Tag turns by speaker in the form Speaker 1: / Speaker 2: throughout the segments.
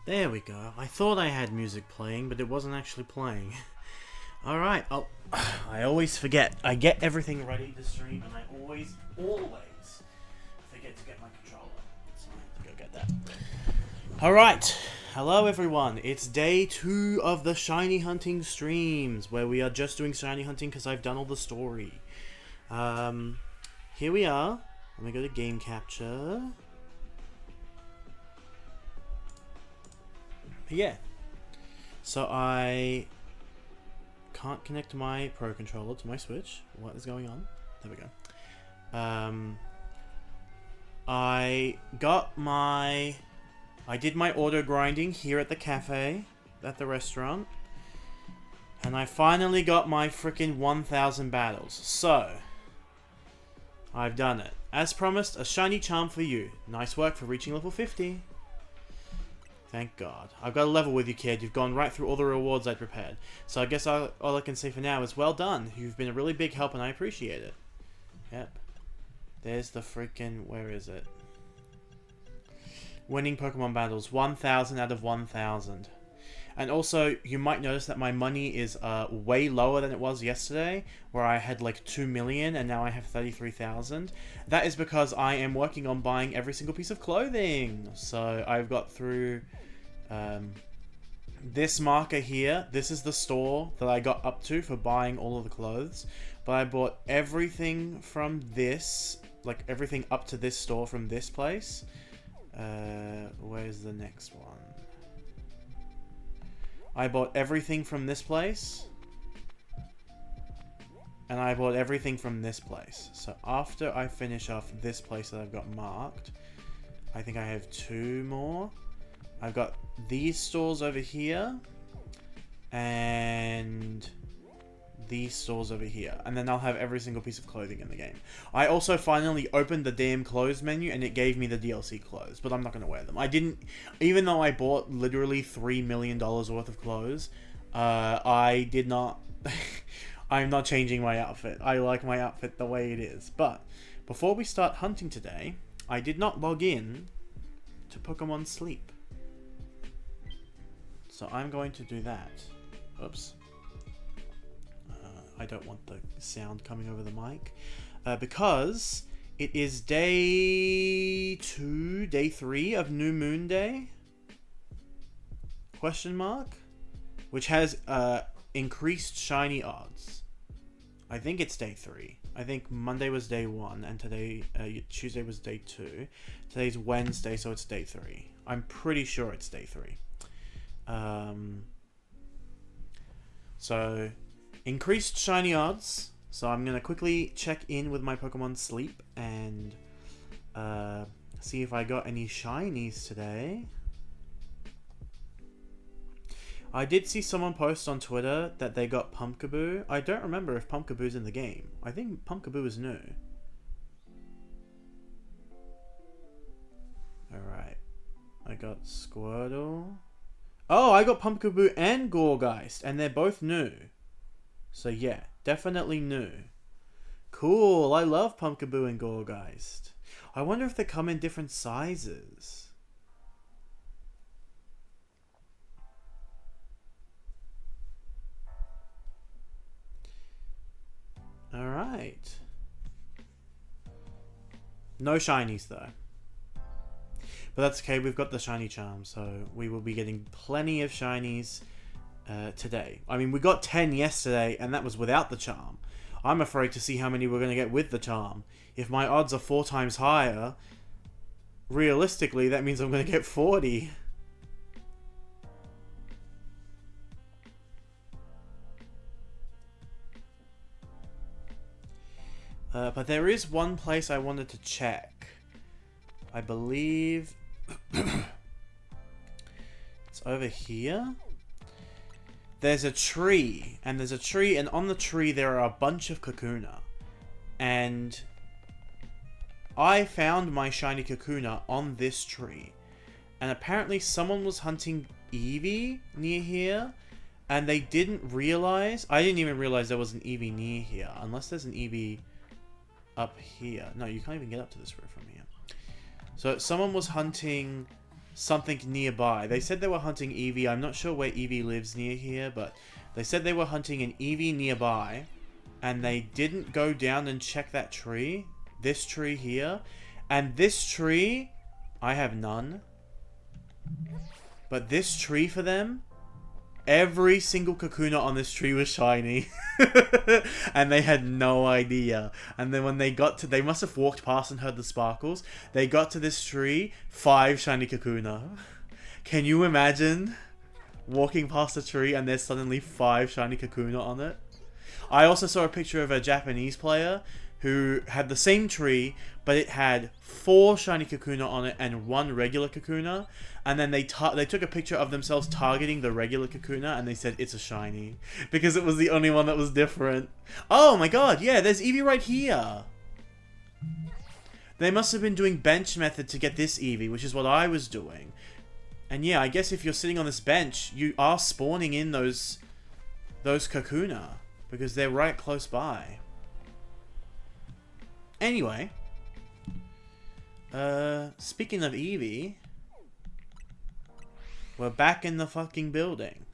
Speaker 1: There we go. I thought I had music playing, but it wasn't actually playing. Alright, oh, I always forget. I get everything ready to stream, and I always forget to get my controller. So I have to go get that. Alright, hello everyone. It's day 2 of the shiny hunting streams, where we are just doing shiny hunting because I've done all the story. Here we are. Let me go to game capture. Yeah. So I can't connect my Pro Controller to my Switch. What is going on? There we go. I did my auto grinding here at the cafe, at the restaurant. And I finally got my freaking 1000 battles. So, I've done it. As promised, a shiny charm for you. Nice work for reaching level 50. Thank God. I've got a level with you, kid. You've gone right through all the rewards I prepared. So I guess all I can say for now is well done. You've been a really big help and I appreciate it. Yep. There's the freaking... Where is it? Winning Pokemon battles. 1000 out of 1000. And also, you might notice that my money is way lower than it was yesterday, where I had like 2 million and now I have 33,000. That is because I am working on buying every single piece of clothing. So I've got through this marker here. This is the store that I got up to for buying all of the clothes. But I bought everything from this, like everything up to this store from this place. Where's the next one? I bought everything from this place. And I bought everything from this place. So after I finish off this place that I've got marked, I think I have 2 more. I've got these stores over here. And these stores over here. And then I'll have every single piece of clothing in the game. I also finally opened the damn clothes menu and it gave me the DLC clothes. But I'm not going to wear them. I didn't... Even though I bought literally $3 million worth of clothes, I did not... I'm not changing my outfit. I like my outfit the way it is. But before we start hunting today, I did not log in to Pokemon Sleep. So I'm going to do that. Oops. I don't want the sound coming over the mic. Because it is day 3 of New Moon Day? Question mark? Which has increased shiny odds. I think it's day 3. I think Monday was day 1 and today, Tuesday was day 2. Today's Wednesday, so it's day 3. I'm pretty sure it's day 3. So... Increased shiny odds. So I'm going to quickly check in with my Pokemon Sleep and see if I got any shinies today. I did see someone post on Twitter that they got Pumpkaboo. I don't remember if Pumpkaboo's in the game. I think Pumpkaboo is new. Alright. I got Squirtle. Oh, I got Pumpkaboo and Gourgeist, and they're both new. So yeah, definitely new. Cool, I love Pumpkaboo and Gourgeist. I wonder if they come in different sizes. Alright. No shinies though. But that's okay, we've got the shiny charm, so we will be getting plenty of shinies today. I mean, we got 10 yesterday, and that was without the charm. I'm afraid to see how many we're going to get with the charm. If my odds are 4 times higher, realistically, that means I'm going to get 40. But there is one place I wanted to check. I believe... it's over here? There's a tree, and on the tree there are a bunch of Kakuna. And I found my shiny Kakuna on this tree. And apparently someone was hunting Eevee near here, and they didn't realize... I didn't even realize there was an Eevee near here, unless there's an Eevee up here. No, you can't even get up to this roof from here. So someone was hunting something nearby. They said they were hunting Eevee. I'm not sure where Eevee lives near here, but they said they were hunting an Eevee nearby, and they didn't go down and check that tree. This tree here. And this tree, I have none. But this tree for them, every single Kakuna on this tree was shiny. And they had no idea. And then when they got to... They must have walked past and heard the sparkles. They got to this tree, 5 shiny Kakuna. Can you imagine walking past a tree and there's suddenly 5 shiny Kakuna on it? I also saw a picture of a Japanese player who had the same tree, but it had 4 shiny Kakuna on it and 1 regular Kakuna. And then they took a picture of themselves targeting the regular Kakuna, and they said it's a shiny because it was the only one that was different. Oh my god, yeah, there's Eevee right here. They must have been doing bench method to get this Eevee, which is what I was doing. And yeah, I guess if you're sitting on this bench, you are spawning in those Kakuna because they're right close by. Anyway, speaking of Eevee, we're back in the fucking building.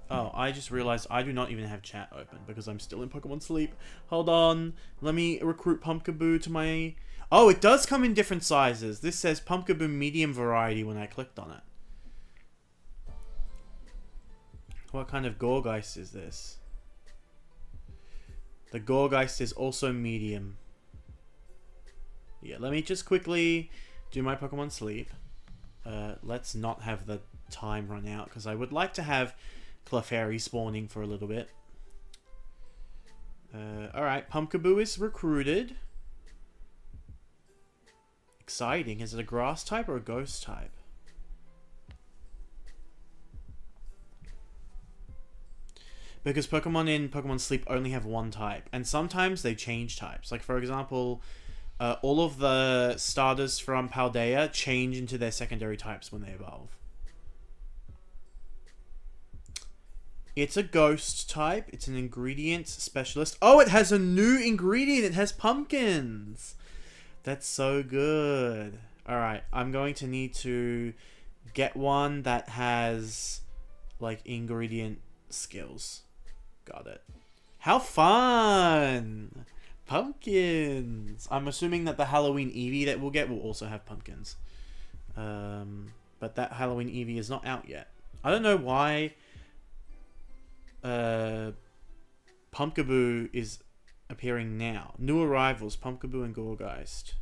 Speaker 1: Oh, I just realized I do not even have chat open because I'm still in Pokemon Sleep. Hold on, let me recruit Pumpkaboo to my... Oh, it does come in different sizes. This says Pumpkaboo medium variety when I clicked on it. What kind of Gorgeist is this? The Gorgeist is also medium. Yeah, let me just quickly do my Pokemon Sleep. Let's not have the time run out, because I would like to have Clefairy spawning for a little bit. Alright, Pumpkaboo is recruited. Exciting. Is it a grass type or a ghost type? Because Pokemon in Pokemon Sleep only have 1 type, and sometimes they change types. Like, for example... all of the starters from Paldea change into their secondary types when they evolve. It's a ghost type. It's an ingredient specialist. Oh, it has a new ingredient. It has pumpkins. That's so good. Alright, I'm going to need to get one that has, like, ingredient skills. Got it. How fun! Pumpkins! I'm assuming that the Halloween Eevee that we'll get will also have pumpkins. But that Halloween Eevee is not out yet. I don't know why Pumpkaboo is appearing now. New arrivals, Pumpkaboo and Gorgeist.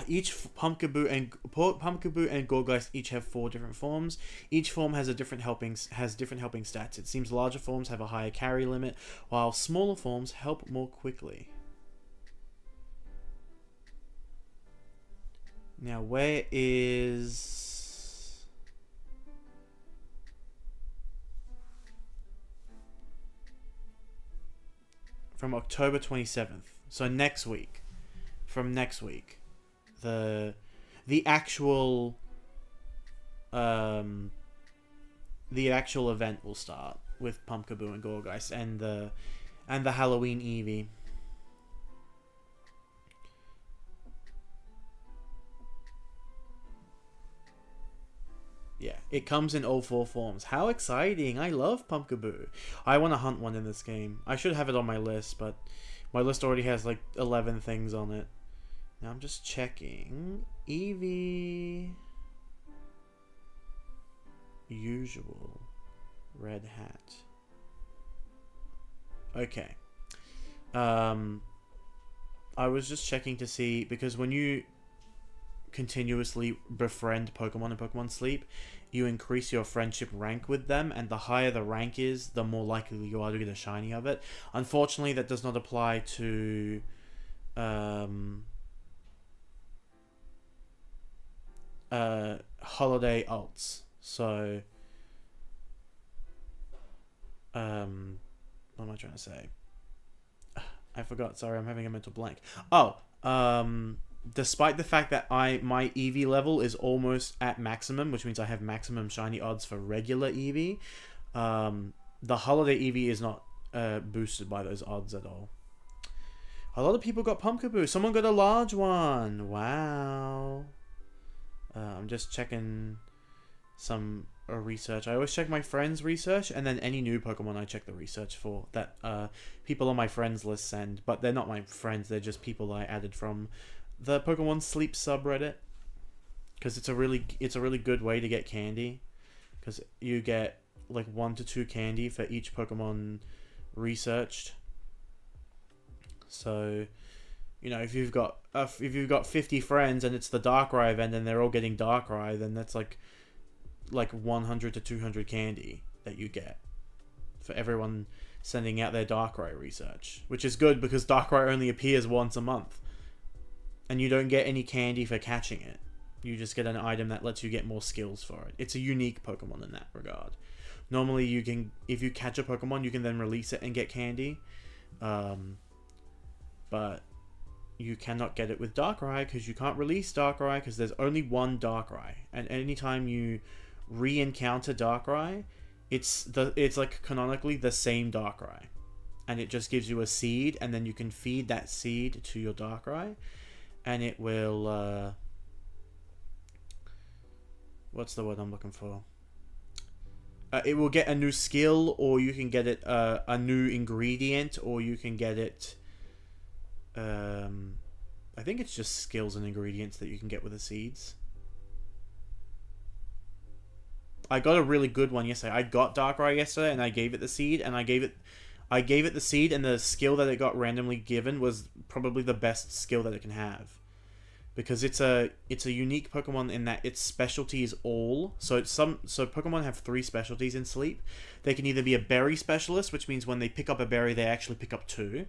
Speaker 1: Each Pumpkaboo and Gorgeist each have 4 different forms. Each form has different helping stats. It seems larger forms have a higher carry limit, while smaller forms help more quickly. Now, where is... From October 27th. So next week. From next week. The actual event will start with Pumpkaboo and Gorgeist and the Halloween Eevee. Yeah, it comes in all 4 forms. How exciting! I love Pumpkaboo. I want to hunt one in this game. I should have it on my list, but my list already has like 11 things on it. Now I'm just checking. Eevee. Usual. Red hat. Okay. I was just checking to see, because when you continuously befriend Pokemon in Pokemon Sleep, you increase your friendship rank with them, and the higher the rank is, the more likely you are to get a shiny of it. Unfortunately, that does not apply to... holiday alts. So what am I trying to say? I forgot, sorry, I'm having a mental blank. Despite the fact that my Eevee level is almost at maximum, which means I have maximum shiny odds for regular Eevee, the holiday Eevee is not boosted by those odds at all. A lot of people got Pumpkaboo. Someone got a large one. Wow. I'm just checking some research. I always check my friends' research, and then any new Pokemon I check the research for that people on my friends list send. But they're not my friends. They're just people I added from the Pokemon Sleep subreddit. Because it's a really good way to get candy. Because you get like 1 to 2 candy for each Pokemon researched. So, you know, if you've got 50 friends and it's the Darkrai event and they're all getting Darkrai, then that's like 100 to 200 candy that you get for everyone sending out their Darkrai research, which is good because Darkrai only appears once a month, and you don't get any candy for catching it. You just get an item that lets you get more skills for it. It's a unique Pokemon in that regard. Normally, you can, if you catch a Pokemon, you can then release it and get candy. But you cannot get it with Darkrai because you can't release Darkrai because there's only one Darkrai. And anytime you re-encounter Darkrai, it's like canonically the same Darkrai. And it just gives you a seed, and then you can feed that seed to your Darkrai, and it will... what's the word I'm looking for? It will get a new skill, or you can get it a new ingredient, or you can get it... I think it's just skills and ingredients that you can get with the seeds. I got a really good one yesterday. I got Darkrai yesterday, and I gave it the seed, and I gave it the seed, and the skill that it got randomly given was probably the best skill that it can have. Because it's a unique Pokemon in that its specialty is all. So Pokemon have 3 specialties in Sleep. They can either be a berry specialist, which means when they pick up a berry, they actually pick up 2.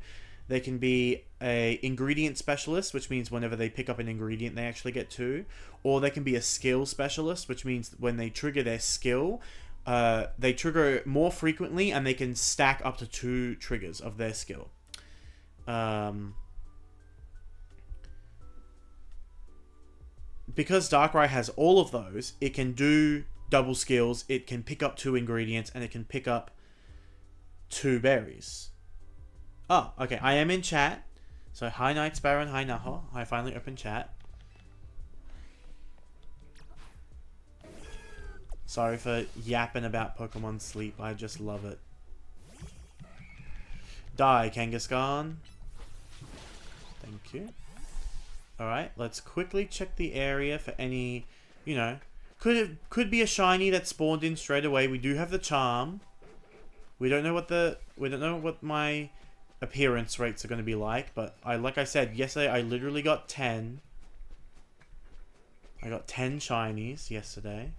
Speaker 1: They can be a ingredient specialist, which means whenever they pick up an ingredient, they actually get 2. Or they can be a skill specialist, which means when they trigger their skill, they trigger more frequently, and they can stack up to 2 triggers of their skill. Because Darkrai has all of those, it can do double skills, it can pick up 2 ingredients, and it can pick up 2 berries. Oh, okay, I am in chat. So, hi Night Sparrow and hi Naho. I finally opened chat. Sorry for yapping about Pokemon Sleep, I just love it. Die, Kangaskhan. Thank you. Alright, let's quickly check the area for any, you know, could be a shiny that spawned in straight away. We do have the charm. We don't know what my appearance rates are going to be like, but like I said yesterday, I literally got 10. I got 10 shinies yesterday.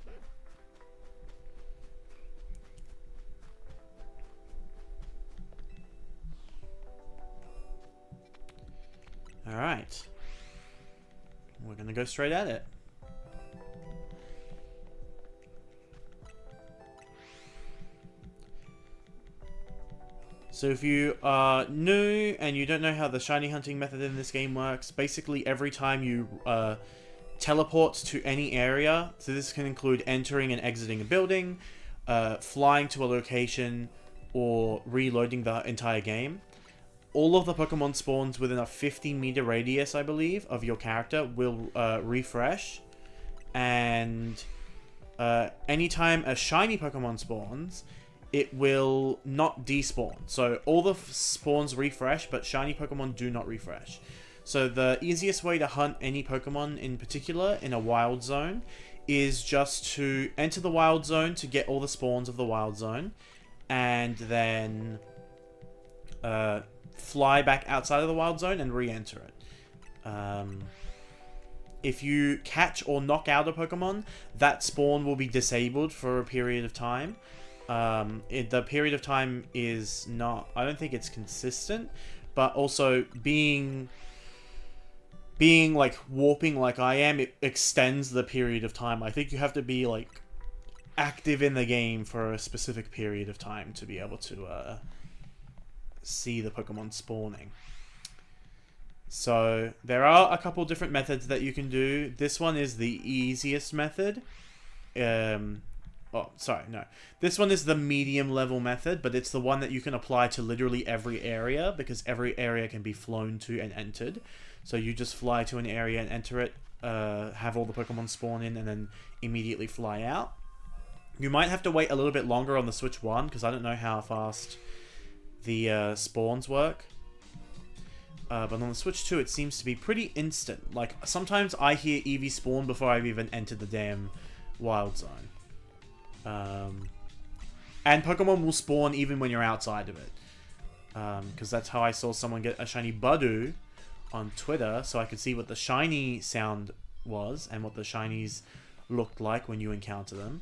Speaker 1: Alright. We're going to go straight at it. So if you are new and you don't know how the shiny hunting method in this game works, basically every time you teleport to any area, so this can include entering and exiting a building, flying to a location, or reloading the entire game, all of the Pokemon spawns within a 50-meter radius, I believe, of your character will refresh. And anytime a shiny Pokemon spawns, it will not despawn. So all the spawns refresh, but shiny Pokemon do not refresh. So the easiest way to hunt any Pokemon in particular in a wild zone is just to enter the wild zone to get all the spawns of the wild zone, and then fly back outside of the wild zone and re-enter it. If you catch or knock out a Pokemon, that spawn will be disabled for a period of time. The period of time is not... I don't think it's consistent, but also being like warping like I am, it extends the period of time. I think you have to be like active in the game for a specific period of time to be able to see the Pokemon spawning. So there are a couple different methods that you can do. This one is the easiest method. Oh, sorry, no. This one is the medium level method, but it's the one that you can apply to literally every area, because every area can be flown to and entered. So you just fly to an area and enter it, have all the Pokemon spawn in, and then immediately fly out. You might have to wait a little bit longer on the Switch 1, because I don't know how fast the spawns work. But on the Switch 2, it seems to be pretty instant. Like, sometimes I hear Eevee spawn before I've even entered the damn Wild Zone. And Pokemon will spawn even when you're outside of it. Because that's how I saw someone get a shiny Budew on Twitter, so I could see what the shiny sound was and what the shinies looked like when you encounter them.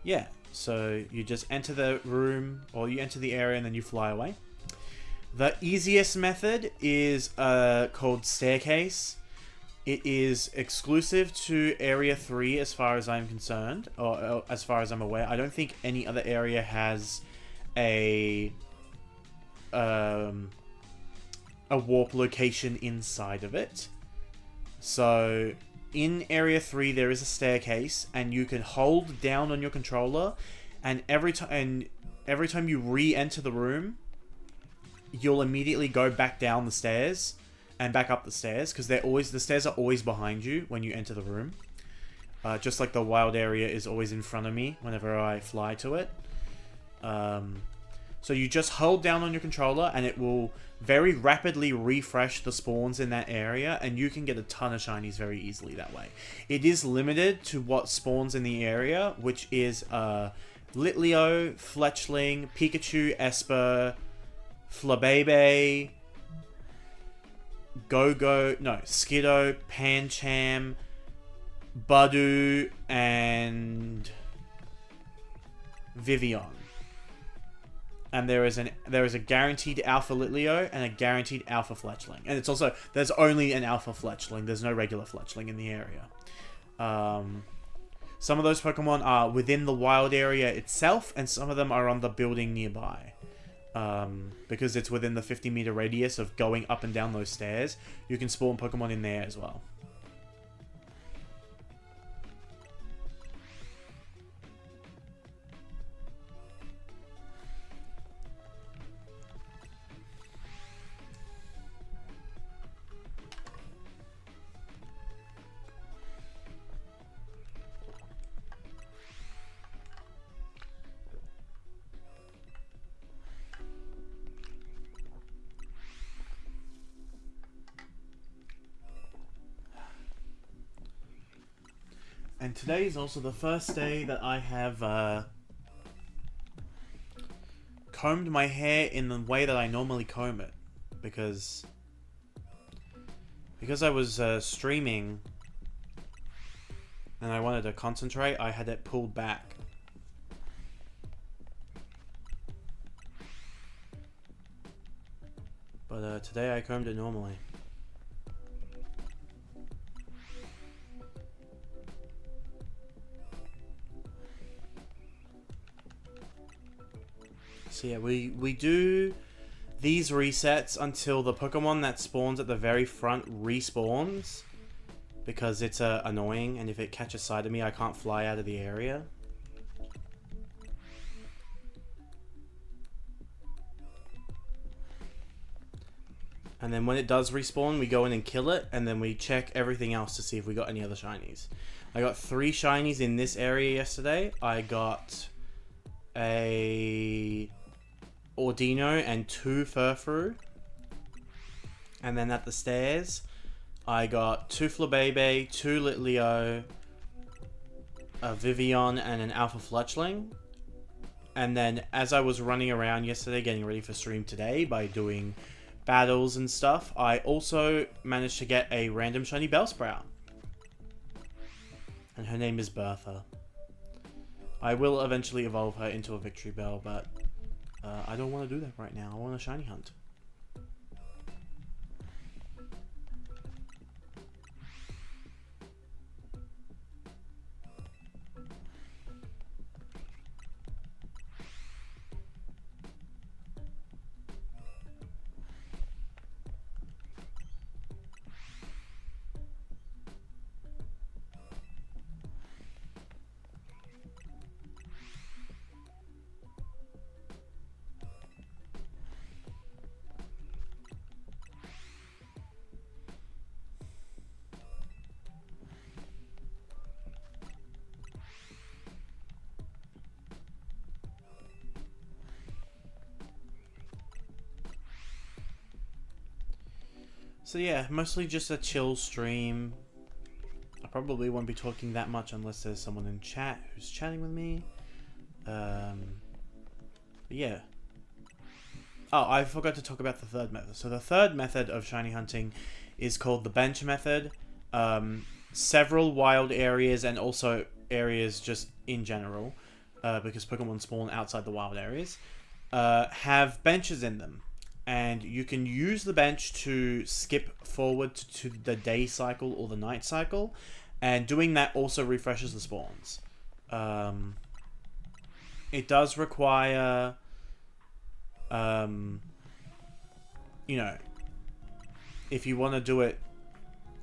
Speaker 1: Yeah, so you just enter the room, or you enter the area and then you fly away. The easiest method is called Staircase. It is exclusive to Area 3 as far as I'm concerned, or as far as I'm aware. I don't think any other area has a warp location inside of it. So in Area 3 there is a staircase, and you can hold down on your controller, and every time you re-enter the room, you'll immediately go back down the stairs and back up the stairs, because the stairs are always behind you when you enter the room. Just like the wild area is always in front of me whenever I fly to it. So you just hold down on your controller and it will very rapidly refresh the spawns in that area, and you can get a ton of shinies very easily that way. It is limited to what spawns in the area, which is Litleo, Fletchling, Pikachu, Esper, Flabebe, Skiddo, Pancham, Budew, and Vivian. And there is a guaranteed Alpha Litleo and a guaranteed Alpha Fletchling. And it's also, there's only an Alpha Fletchling. There's no regular Fletchling in the area. Some of those Pokemon are within the wild area itself, and some of them are on the building nearby. Because it's within the 50-meter radius of going up and down those stairs, you can spawn Pokemon in there as well. And today is also the first day that I have combed my hair in the way that I normally comb it. Because I was streaming and I wanted to concentrate, I had it pulled back. But today I combed it normally. So yeah, we do these resets until the Pokemon that spawns at the very front respawns, because it's annoying, and if it catches sight of me, I can't fly out of the area. And then when it does respawn, we go in and kill it, and then we check everything else to see if we got any other shinies. I got 3 shinies in this area yesterday. I got a Ordino and 2 Furfrou. And then at the stairs, I got 2 Flabebe, 2 Litleo, a Vivian, and an Alpha Fletchling. And then as I was running around yesterday getting ready for stream today by doing battles and stuff, I also managed to get a random shiny Bellsprout. And her name is Bertha. I will eventually evolve her into a Victory Bell, but I don't want to do that right now. I want a shiny hunt. So yeah, mostly just a chill stream. I probably won't be talking that much unless there's someone in chat who's chatting with me. Yeah. Oh, I forgot to talk about the third method. So the third method of shiny hunting is called the bench method. Several wild areas and also areas just in general, because Pokemon spawn outside the wild areas, have benches in them. And you can use the bench to skip forward to the day cycle or the night cycle. And doing that also refreshes the spawns. It does require, you know, if you want to do it,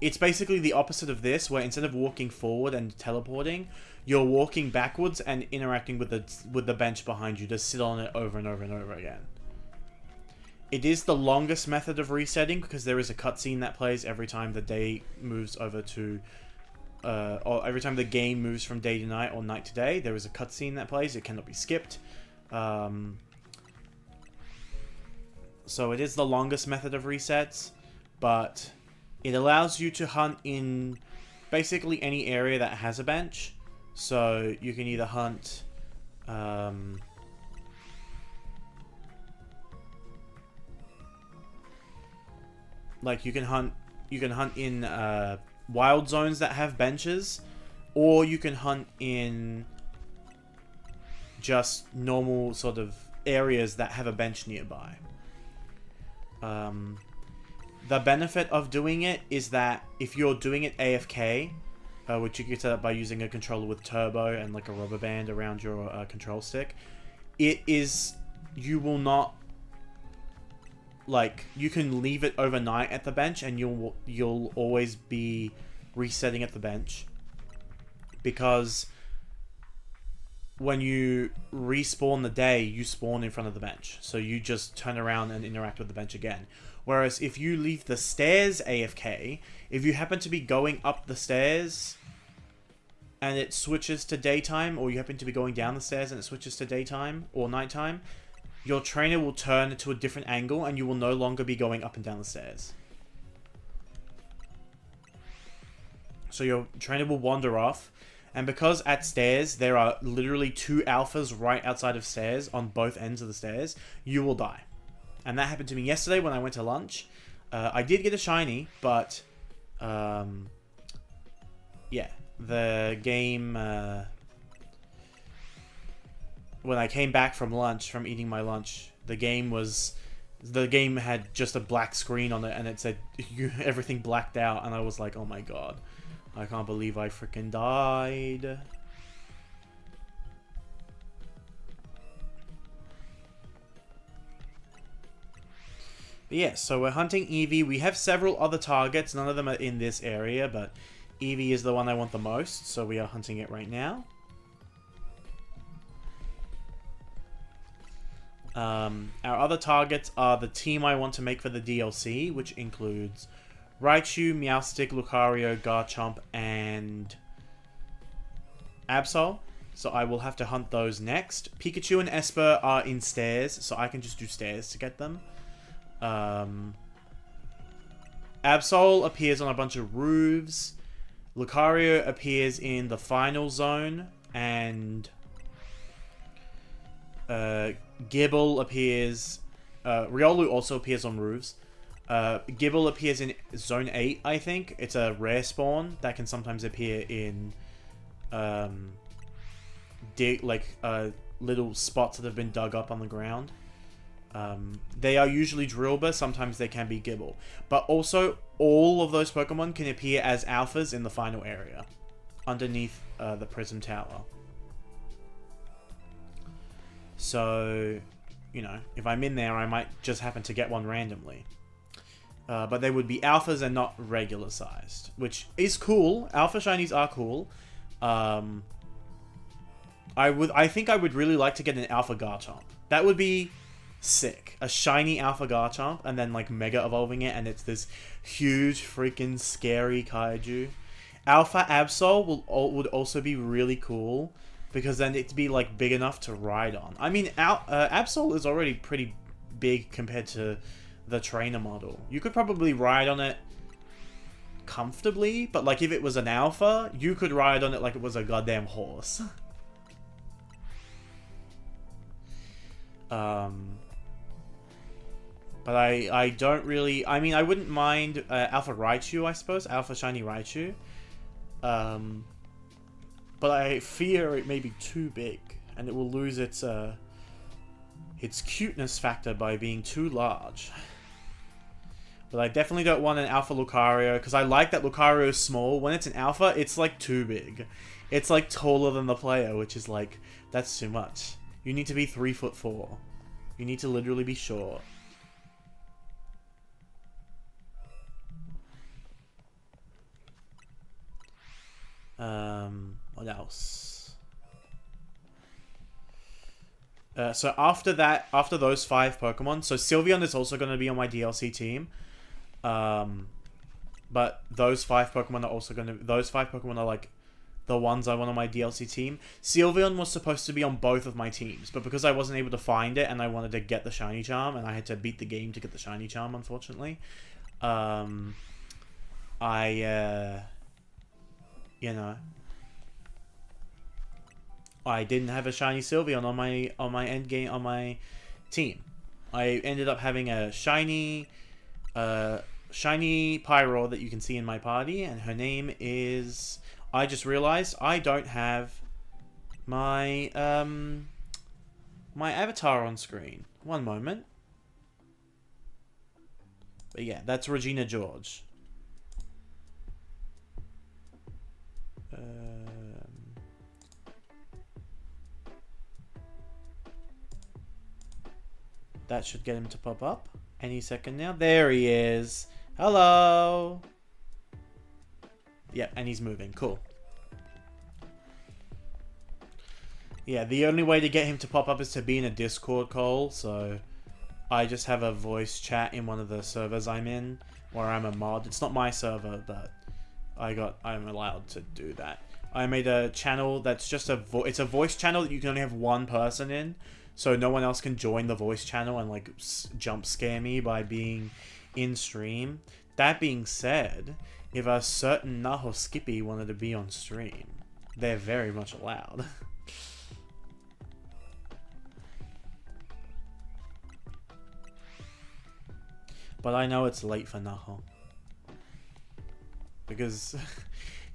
Speaker 1: it's basically the opposite of this, where instead of walking forward and teleporting, you're walking backwards and interacting with the bench behind you to sit on it over and over and over again. It is the longest method of resetting because there is a cutscene that plays every time the day moves over to, or every time the game moves from day to night or night to day. There is a cutscene that plays. It cannot be skipped. So it is the longest method of resets, but it allows you to hunt in basically any area that has a bench. So you can either hunt, like you can hunt in wild zones that have benches, or you can hunt in just normal sort of areas that have a bench nearby. The benefit of doing it is that if you're doing it AFK, which you can set up by using a controller with turbo and like a rubber band around your control stick, you will not, like, you can leave it overnight at the bench and you'll always be resetting at the bench, because when you respawn the day, you spawn in front of the bench, so you just turn around and interact with the bench again. Whereas if you leave the stairs AFK, if you happen to be going up the stairs and it switches to daytime, or you happen to be going down the stairs and it switches to daytime or nighttime, your trainer will turn to a different angle and you will no longer be going up and down the stairs. So your trainer will wander off, and because at stairs there are literally 2 alphas right outside of stairs on both ends of the stairs, you will die. And that happened to me yesterday when I went to lunch. I did get a shiny, but yeah, the game, when I came back from lunch, from eating my lunch, the game had just a black screen on it, and it said everything blacked out, and I was like, oh my god, I can't believe I freaking died. But yeah, so we're hunting Eevee. We have several other targets. None of them are in this area, but Eevee is the one I want the most, so we are hunting it right now. Our other targets are the team I want to make for the DLC, which includes Raichu, Meowstic, Lucario, Garchomp, and Absol. So I will have to hunt those next. Pikachu and Esper are in stairs, so I can just do stairs to get them. Absol appears on a bunch of roofs. Lucario appears in the final zone, and Gibble appears... Riolu also appears on roofs. Gibble appears in Zone 8, I think. It's a rare spawn that can sometimes appear in little spots that have been dug up on the ground. They are usually Drillbur, sometimes they can be Gibble. But also, all of those Pokemon can appear as alphas in the final area, underneath the Prism Tower. So, you know, if I'm in there, I might just happen to get one randomly. But they would be alphas and not regular sized, which is cool. Alpha shinies are cool. I think I would really like to get an alpha Garchomp. That would be sick. A shiny alpha Garchomp, and then like mega evolving it, and it's this huge freaking scary kaiju. Alpha Absol would also be really cool, because then it'd be like big enough to ride on. I mean, Absol is already pretty big compared to the trainer model. You could probably ride on it comfortably, but like if it was an alpha, you could ride on it like it was a goddamn horse. But I don't really... I mean, I wouldn't mind Alpha Raichu, I suppose. Alpha Shiny Raichu. But I fear it may be too big, and it will lose its cuteness factor by being too large. But I definitely don't want an Alpha Lucario, because I like that Lucario is small. When it's an Alpha, it's like too big. It's like taller than the player, which is like, that's too much. You need to be 3'4". You need to literally be short. What else? So after that, after those 5 Pokemon, so Sylveon is also going to be on my DLC team. But those 5 Pokemon are also going to... Those 5 Pokemon are like the ones I want on my DLC team. Sylveon was supposed to be on both of my teams, but because I wasn't able to find it and I wanted to get the Shiny Charm, and I had to beat the game to get the Shiny Charm, unfortunately, you know, I didn't have a shiny Sylveon on my end game on my team. I ended up having a shiny Pyro that you can see in my party, and her name is... I just realized I don't have my my avatar on screen. One moment. But yeah, that's Regina George. That should get him to pop up any second now. There he is. Hello. Yep, and he's moving. Cool. Yeah, the only way to get him to pop up is to be in a Discord call, so I just have a voice chat in one of the servers I'm in, where I'm a mod. It's not my server, but I'm allowed to do that. I made a channel that's just it's a voice channel that you can only have one person in, so no one else can join the voice channel and like jump scare me by being in stream. That being said, if a certain Naho Skippy wanted to be on stream, they're very much allowed. But I know it's late for Naho. Because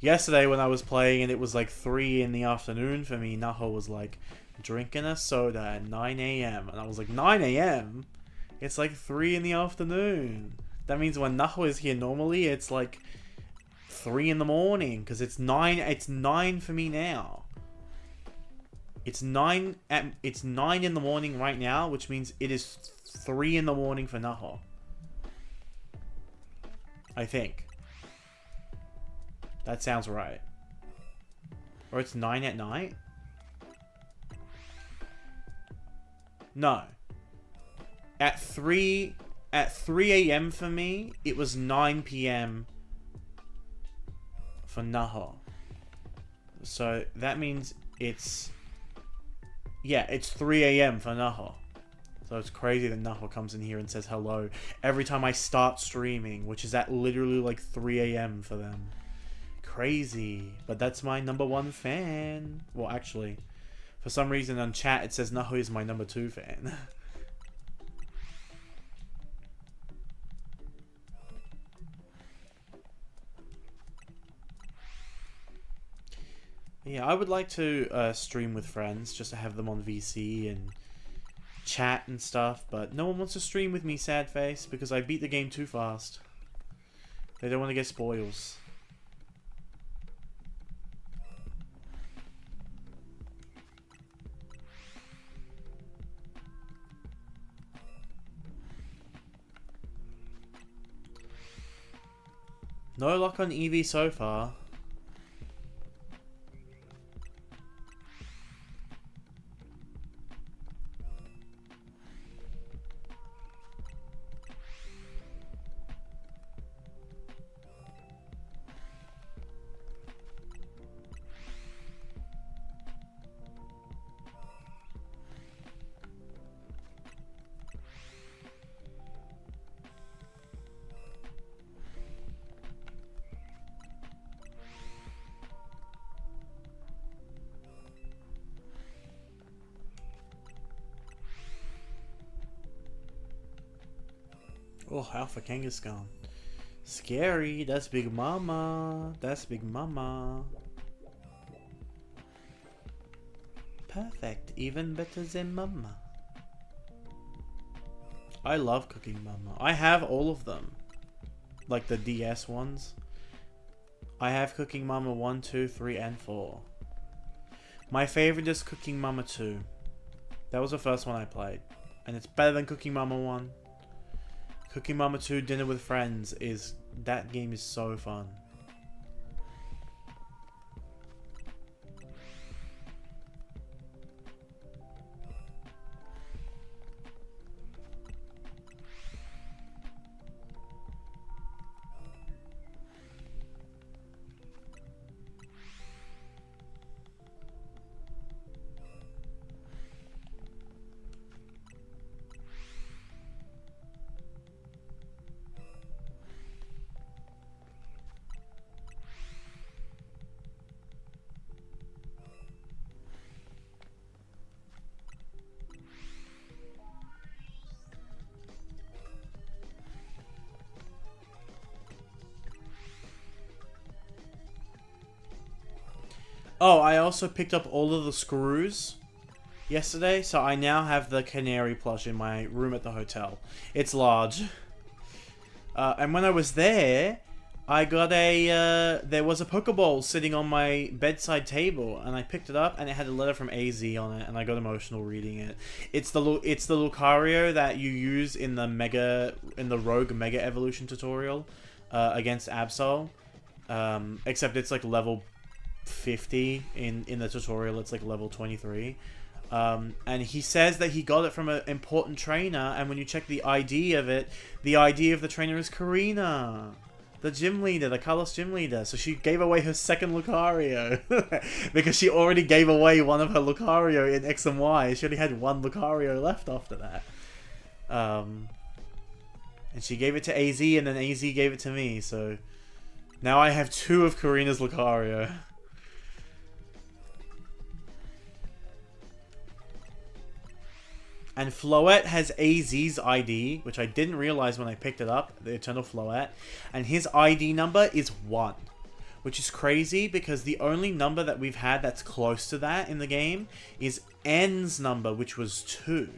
Speaker 1: yesterday when I was playing and it was like 3 in the afternoon for me, Naho was like drinking a soda at 9 AM. And I was like, 9 AM? It's like 3 in the afternoon. That means when Naho is here normally, it's like 3 in the morning. Because it's 9 for me now. It's 9 in the morning right now, which means it is 3 in the morning for Naho. I think. That sounds right. Or it's 9 at night? No. At 3 AM for me, it was 9 PM for Naho. So that means it's... Yeah, it's 3 AM for Naho. So it's crazy that Naho comes in here and says hello every time I start streaming, which is at literally like 3 AM for them. Crazy. But that's my #1 fan. Well, actually, for some reason on chat it says Naho is my #2 fan. Yeah, I would like to stream with friends, just to have them on VC and chat and stuff, but no one wants to stream with me, sad face, because I beat the game too fast. They don't want to get spoils. No luck on Eevee so far. Oh, Alpha Kangaskhan. Scary. That's Big Mama. That's Big Mama. Perfect. Even better than Mama. I love Cooking Mama. I have all of them. Like the DS ones. I have Cooking Mama 1, 2, 3, and 4. My favorite is Cooking Mama 2. That was the first one I played. And it's better than Cooking Mama 1. Cooking Mama 2 Dinner with Friends is... That game is so fun. Oh, I also picked up all of the screws yesterday, so I now have the canary plush in my room at the hotel. It's large. And when I was there, I got a, there was a Pokeball sitting on my bedside table, and I picked it up, and it had a letter from AZ on it, and I got emotional reading it. It's the Lucario that you use in the Rogue Mega Evolution tutorial, against Absol. Except it's like level 50 in the tutorial. It's like level 23. And he says that he got it from an important trainer, and when you check the ID of it, the ID of the trainer is Karina, the gym leader, the Carlos gym leader. So she gave away her second Lucario because she already gave away one of her Lucario in X and Y. She only had one Lucario left after that. And she gave it to AZ, and then AZ gave it to me, so now I have two of Karina's Lucario. And Floette has AZ's ID, which I didn't realize when I picked it up, the Eternal Floette. And his ID number is 1. Which is crazy, because the only number that we've had that's close to that in the game is N's number, which was 2.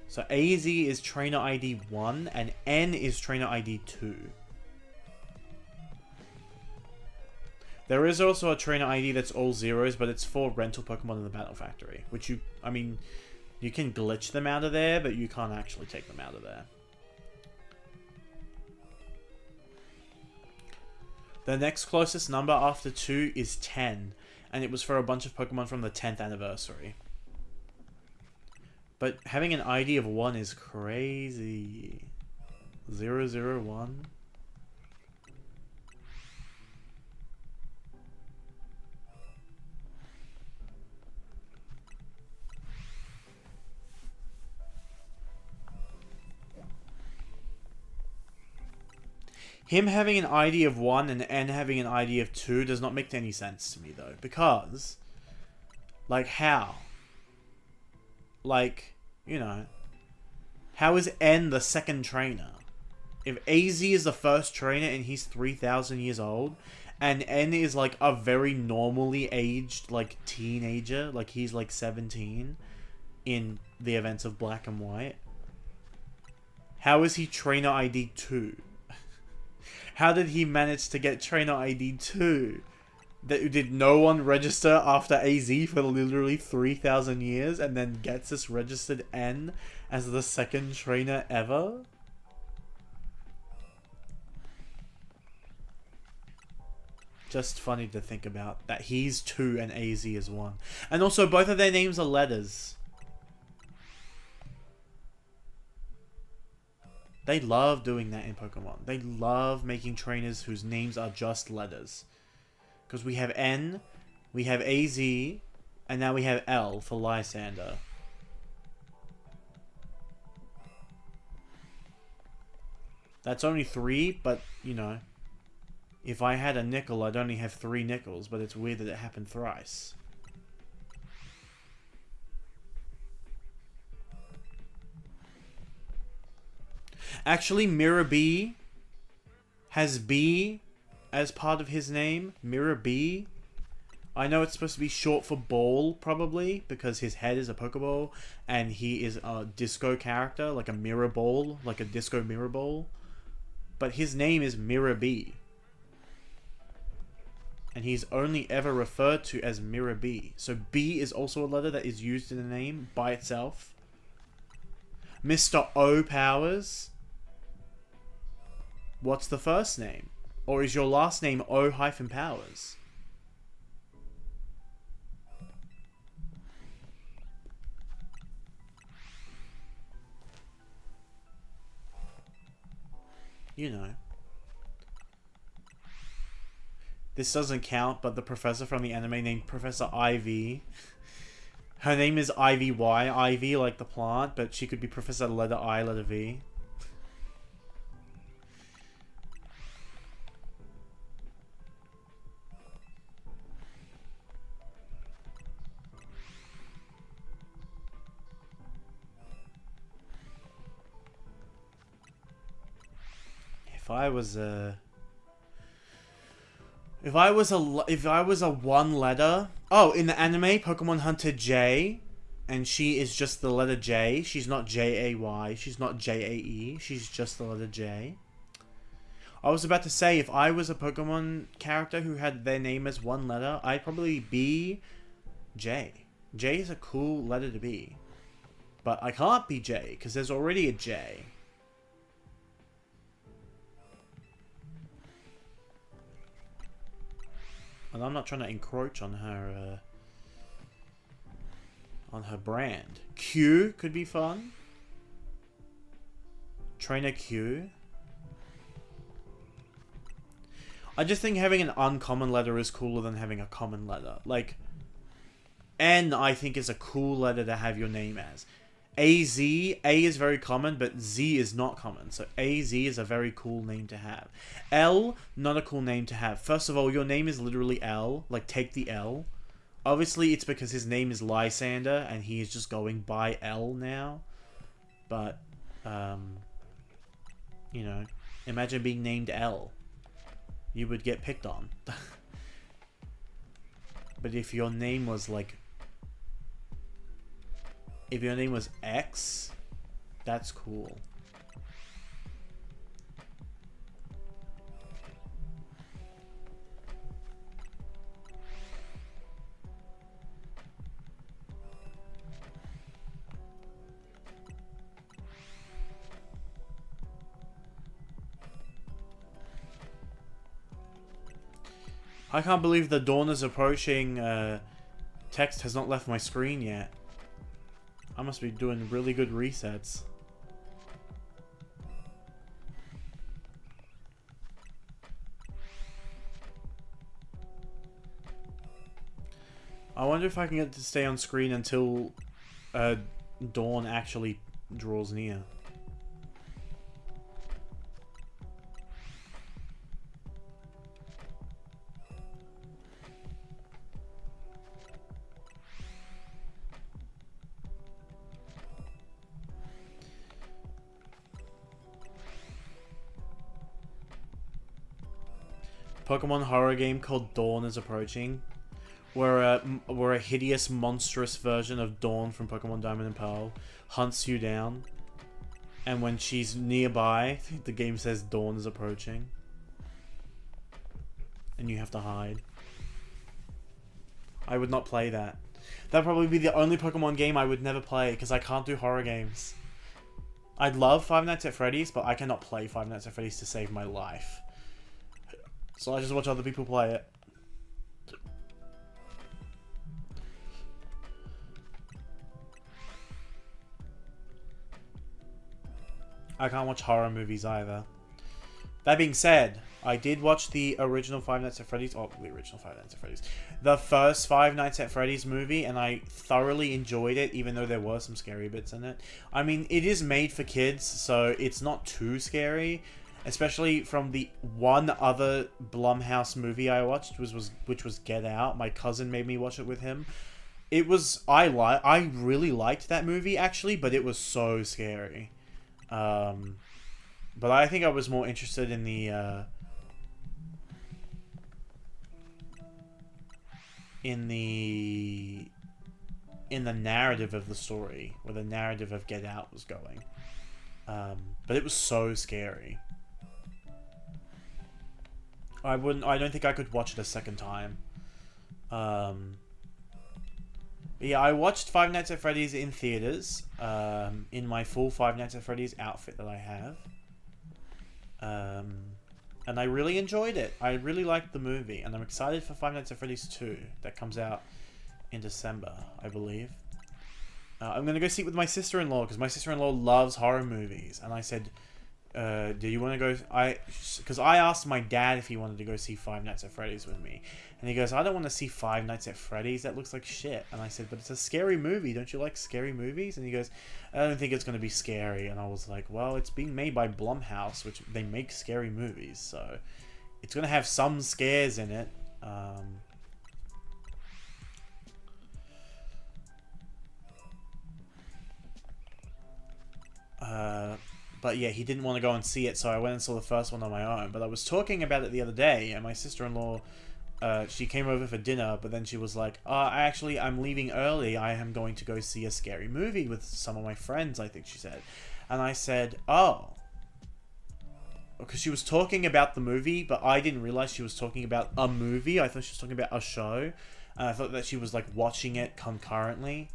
Speaker 1: So AZ is Trainer ID 1, and N is Trainer ID 2. There is also a trainer ID that's all zeros, but it's for rental Pokemon in the Battle Factory. Which you can glitch them out of there, but you can't actually take them out of there. The next closest number after 2 is 10. And it was for a bunch of Pokemon from the 10th anniversary. But having an ID of 1 is crazy. 001. Him having an ID of 1 and N having an ID of 2 does not make any sense to me, though. Because, like, how? Like, you know, how is N the second trainer? If AZ is the first trainer and he's 3,000 years old, and N is, like, a very normally aged, like, teenager, like, he's, like, 17 in the events of Black and White, how is he trainer ID 2? How did he manage to get trainer ID 2? Did no one register after AZ for literally 3,000 years and then gets this registered N as the second trainer ever? Just funny to think about that he's 2 and AZ is 1. And also both of their names are letters. They love doing that in Pokemon. They love making trainers whose names are just letters. Because we have N, we have AZ, and now we have L for Lysander. That's only 3, but, you know, if I had a nickel, I'd only have 3 nickels, but it's weird that it happened thrice. Actually, Mirror B has B as part of his name. Mirror B. I know it's supposed to be short for ball, probably, because his head is a Pokeball, and he is a disco character, like a mirror ball, like a disco mirror ball. But his name is Mirror B. And he's only ever referred to as Mirror B. So B is also a letter that is used in the name by itself. Mr. O Powers. What's the first name? Or is your last name O-Powers? You know. This doesn't count, but the professor from the anime named Professor Ivy. Her name is Ivy, Ivy like the plant, but she could be Professor letter I, letter V. If I was a one letter... Oh, in the anime, Pokemon Hunter J, and she is just the letter J. She's not J-A-Y. She's not J-A-E. She's just the letter J. I was about to say, if I was a Pokemon character who had their name as one letter, I'd probably be J. J is a cool letter to be. But I can't be J, because there's already a J. And I'm not trying to encroach on her brand. Q could be fun. Trainer Q. I just think having an uncommon letter is cooler than having a common letter. Like, N, I think, is a cool letter to have your name as. AZ, A is very common, but Z is not common. So AZ is a very cool name to have. L, not a cool name to have. First of all, your name is literally L. Like, take the L. Obviously, it's because his name is Lysander, and he is just going by L now. But, you know, imagine being named L. You would get picked on. But if your name was, like... If your name was X, that's cool. I can't believe the dawn is approaching. Text has not left my screen yet. I must be doing really good resets. I wonder if I can get to stay on screen until dawn actually draws near. Pokemon horror game called Dawn is approaching, where a hideous, monstrous version of Dawn from Pokemon Diamond and Pearl hunts you down, and when she's nearby, the game says Dawn is approaching, and you have to hide. I would not play that. That'd probably be the only Pokemon game I would never play, because I can't do horror games. I'd love Five Nights at Freddy's, but I cannot play Five Nights at Freddy's to save my life. So I just watch other people play it. I can't watch horror movies either. That being said, I did watch the original Five Nights at Freddy's. Oh, the original Five Nights at Freddy's. The first Five Nights at Freddy's movie, and I thoroughly enjoyed it, even though there were some scary bits in it. I mean, it is made for kids, so it's not too scary. Especially from the one other Blumhouse movie I watched, which was Get Out. My cousin made me watch it with him. It was... I really liked that movie, actually, but it was so scary. But I think I was more interested in the in the in the narrative of the story, where the narrative of Get Out was going. But it was so scary. I don't think I could watch it a second time. Yeah, I watched Five Nights at Freddy's in theaters, in my full Five Nights at Freddy's outfit that I have. And I really enjoyed it. I really liked the movie, and I'm excited for Five Nights at Freddy's 2 that comes out in December, I believe. I'm going to go see it with my sister-in-law, because my sister-in-law loves horror movies. And I said, do you want to go... Because I asked my dad if he wanted to go see Five Nights at Freddy's with me. And he goes, I don't want to see Five Nights at Freddy's. That looks like shit. And I said, but it's a scary movie. Don't you like scary movies? And he goes, I don't think it's going to be scary. And I was like, well, it's being made by Blumhouse, which they make scary movies. So it's going to have some scares in it. But yeah, he didn't want to go and see it, so I went and saw the first one on my own. But I was talking about it the other day, and my sister-in-law, she came over for dinner, but then she was like, actually, I'm leaving early. I am going to go see a scary movie with some of my friends, I think she said. And I said, oh. Because she was talking about the movie, but I didn't realize she was talking about a movie. I thought she was talking about a show. And I thought that she was, like, watching it concurrently.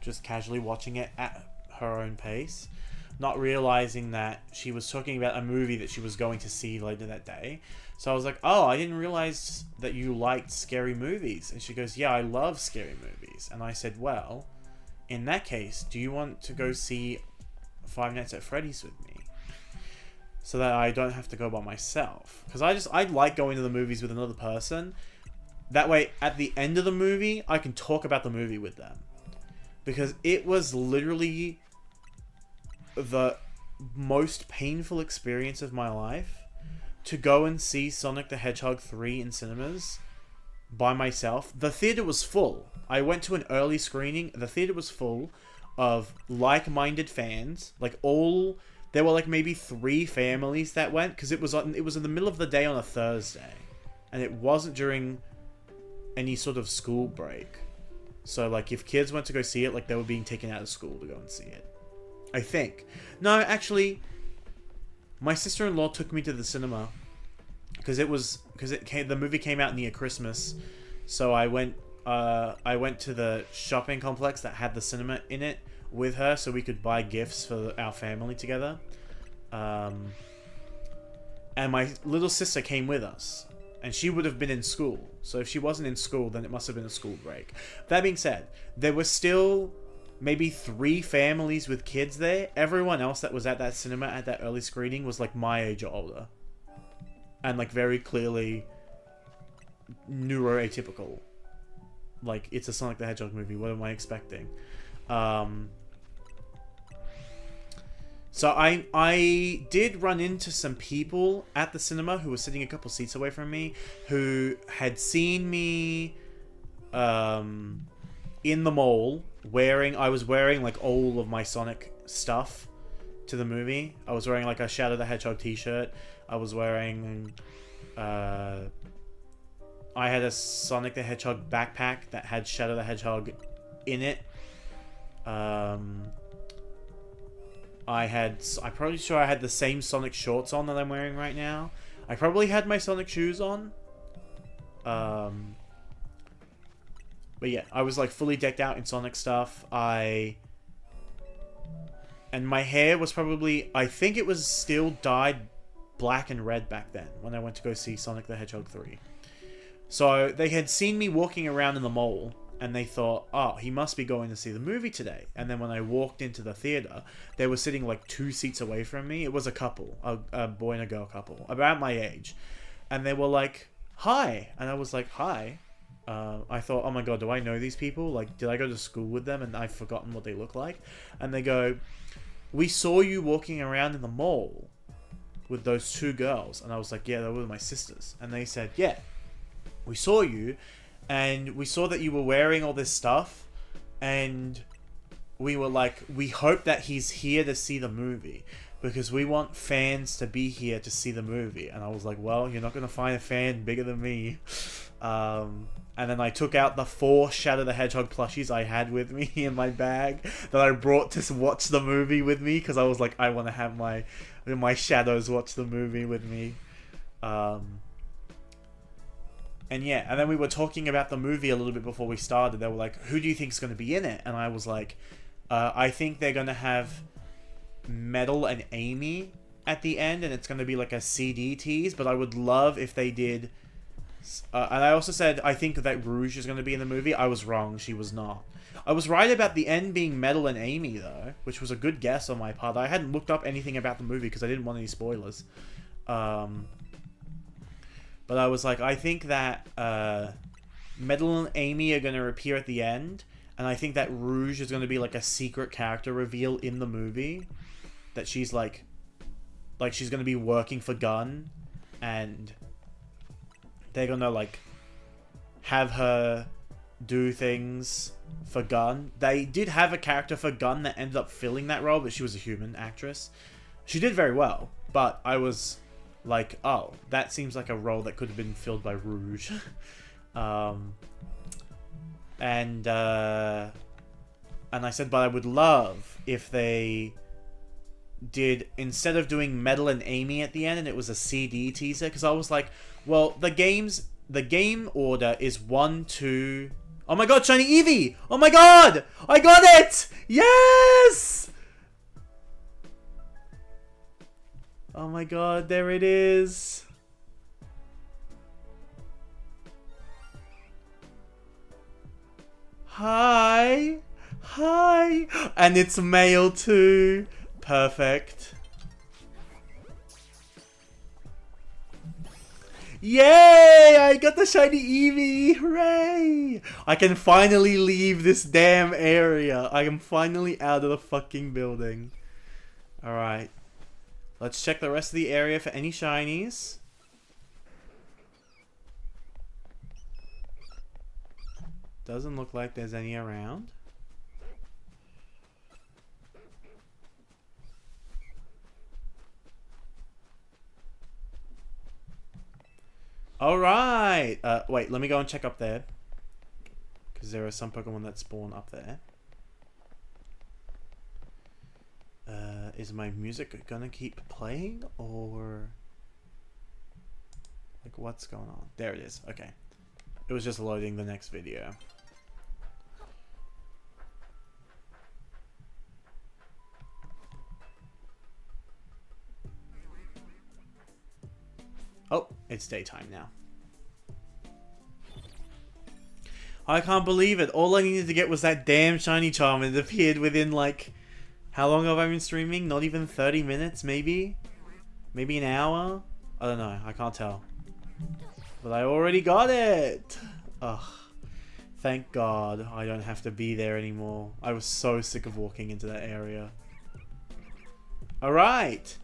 Speaker 1: Just casually watching it at her own pace, not realizing that she was talking about a movie that she was going to see later that day. So I was like, oh, I didn't realize that you liked scary movies. And she goes, yeah, I love scary movies. And I said, well, in that case, do you want to go see Five Nights at Freddy's with me? So that I don't have to go by myself. Because I like going to the movies with another person. That way, at the end of the movie, I can talk about the movie with them. Because it was literally the most painful experience of my life to go and see Sonic the Hedgehog 3 in cinemas by myself. The theater was full. I went to an early screening. The theater was full of like-minded fans. There were maybe 3 families that went, because it was in the middle of the day on a Thursday. And it wasn't during any sort of school break. So, if kids went to go see it, they were being taken out of school to go and see it. I think. No, actually, my sister-in-law took me to the cinema because the movie came out near Christmas. So I went to the shopping complex that had the cinema in it with her, so we could buy gifts for our family together. And my little sister came with us. And she would have been in school. So if she wasn't in school, then it must have been a school break. That being said, there were still maybe 3 families with kids there. Everyone else that was at that cinema at that early screening was my age or older. And very clearly neuroatypical. It's a Sonic the Hedgehog movie. What am I expecting? So I did run into some people at the cinema who were sitting a couple seats away from me, who had seen me in the mall I was wearing all of my Sonic stuff to the movie. I was wearing a Shadow the Hedgehog t-shirt. I was wearing I had a Sonic the Hedgehog backpack that had Shadow the Hedgehog in it. I'm probably sure I had the same Sonic shorts on that I'm wearing right now. I probably had my Sonic shoes on. But yeah, I was fully decked out in Sonic stuff. And my hair was probably, I think it was still dyed black and red back then when I went to go see Sonic the Hedgehog 3. So they had seen me walking around in the mall, and they thought, oh, he must be going to see the movie today. And then when I walked into the theater, they were sitting 2 seats away from me. It was a couple, a boy and a girl couple, about my age. And they were like, hi. And I was like, hi. I thought, oh my god, do I know these people? Did I go to school with them and I've forgotten what they look like? And they go, we saw you walking around in the mall with those 2 girls. And I was like, yeah, they were my sisters. And they said, yeah, we saw you. And we saw that you were wearing all this stuff, and we were like, we hope that he's here to see the movie because we want fans to be here to see the movie. And I was like, well, you're not going to find a fan bigger than me. And then I took out the 4 Shadow the Hedgehog plushies I had with me in my bag that I brought to watch the movie with me because I was like, I want to have my shadows watch the movie with me. And yeah, and then we were talking about the movie a little bit before we started. They were like, who do you think is going to be in it? And I was like, I think they're going to have Metal and Amy at the end, and it's going to be like a CD tease, but I would love if they did... and I also said, I think that Rouge is going to be in the movie. I was wrong. She was not. I was right about the end being Metal and Amy, though, which was a good guess on my part. I hadn't looked up anything about the movie because I didn't want any spoilers. But I was like, I think that Metal and Amy are going to appear at the end. And I think that Rouge is going to be like a secret character reveal in the movie. That she's like she's going to be working for Gun. And they're going to like have her do things for Gun. They did have a character for Gun that ended up filling that role, but she was a human actress. She did very well, but I was like, oh, that seems like a role that could have been filled by Rouge. And I said, but I would love if they did, instead of doing Metal and Amy at the end and it was a CD teaser, because I was like, well, the game order is 1, 2... Oh my god, Shiny Eevee! Oh my god! I got it! Yes! Oh my god, there it is. Hi! Hi! And it's male too. Perfect. Yay! I got the shiny Eevee! Hooray! I can finally leave this damn area. I am finally out of the fucking building. Alright. Let's check the rest of the area for any shinies. Doesn't look like there's any around. Alright! Wait, let me go and check up there. Because there are some Pokemon that spawn up there. Is my music gonna keep playing? Or... like, what's going on? There it is. Okay. It was just loading the next video. Oh, it's daytime now. I can't believe it. All I needed to get was that damn shiny charm and it appeared within like... how long have I been streaming? Not even 30 minutes, maybe? Maybe an hour? I don't know. I can't tell. But I already got it! Ugh. Thank God I don't have to be there anymore. I was so sick of walking into that area. Alright!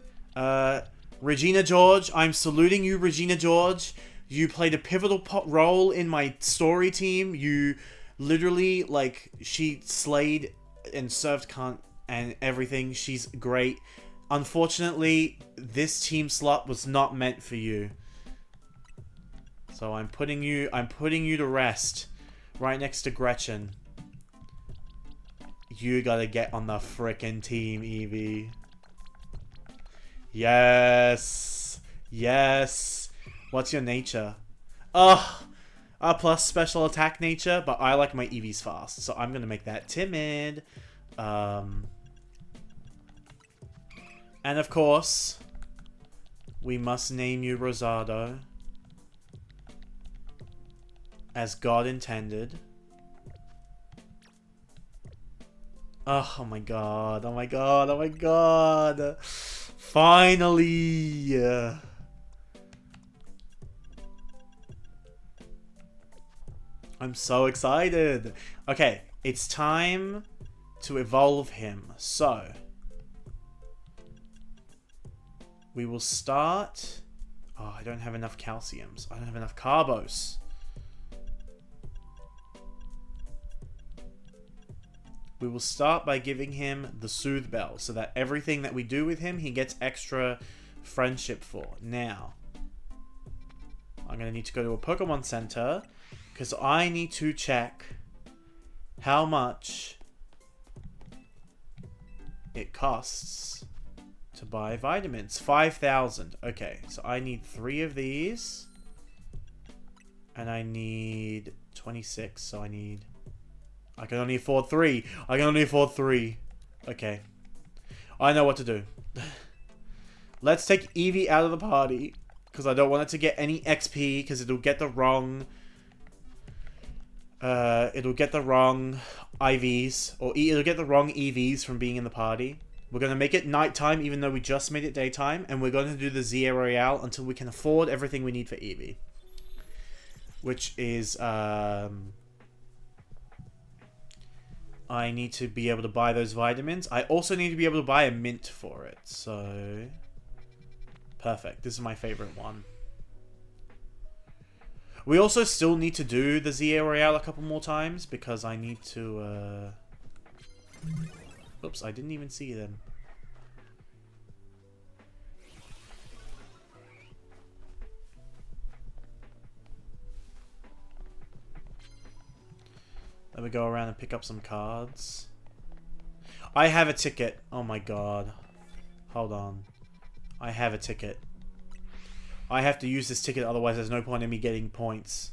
Speaker 1: Regina George, I'm saluting you, Regina George. You played a pivotal role in my story team. You literally, like, she slayed and served cunt and everything. She's great. Unfortunately, this team slot was not meant for you. So I'm putting you to rest. Right next to Gretchen. You gotta get on the frickin' team, Eevee. Yes. Yes. What's your nature? Ugh. A plus special attack nature, but I like my Eevees fast, so I'm gonna make that timid. And of course, we must name you Rosado. As God intended. Oh my god, oh my god, oh my god. Finally. I'm so excited. Okay, it's time to evolve him. So, we will start... oh, I don't have enough calciums. I don't have enough carbos. we will start by giving him the Soothe Bell, so that everything that we do with him, he gets extra friendship for. Now, I'm going to need to go to a Pokemon Center, because I need to check how much it costs to buy vitamins. 5,000. Okay, so I need 3 of these. And I need 26, so I can only afford 3. I can only afford 3. Okay. I know what to do. Let's take Eevee out of the party, because I don't want it to get any XP, because it'll get the wrong... it'll get the wrong IVs, or it'll get the wrong EVs from being in the party. We're going to make it nighttime, even though we just made it daytime, and we're going to do the Z Royale until we can afford everything we need for Eevee. Which is, I need to be able to buy those vitamins. I also need to be able to buy a mint for it, so... Perfect. This is my favorite one. We also still need to do the ZA Royale a couple more times, because I need to, Oops, I didn't even see them. Let me go around and pick up some cards. I have a ticket. Oh my god. Hold on. I have a ticket. I have to use this ticket, otherwise there's no point in me getting points.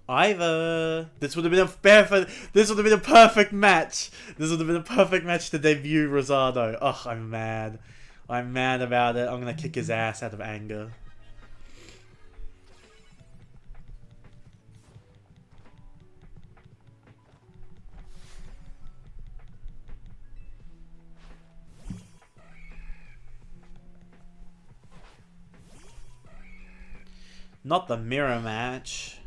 Speaker 1: Either this would have been this would have been a perfect match. This would have been a perfect match to debut Rosado. Ugh, I'm mad. I'm mad about it. I'm gonna kick his ass out of anger. Not the mirror match.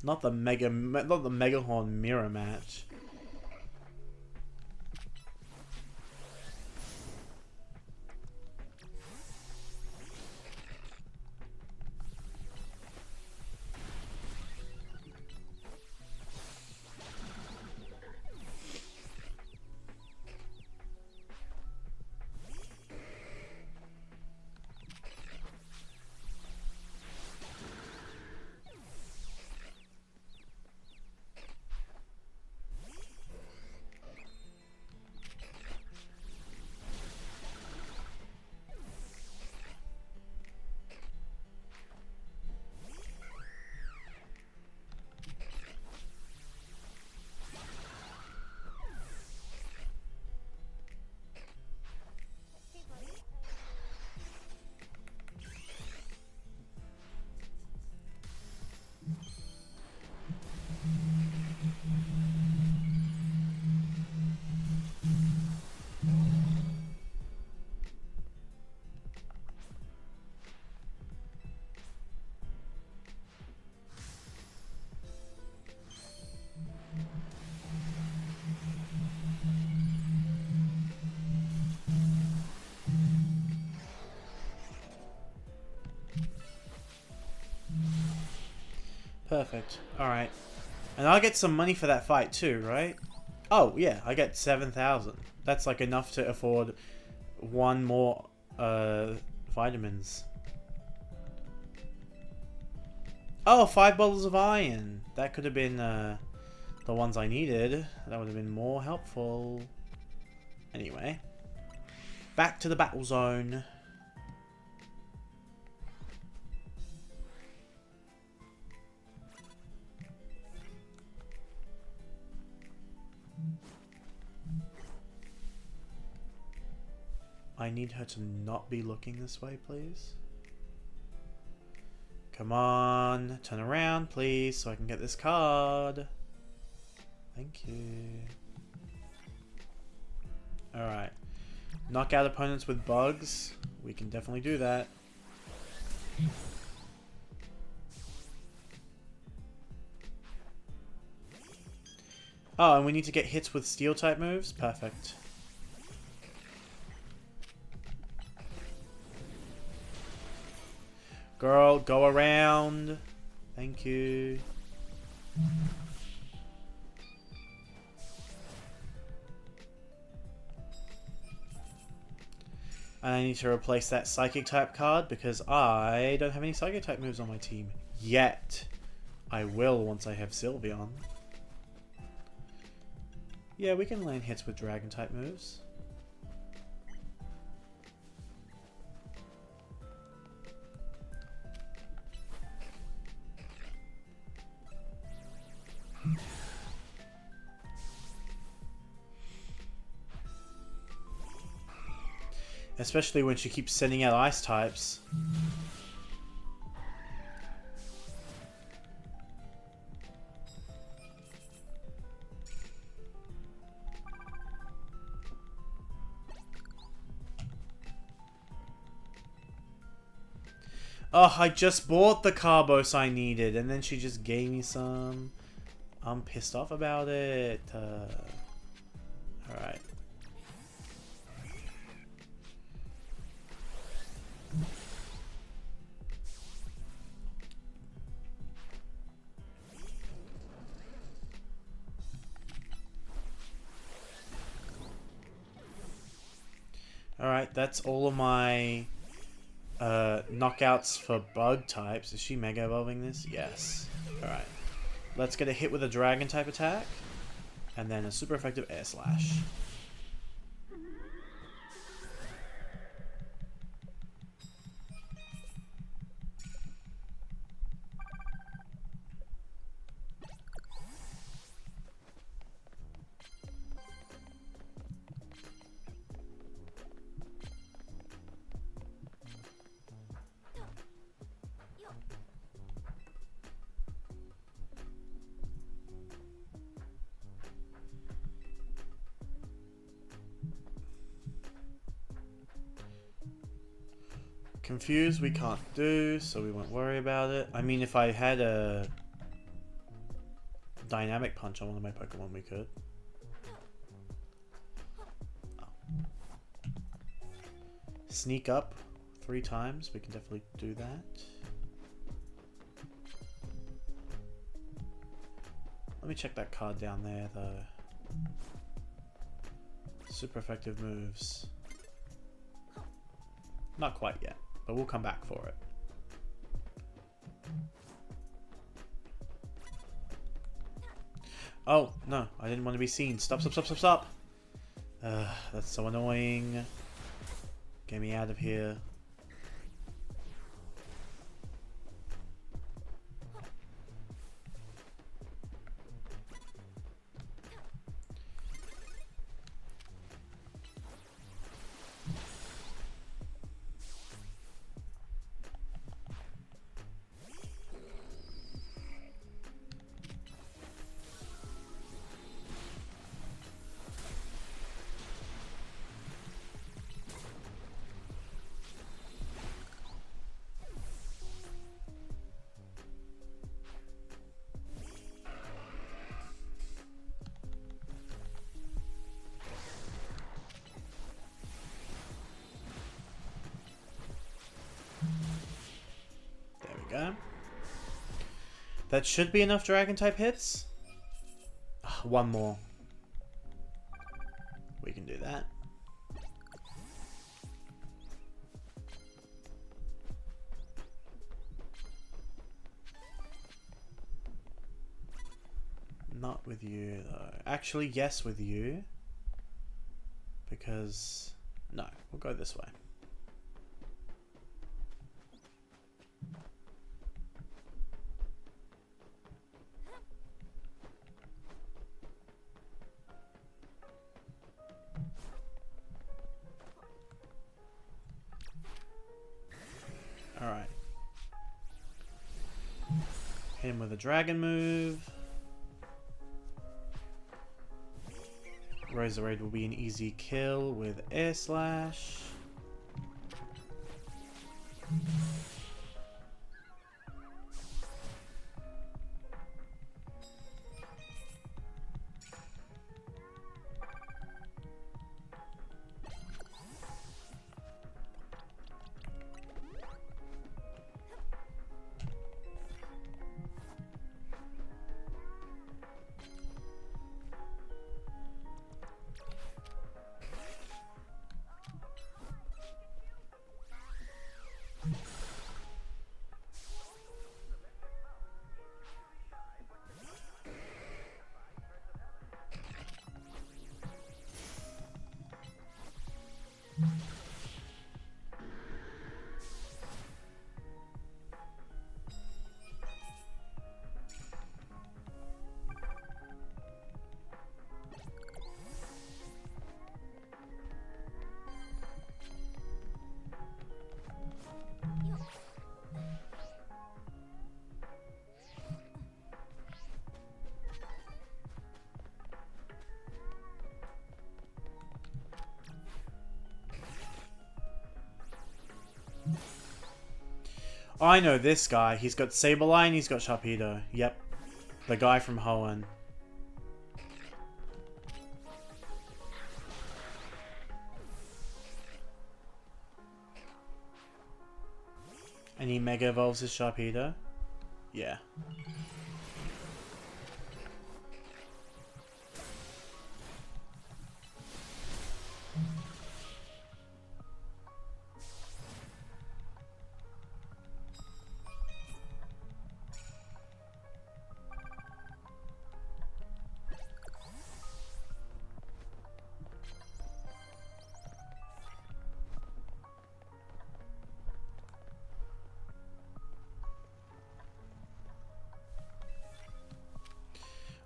Speaker 1: Not the Megahorn mirror match. Perfect. Alright. And I'll get some money for that fight too, right? Oh, yeah. I get 7,000. That's like enough to afford one more vitamins. Oh, 5 bottles of iron. That could have been the ones I needed. That would have been more helpful. Anyway. Back to the battle zone. I need her to not be looking this way, please. Come on, turn around, please, so I can get this card. Thank you. Alright. Knock out opponents with bugs. We can definitely do that. Oh, and we need to get hits with steel type moves? Perfect. Girl, go around. Thank you. And I need to replace that Psychic type card because I don't have any Psychic type moves on my team yet. I will once I have Sylveon. Yeah, we can land hits with Dragon type moves. Especially when she keeps sending out ice types. Oh, I just bought the Carbos I needed, and then she just gave me some. I'm pissed off about it. Alright. Alright, that's all of my knockouts for bug types. Is she mega evolving this? Yes. Alright. Let's get a hit with a dragon type attack. And then a super effective air slash. Confused we can't do, so we won't worry about it. I mean, if I had a dynamic punch on one of my Pokemon, we could. Oh. Sneak up 3 times, we can definitely do that. Let me check that card down there, the super effective moves. Not quite yet. But we'll come back for it. Oh, no. I didn't want to be seen. Stop, stop, stop, stop, stop. That's so annoying. Get me out of here. Go. That should be enough dragon type hits. One more. We can do that. Not with you though. Actually, yes with you. Because no, we'll go this way. Alright. Hit him with a dragon move. Razorade will be an easy kill with Air Slash. I know this guy. He's got Saberline, he's got Sharpedo. Yep. The guy from Hoenn. And he Mega Evolves his Sharpedo? Yeah.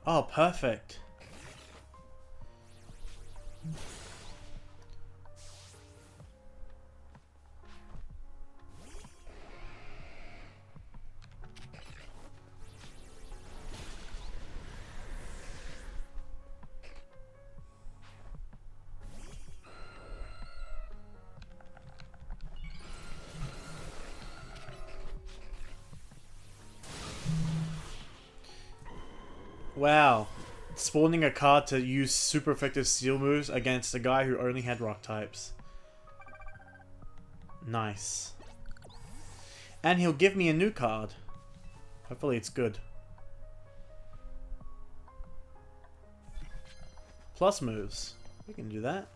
Speaker 1: Oh, perfect. Wow. Spawning a card to use super effective steel moves against a guy who only had rock types. Nice. And he'll give me a new card. Hopefully it's good. Plus moves. We can do that.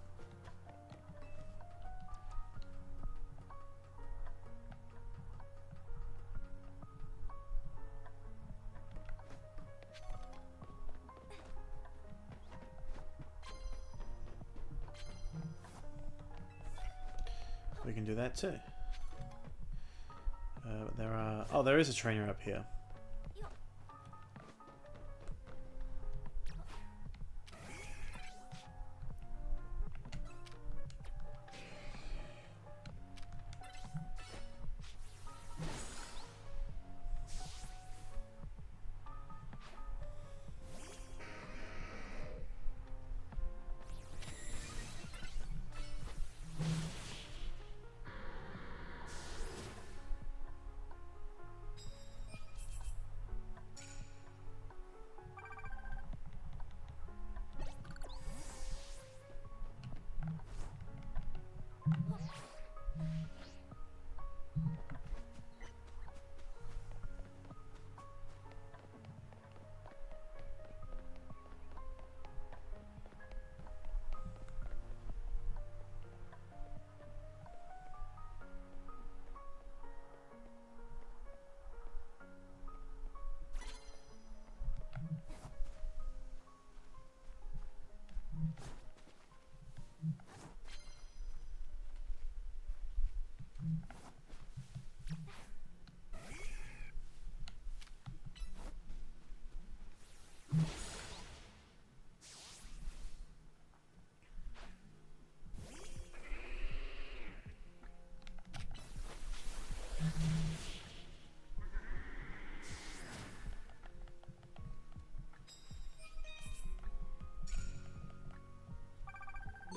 Speaker 1: We can do that too. There are... Oh, there is a trainer up here.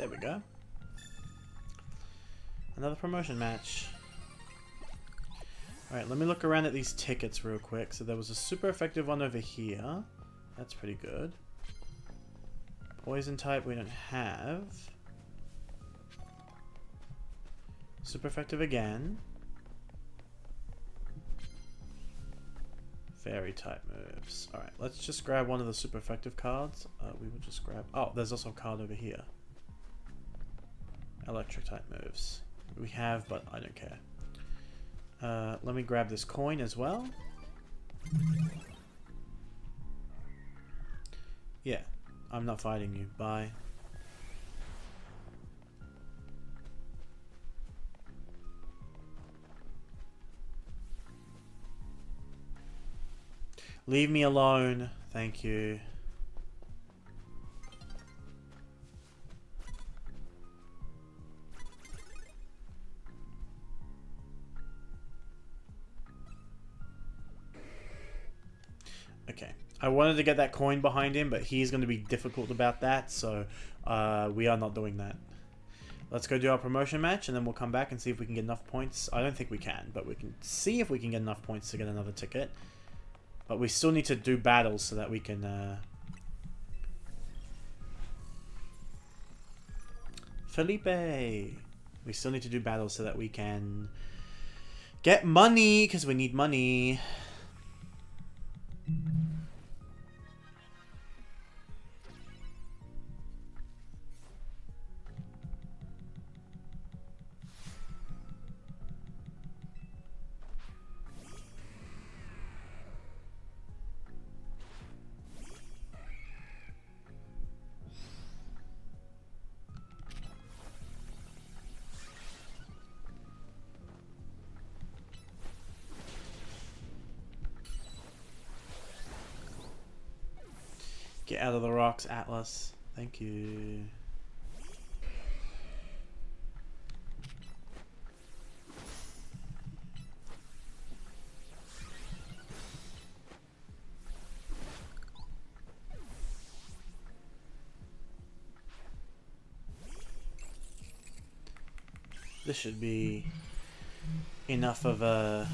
Speaker 1: There we go. Another promotion match. Alright, let me look around at these tickets real quick. So there was a super effective one over here. That's pretty good. Poison type we don't have. Super effective again. Fairy type moves. Alright, let's just grab one of the super effective cards. We will just grab... Oh, there's also a card over here. Electric type moves. We have, but I don't care. Let me grab this coin as well. Yeah, I'm not fighting you. Bye. Leave me alone. Thank you. Okay. I wanted to get that coin behind him, but he's going to be difficult about that, so we are not doing that. Let's go do our promotion match, and then we'll come back and see if we can get enough points. I don't think we can, but we can see if we can get enough points to get another ticket. But we still need to do battles so that we can... Felipe! We still need to do battles so that we can get money, because we need money. Get out of the rocks, Atlas. Thank you. This should be enough of a...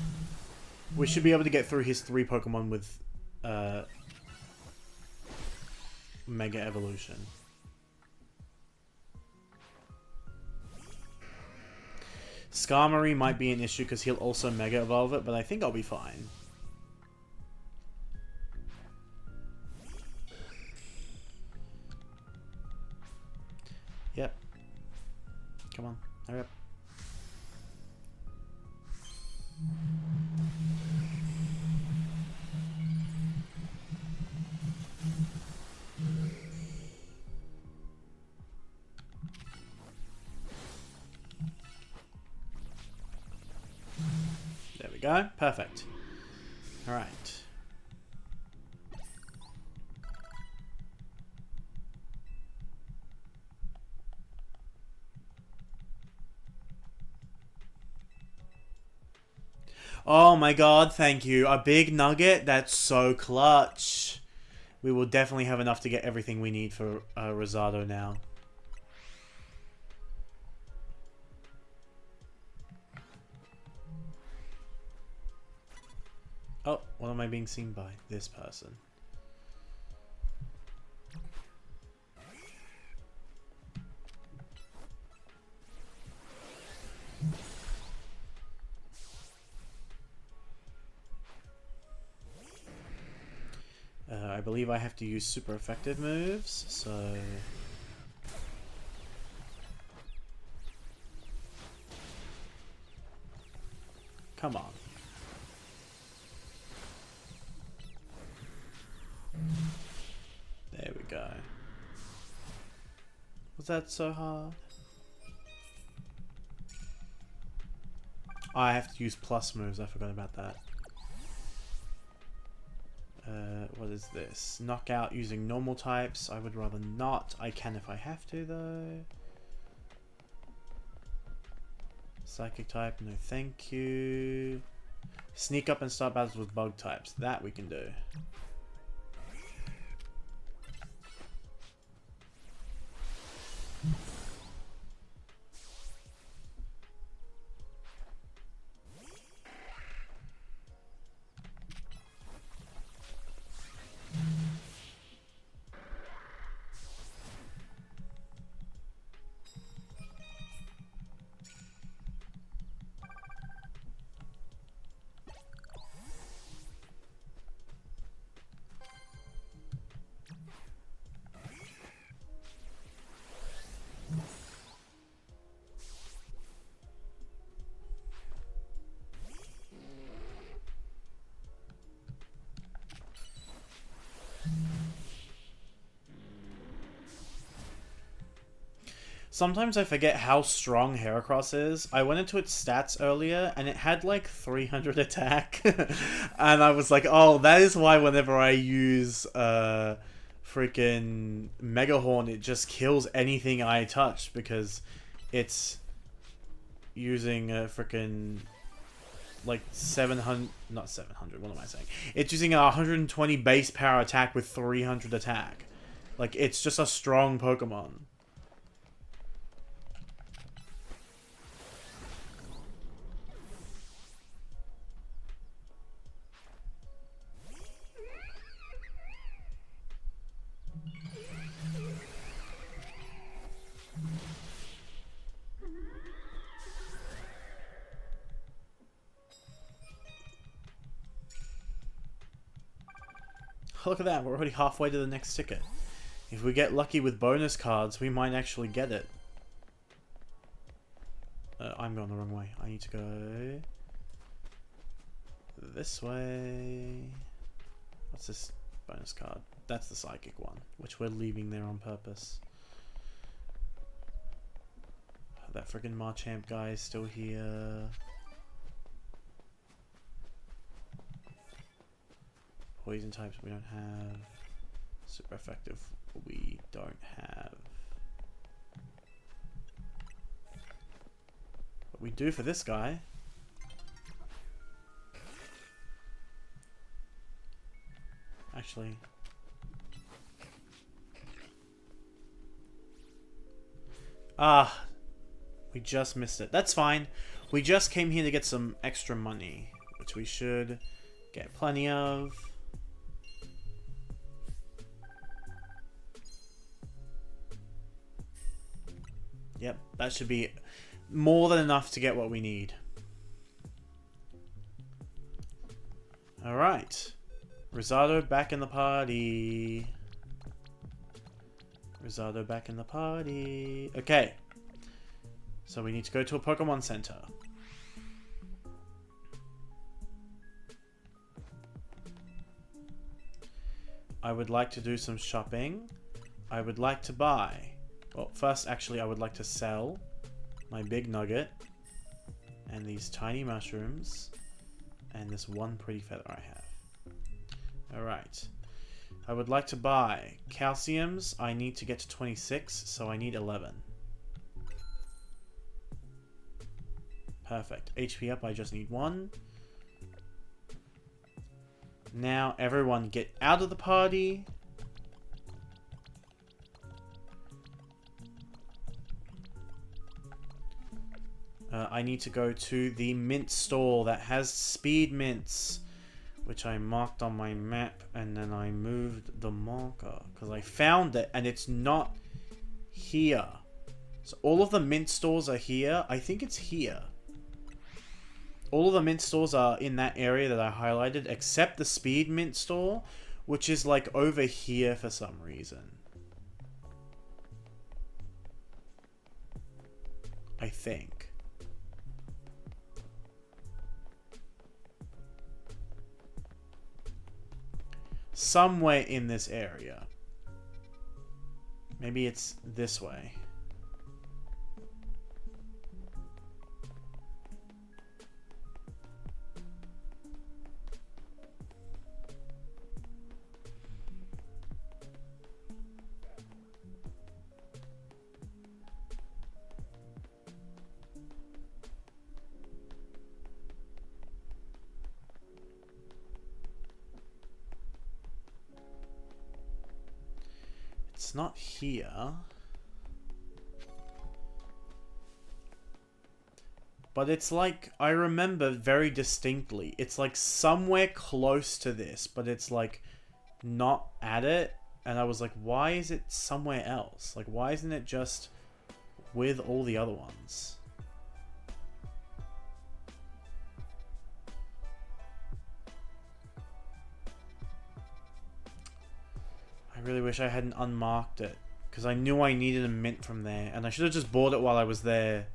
Speaker 1: We should be able to get through his 3 Pokemon with... Mega Evolution. Skarmory might be an issue because he'll also Mega Evolve it, but I think I'll be fine. Yep. Come on, hurry up. There we go. Perfect. All right. Oh my god, thank you. A big nugget? That's so clutch. We will definitely have enough to get everything we need for Rosado now. Oh, what am I being seen by? This person. I believe I have to use super effective moves, so... Come on. There we go. Was that so hard? Oh, I have to use plus moves, I forgot about that. What is this? Knockout using normal types. I would rather not. I can if I have to, though. Psychic type, no thank you. Sneak up and start battles with bug types. That we can do. Sometimes I forget how strong Heracross is. I went into its stats earlier, and it had like 300 attack. And I was like, oh, that is why whenever I use freaking Megahorn, it just kills anything I touch, because it's using a freaking like 700, not 700, what am I saying? It's using a 120 base power attack with 300 attack. Like, it's just a strong Pokemon. Look at that, we're already halfway to the next ticket. If we get lucky with bonus cards, we might actually get it. I'm going the wrong way. I need to go this way. What's this bonus card? That's the psychic one, which we're leaving there on purpose. That freaking Marchamp guy is still here. Poison types we don't have. Super effective we don't have. But we do for this guy. Actually. Ah. We just missed it. That's fine. We just came here to get some extra money, which we should get plenty of. Yep, that should be more than enough to get what we need. Alright. Rosado back in the party. Rosado back in the party. Okay. So we need to go to a Pokemon Center. I would like to do some shopping. I would like to buy. Well, first, actually, I would like to sell my big nugget and these tiny mushrooms and this one pretty feather I have. Alright. I would like to buy calciums. I need to get to 26, so I need 11. Perfect. HP up, I just need 1. Now, everyone get out of the party. I need to go to the mint store that has speed mints, which I marked on my map, and then I moved the marker because I found it and it's not here. So all of the mint stores are here. I think it's here. All of the mint stores are in that area that I highlighted, except the speed mint store, which is like over here for some reason. I think. Somewhere in this area. Maybe it's this way. It's not here. But it's like, I remember very distinctly. It's like somewhere close to this, but it's like not at it. And I was like, why is it somewhere else? Like, why isn't it just with all the other ones? I really wish I hadn't unmarked it, because I knew I needed a mint from there, and I should have just bought it while I was there.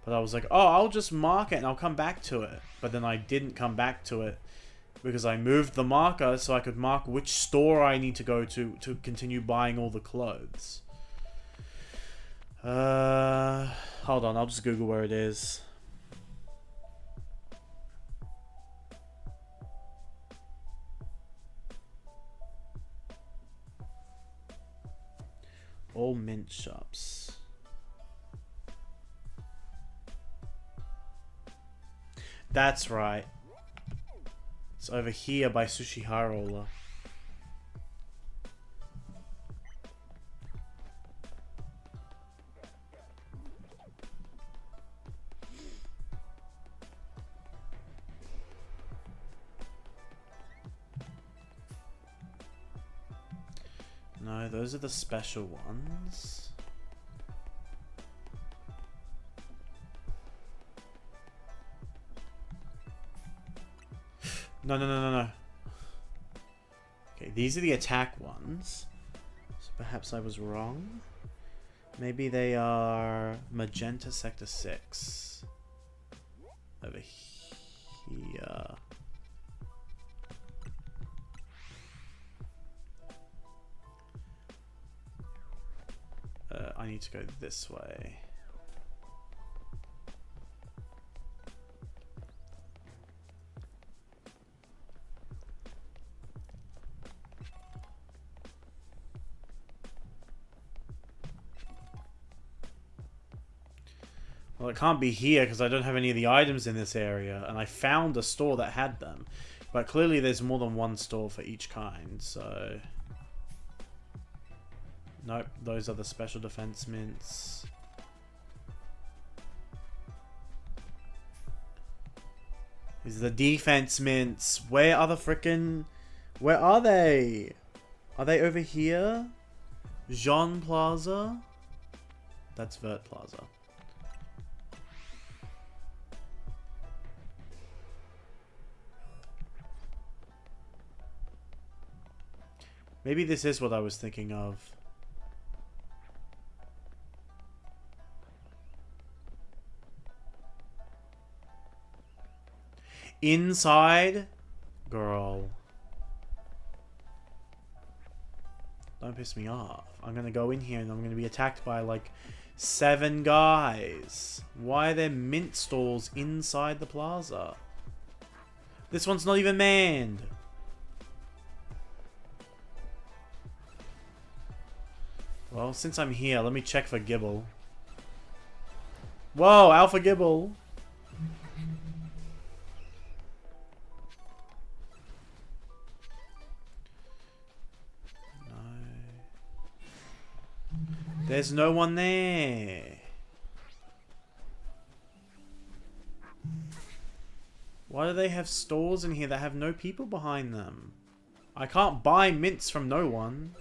Speaker 1: But I was like, oh, I'll just mark it and I'll come back to it. But then I didn't come back to it because I moved the marker so I could mark which store I need to go to continue buying all the clothes. Hold on, I'll just Google where it is. All mint shops. That's right. It's over here by Sushiharola. No, those are the special ones. No, no, no, no, no. Okay, these are the attack ones. So perhaps I was wrong. Maybe they are Magenta Sector 6. Over here. I need to go this way. Well, it can't be here because I don't have any of the items in this area, and I found a store that had them. But clearly there's more than one store for each kind, so... Nope, those are the special defense mints. These are the defense mints. Where are the frickin'... Where are they? Are they over here? Jean Plaza? That's Vert Plaza. Maybe this is what I was thinking of. Inside? Girl. Don't piss me off. I'm gonna go in here and I'm gonna be attacked by like 7 guys. Why are there mint stalls inside the plaza? This one's not even manned. Well, since I'm here, let me check for Gibble. Whoa, Alpha Gibble. There's no one there. Why do they have stores in here that have no people behind them? I can't buy mints from no one.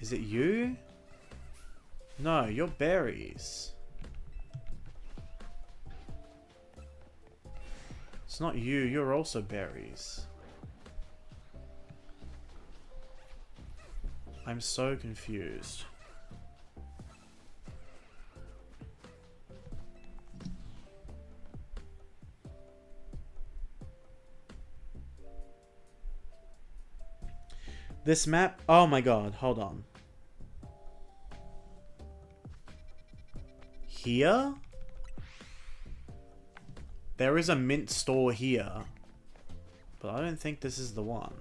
Speaker 1: Is it you? No, you're berries. It's not you, you're also berries. I'm so confused. This map? Oh my god, hold on. Here? There is a mint store here. But I don't think this is the one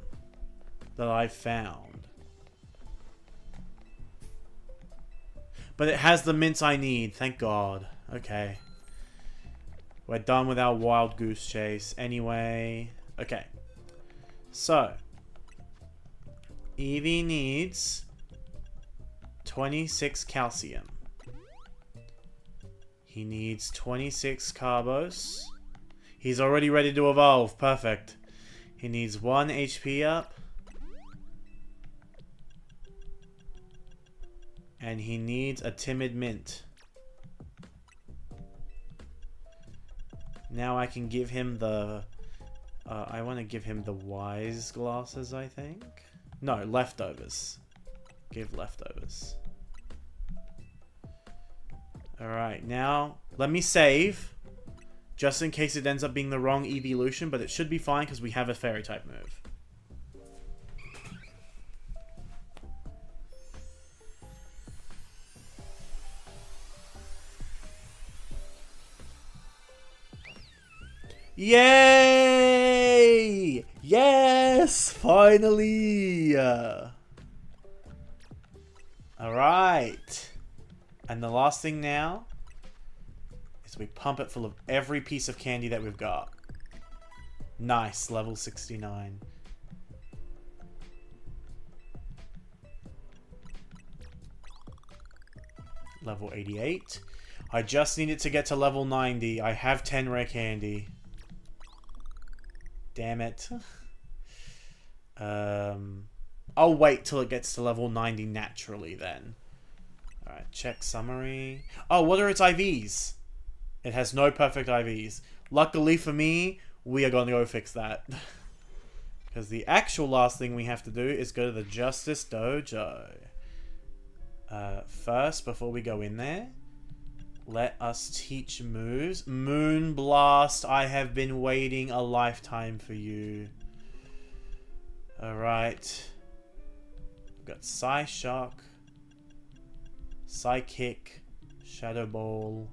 Speaker 1: that I found. But it has the mints I need, thank god. Okay. We're done with our wild goose chase anyway. Okay. So. Eevee needs 26 calcium. He needs 26 carbos. He's already ready to evolve. Perfect. He needs 1 HP up. And he needs a timid mint. Now I can give him the... I want to give him the wise glasses, I think. No, leftovers. Give leftovers. Alright, now let me save. Just in case it ends up being the wrong evolution, but it should be fine because we have a fairy type move. Yay! Yes! Finally! Alright. And the last thing now is we pump it full of every piece of candy that we've got. Nice. Level 69. Level 88. I just need it to get to level 90. I have 10 rare candy. Damn it. I'll wait till it gets to level 90 naturally then. Alright, check summary. Oh, what are its IVs? It has no perfect IVs. Luckily for me, we are going to go fix that. Because the actual last thing we have to do is go to the Justice Dojo. First, before we go in there, let us teach moves. Moon Blast, I have been waiting a lifetime for you. Alright. We've got Psy Shock, Psy Kick, Shadow Ball.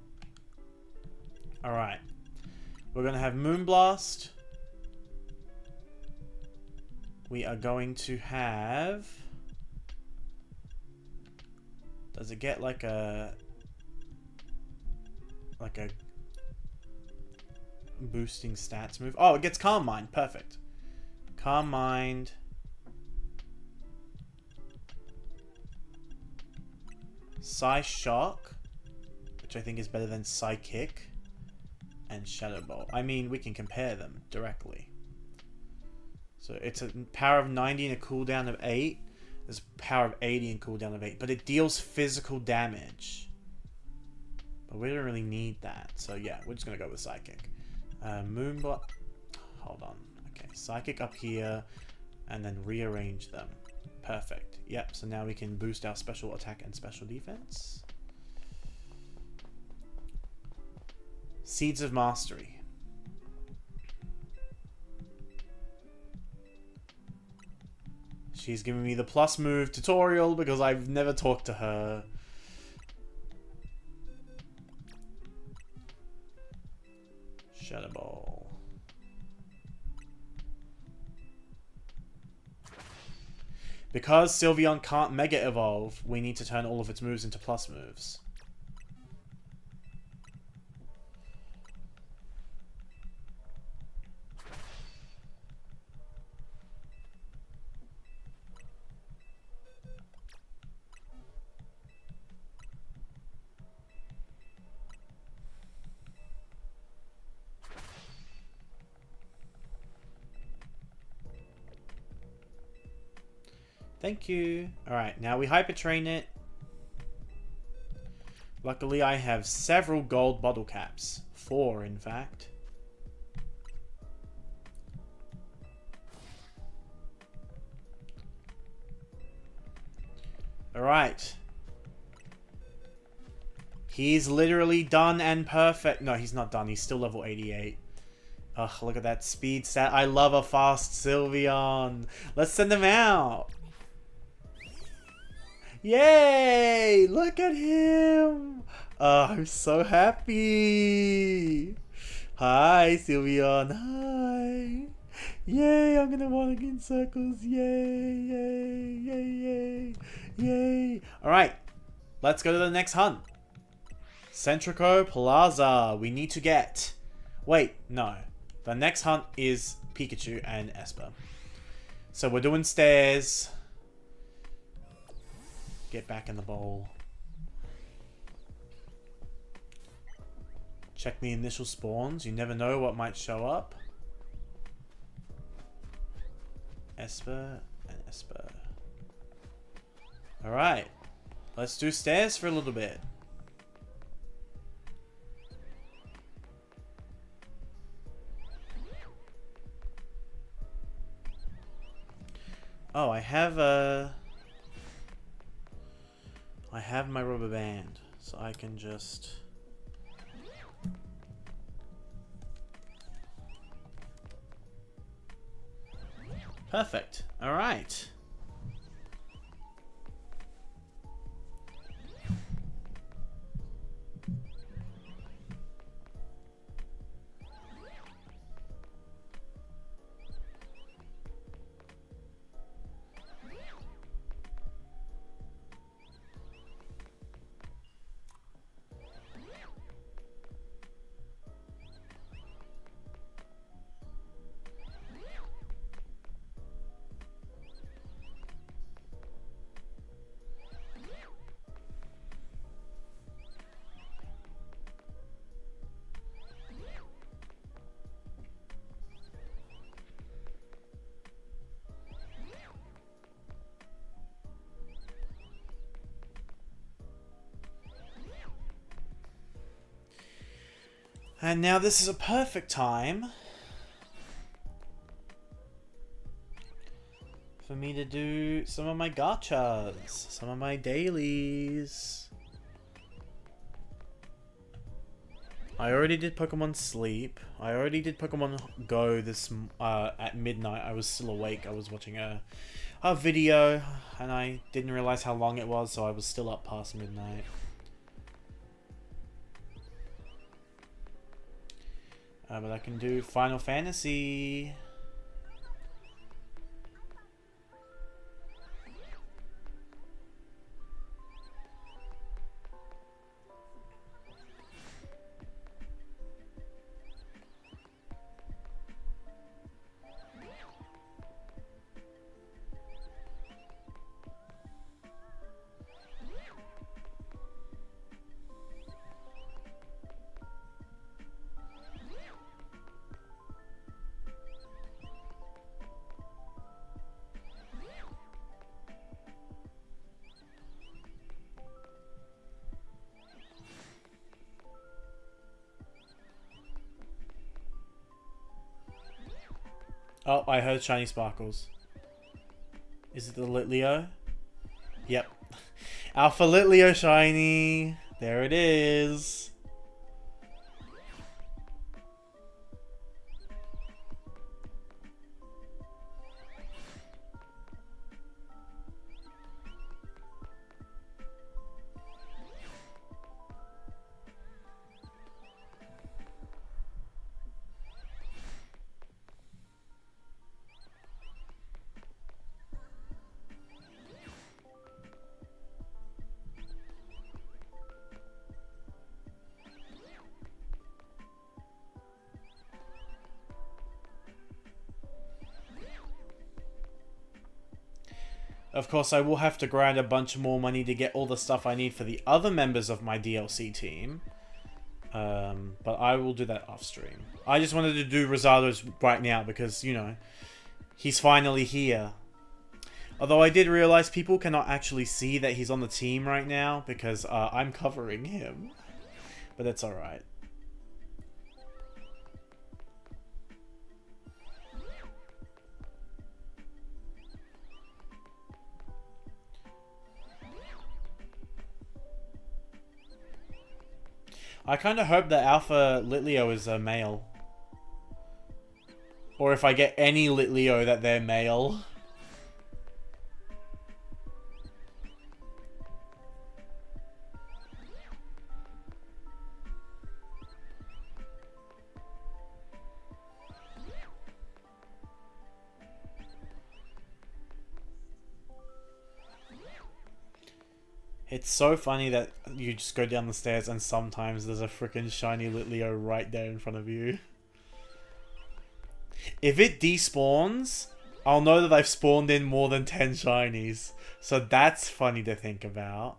Speaker 1: Alright. We're going to have Moon Blast. We are going to have... Does it get like a boosting stats move? Oh, it gets Calm Mind. Perfect. Calm Mind. Psy Shock, which I think is better than Psy Kick, and Shadow Ball. I mean, we can compare them directly. So it's a power of 90 and a cooldown of 8. There's power of 80 and cooldown of 8. But it deals physical damage. But we don't really need that. So yeah, we're just going to go with Psychic. Moonblast. Hold on. Okay, Psychic up here. And then rearrange them. Perfect. Yep, so now we can boost our special attack and special defense. Seeds of Mastery. She's giving me the plus move tutorial because I've never talked to her. Shadow Ball. Because Sylveon can't Mega Evolve, we need to turn all of its moves into plus moves. Thank you. Alright, now we Hyper Train it. Luckily, I have several gold bottle caps. 4, in fact. Alright. He's literally done and perfect. No, he's not done. He's still level 88. Ugh, look at that speed stat. I love a fast Sylveon. Let's send him out. Yay! Look at him! Oh, I'm so happy! Hi, Sylveon. Hi! Yay! I'm gonna walk in circles. Yay! Yay! Yay! Yay! Yay! Alright. Let's go to the next hunt. Centrico Plaza. We need to get... Wait, no. The next hunt is Pikachu and Esper. So we're doing stairs... Get back in the bowl. Check the initial spawns. You never know what might show up. Esper and Esper. Alright. Let's do stairs for a little bit. Oh, I have my rubber band, so I can just... Perfect. Alright. And now this is a perfect time for me to do some of my gachas, some of my dailies. I already did Pokemon Sleep. I already did Pokemon Go this at midnight. I was still awake. I was watching a video and I didn't realize how long it was, so I was still up past midnight. But I can do Final Fantasy. Oh, I heard Shiny Sparkles. Is it the Litleo? Yep. Alpha Litleo Shiny. There it is. Of course, I will have to grind a bunch more money to get all the stuff I need for the other members of my DLC team. But I will do that off stream. I just wanted to do Rosado's right now because, you know, he's finally here. Although I did realize people cannot actually see that he's on the team right now because I'm covering him. But that's alright. I kind of hope that Alpha Litleo is a male. Or if I get any Litleo that they're male. It's so funny that you just go down the stairs and sometimes there's a freaking shiny Litleo right there in front of you. If it despawns, I'll know that I've spawned in more than 10 shinies. So that's funny to think about.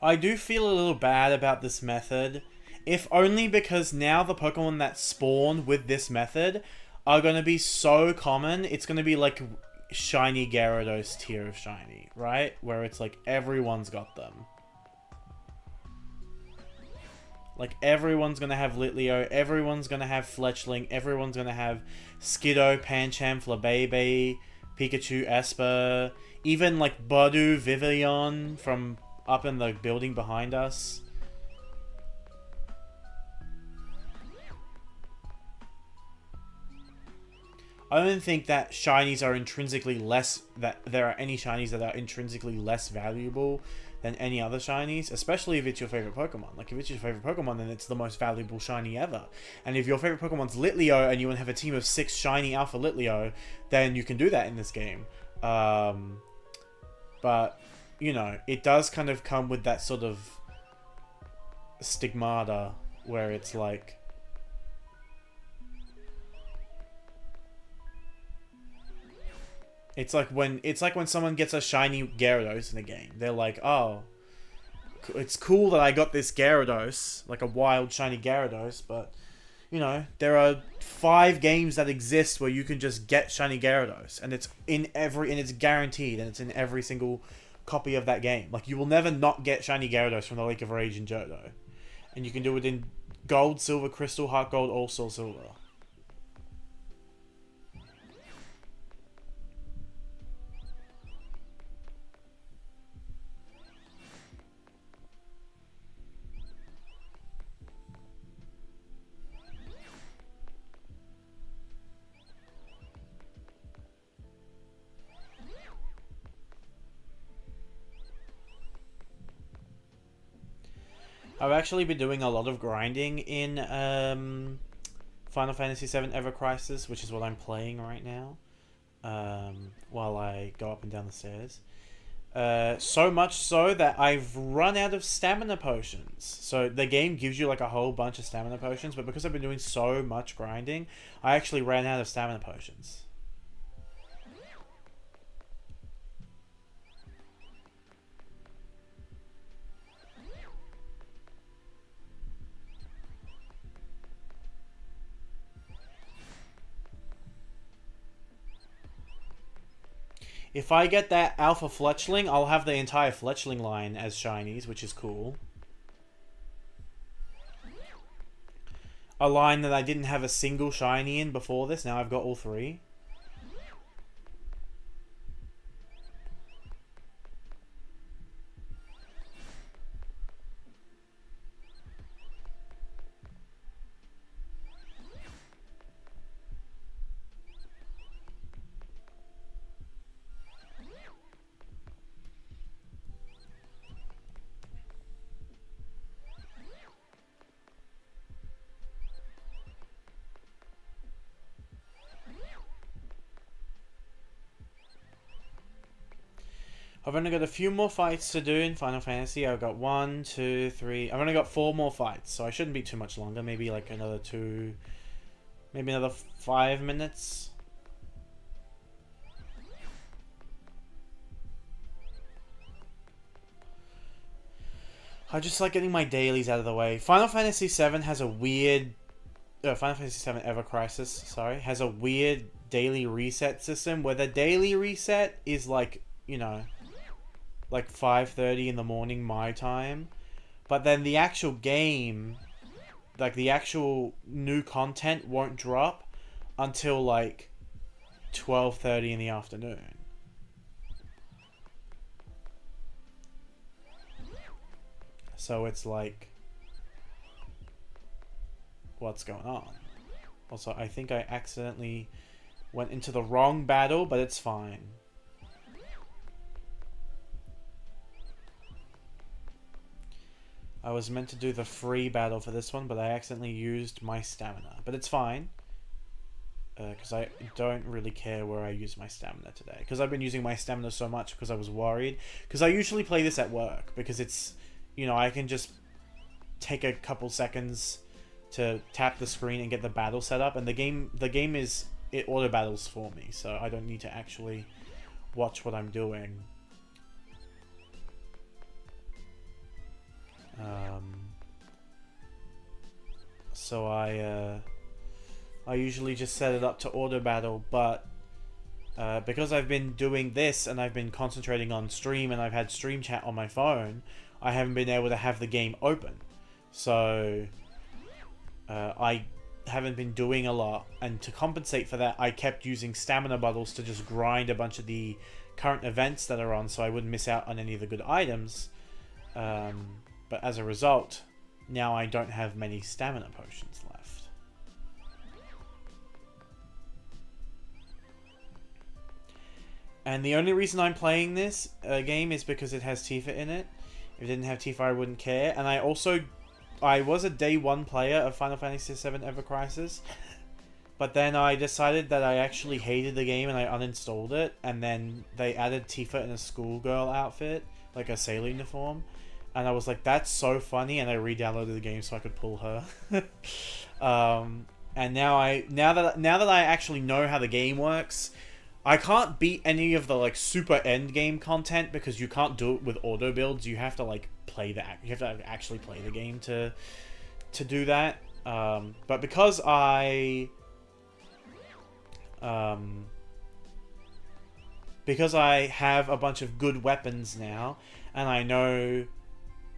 Speaker 1: I do feel a little bad about this method, if only because now the Pokemon that spawn with this method are going to be so common. It's going to be like shiny Gyarados tier of shiny, right? Where it's like everyone's got them. Like everyone's gonna have Litleo, everyone's gonna have Fletchling, everyone's gonna have Skiddo, Pancham, Flabébé, Pikachu, Esper, even like Budu, Vivillon from up in the building behind us. I don't think that shinies are intrinsically less, that there are any shinies that are intrinsically less valuable than any other shinies, especially if it's your favorite Pokemon. Like, if it's your favorite Pokemon, then it's the most valuable shiny ever. And if your favorite Pokemon's Litleo and you want to have a team of 6 shiny Alpha Litleo, then you can do that in this game. But, you know, it does kind of come with that sort of stigmata where it's like, it's like when someone gets a shiny Gyarados in a game. They're like, oh, it's cool that I got this Gyarados, like a wild shiny Gyarados, but, you know, there are 5 games that exist where you can just get shiny Gyarados, and it's it's guaranteed, and it's in every single copy of that game. Like, you will never not get shiny Gyarados from the Lake of Rage in Johto. And you can do it in Gold, Silver, Crystal, Heart Gold, All-Star Silver. I've actually been doing a lot of grinding in Final Fantasy VII Ever Crisis, which is what I'm playing right now, while I go up and down the stairs. So much so that I've run out of stamina potions. So the game gives you like a whole bunch of stamina potions, but because I've been doing so much grinding, I actually ran out of stamina potions. If I get that Alpha Fletchling, I'll have the entire Fletchling line as shinies, which is cool. A line that I didn't have a single shiny in before this, now I've got all 3. I've only got a few more fights to do in Final Fantasy. I've got 1, 2, 3. I've only got 4 more fights, so I shouldn't be too much longer. Maybe like another 2, maybe another 5 minutes. I just like getting my dailies out of the way. Final Fantasy VII has a weird... Final Fantasy VII Ever Crisis, sorry, has a weird daily reset system where the daily reset is like, you know, like 5:30 in the morning my time, but then the actual game, like the actual new content won't drop until like 12:30 in the afternoon. So it's like, what's going on? Also, I think I accidentally went into the wrong battle, but it's fine. I was meant to do the free battle for this one, but I accidentally used my stamina. But it's fine. Because I don't really care where I use my stamina today. Because I've been using my stamina so much because I was worried. Because I usually play this at work. Because it's, you know, I can just take a couple seconds to tap the screen and get the battle set up. And the game is, it auto battles for me. So I don't need to actually watch what I'm doing. So I usually just set it up to auto battle, but because I've been doing this and I've been concentrating on stream and I've had stream chat on my phone, I haven't been able to have the game open. So I haven't been doing a lot, and to compensate for that, I kept using stamina bottles to just grind a bunch of the current events that are on so I wouldn't miss out on any of the good items. But as a result, now I don't have many stamina potions left. And the only reason I'm playing this game is because it has Tifa in it. If it didn't have Tifa, I wouldn't care. And I was a day one player of Final Fantasy VII Ever Crisis. But then I decided that I actually hated the game and I uninstalled it. And then they added Tifa in a schoolgirl outfit, like a sailor uniform. And I was like, that's so funny. And I re-downloaded the game so I could pull her. And now that I actually know how the game works, I can't beat any of the like super end game content because you can't do it with auto builds. You have to like you have to actually play the game to do that. But because I have a bunch of good weapons now, and I know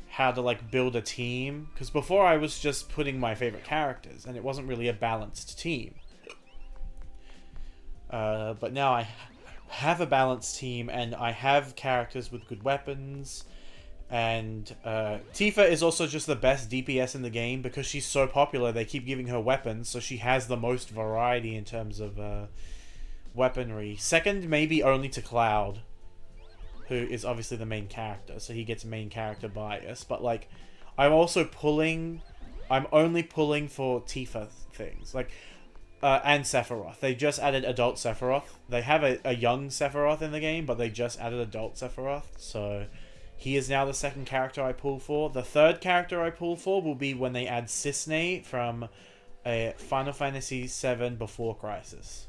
Speaker 1: how to like build a team, because before I was just putting my favorite characters and it wasn't really a balanced team. But now I have a balanced team and I have characters with good weapons. And Tifa is also just the best DPS in the game because she's so popular. They keep giving her weapons, so she has the most variety in terms of weaponry. Second, maybe only to Cloud, who is obviously the main character, so he gets main character bias. But like, I'm only pulling for Tifa things. Like, and Sephiroth. They just added adult Sephiroth. They have a young Sephiroth in the game, but they just added adult Sephiroth. So he is now the second character I pull for. The third character I pull for will be when they add Cissnei from Final Fantasy VII Before Crisis.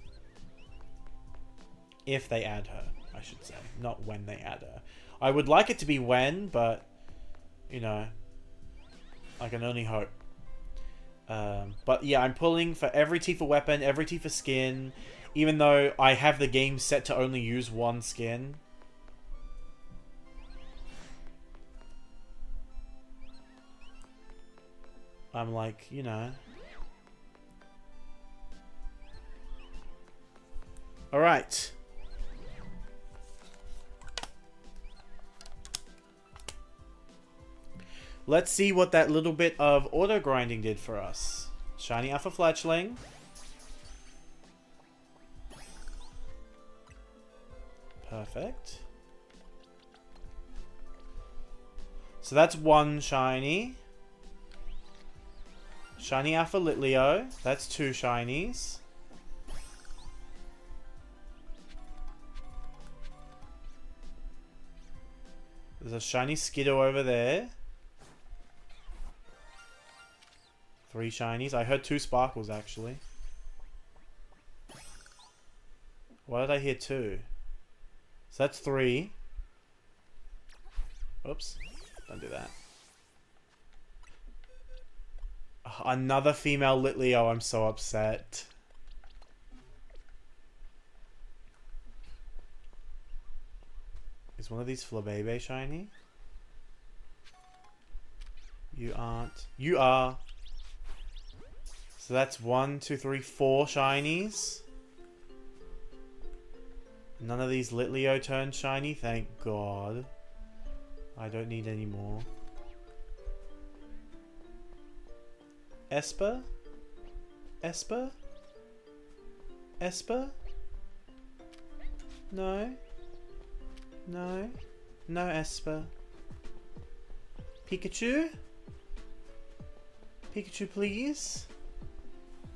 Speaker 1: If they add her, I should say. Not when they add her. I would like it to be when, but, you know, I can only hope. But yeah, I'm pulling for every Tifa weapon, every Tifa skin, even though I have the game set to only use one skin. I'm like, you know. Alright. Let's see what that little bit of auto grinding did for us. Shiny Alpha Fletchling. Perfect. So that's one shiny. Shiny Alpha Litleo. That's two shinies. There's a shiny Skiddo over there. 3 shinies. I heard 2 sparkles, actually. Why did I hear 2? So that's 3. Oops. Don't do that. Another female Litleo. I'm so upset. Is one of these Flabebe shiny? You aren't. You are. So that's 1, 2, 3, 4 shinies. None of these Litleo turned shiny, thank God. I don't need any more. Esper? Esper? Esper? No? No? No Esper. Pikachu? Pikachu, please?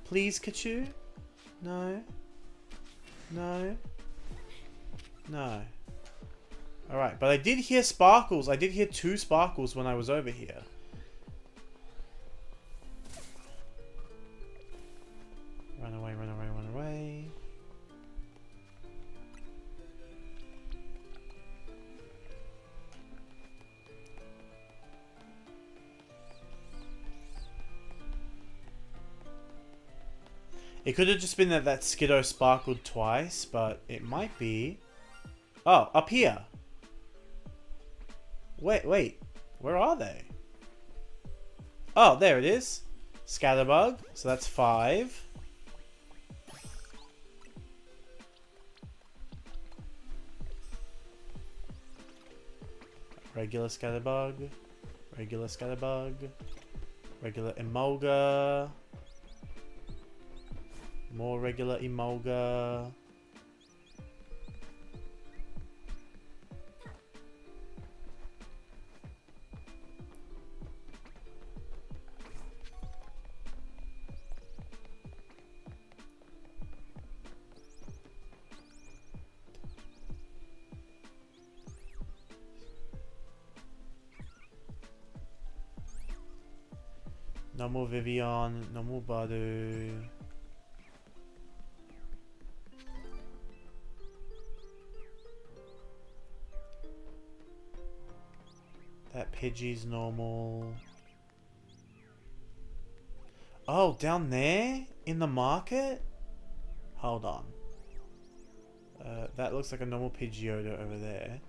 Speaker 1: Please, Kachu? No? No? No. Alright, but I did hear sparkles. I did hear 2 sparkles when I was over here. Run away, run away, run away. It could have just been that that Skiddo sparkled twice, but it might be... Oh, up here. Wait. Where are they? Oh, there it is. Scatterbug. So that's 5. Regular Scatterbug. Regular Scatterbug. Regular Emolga. More regular Emolga. No more Vivian, no more Badu. That Pidgey's normal. Oh, down there? In the market? Hold on. That looks like a normal Pidgeotto over there.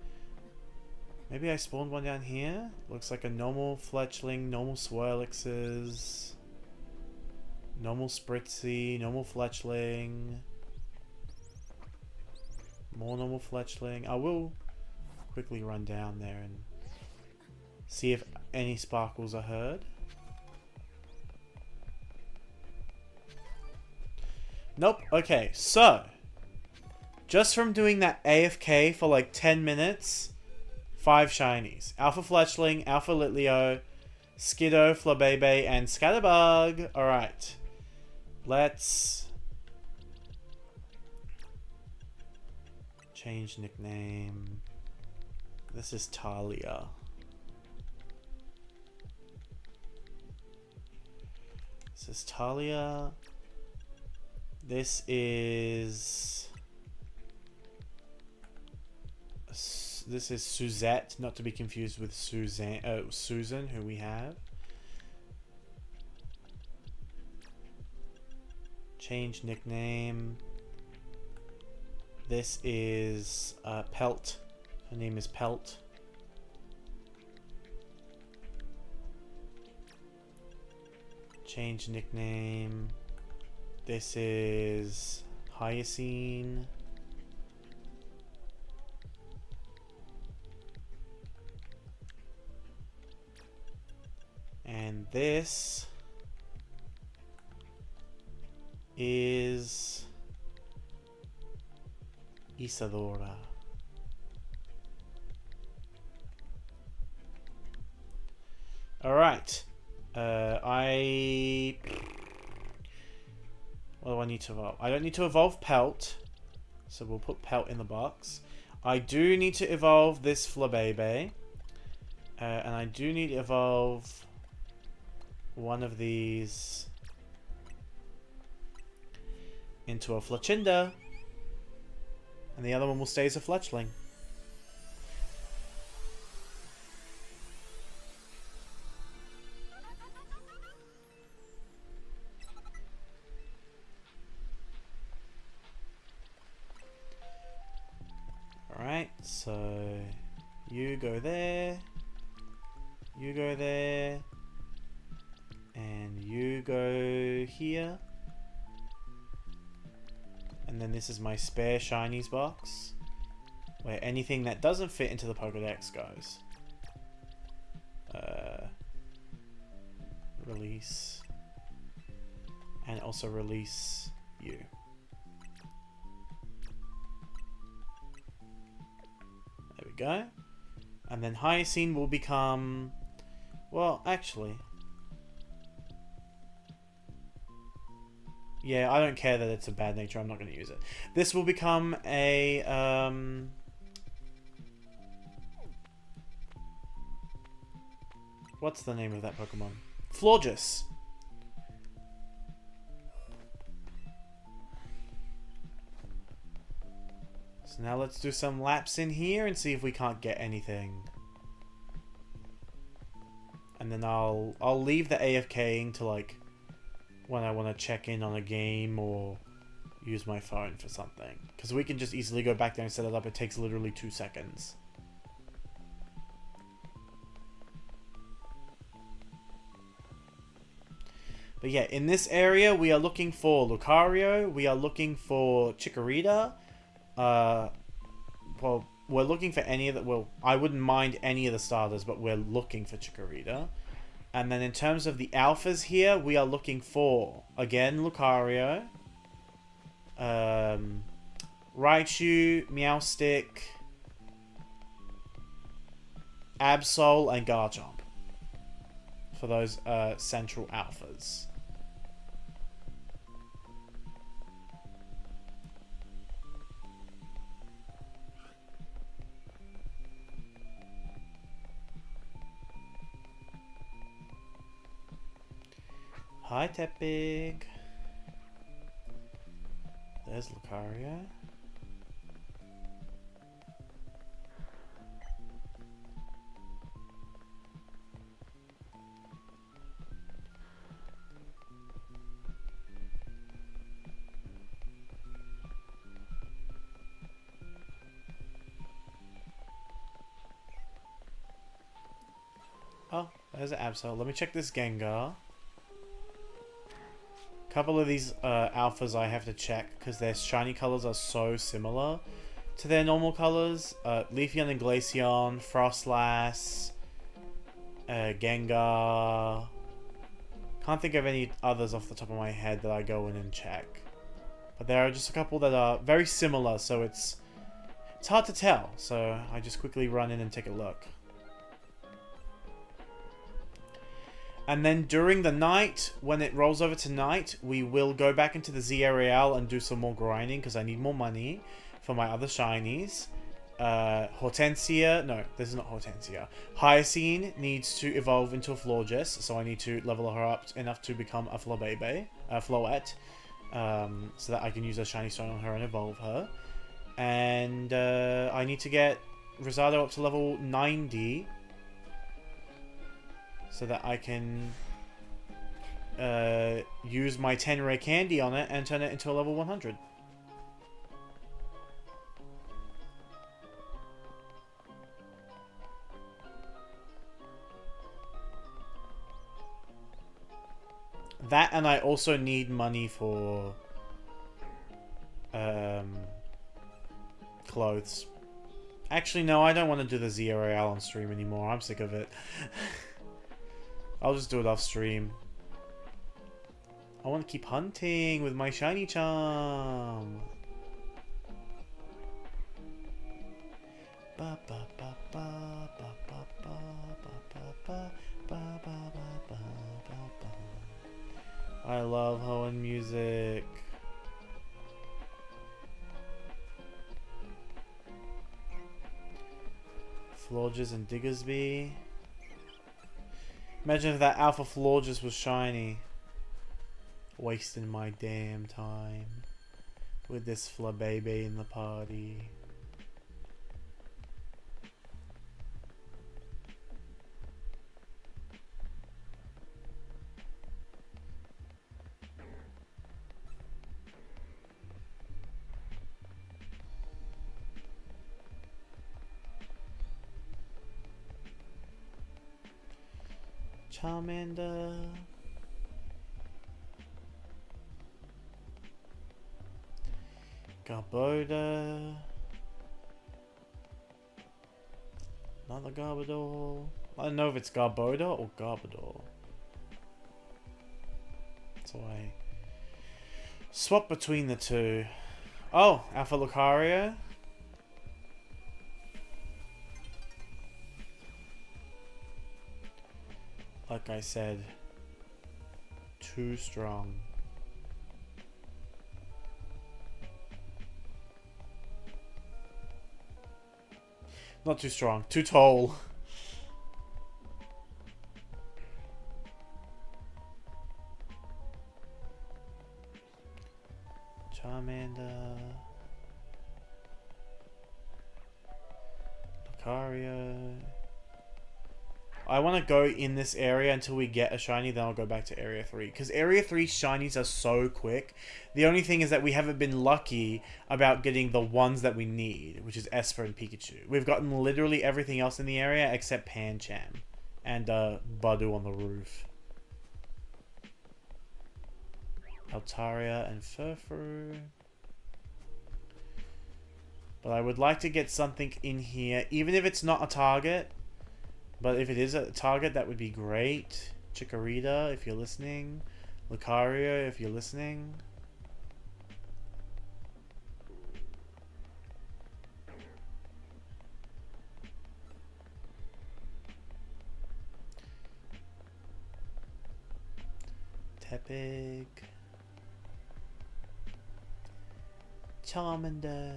Speaker 1: Maybe I spawned one down here? Looks like a normal Fletchling, normal Swirlixes, normal Spritzy, normal Fletchling, more normal Fletchling. I will quickly run down there and see if any sparkles are heard. Nope. Okay, so just from doing that AFK for like 10 minutes, 5 shinies. Alpha Fletchling, Alpha Litleo, Skiddo, Flabebe, and Scatterbug. Alright. Let's change nickname. This is Talia. This is Talia. This is... This is Suzette, not to be confused with Susan, who we have. Change nickname. This is Pelt. Her name is Pelt. Change nickname. This is Hyacine. And this is Isadora. Alright. What do I need to evolve? I don't need to evolve Pelt. So we'll put Pelt in the box. I do need to evolve this Flabebe. And I do need to evolve one of these into a Fletchinder, and the other one will stay as a Fletchling. Alright, so you go there, you go there, and you go here. And then this is my spare shinies box, where anything that doesn't fit into the Pokédex goes. Release. And also release you. There we go. And then Hyacine will become... Well, actually... Yeah, I don't care that it's a bad nature. I'm not going to use it. This will become a... What's the name of that Pokemon? Florges. So now let's do some laps in here and see if we can't get anything. And then I'll leave the AFKing to like when I want to check in on a game or use my phone for something. Because we can just easily go back there and set it up. It takes literally 2 seconds. But yeah, in this area, we are looking for Lucario. We are looking for Chikorita. Well, we're looking for any of the... Well, I wouldn't mind any of the starters, but we're looking for Chikorita. And then in terms of the alphas here, we are looking for, again, Lucario. Raichu, Meowstic, Absol, and Garchomp. For those central alphas. Hi, Tepig. There's Lucario. Oh, there's an Absol. Let me check this Gengar. Couple of these alphas I have to check because their shiny colors are so similar to their normal colors. Leafeon and Glaceon, Frostlass, Gengar. Can't think of any others off the top of my head that I go in and check. But there are just a couple that are very similar, so it's hard to tell. So I just quickly run in and take a look. And then during the night, when it rolls over to night, we will go back into the Z Areal and do some more grinding because I need more money for my other shinies. Hortensia, no, this is not Hortensia. Hyacine needs to evolve into a Florges, so I need to level her up enough to become a Flabebe, Floette, so that I can use a shiny stone on her and evolve her. And I need to get Rosado up to level 90. So that I can use my 10 rare candy on it and turn it into a level 100. That, and I also need money for clothes. Actually, no, I don't want to do the Z Royale on stream anymore. I'm sick of it. I'll just do it off stream. I want to keep hunting with my shiny charm. I love Hoenn music. Florges and Diggersby. Imagine if that Alpha Florges was shiny. Wasting my damn time with this Flabebe in the party. Charmander. Garbodor. Another Garbodor. I don't know if it's Garbodor or Garbodor. So I swap between the two. Oh, Alpha Lucario. Like I said, too strong. Not too strong, too tall. Charmander. Lucario. I want to go in this area until we get a shiny, then I'll go back to Area 3. Because Area 3 shinies are so quick. The only thing is that we haven't been lucky about getting the ones that we need, which is Esper and Pikachu. We've gotten literally everything else in the area except Pancham and Badu on the roof. Altaria and Furfru. But I would like to get something in here, even if it's not a target. But if it is a target, that would be great. Chikorita, if you're listening. Lucario, if you're listening. Tepig. Charmander.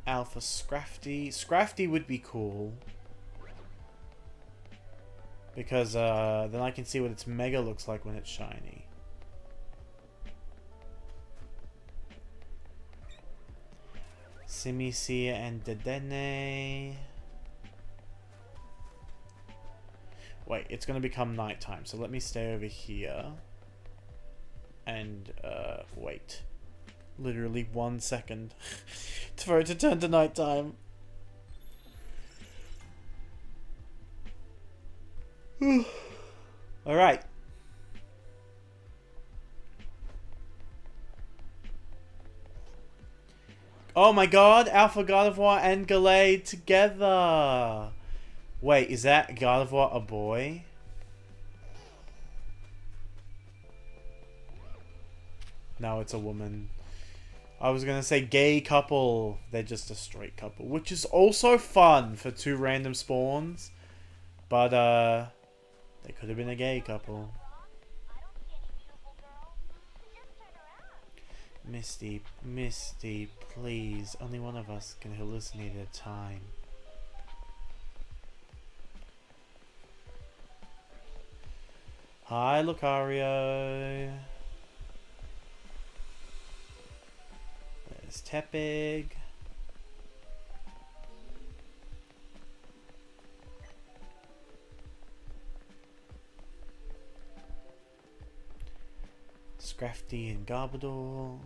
Speaker 1: Alpha Scrafty. Scrafty would be cool. Because then I can see what its mega looks like when it's shiny. Simicia and Dedenne. Wait, it's going to become nighttime, so let me stay over here. And wait. Literally 1 second for it to turn to nighttime. Alright. Oh my god, Alpha Gardevoir and Gallade together! Wait, is that Gardevoir a boy? No, it's a woman. I was gonna say gay couple. They're just a straight couple, which is also fun for 2 random spawns. But they could have been a gay couple. Misty, Misty, please. Only one of us can hallucinate at a time. Hi, Lucario. There's Tepig. Scrafty and Garbodor.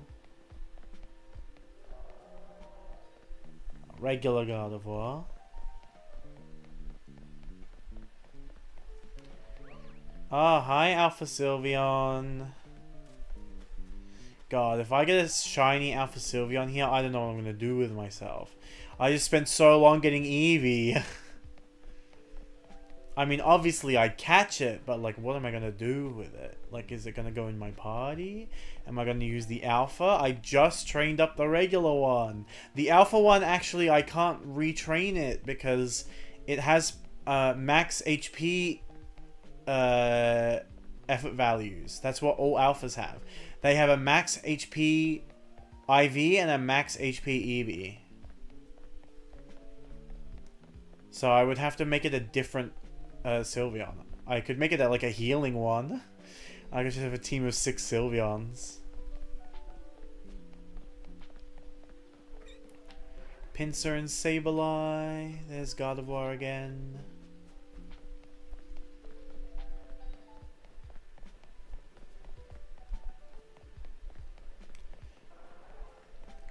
Speaker 1: Regular Gardevoir. Ah, hi Alpha Sylveon. God, if I get a shiny Alpha Sylveon here, I don't know what I'm going to do with myself. I just spent so long getting Eevee. I mean, obviously I'd catch it, but like, what am I going to do with it? Like, is it going to go in my party? Am I going to use the Alpha? I just trained up the regular one. The Alpha one, actually, I can't retrain it because it has max HP effort values. That's what all Alphas have. They have a max HP IV and a max HP EV. So I would have to make it a different Sylveon. I could make it like a healing one. I could just have a team of 6 Sylveons. Pinsir and Sableye. There's Gardevoir again.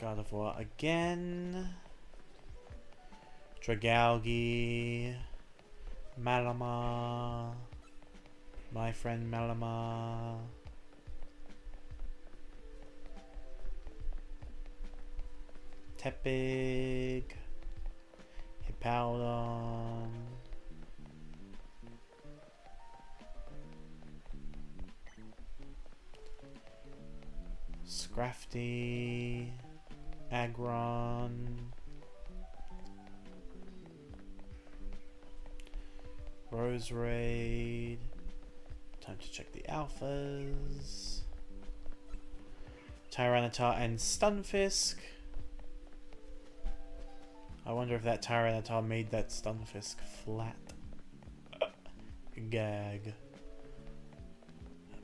Speaker 1: Gardevoir again. Dragalge. Malama. My friend Malama. Tepig. Hippowdon. Scrafty. Aggron. Roserade. Time to check the alphas. Tyranitar and Stunfisk. I wonder if that Tyranitar made that Stunfisk flat. Gag.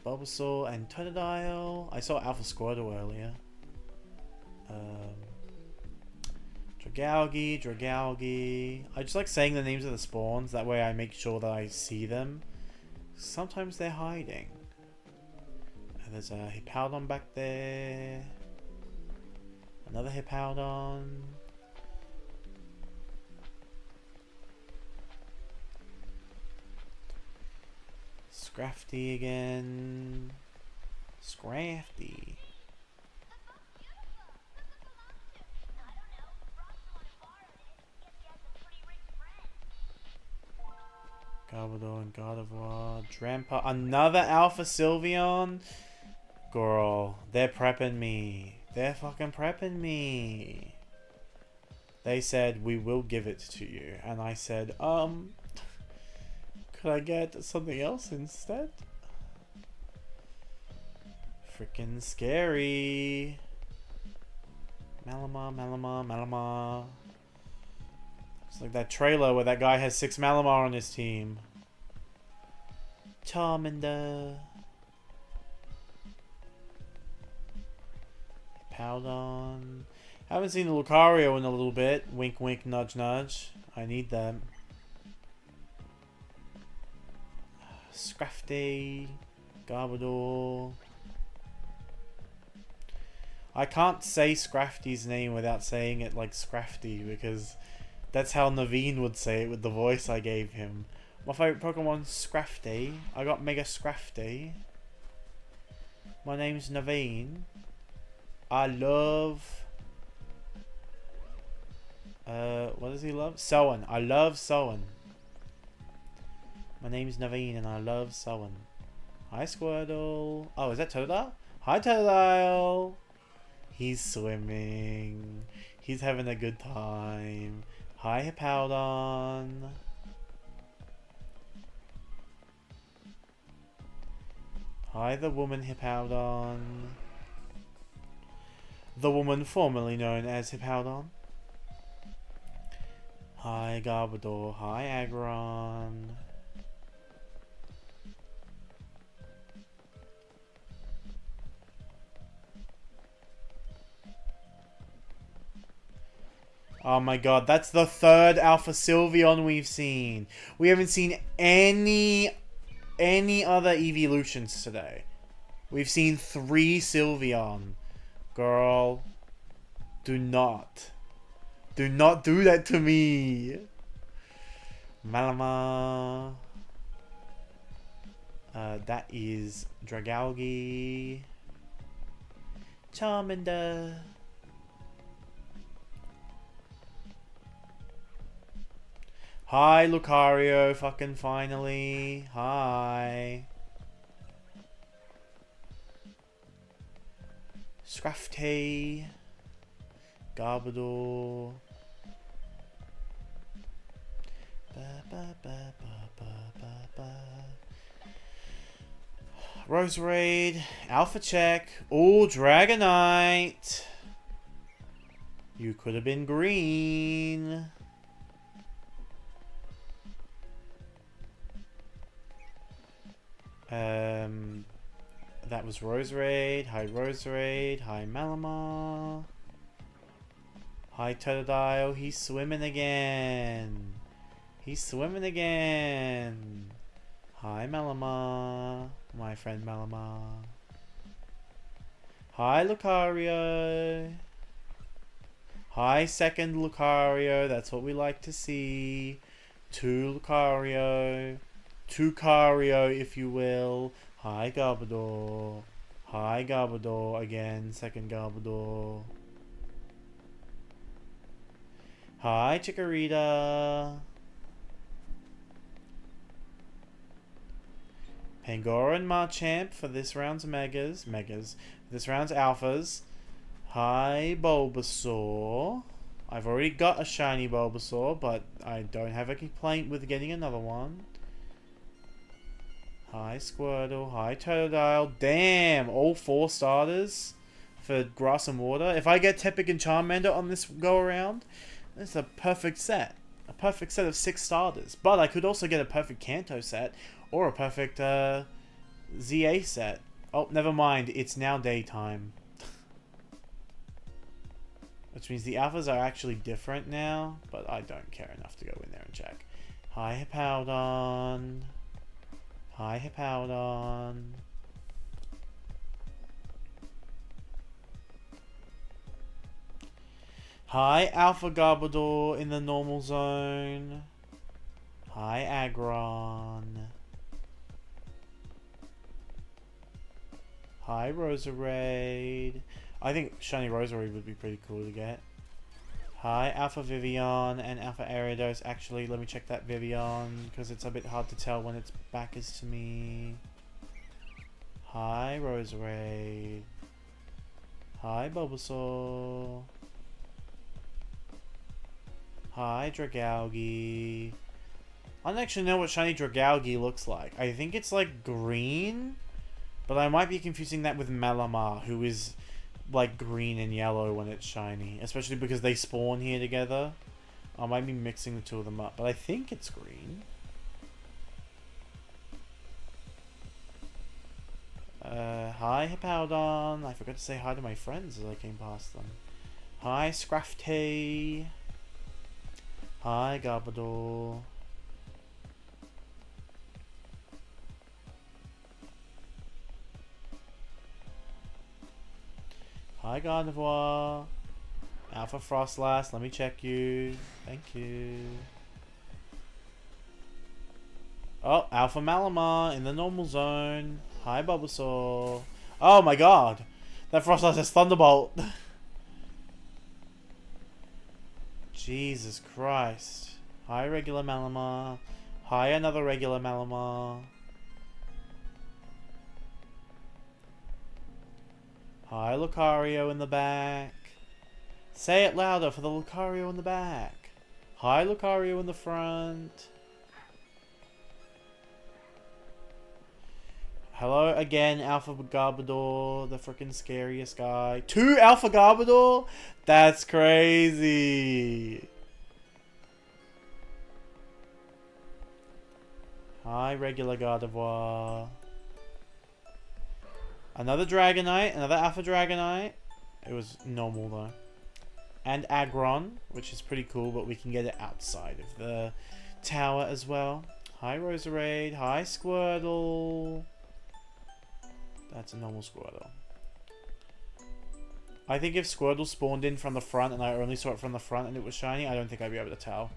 Speaker 1: Bulbasaur and Totodile. I saw Alpha Squirtle earlier. Dragalge. I just like saying the names of the spawns. That way I make sure that I see them. Sometimes they're hiding. And there's a Hippowdon back there. Another Hippowdon. Scrafty again. Scrafty. Garbodor and Gardevoir. Drampa. Another Alpha Sylveon? Girl, they're prepping me. They're fucking prepping me. They said, we will give it to you. And I said, could I get something else instead? Freaking scary. Malamar. It's like that trailer where that guy has 6 Malamar on his team. Charmander. Powdon. Haven't seen the Lucario in a little bit. Wink, wink, nudge, nudge. I need them. Scrafty. Garbodor. I can't say Scrafty's name without saying it like Scrafty because that's how Naveen would say it with the voice I gave him. My favourite Pokemon, Scrafty. I got Mega Scrafty. My name's Naveen. I love... what does he love? Sowen. I love Sowen. My name's Naveen and I love Sowen. Hi, Squirtle. Oh, is that Totodile? Hi, Totodile. He's swimming. He's having a good time. Hi, Hippowdon. Hi, the woman Hippowdon. The woman formerly known as Hippowdon. Hi, Garbodor. Hi, Aggron. Oh my god, that's the 3rd Alpha Sylveon we've seen. We haven't seen any other evolutions today. We've seen 3 Sylveon. Girl, do not do that to me. Malamar. That is Dragalge. Charmander. Hi, Lucario, fucking finally. Hi. Scrafty. Garbodor. Roserade. Alpha check. Oh, Dragonite. You could have been green. That was Roserade. Hi, Roserade. Hi, Malamar. Hi, Totodile. He's swimming again. He's swimming again. Hi, Malamar. My friend Malamar. Hi, Lucario. Hi, second Lucario. That's what we like to see. 2 Lucario. 2 Cario, if you will. Hi, Garbodor. Hi, Garbodor. Again, second Garbodor. Hi, Chikorita. Pangoro and Marchamp for this round's Megas. This round's Alphas. Hi, Bulbasaur. I've already got a shiny Bulbasaur, but I don't have a complaint with getting another one. Hi, Squirtle. Hi, Totodile. Damn, all 4 starters for Grass and Water. If I get Tepig and Charmander on this go-around, that's a perfect set. A perfect set of 6 starters. But I could also get a perfect Kanto set or a perfect ZA set. Oh, never mind. It's now daytime. Which means the alphas are actually different now, but I don't care enough to go in there and check. Hi, Hippowdon. Hi, Hippowdon. Hi, Alpha Garbodor in the normal zone. Hi, Aggron. Hi, Roserade. I think Shiny Roserade would be pretty cool to get. Hi, Alpha Vivian and Alpha Ariados. Actually, let me check that Vivian, because it's a bit hard to tell when its back is to me. Hi, Roserade. Hi, Bulbasaur. Hi, Dragalge. I don't actually know what Shiny Dragalge looks like. I think it's like green, but I might be confusing that with Malamar, who is like green and yellow when it's shiny, especially because they spawn here together. I might be mixing the two of them up, but I think it's green. Hi, Hippowdon. I forgot to say hi to my friends as I came past them. Hi, Scrafty. Hi, Garbodor. Hi, Gardevoir. Alpha Frostlass, let me check you. Thank you. Oh, Alpha Malamar in the normal zone. Hi, Bulbasaur. Oh my god. That Frostlass has Thunderbolt. Jesus Christ. Hi, regular Malamar. Hi, another regular Malamar. Hi, Lucario in the back. Say it louder for the Lucario in the back. Hi, Lucario in the front. Hello again, Alpha Garbodor, the freaking scariest guy. 2 Alpha Garbodor? That's crazy. Hi, regular Gardevoir. Another Dragonite, another Alpha Dragonite. It was normal though. And Aggron, which is pretty cool, but we can get it outside of the tower as well. Hi, Roserade. Hi, Squirtle. That's a normal Squirtle. I think if Squirtle spawned in from the front and I only saw it from the front and it was shiny, I don't think I'd be able to tell.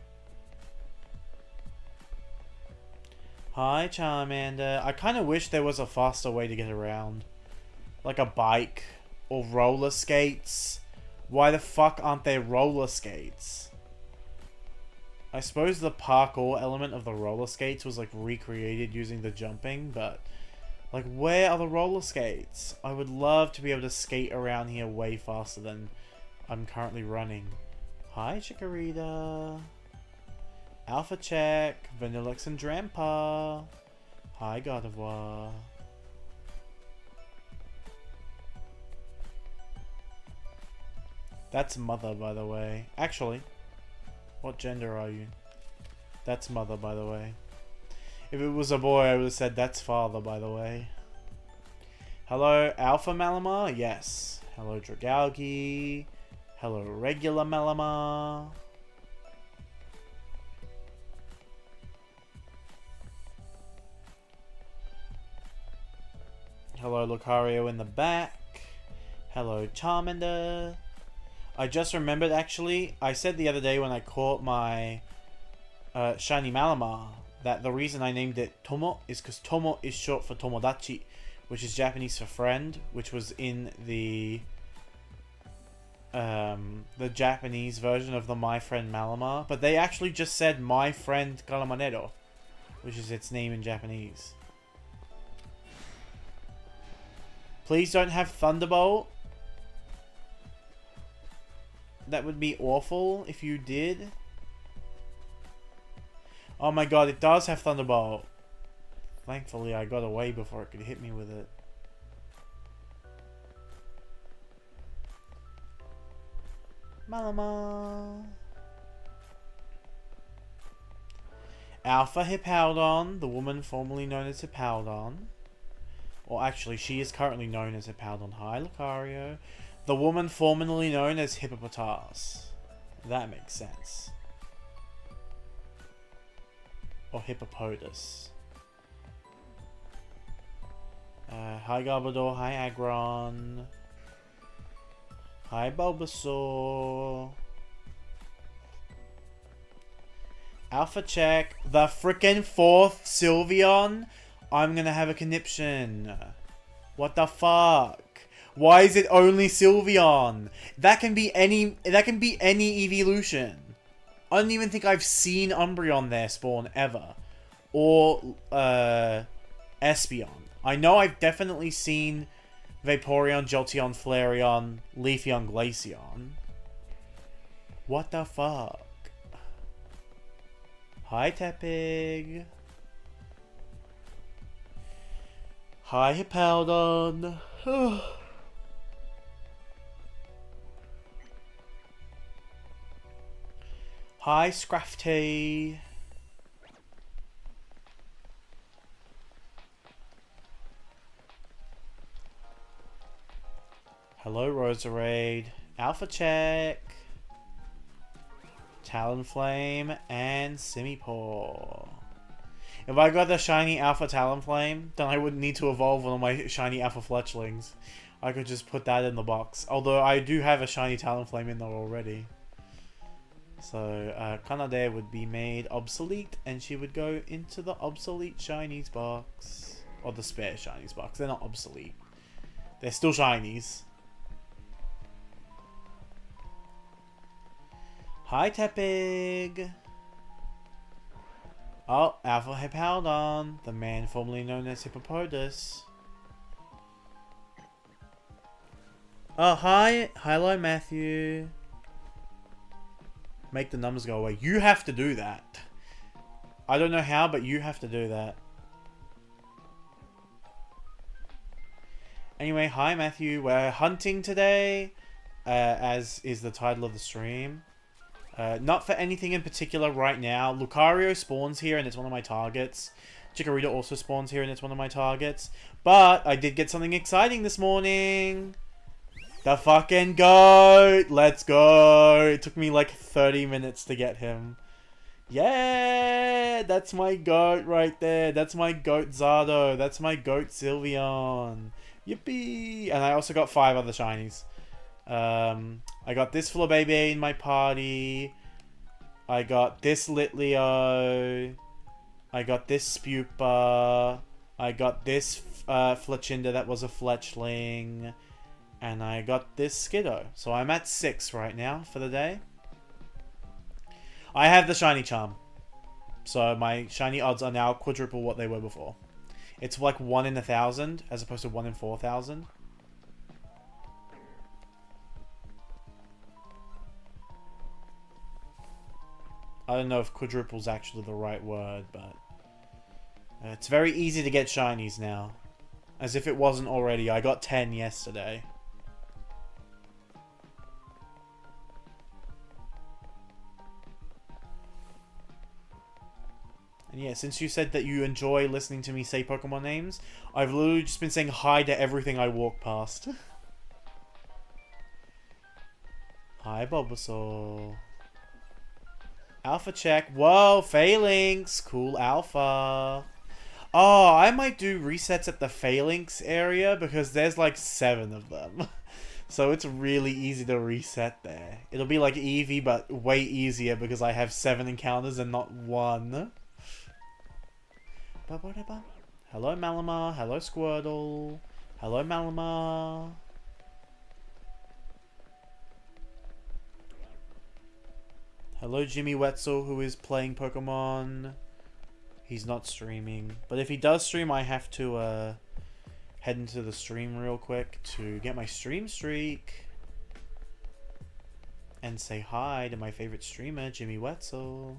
Speaker 1: Hi, Charmander. I kind of wish there was a faster way to get around. Like a bike or roller skates. Why the fuck aren't there roller skates? I suppose the parkour element of the roller skates was like recreated using the jumping, but like where are the roller skates? I would love to be able to skate around here way faster than I'm currently running. Hi, Chikorita. Alpha Check, Vanillix and Drampa. Hi, Gardevoir. That's Mother, by the way. Actually, what gender are you? That's Mother, by the way. If it was a boy, I would have said that's Father, by the way. Hello, Alpha Malamar? Yes. Hello, Dragalge. Hello, regular Malamar. Hello, Lucario in the back. Hello, Charmander. I just remembered, actually, I said the other day when I caught my shiny Malamar that the reason I named it Tomo is because Tomo is short for Tomodachi, which is Japanese for friend, which was in the Japanese version of the My Friend Malamar. But they actually just said My Friend Calamanero, which is its name in Japanese. Please don't have Thunderbolt. That would be awful if you did. Oh my god, it does have Thunderbolt. Thankfully, I got away before it could hit me with it. Malamar. Alpha Hippowdon, the woman formerly known as Hippowdon. Or actually, she is currently known as Hippowdon. Hi, Lucario. The woman formerly known as Hippopotas. That makes sense. Or Hippopotas. Hi Garbodor, hi Aggron. Hi Bulbasaur. Alpha check. The frickin' 4th Sylveon? I'm gonna have a conniption. What the fuck? Why is it only Sylveon? That can be any evolution. I don't even think I've seen Umbreon there spawn ever. Or Espeon. I know I've definitely seen Vaporeon, Jolteon, Flareon, Leafeon, Glaceon. What the fuck? Hi Tepig. Hi Hippowdon. Hi Scrafty. Hello Roserade. Alpha check. Talonflame and Simipour. If I got the shiny Alpha Talonflame, then I wouldn't need to evolve one of my shiny Alpha Fletchlings. I could just put that in the box. Although I do have a shiny Talonflame in there already. So Kanade would be made obsolete and she would go into the obsolete shinies box. Or the spare shinies box. They're not obsolete. They're still shinies. Hi Tepig. Oh, Alpha Hippowdon, the man formerly known as Hippopotas. Oh, hi. Hello, Matthew. Make the numbers go away. You have to do that. I don't know how, but you have to do that. Anyway, hi Matthew. We're hunting today, as is the title of the stream. Not for anything in particular right now. Lucario spawns here and it's one of my targets. Chikorita also spawns here and it's one of my targets. But I did get something exciting this morning. The fucking goat! Let's go! It took me like 30 minutes to get him. Yeah! That's my goat right there. That's my goat Zardo. That's my goat Sylveon. Yippee! And I also got 5 other shinies. I got this Flabébé in my party. I got this Litleo. I got this Spupa. I got this Fletchinder that was a Fletchling. And I got this Skiddo. So I'm at 6 right now for the day. I have the Shiny Charm. So my Shiny odds are now quadruple what they were before. It's like 1 in 1,000 as opposed to 1 in 4,000. I don't know if quadruple is actually the right word, but it's very easy to get shinies now. As if it wasn't already. I got 10 yesterday. And yeah, since you said that you enjoy listening to me say Pokemon names, I've literally just been saying hi to everything I walk past. Hi, Bulbasaur. Alpha check. Whoa, Phalanx. Cool Alpha. Oh, I might do resets at the Phalanx area because there's like 7 of them. So it's really easy to reset there. It'll be like Eevee, but way easier because I have 7 encounters and not 1. Hello, Malamar. Hello, Squirtle. Hello, Malamar. Hello, Jimmy Wetzel, who is playing Pokemon. He's not streaming. But if he does stream, I have to head into the stream real quick to get my stream streak. And say hi to my favorite streamer, Jimmy Wetzel.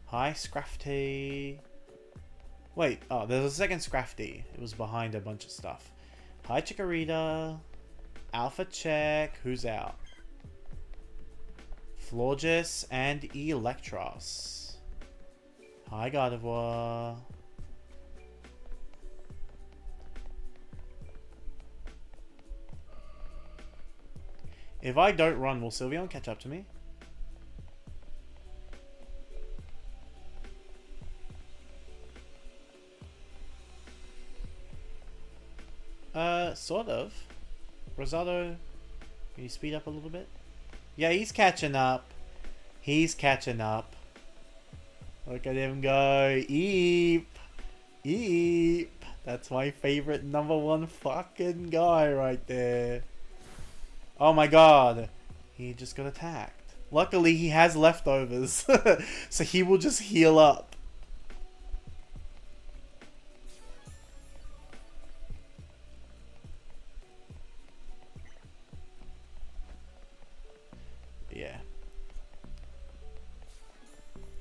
Speaker 1: Hi, Scrafty. Wait, oh, there's a second Scrafty. It was behind a bunch of stuff. Hi, Chikorita. Alpha check. Who's out? Florges and Electros. Hi, Gardevoir. If I don't run, will Sylveon catch up to me? Sort of. Rosado, can you speed up a little bit? Yeah, he's catching up. He's catching up. Look at him go. Eep. Eep. That's my favorite #1 fucking guy right there. Oh my god. He just got attacked. Luckily, he has leftovers. So he will just heal up. Yeah.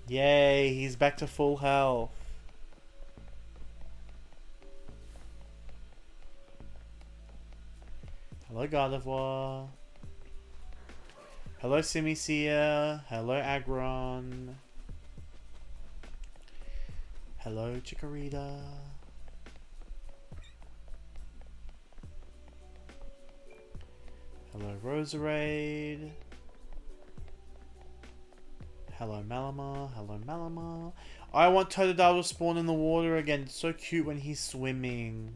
Speaker 1: Yay, he's back to full health. Hello, Gardevoir. Hello, Simisear. Hello, Aggron. Hello, Chikorita. Hello, Roserade. Hello, Malamar. Hello, Malamar. I want Totodile to spawn in the water again. It's so cute when he's swimming.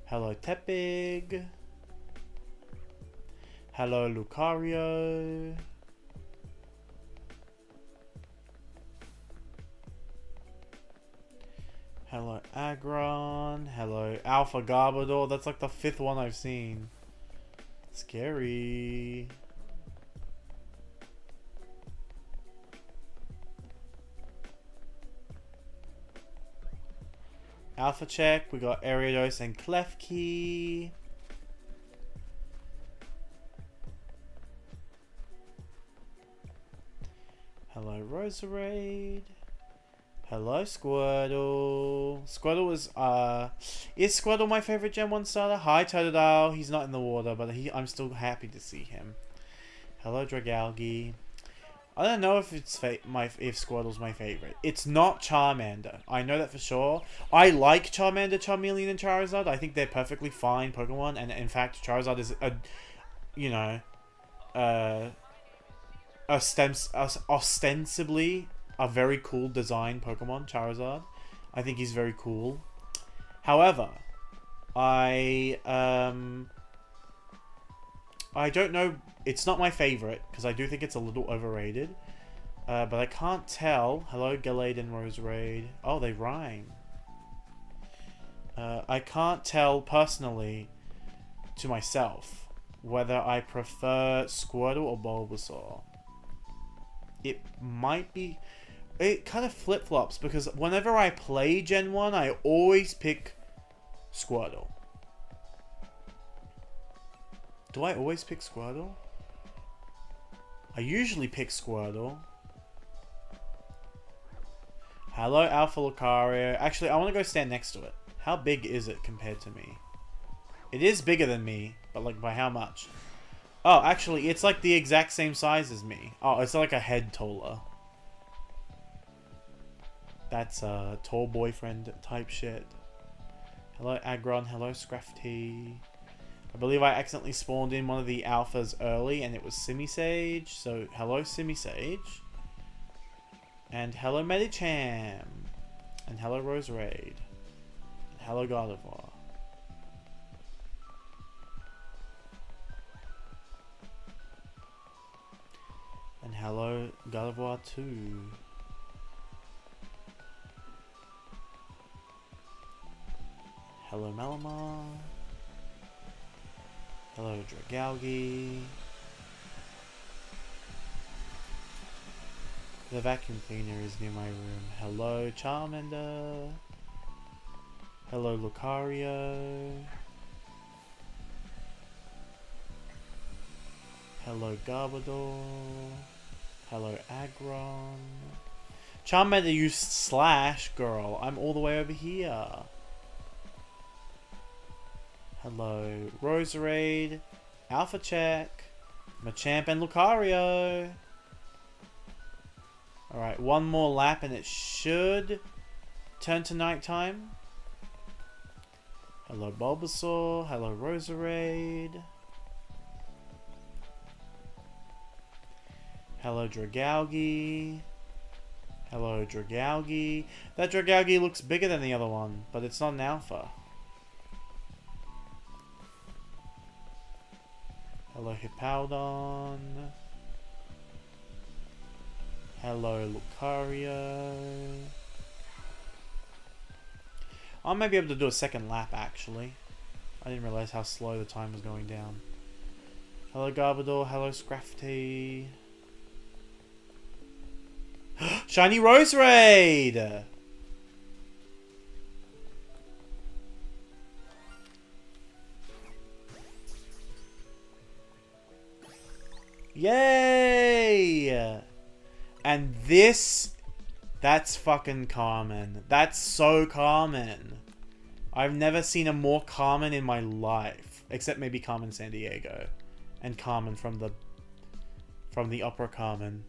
Speaker 1: Hello, Tepig. Hello, Lucario. Hello, Aggron. Hello, Alpha Garbodor. That's like the 5th one I've seen. Scary. Alpha check. We got Ariados and Klefki. Hello, Roserade. Hello, Squirtle. Squirtle is Squirtle my favorite Gen 1 starter? Hi, Totodile. He's not in the water, but I'm still happy to see him. Hello, Dragalge. I don't know if it's if Squirtle's my favorite. It's not Charmander. I know that for sure. I like Charmander, Charmeleon, and Charizard. I think they're perfectly fine Pokemon, and in fact, Charizard is ostensibly a very cool design Pokemon, Charizard. I think he's very cool. However, I don't know. It's not my favorite because I do think it's a little overrated. But I can't tell. Hello, Gallade and Roserade. Oh, they rhyme. I can't tell personally to myself whether I prefer Squirtle or Bulbasaur. It might be... It kind of flip-flops because whenever I play Gen 1, I always pick Squirtle. Do I always pick Squirtle? I usually pick Squirtle. Hello, Alpha Lucario. Actually, I want to go stand next to it. How big is it compared to me? It is bigger than me, but like by how much? Oh, actually, it's like the exact same size as me. Oh, it's like a head taller. That's a tall boyfriend type shit. Hello, Aggron. Hello, Scrafty. I believe I accidentally spawned in one of the alphas early and it was Simisage. So, hello, Simisage. And hello, Medicham. And hello, Roserade. And hello, Gardevoir. And hello, Gardevoir 2. Hello, Malamar. Hello, Dragalge. The vacuum cleaner is near my room. Hello, Charmander. Hello, Lucario. Hello, Garbodor. Hello, Aggron. Charmander used Slash, girl. I'm all the way over here. Hello, Roserade, Alpha Check, Machamp, and Lucario. Alright, one more lap and it should turn to nighttime. Hello Bulbasaur. Hello Roserade. Hello Dragalge. Hello Dragalge. That Dragalge looks bigger than the other one, but it's not an alpha. Hello Hippowdon. Hello Lucario. I might be able to do a second lap actually. I didn't realize how slow the time was going down. Hello Garbodor. Hello Scrafty. Shiny Roserade! Yay! And this... That's fucking Carmen. That's so Carmen. I've never seen a more Carmen in my life. Except maybe Carmen Sandiego. And Carmen from the opera Carmen.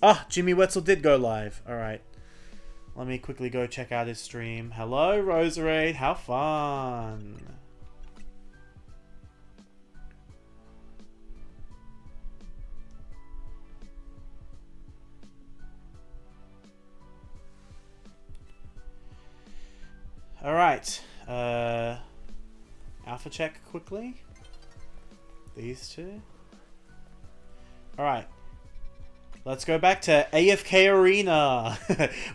Speaker 1: Ah, Jimmy Wetzel did go live. Alright. Let me quickly go check out his stream. Hello, Roserade. How fun. Alright. Alpha check quickly. These two. Alright. Let's go back to AFK Arena,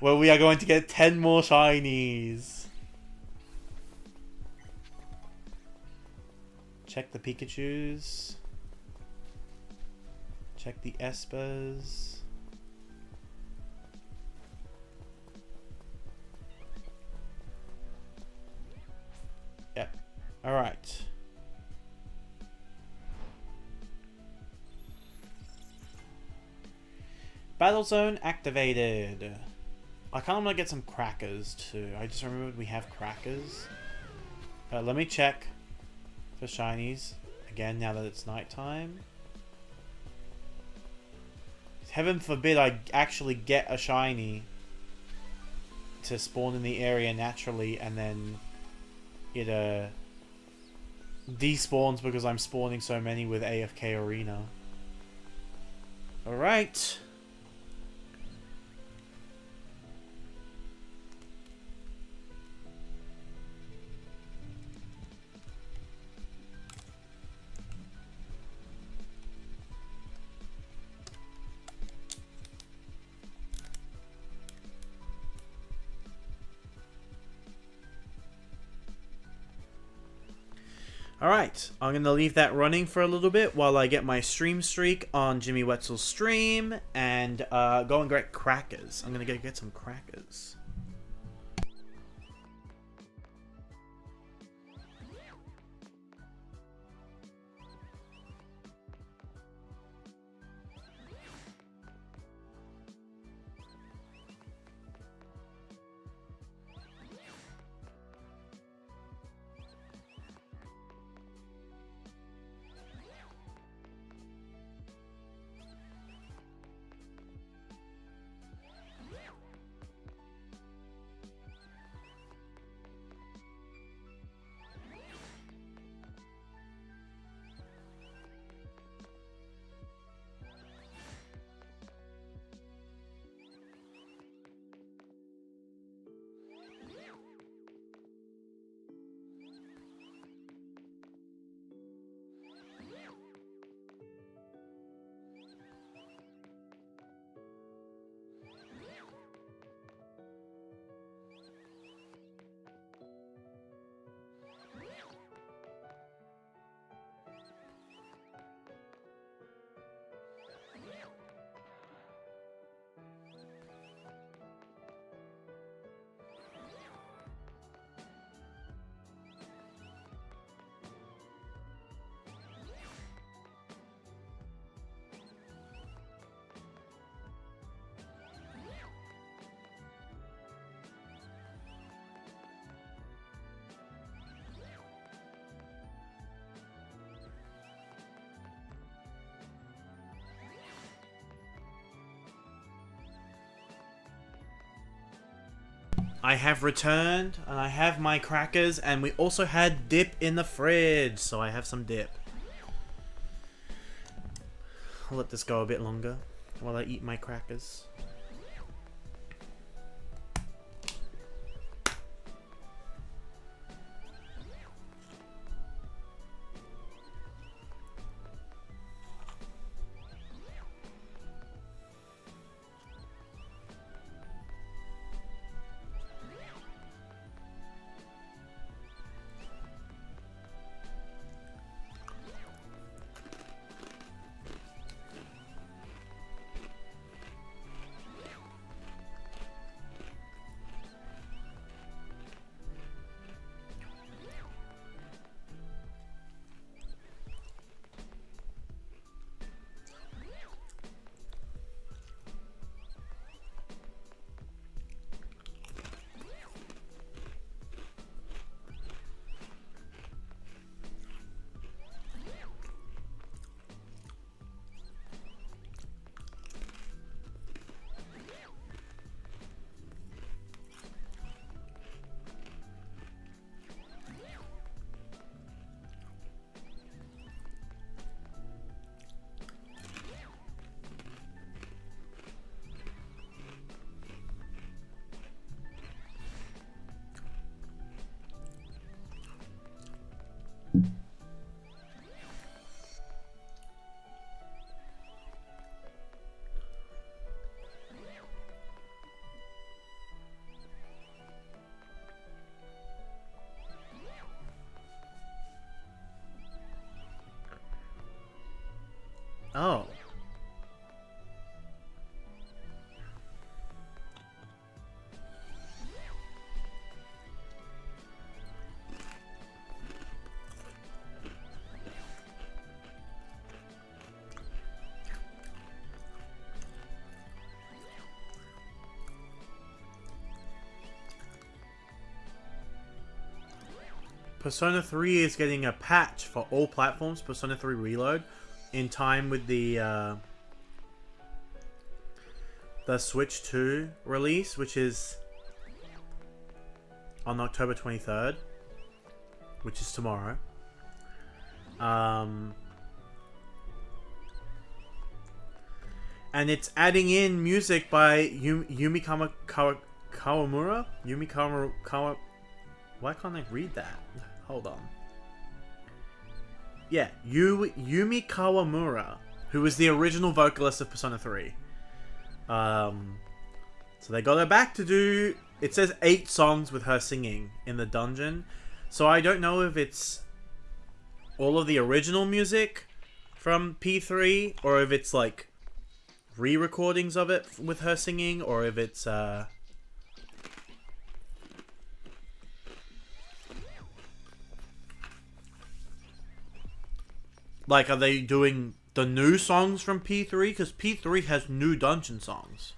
Speaker 1: where we are going to get 10 more shinies. Check the Pikachus. Check the Espers. Yep. Alright. Battle Zone activated. I kind of want to get some crackers too. I just remembered we have crackers. Let me check for shinies again now that it's nighttime. Heaven forbid I actually get a shiny to spawn in the area naturally and then it despawns because I'm spawning so many with AFK Arena. Alright. Alright, I'm going to leave that running for a little bit while I get my stream streak on Jimmy Wetzel's stream and go and get crackers. I'm going to get some crackers. I have returned, and I have my crackers, and we also had dip in the fridge, so I have some dip. I'll let this go a bit longer while I eat my crackers. Oh. Persona 3 is getting a patch for all platforms, Persona 3 Reload, in time with the Switch 2 release, which is on October 23rd, which is tomorrow. And it's adding in music by Yumi Kawamura? Yumi Kawamura... Why can't I read that? Hold on. Yeah, Yumi Kawamura, who was the original vocalist of Persona 3. So they got her back to do... It says 8 songs with her singing in the dungeon. So I don't know if it's all of the original music from P3, or if it's like re-recordings of it with her singing, or if it's like, are they doing the new songs from P3? Because P3 has new dungeon songs.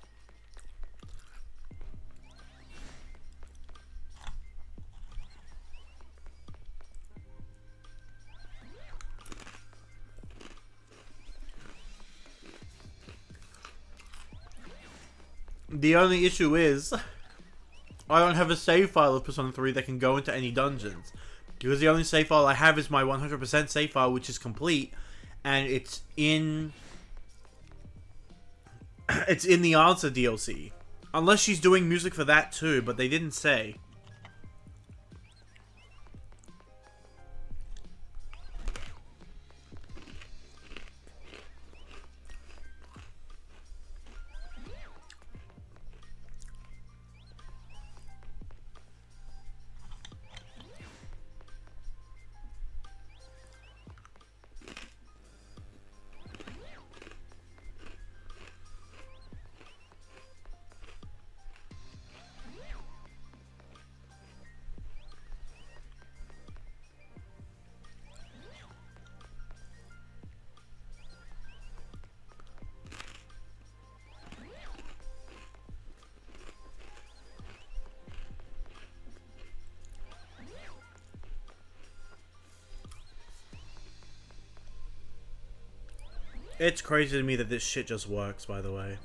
Speaker 1: The only issue is, I don't have a save file of Persona 3 that can go into any dungeons. Because the only save file I have is my 100% save file, which is complete. And it's in... it's in the Answer DLC. Unless she's doing music for that too, but they didn't say. It's crazy to me that this shit just works, by the way.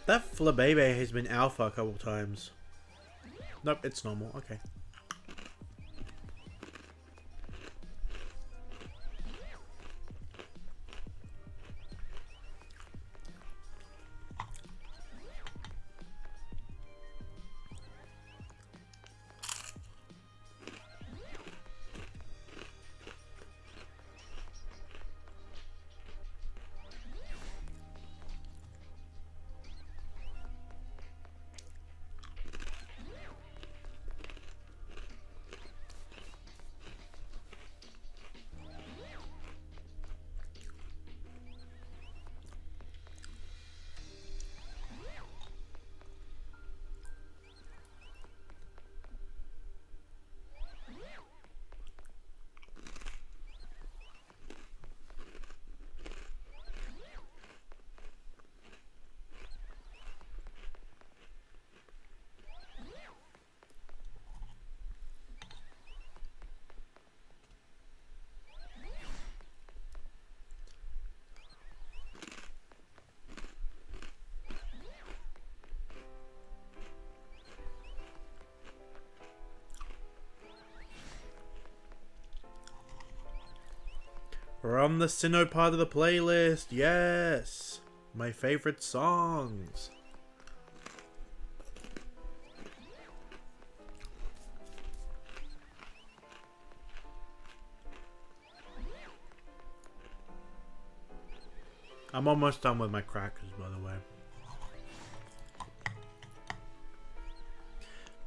Speaker 1: That Flabebe has been alpha a couple times. Nope, it's normal. Okay. We're on the Sinnoh part of the playlist. Yes! My favorite songs. I'm almost done with my crackers, by the way.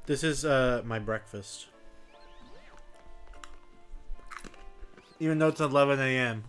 Speaker 1: This is my breakfast. Even though it's 11 a.m.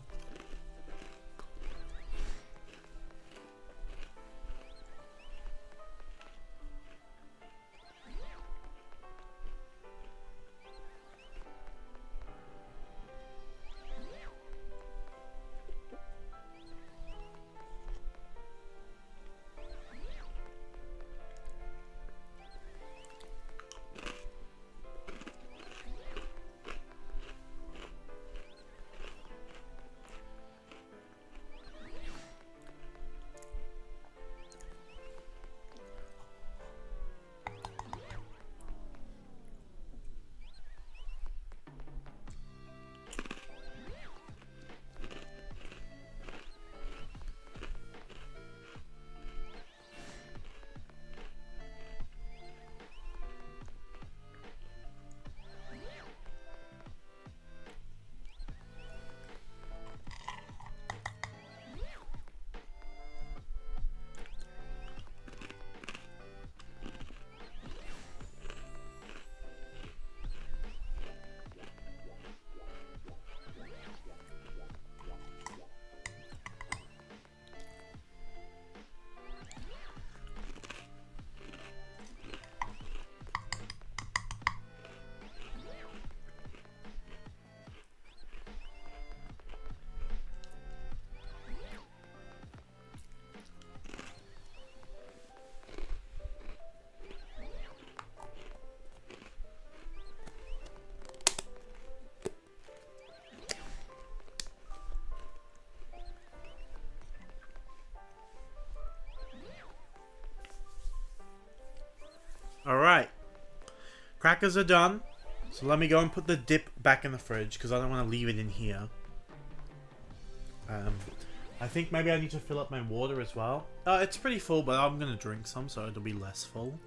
Speaker 1: Alright. Crackers are done. So let me go and put the dip back in the fridge because I don't want to leave it in here. I think maybe I need to fill up my water as well. It's pretty full, but I'm going to drink some so it'll be less full.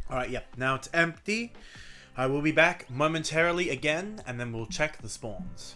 Speaker 1: Alright, yep. Now it's empty. I will be back momentarily again, and then we'll check the spawns.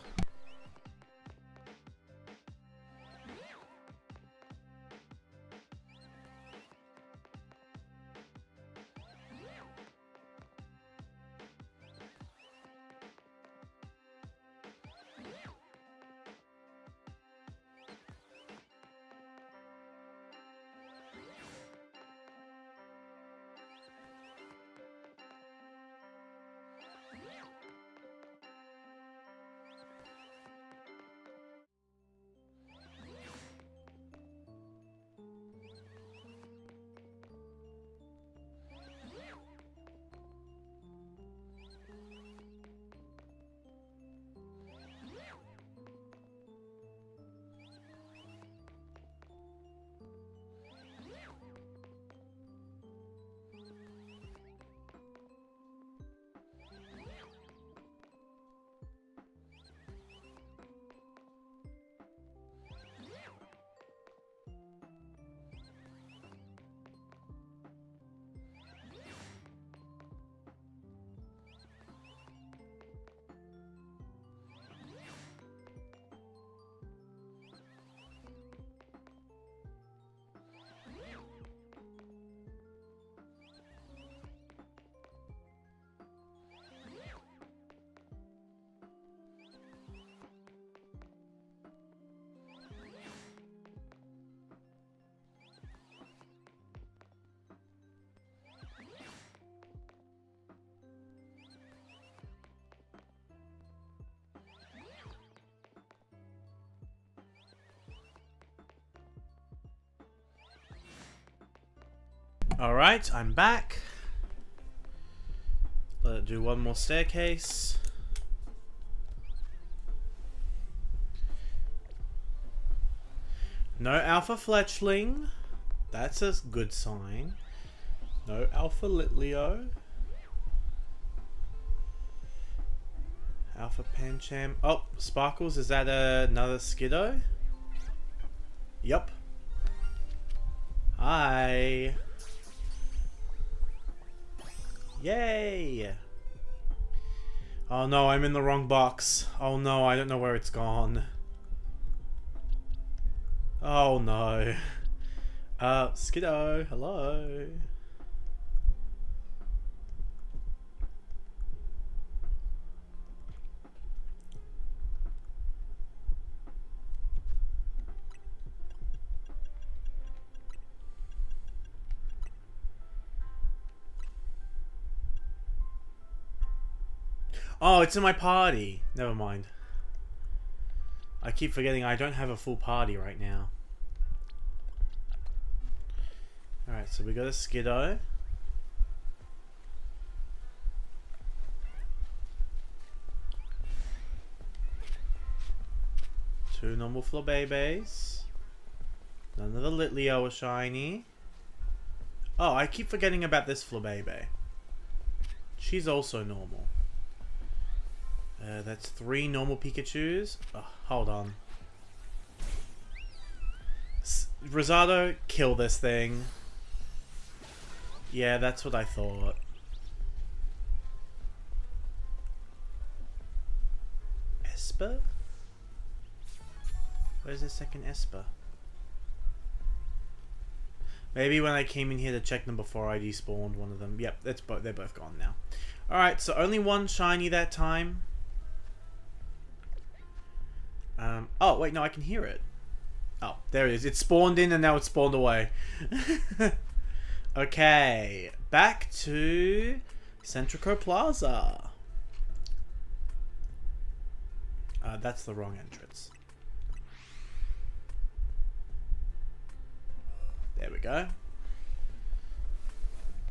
Speaker 1: Alright, I'm back. Let's do one more staircase. No alpha fletchling. That's a good sign. No alpha litleo. Alpha pancham. Oh, Sparkles, is that another Skiddo? Yup. Hi. Yay! Oh no, I'm in the wrong box. Oh no, I don't know where it's gone. Oh no. Skiddo, hello. Oh, it's in my party. Never mind. I keep forgetting I don't have a full party right now. Alright, so we got a Skiddo. Two normal Flabébés. None of the Litleo are shiny. Oh, I keep forgetting about this Flabébé. She's also normal. That's 3 normal Pikachus. Oh, hold on. Rosado, kill this thing. Yeah, that's what I thought. Esper? Where's the second Esper? Maybe when I came in here to check them before I despawned one of them. Yep, they're both gone now. Alright, so only one shiny that time. Oh, wait, no, I can hear it. Oh, there it is. It spawned in and now it's spawned away. Okay, back to Centrico Plaza. That's the wrong entrance. There we go.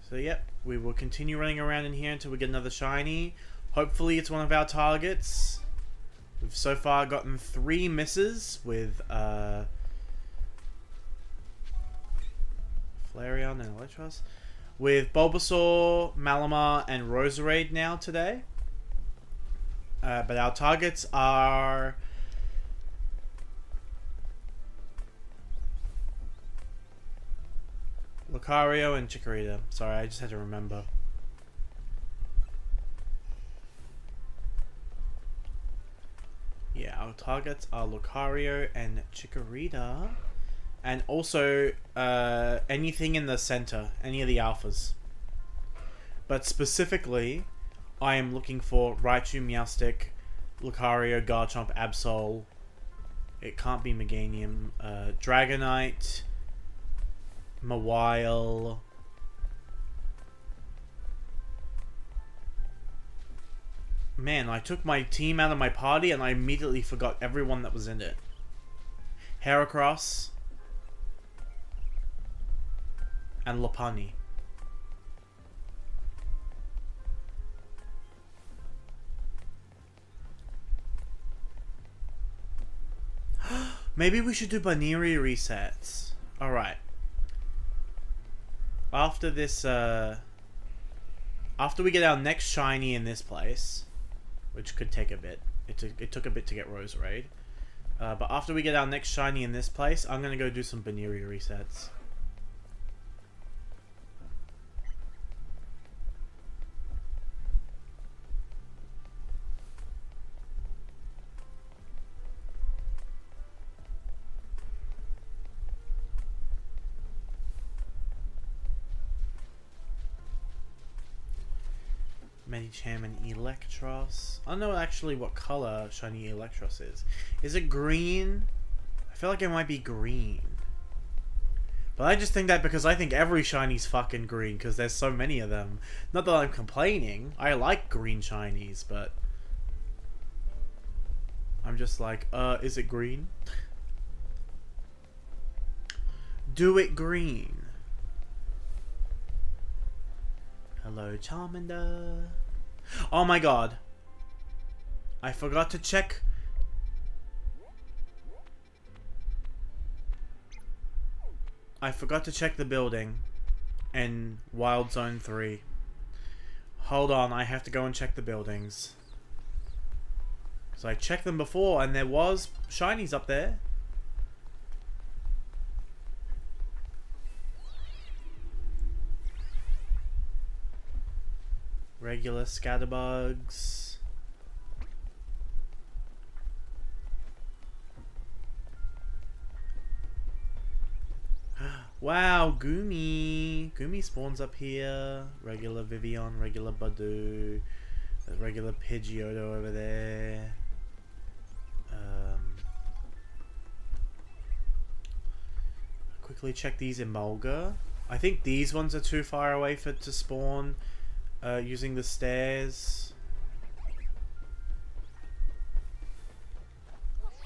Speaker 1: So, yep, we will continue running around in here until we get another shiny. Hopefully it's one of our targets. We've so far gotten 3 misses with Flareon and Electros. With Bulbasaur, Malamar, and Roserade now today. But our targets are Lucario and Chikorita. Sorry, I just had to remember. Yeah, our targets are Lucario and Chikorita. And also anything in the center, any of the alphas. But specifically, I am looking for Raichu, Meowstic, Lucario, Garchomp, Absol. It can't be Meganium. Dragonite, Mawile. Man, I took my team out of my party and I immediately forgot everyone that was in it. Heracross. And Lopunny. Maybe we should do Baniri resets. Alright. After this, after we get our next shiny in this place, which could take a bit. It took a bit to get Roserade. But after we get our next shiny in this place, I'm going to go do some Baniri resets. Medicham and Electros. I don't know actually what color shiny Electros is. Is it green? I feel like it might be green. But I just think that because I think every shiny's fucking green because there's so many of them. Not that I'm complaining. I like green shinies, but I'm just like, is it green? Do it green. Hello, Charmander. Oh my god. I forgot to check. I forgot to check the building in Wild Zone 3. Hold on, I have to go and check the buildings. So I checked them before and there was shinies up there. Regular scatterbugs. Wow, Goomy. Goomy spawns up here. Regular Vivian, regular Badoo. There's regular Pidgeotto over there. Quickly check these Emolga. I think these ones are too far away for to spawn using the stairs.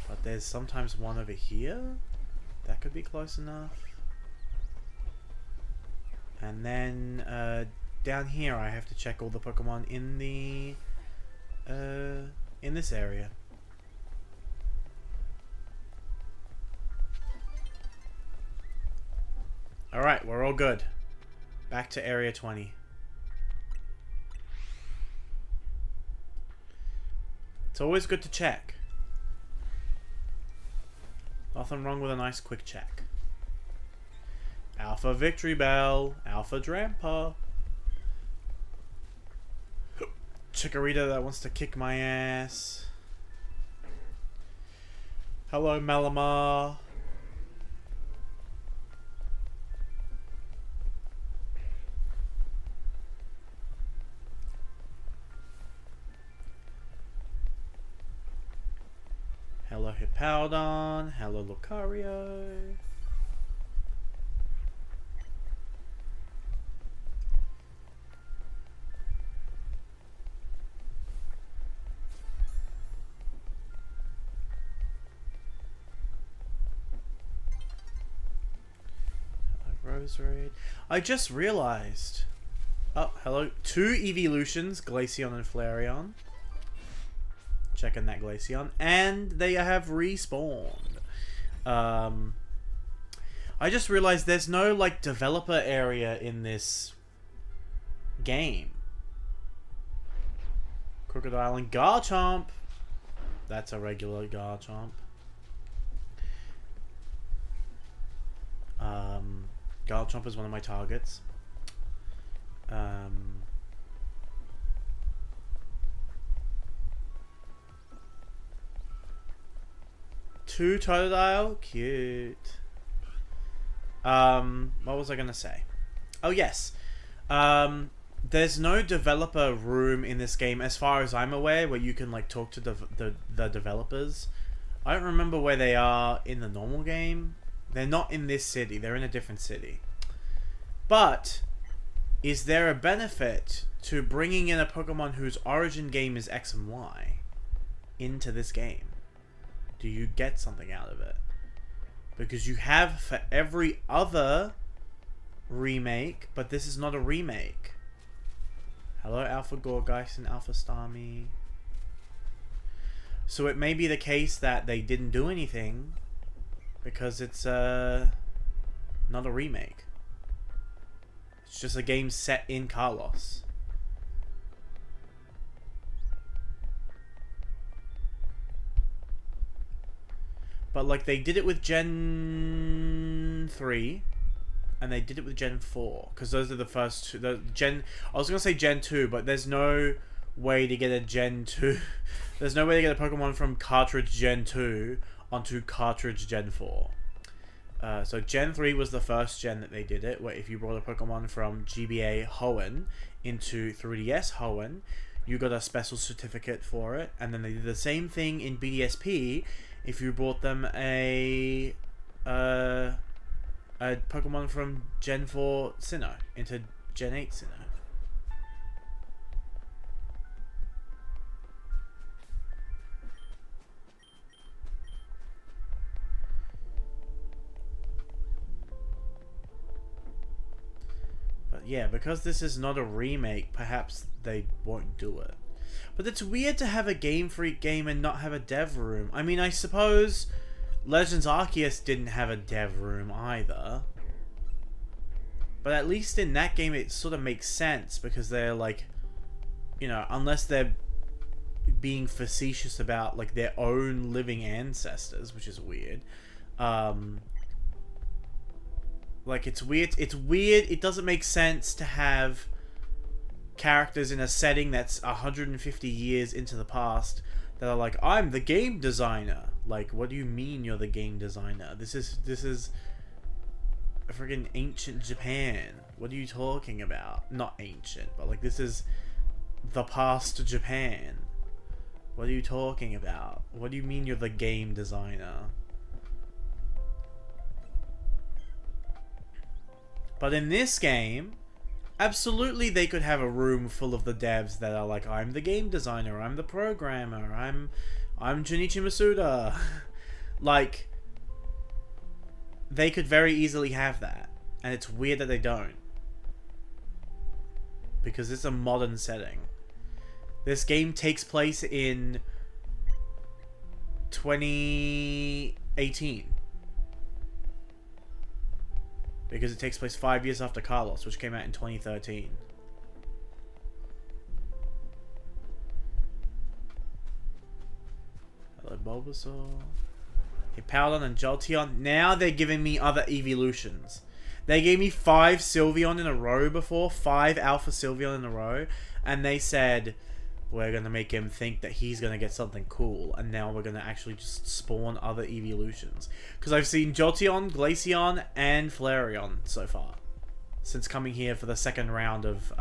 Speaker 1: But there's sometimes one over here. That could be close enough. And then down here I have to check all the Pokemon in the in this area. Alright, we're all good. Back to Area 20. It's always good to check. Nothing wrong with a nice quick check. Alpha Victory Bell. Alpha Drampa. Chikorita that wants to kick my ass. Hello, Malamar. Hello, Hippowdon. Hello, Lucario. Roserade. I just realized. Oh, hello. 2 evolutions, Glaceon and Flareon. Checking that Glaceon. And they have respawned. I just realized there's no, like, developer area in this game. Crocodile and Garchomp. That's a regular Garchomp. Garchomp is one of my targets. Two Totodile? Cute. What was I gonna say? Oh, yes. There's no developer room in this game, as far as I'm aware, where you can, like, talk to the developers. I don't remember where they are in the normal game. They're not in this city. They're in a different city. But, is there a benefit to bringing in a Pokemon whose origin game is X and Y into this game? Do you get something out of it? Because you have for every other remake, but this is not a remake. Hello, Alpha Gorgeist and Alpha Starmie. So it may be the case that they didn't do anything because it's not a remake. It's just a game set in Kalos. But, like, they did it with Gen 3, and they did it with Gen 4, because those are the first two. I was going to say Gen 2, but there's no way to get a Gen 2. There's no way to get a Pokemon from cartridge Gen 2 onto cartridge Gen 4. So Gen 3 was the first gen that they did it, where if you brought a Pokemon from GBA Hoenn into 3DS Hoenn, you got a special certificate for it, and then they did the same thing in BDSP if you brought them a Pokemon from Gen 4 Sinnoh into Gen 8 Sinnoh. But yeah, because this is not a remake, perhaps they won't do it. But it's weird to have a Game Freak game and not have a dev room. I mean, I suppose Legends Arceus didn't have a dev room either. But at least in that game it sort of makes sense, because they're like, you know, unless they're being facetious about like their own living ancestors, which is weird. Like, it's weird. It doesn't make sense to have characters in a setting that's 150 years into the past that are like, I'm the game designer. Like, what do you mean you're the game designer? This is a freaking ancient Japan. What are you talking about? Not ancient, but like, this is the past Japan. What are you talking about? What do you mean you're the game designer? But in this game, absolutely they could have a room full of the devs that are like, I'm the game designer, I'm the programmer, I'm Junichi Masuda. Like, they could very easily have that. And it's weird that they don't. Because it's a modern setting. This game takes place in 2018. Because it takes place 5 years after Carlos, which came out in 2013. Hello, Bulbasaur. Hey, Powdon and Jolteon. Now they're giving me other evolutions. They gave me 5 Sylveon in a row before. 5 Alpha Sylveon in a row. And they said, we're going to make him think that he's going to get something cool. And now we're going to actually just spawn other evolutions. Because I've seen Jolteon, Glaceon, and Flareon so far. Since coming here for the second round of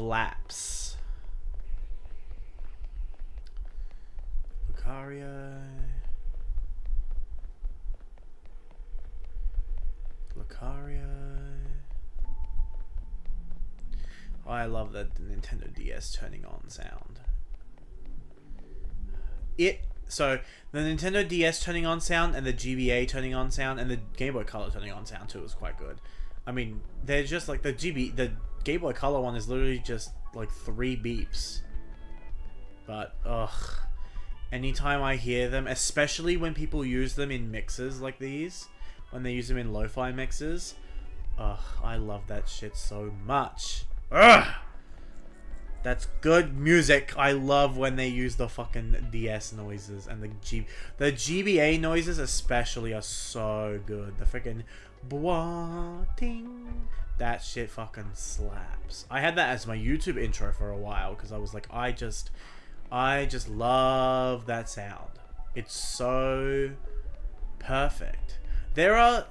Speaker 1: laps. Lucario. Oh, I love the Nintendo DS turning on sound. So, the Nintendo DS turning on sound and the GBA turning on sound and the Game Boy Color turning on sound too was quite good. I mean, they're just like the Game Boy Color one is literally just like 3 beeps. But, ugh. Anytime I hear them, especially when people use them in mixes like these, when they use them in lo-fi mixes, ugh, I love that shit so much. Ugh! That's good music. I love when they use the fucking DS noises, and the GBA noises especially are so good. The freaking ting, that shit fucking slaps. I had that as my YouTube intro for a while because I was like, I just love that sound. It's so perfect. There are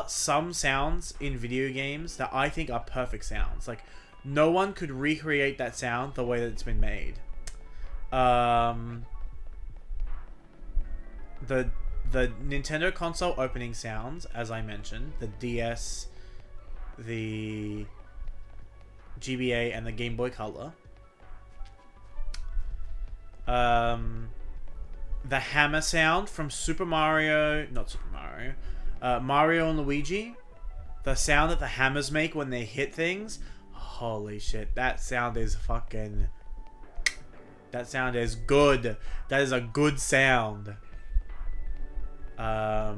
Speaker 1: some sounds in video games that I think are perfect sounds. Like, no one could recreate that sound the way that it's been made. The Nintendo console opening sounds, as I mentioned, the DS, the GBA, and the Game Boy Color. The hammer sound from Mario and Luigi. The sound that the hammers make when they hit things. Holy shit, that sound is fucking... That sound is good. That is a good sound. Are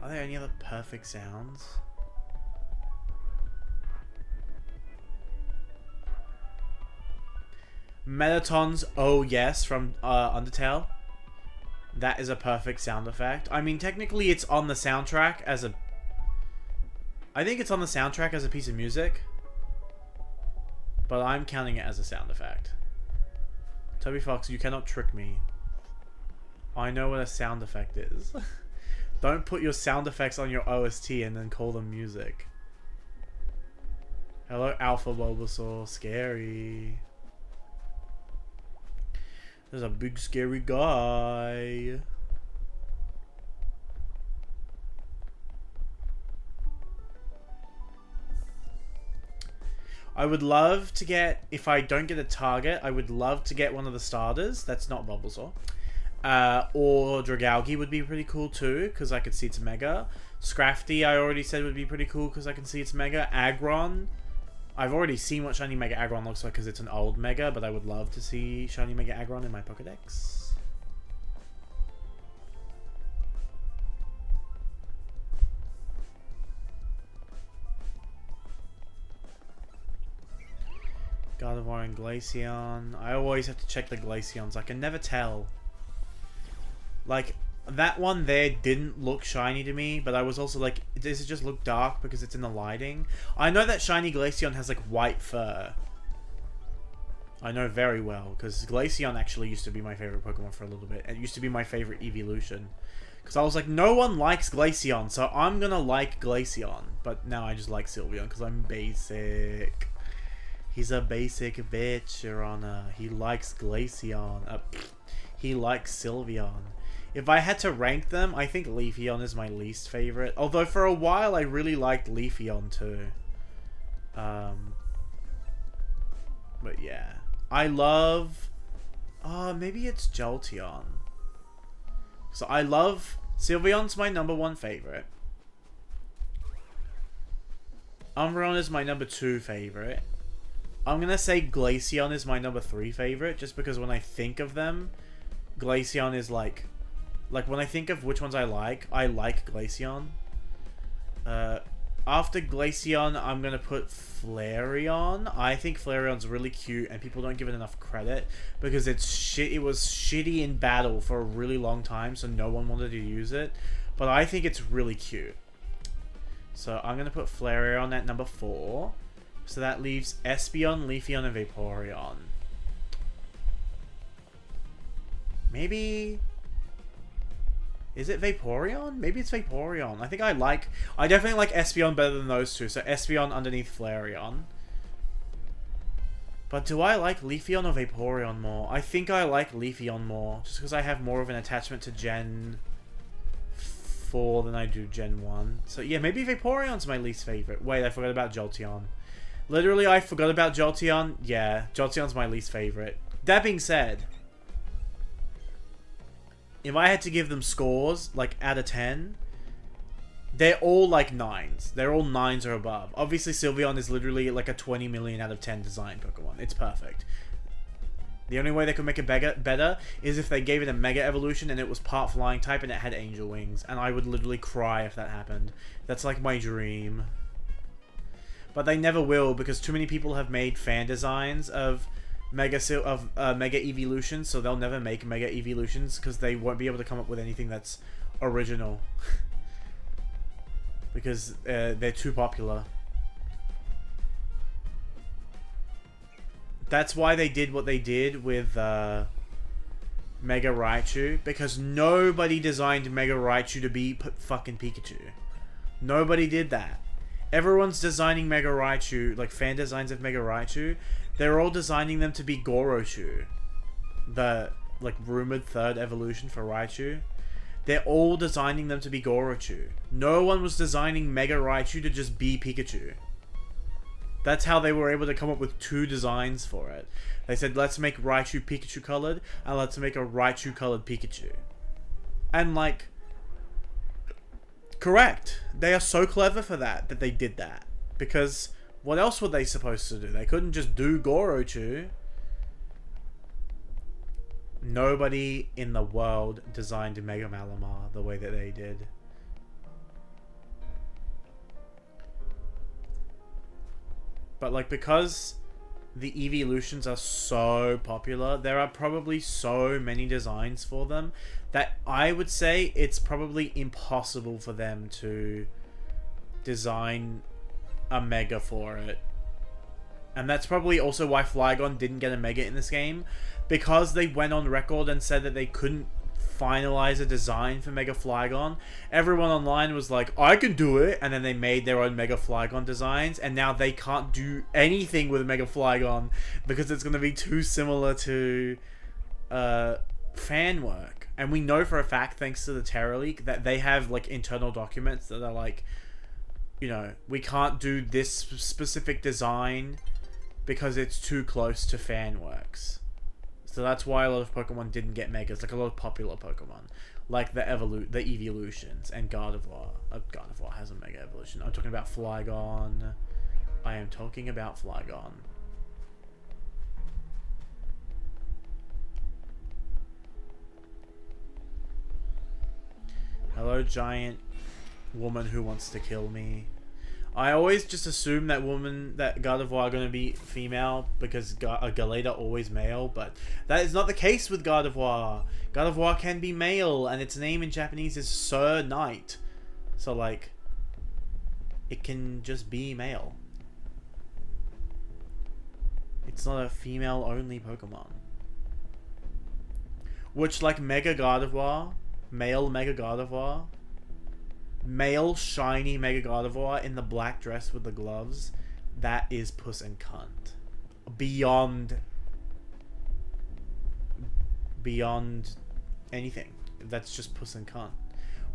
Speaker 1: there any other perfect sounds? Mettaton's "Oh Yes" from Undertale. That is a perfect sound effect. I mean, technically it's on the soundtrack as a... I think it's on the soundtrack as a piece of music. But I'm counting it as a sound effect. Toby Fox, you cannot trick me. I know what a sound effect is. Don't put your sound effects on your OST and then call them music. Hello, Alpha Bulbasaur. Scary. There's a big scary guy. I would love to get, if I don't get a target, I would love to get one of the starters. That's not Bulbasaur. Or Dragalge would be pretty cool too, because I could see it's Mega. Scrafty, I already said would be pretty cool because I can see it's Mega. Aggron, I've already seen what Shiny Mega Aggron looks like because it's an old Mega, but I would love to see Shiny Mega Aggron in my Pokedex. Gardevoir and Glaceon. I always have to check the Glaceons. I can never tell. Like, that one there didn't look shiny to me, but I was also like, does it just look dark because it's in the lighting? I know that shiny Glaceon has like white fur. I know very well, because Glaceon actually used to be my favorite Pokemon for a little bit. It used to be my favorite evolution. Because I was like, no one likes Glaceon, so I'm gonna like Glaceon. But now I just like Sylveon, because I'm basic. He's a basic bitch, Your Honor. He likes Glaceon. He likes Sylveon. If I had to rank them, I think Leafeon is my least favorite. Although for a while I really liked Leafeon too. But yeah. I love... maybe it's Jolteon. So I love... Sylveon's my #1 favorite. Umbreon is my #2 favorite. I'm gonna say Glaceon is my #3 favorite, just because when I think of them, Glaceon is like when I think of which ones I like Glaceon. After Glaceon, I'm gonna put Flareon. I think Flareon's really cute, and people don't give it enough credit because it was shitty in battle for a really long time, so no one wanted to use it. But I think it's really cute. So I'm gonna put Flareon at #4. So that leaves Espeon, Leafeon, and Vaporeon. Maybe... Is it Vaporeon? Maybe it's Vaporeon. I definitely like Espeon better than those two. So Espeon underneath Flareon. But do I like Leafeon or Vaporeon more? I think I like Leafeon more. Just because I have more of an attachment to Gen 4 than I do Gen 1. So yeah, maybe Vaporeon's my least favorite. Wait, I forgot about Jolteon. Literally, I forgot about Jolteon. Yeah, Jolteon's my least favorite. That being said, if I had to give them scores, like, out of 10, they're all, like, 9s. They're all 9s or above. Obviously, Sylveon is literally, like, a 20 million out of 10 design Pokemon. It's perfect. The only way they could make it better is if they gave it a Mega Evolution and it was part Flying type and it had Angel Wings. And I would literally cry if that happened. That's, like, my dream. But they never will, because too many people have made fan designs of Mega Evolutions, so they'll never make Mega Evolutions because they won't be able to come up with anything that's original. Because they're too popular. That's why they did what they did with Mega Raichu, because nobody designed Mega Raichu to be fucking Pikachu. Nobody did that. Everyone's designing Mega Raichu, like fan designs of Mega Raichu, they're all designing them to be Gorochu. The, like, rumored third evolution for Raichu. They're all designing them to be Gorochu. No one was designing Mega Raichu to just be Pikachu. That's how they were able to come up with 2 designs for it. They said, let's make Raichu Pikachu colored, and let's make a Raichu colored Pikachu. And, like... Correct. They are so clever for that they did that. Because what else were they supposed to do? They couldn't just do Gorochu. Nobody in the world designed Mega Malamar the way that they did. But like, because the evolutions are so popular, there are probably so many designs for them that I would say it's probably impossible for them to design a Mega for it. And that's probably also why Flygon didn't get a Mega in this game, because they went on record and said that they couldn't finalize a design for Mega Flygon. Everyone online was like, I can do it, and then they made their own Mega Flygon designs, and now they can't do anything with Mega Flygon because it's going to be too similar to fan work. And we know for a fact, thanks to the Terra Leak, that they have like internal documents that are like, you know, we can't do this specific design because it's too close to fan works. So that's why a lot of Pokemon didn't get Megas, like a lot of popular Pokemon. like the evolutions, and Gardevoir. Gardevoir has a Mega Evolution. I'm talking about Flygon. I am talking about Flygon. Hello, giant woman who wants to kill me. I always just assume that Gardevoir are going to be female because Galeta always male, but that is not the case with Gardevoir. Gardevoir can be male, and its name in Japanese is Sir Knight. So, like, it can just be male. It's not a female-only Pokemon. Which, like, Mega Gardevoir, male Mega Gardevoir, male shiny Mega Gardevoir in the black dress with the gloves, that is puss and cunt. Beyond anything. That's just puss and cunt.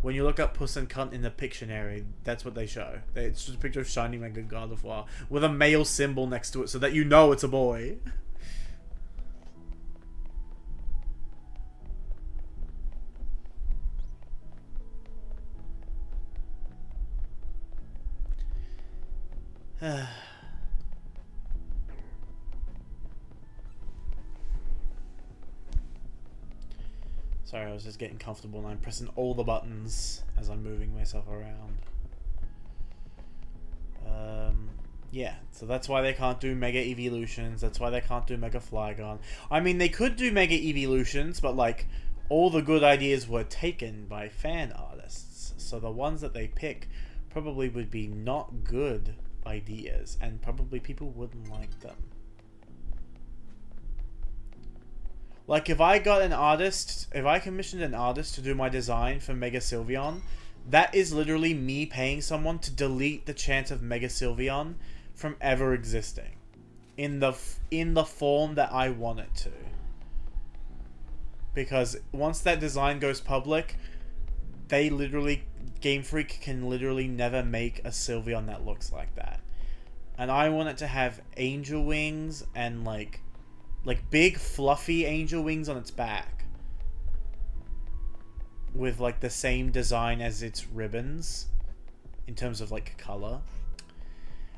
Speaker 1: When you look up puss and cunt in the Pictionary, that's what they show. It's just a picture of shiny Mega Gardevoir with a male symbol next to it so that you know it's a boy. Sorry, I was just getting comfortable and I'm pressing all the buttons as I'm moving myself around. Yeah, so that's why they can't do Mega Evolutions. That's why they can't do Mega Flygon. I mean, they could do Mega Evolutions, but like, all the good ideas were taken by fan artists. So the ones that they pick probably would be not good ideas, and probably people wouldn't like them. Like, if I commissioned an artist to do my design for Mega Sylveon, that is literally me paying someone to delete the chance of Mega Sylveon from ever existing in the form that I want it to. Because once that design goes public, Game Freak can literally never make a Sylveon that looks like that. And I want it to have angel wings and like big fluffy angel wings on its back. With like the same design as its ribbons in terms of like color.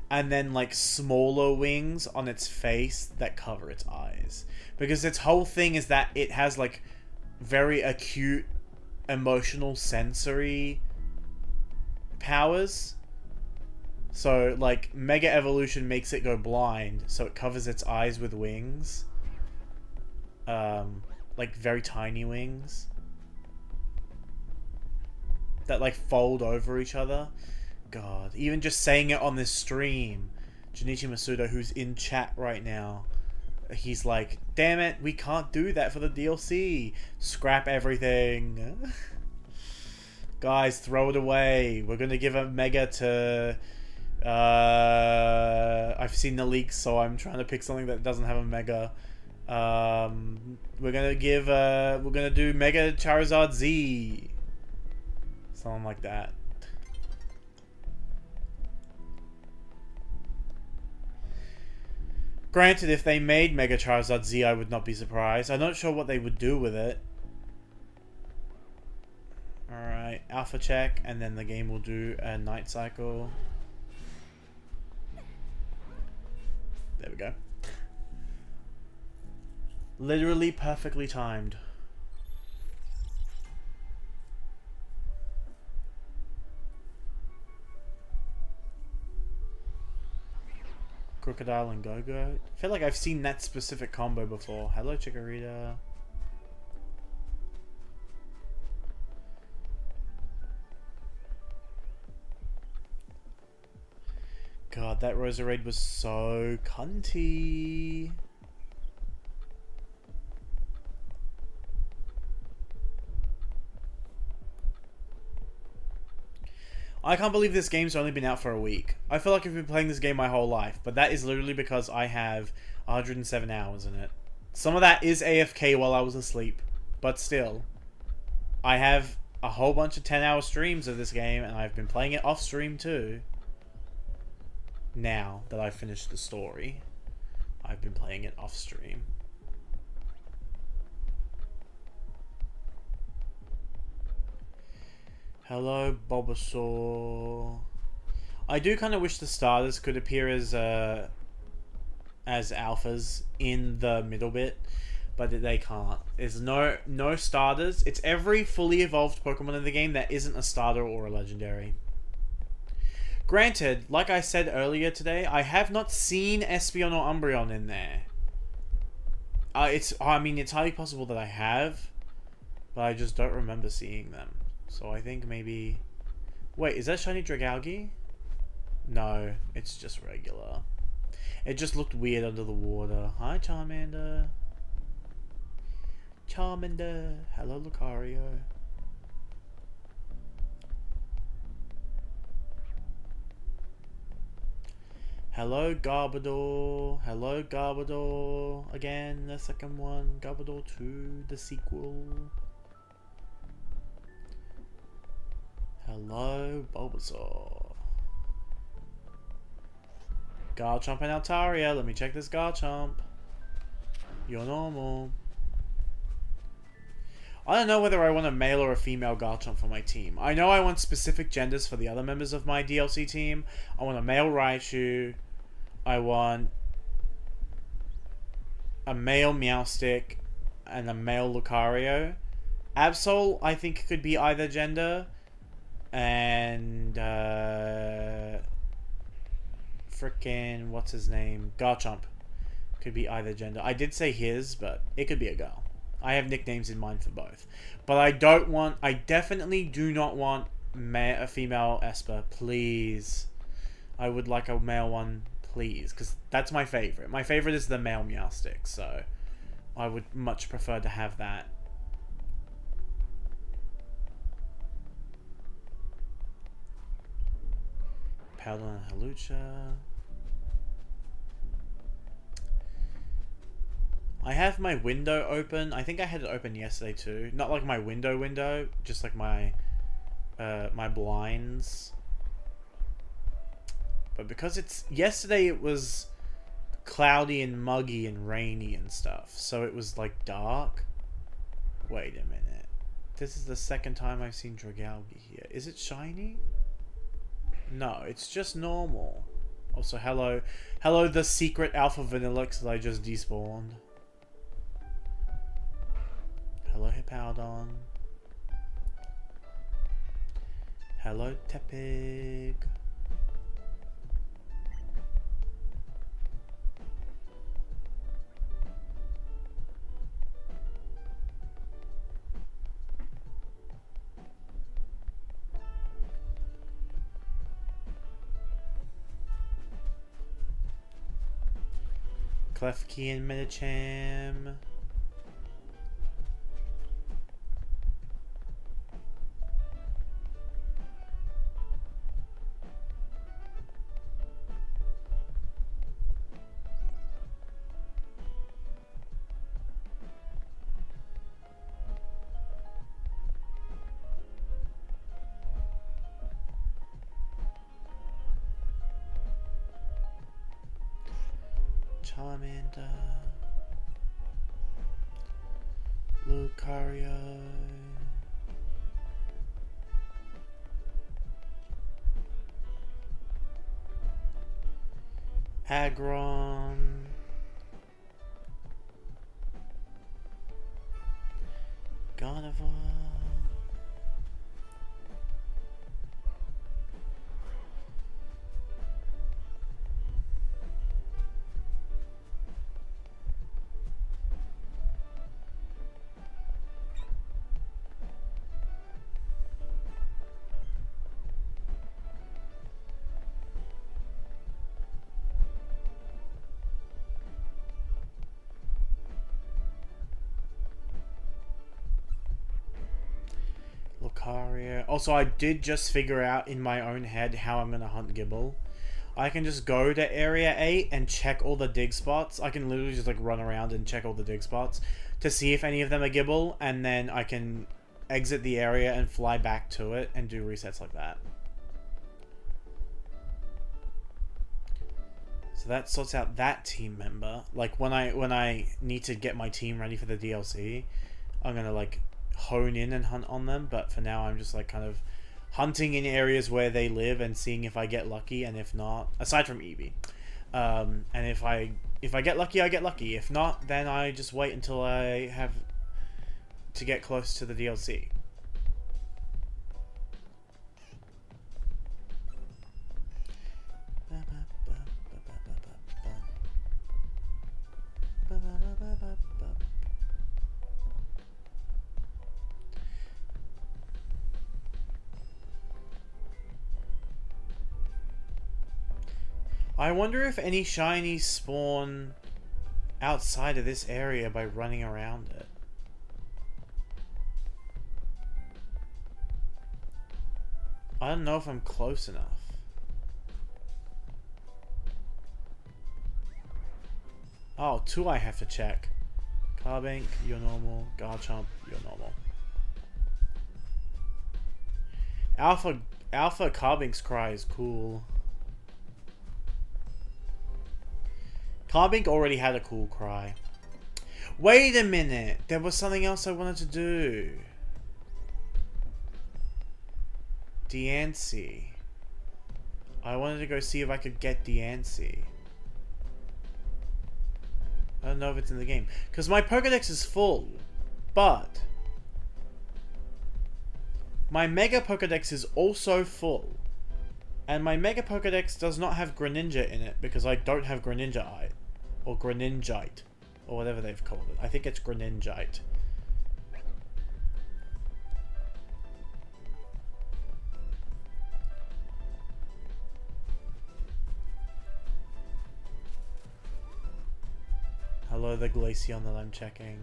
Speaker 1: And then like smaller wings on its face that cover its eyes. Because its whole thing is that it has like very acute emotional sensory powers. So like Mega Evolution makes it go blind, so it covers its eyes with wings. Like very tiny wings that like fold over each other. God, even just saying it on this stream, Junichi Masuda, who's in chat right now, he's like, damn it, we can't do that for the DLC. Scrap everything. Guys, throw it away. We're gonna give a Mega to... I've seen the leaks, so I'm trying to pick something that doesn't have a Mega. We're gonna do Mega Charizard Z. Something like that. Granted, if they made Mega Charizard Z, I would not be surprised. I'm not sure what they would do with it. Alright, alpha check, and then the game will do a night cycle. There we go. Literally perfectly timed. Crocodile and Go-Go. I feel like I've seen that specific combo before. Hello, Chikorita. God, that Roserade was so cunty. I can't believe this game's only been out for a week. I feel like I've been playing this game my whole life, but that is literally because I have 107 hours in it. Some of that is AFK while I was asleep, but still. I have a whole bunch of 10-hour streams of this game, and I've been playing it off-stream too. Now that I've finished the story, I've been playing it off-stream. Hello, Bulbasaur. I do kind of wish the starters could appear as alphas in the middle bit, but they can't. There's no starters. It's every fully evolved Pokemon in the game that isn't a starter or a legendary. Granted, like I said earlier today, I have not seen Espeon or Umbreon in there. It's highly possible that I have, but I just don't remember seeing them. So I think maybe... Wait, is that shiny Dragalge? No, it's just regular. It just looked weird under the water. Hi, Charmander. Charmander. Hello, Lucario. Hello, Garbodor. Hello, Garbodor. Again, the second one. Garbodor 2, the sequel. Hello, Bulbasaur. Garchomp and Altaria. Let me check this Garchomp. You're normal. I don't know whether I want a male or a female Garchomp for my team. I know I want specific genders for the other members of my DLC team. I want a male Raichu. I want a male Meowstic and a male Lucario. Absol, I think, could be either gender. And frickin' what's his name? Garchomp could be either gender. I did say his, but it could be a girl. I have nicknames in mind for both. But I definitely do not want a female Esper, please. I would like a male one, please, because that's my favorite. My favorite is the male Meowstic, so I would much prefer to have that. Powder and Halucha. I have my window open. I think I had it open yesterday too. Not like my window, just like my my blinds. But because yesterday it was cloudy and muggy and rainy and stuff, so it was like dark. Wait a minute. This is the second time I've seen Dragalge here. Is it shiny? No, it's just normal. Also, hello the secret Alpha Vanillix that I just despawned. Hello, Hippowdon. Hello, Tepig. Klefki and Medicham. Charmander, Lucario, Aggron, Gardevoir. Lucario. Also, I did just figure out in my own head how I'm going to hunt Gible. I can just go to Area 8 and check all the dig spots. I can literally just like run around and check all the dig spots to see if any of them are Gible, and then I can exit the area and fly back to it and do resets like that. So that sorts out that team member. Like when I need to get my team ready for the DLC, I'm gonna like hone in and hunt on them. But for now, I'm just like kind of hunting in areas where they live and seeing if I get lucky, and if not, aside from Eevee, and if I get lucky, I get lucky. If not, then I just wait until I have to get close to the DLC. I wonder if any shinies spawn outside of this area by running around it. I don't know if I'm close enough. Oh, two I have to check. Carbink, you're normal. Garchomp, you're normal. Alpha Carbink's cry is cool. Carbink already had a cool cry. Wait a minute! There was something else I wanted to do. Diancie. I wanted to go see if I could get Diancie. I don't know if it's in the game. Because my Pokédex is full. But my Mega Pokédex is also full. And my Mega Pokédex does not have Greninja in it because I don't have Greninja-ite. Or Greninjite. Or whatever they've called it. I think it's Greninjite. Hello, the Glaceon that I'm checking.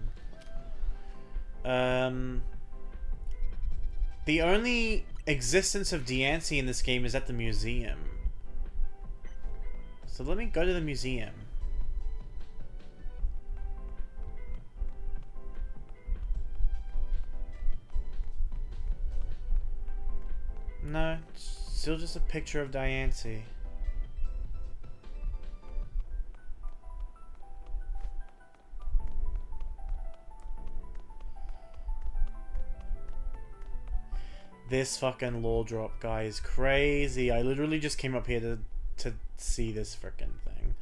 Speaker 1: The only existence of Diancie in this game is at the museum. So let me go to the museum. No, it's still just a picture of Diancie. This fucking lore drop guy is crazy. I literally just came up here to see this frickin' thing.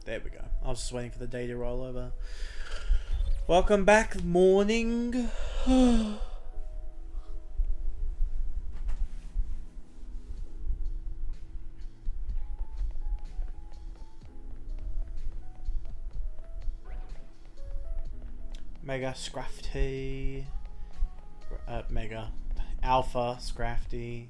Speaker 1: There we go. I was just waiting for the day to roll over. Welcome back, morning. Mega Scrafty. Mega. Alpha Scrafty.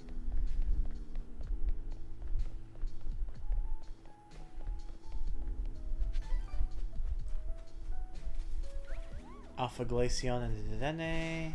Speaker 1: Alpha Glaceon and Dedenne.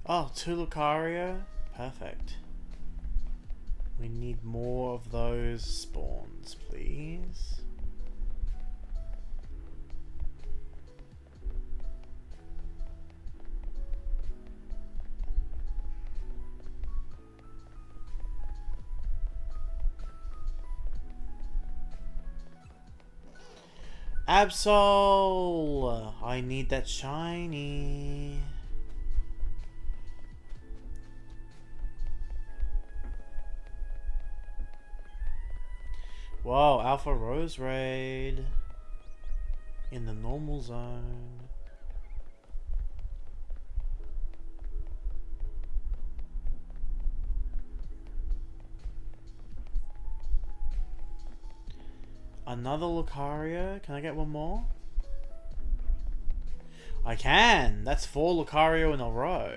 Speaker 1: Oh, 2 Lucario? Perfect. We need more of those spawns, please. Absol! I need that shiny. Whoa, Alpha Rose Raid in the normal zone. Another Lucario? Can I get one more? I can! That's 4 Lucario in a row.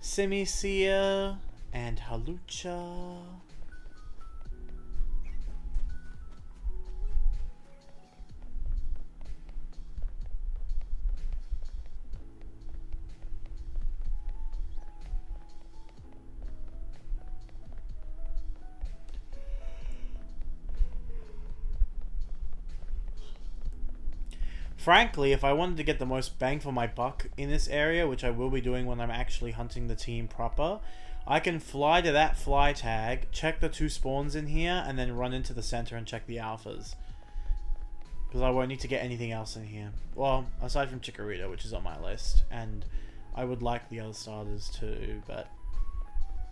Speaker 1: Simicia and Halucha. Frankly, if I wanted to get the most bang for my buck in this area, which I will be doing when I'm actually hunting the team proper, I can fly to that fly tag, check the 2 spawns in here, and then run into the center and check the alphas. Because I won't need to get anything else in here. Well, aside from Chikorita, which is on my list. And I would like the other starters too, but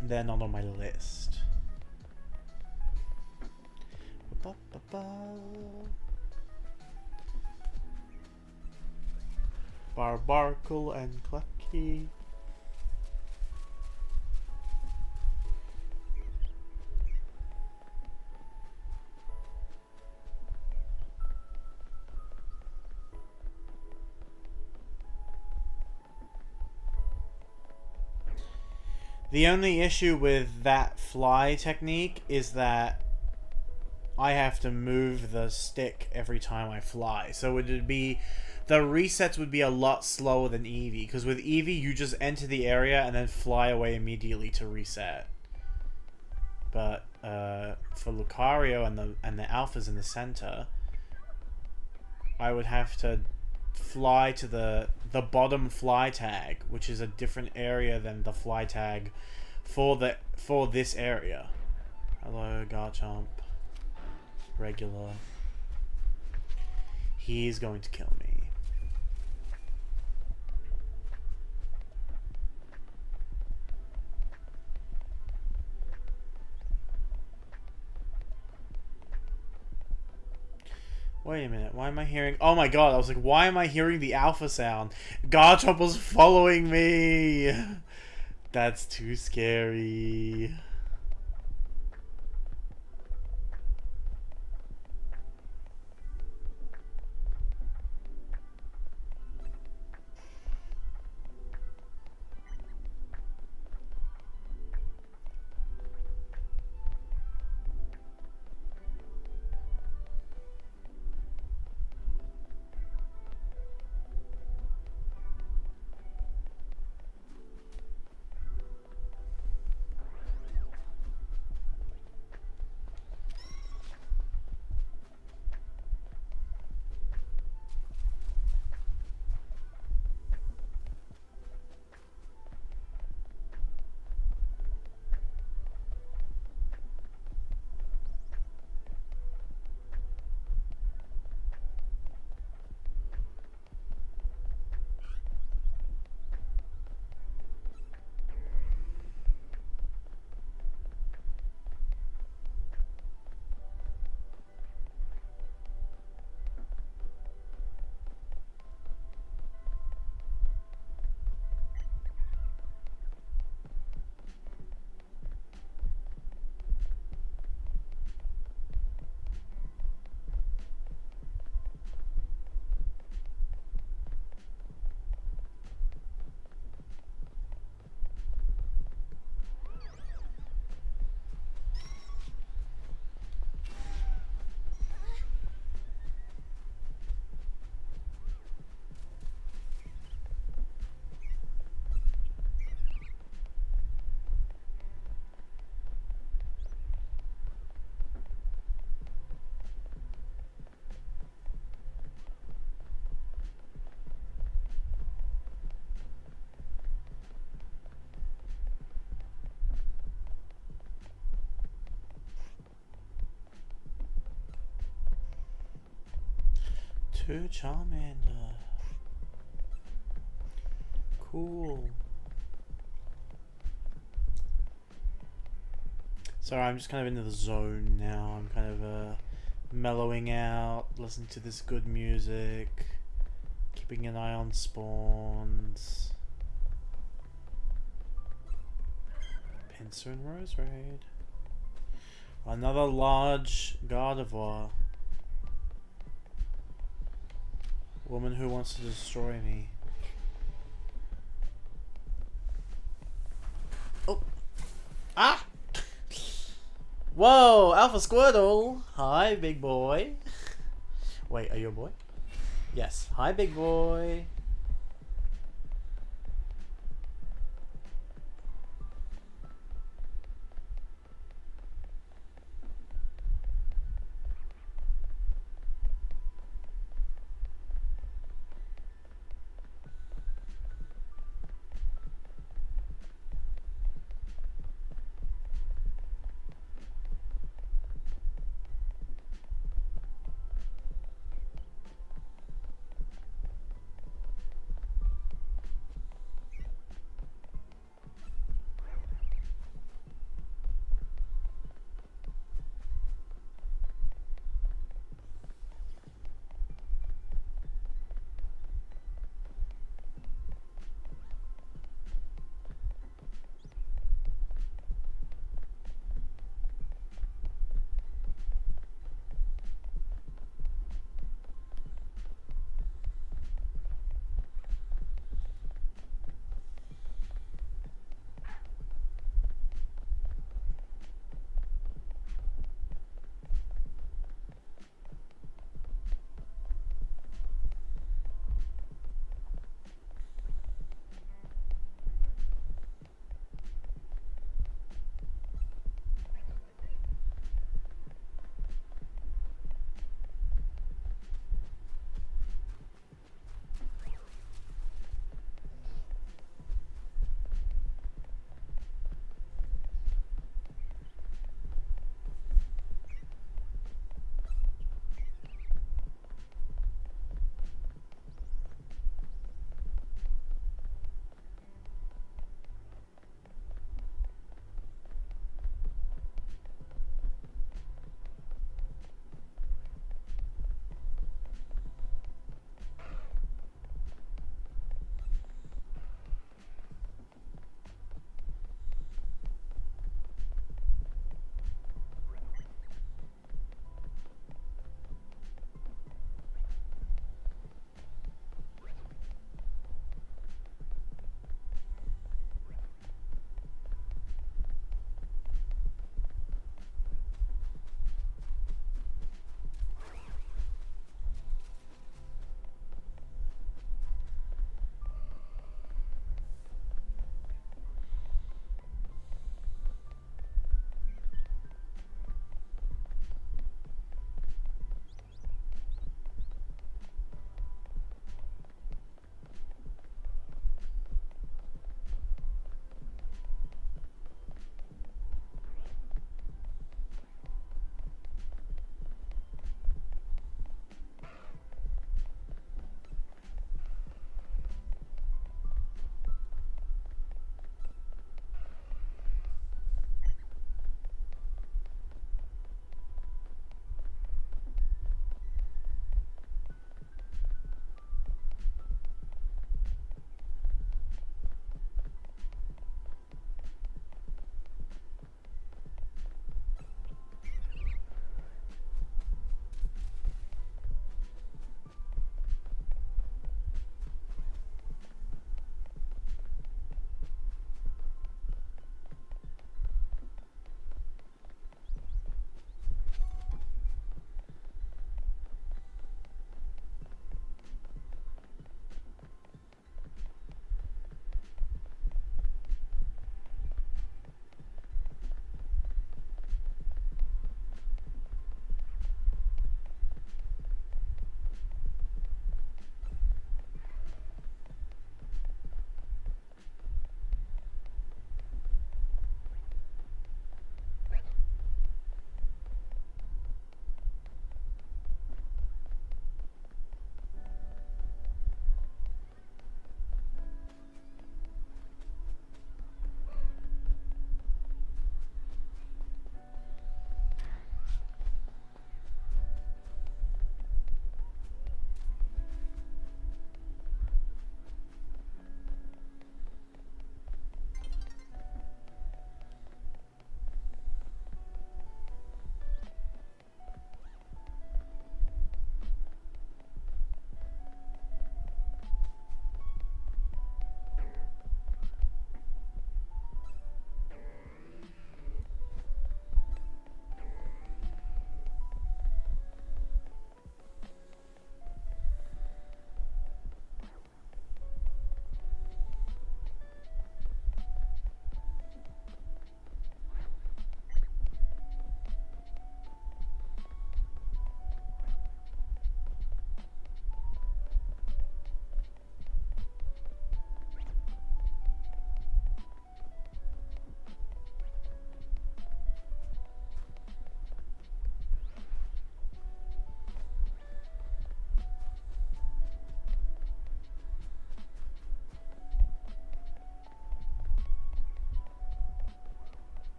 Speaker 1: they're not on my list. Barbarkle and Klefki. The only issue with that fly technique is that I have to move the stick every time I fly. So it would be... the resets would be a lot slower than Eevee, because with Eevee you just enter the area and then fly away immediately to reset. But for Lucario and the alphas in the center, I would have to fly to the bottom fly tag, which is a different area than the fly tag for this area. Hello, Garchomp. Regular. He's going to kill me. Wait a minute, why am I hearing... oh my god, I was like, why am I hearing the alpha sound? Garchomp was following me! That's too scary. Two Charmander. Cool. Sorry, I'm just kind of into the zone now. I'm kind of mellowing out, listening to this good music, keeping an eye on spawns. Pincer and Rose Raid. Another large Gardevoir. Woman who wants to destroy me. Oh! Ah! Whoa! Alpha Squirtle! Hi, big boy. Wait, are you a boy? Yes. Hi, big boy.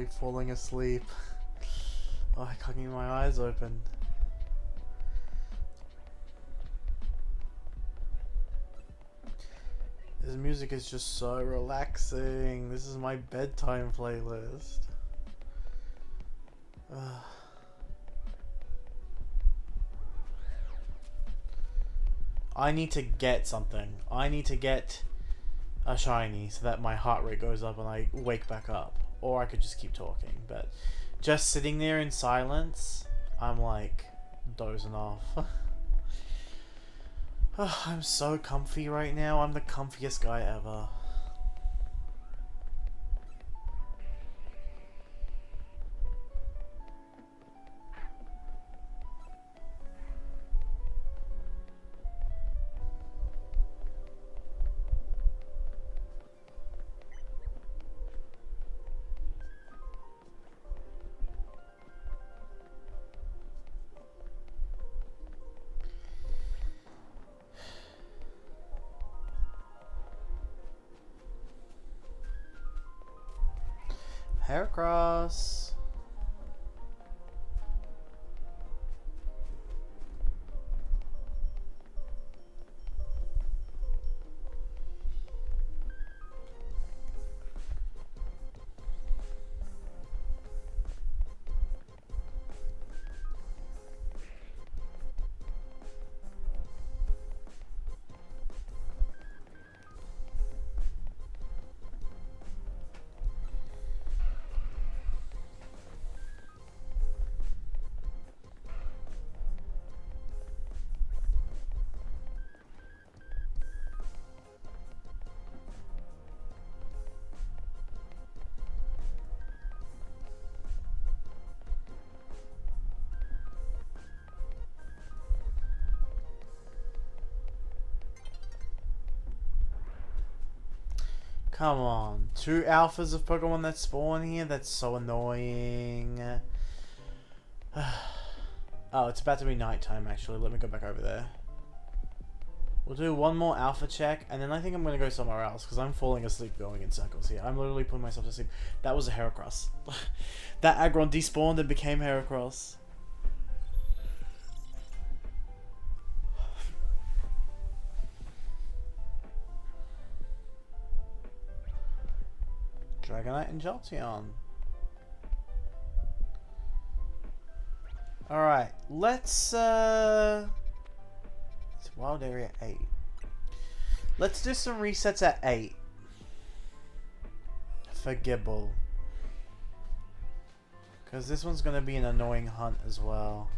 Speaker 1: like falling asleep. Oh, I can't get my eyes open. This music is just so relaxing. This is my bedtime playlist. I need to get something. I need to get a shiny so that my heart rate goes up and I wake back up. Or I could just keep talking. But just sitting there in silence, I'm like dozing off. I'm so comfy right now. I'm the comfiest guy ever. Heracross. Come on, 2 alphas of Pokemon that spawn here? That's so annoying. Oh, it's about to be nighttime actually. Let me go back over there. We'll do one more alpha check, and then I think I'm going to go somewhere else, because I'm falling asleep going in circles here. I'm literally putting myself to sleep. That was a Heracross. That Aggron despawned and became Heracross. Dragonite and Jolteon. Alright, let's it's Wild Area 8. Let's do some resets at 8. For Gibble. Because this one's going to be an annoying hunt as well.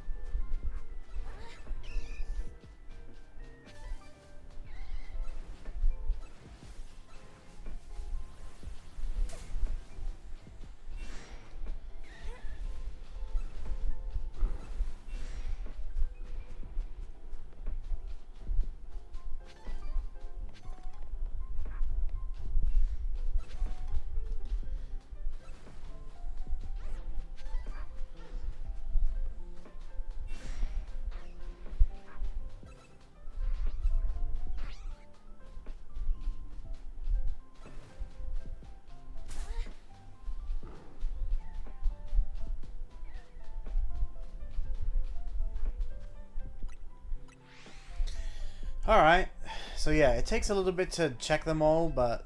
Speaker 1: Alright, so yeah, it takes a little bit to check them all, but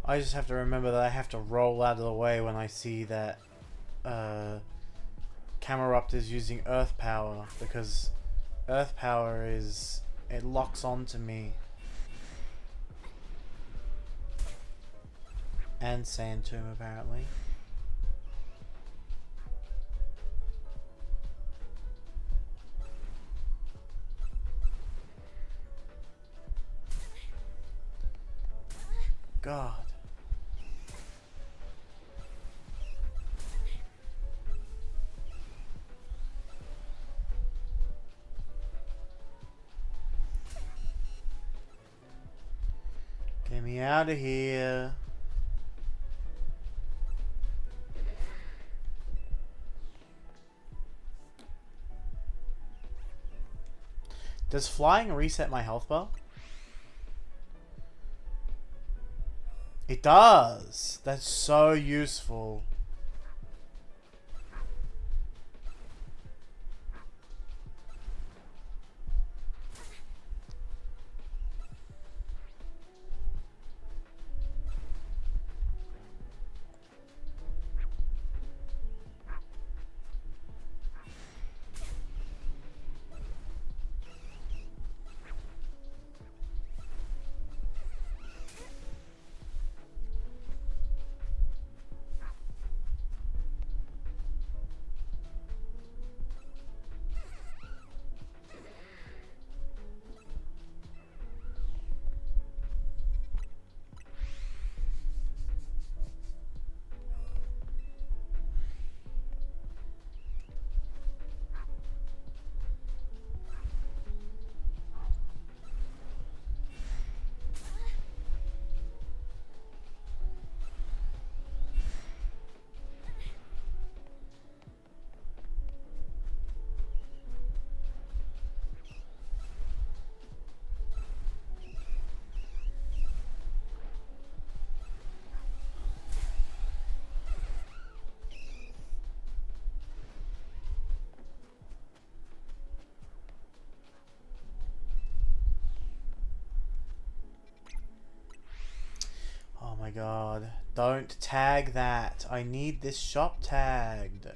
Speaker 1: I just have to remember that I have to roll out of the way when I see that Camerupt is using Earth Power, because Earth Power is... it locks onto me. And Sand Tomb, apparently. God. Get me out of here. Does flying reset my health bar? It does. That's so useful. Oh my god. Don't tag that. I need this shop tagged.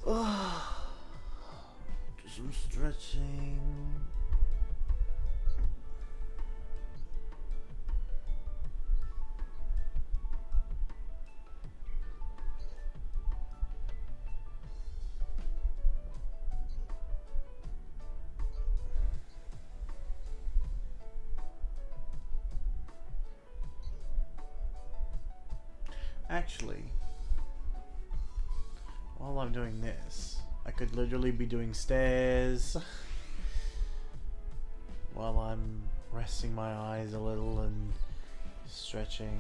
Speaker 1: Do some stretching. Actually, while I'm doing this, I could literally be doing stairs while I'm resting my eyes a little and stretching.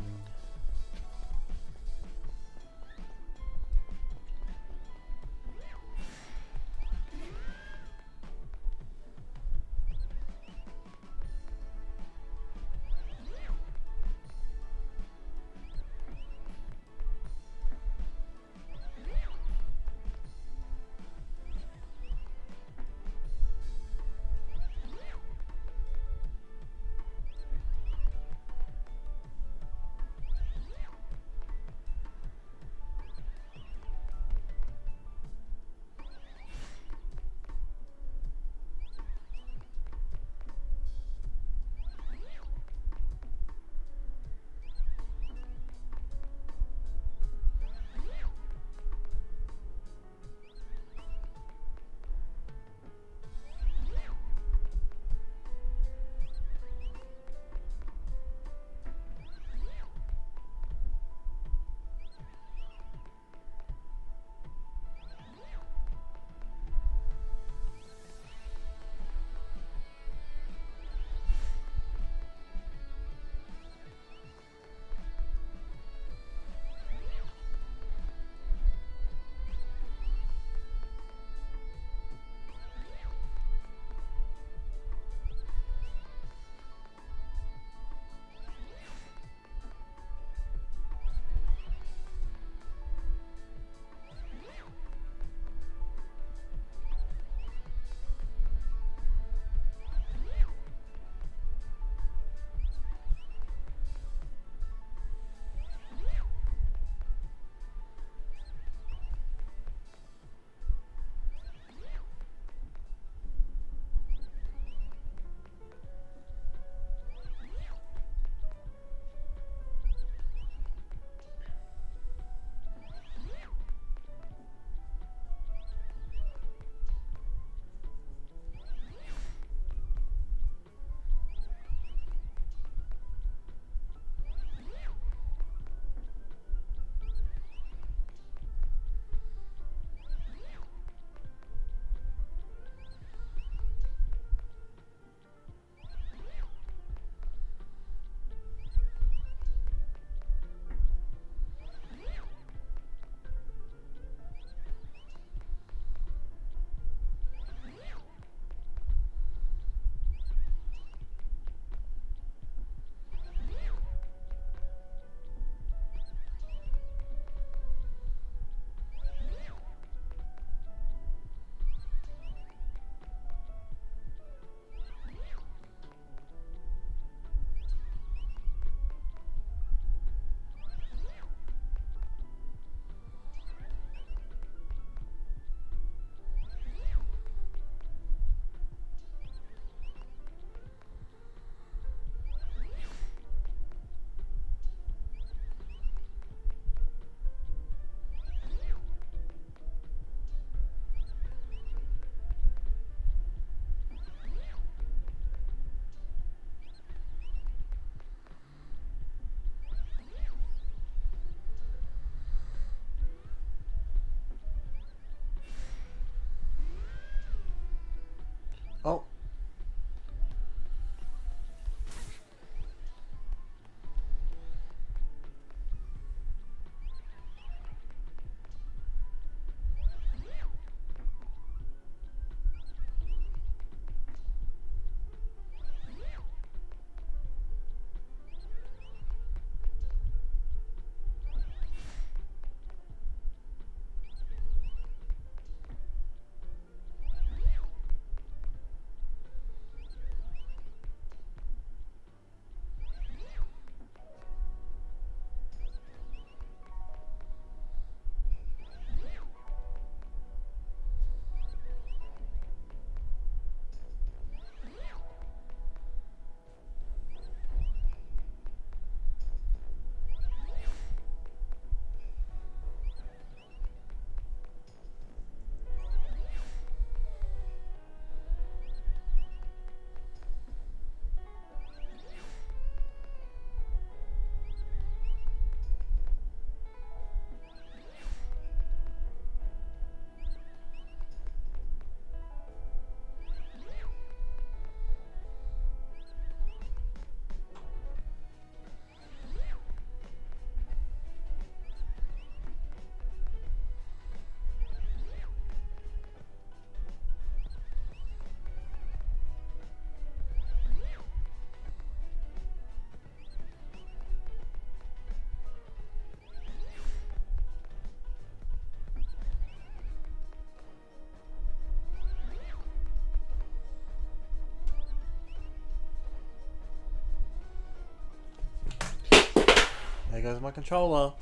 Speaker 1: goes my controller.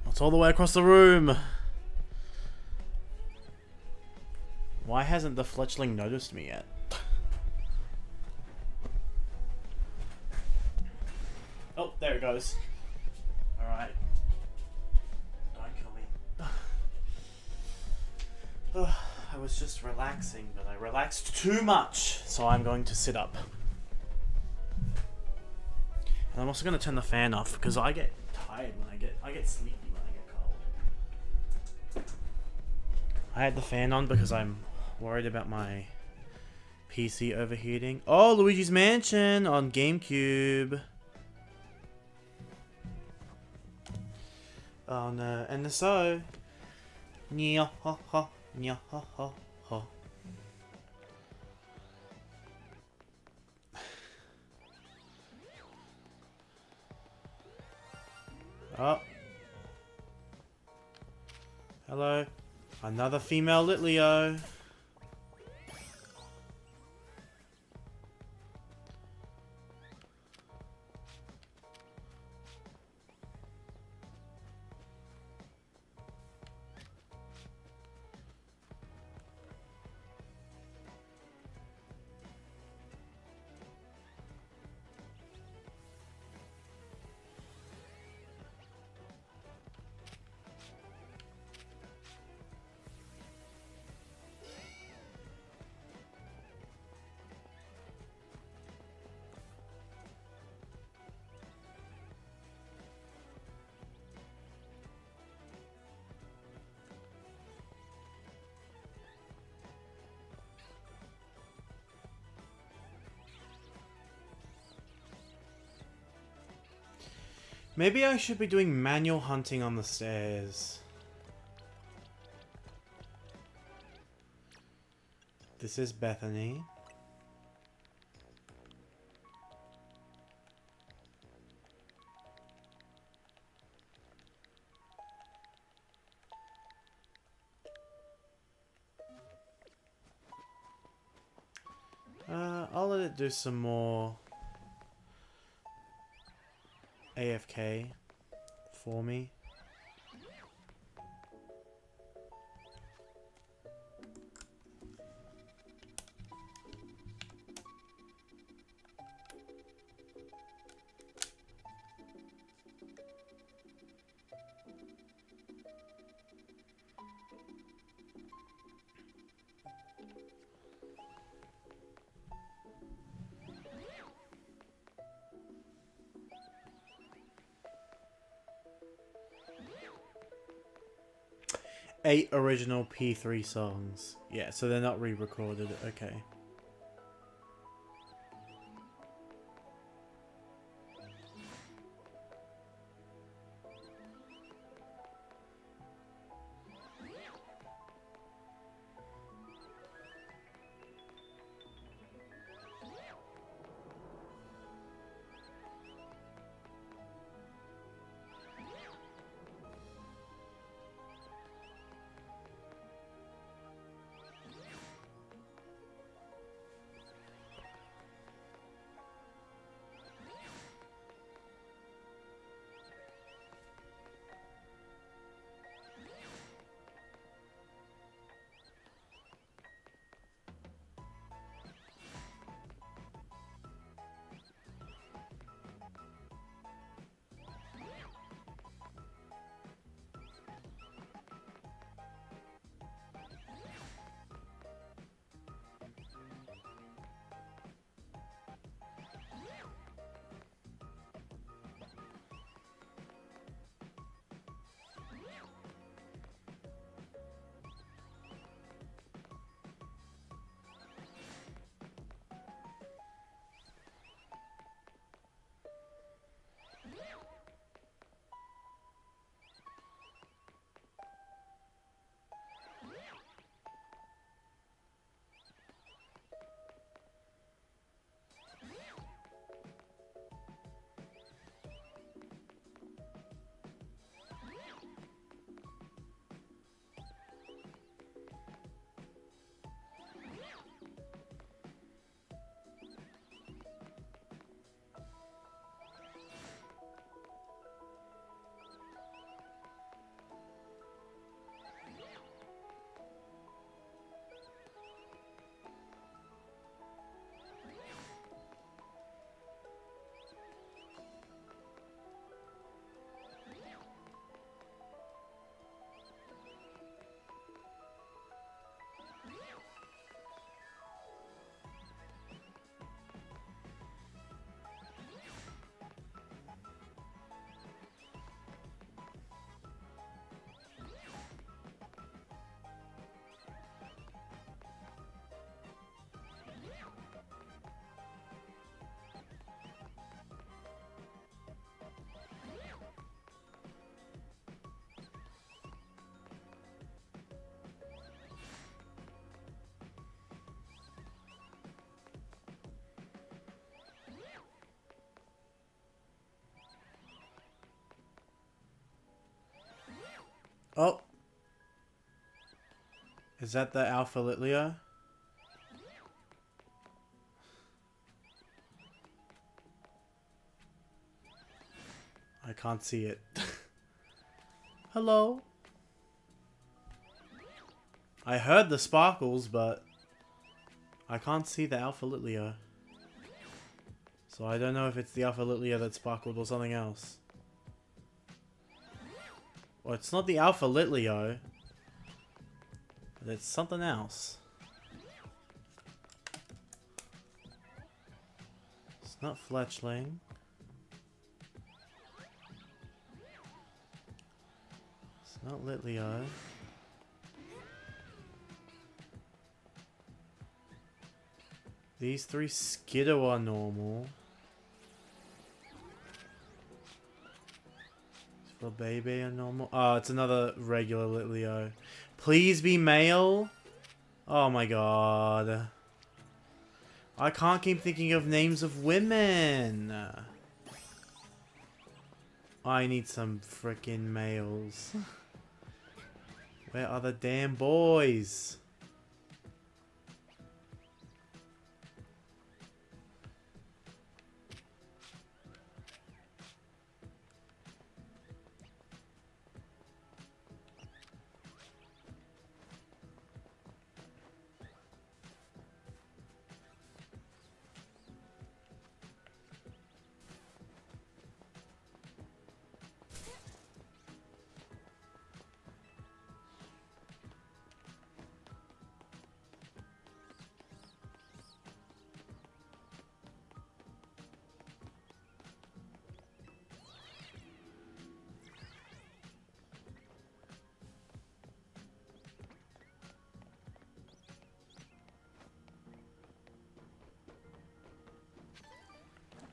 Speaker 1: It's all the way across the room. Why hasn't the fletchling noticed me yet? Oh, there it goes. Alright. Don't kill me. I was just relaxing, but I relaxed too much, so I'm going to sit up. And I'm also going to turn the fan off because I get tired when I get sleepy when I get cold. I had the fan on because I'm worried about my PC overheating. Oh, Luigi's Mansion on GameCube. Oh no, and so nya ha ha nya ha ha ha. Oh. Hello. Another female Litleo. Maybe I should be doing manual hunting on the stairs. This is Bethany. I'll let it do some more AFK for me. Eight original P3 songs. Yeah, so they're not re-recorded. Okay. Oh! Is that the Alpha Litleo? I can't see it. Hello? I heard the sparkles, but I can't see the Alpha Litleo. So I don't know if it's the Alpha Litleo that sparkled or something else. Well, it's not the Alpha Litleo, but it's something else. It's not Fletchling. It's not Litleo. These three Skiddo are normal. For baby are normal. Oh, it's another regular Litleo. Please be male. Oh my god. I can't keep thinking of names of women. I need some freaking males. Where are the damn boys?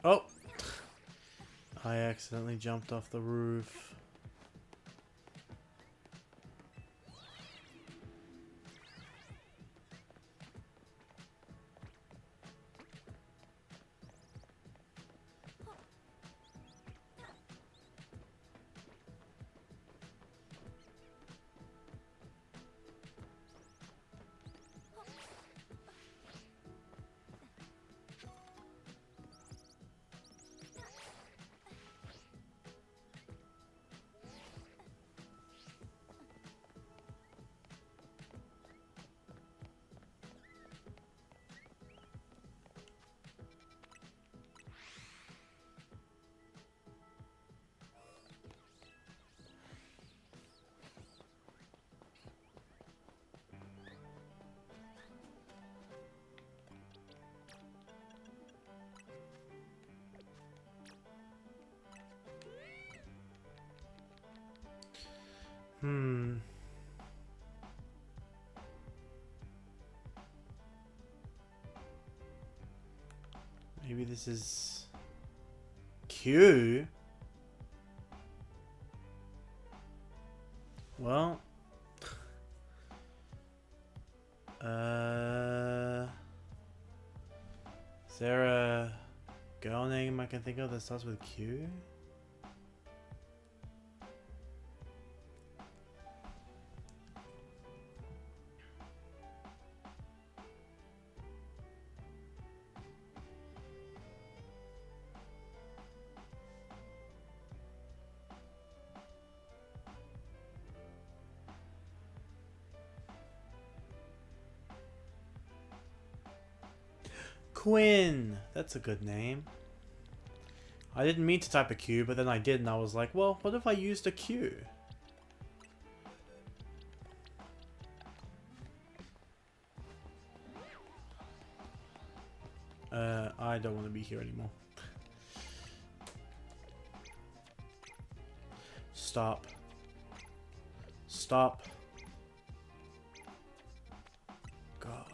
Speaker 1: Oh! I accidentally jumped off the roof. Maybe this is Q. Well, is there a girl name I can think of that starts with Q? Quinn! That's a good name. I didn't mean to type a Q, but then I did, and I was like, well, what if I used a Q? I don't want to be here anymore. Stop. Stop. God.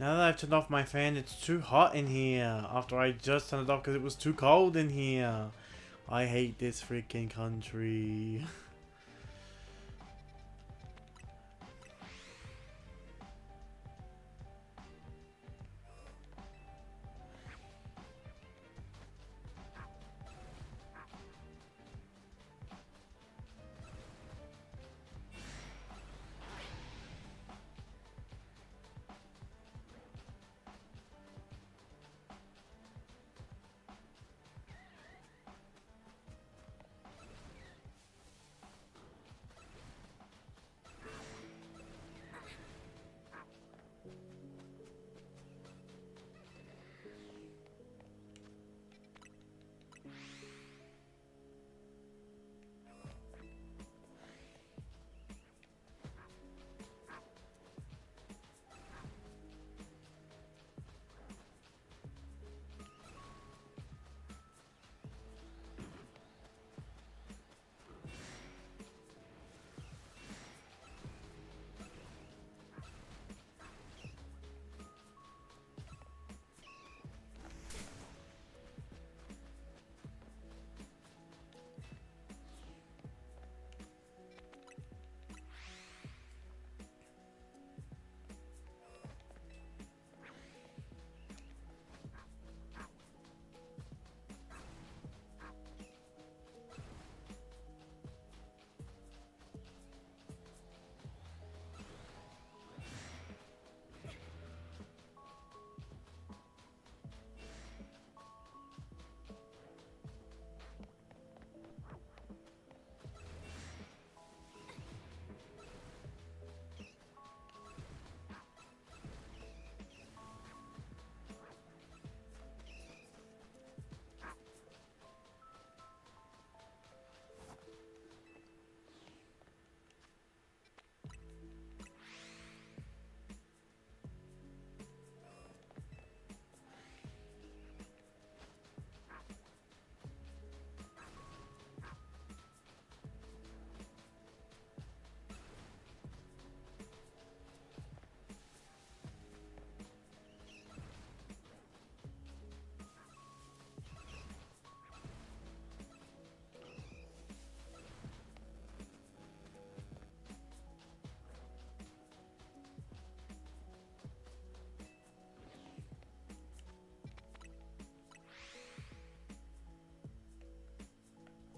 Speaker 1: Now that I've turned off my fan, it's too hot in here. After I just turned it off because it was too cold in here. I hate this freaking country.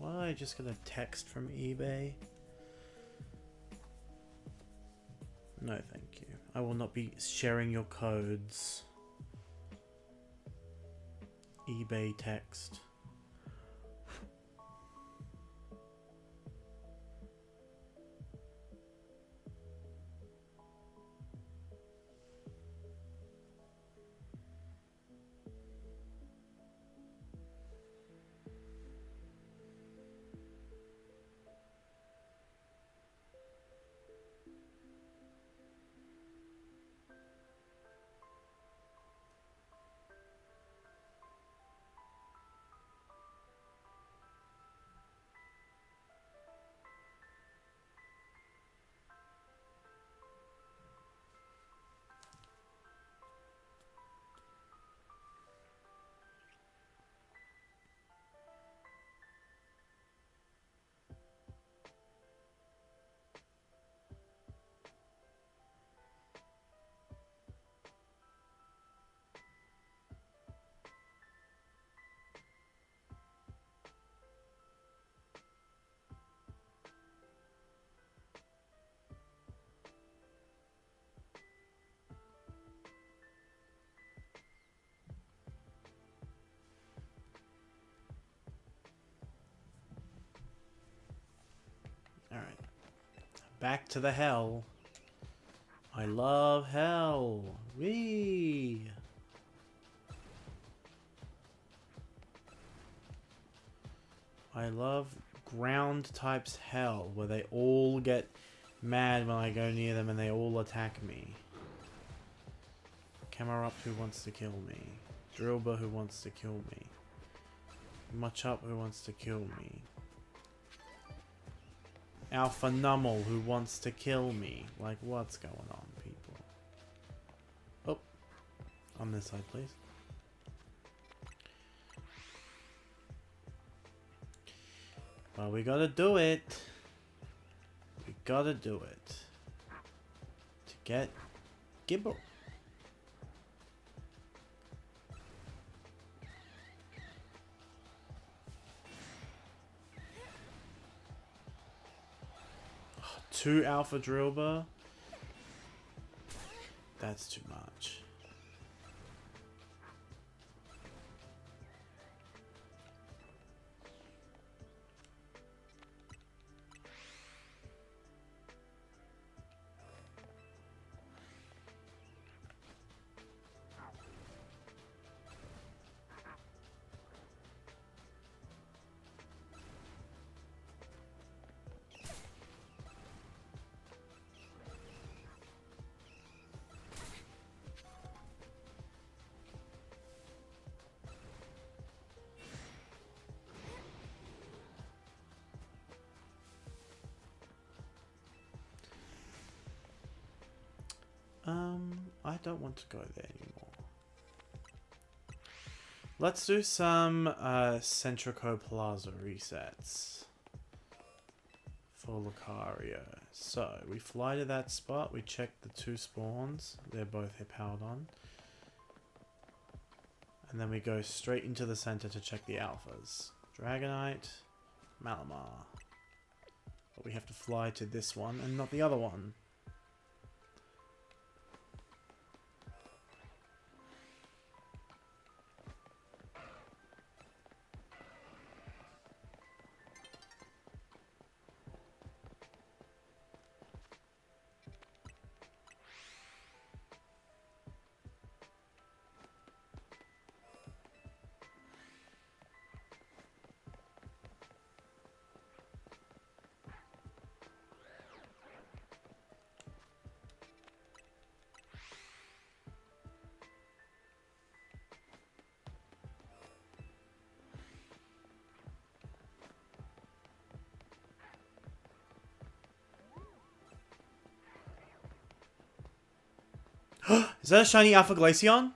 Speaker 1: Why I just got a text from eBay? No, thank you. I will not be sharing your codes. eBay text. Alright. Back to the hell. I love hell. Whee! I love ground types hell, where they all get mad when I go near them and they all attack me. Camerupt who wants to kill me. Drillber who wants to kill me. Muchup who wants to kill me. Alpha Nummel who wants to kill me. Like, what's going on, people? Oh, On this side, please. Well, we gotta do it. We gotta do it. To get Gibble. Oh, 2 Alpha Drillbur? That's too much. I don't want to go there anymore. Let's do some Centrico Plaza resets for Lucario. So, we fly to that spot, we check the 2 spawns, they're both powered on. And then we go straight into the center to check the alphas. Dragonite, Malamar. But we have to fly to this one and not the other one. Is that a shiny Alpha Glaceon?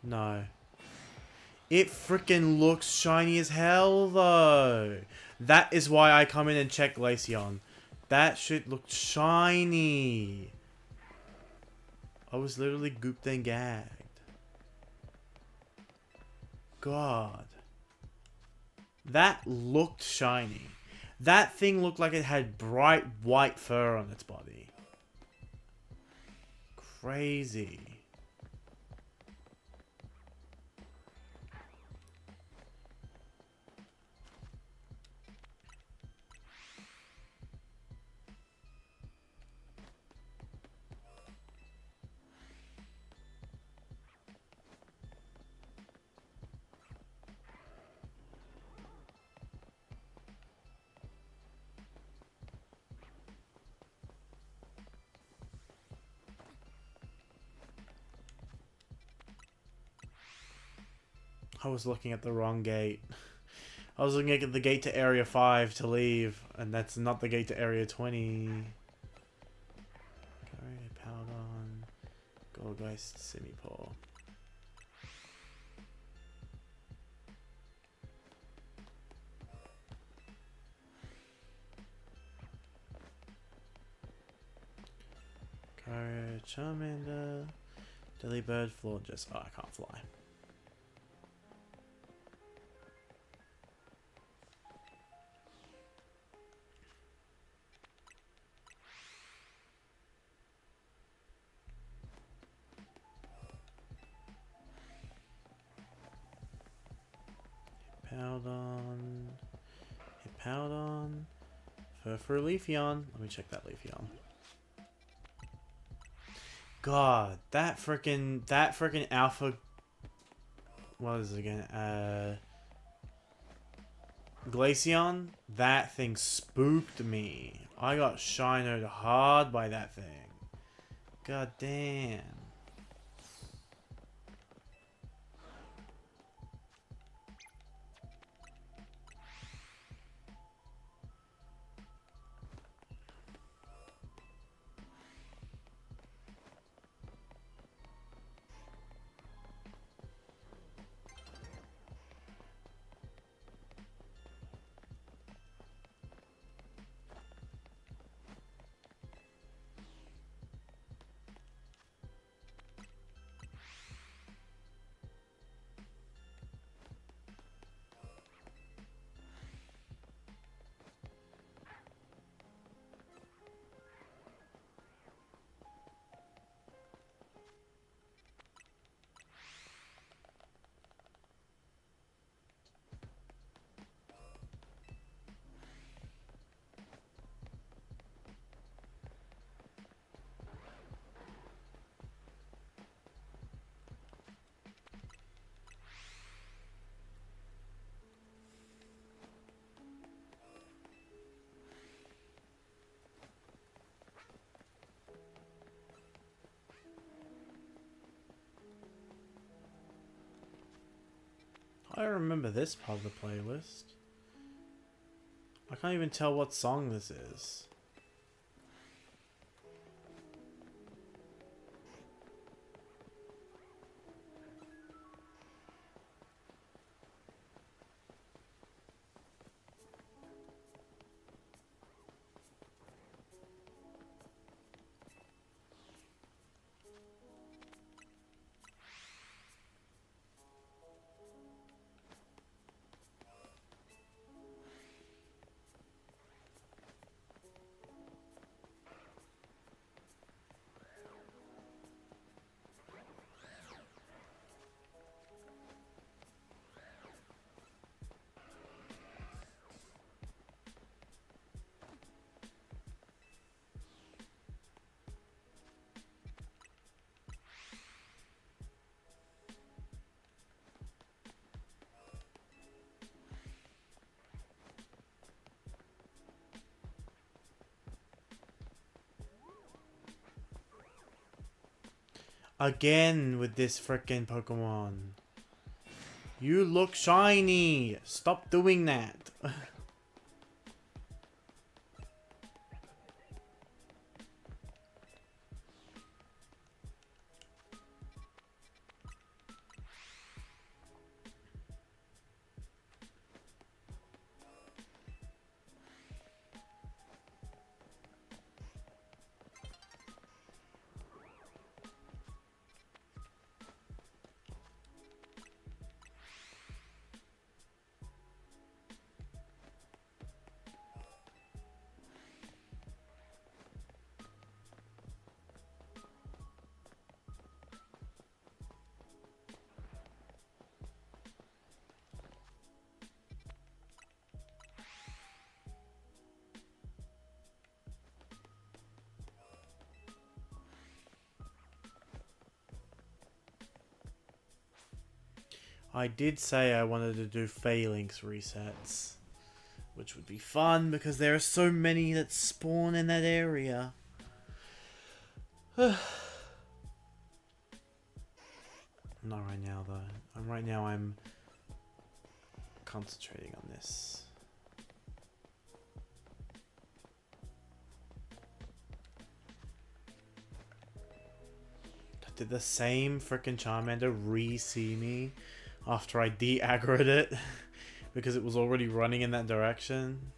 Speaker 1: No. It freaking looks shiny as hell, though. That is why I come in and check Glaceon. That shit looked shiny. I was literally gooped and gagged. God. That looked shiny. That thing looked like it had bright white fur on its body. Crazy. I was looking at the wrong gate. I was looking at the gate to Area 5 to leave, and that's not the gate to Area 20. Alright, Powdon. Goldgeist, Simipour. Kyra, Charmander, Delibird, Florges. Oh, I can't fly. Powdon. Powdon. For Leafeon. Let me check that Leafeon. God, that freaking alpha. What is it again? Glaceon. That thing spooked me. I got shinoed hard by that thing. God damn. I remember this part of the playlist. I can't even tell what song this is. Again with this frickin' Pokemon. You look shiny! Stop doing that! I did say I wanted to do Phalanx resets, which would be fun because there are so many that spawn in that area. Not right now though. Right now I'm concentrating on this. Did the same frickin' Charmander re-see me after I de-aggroed it because it was already running in that direction?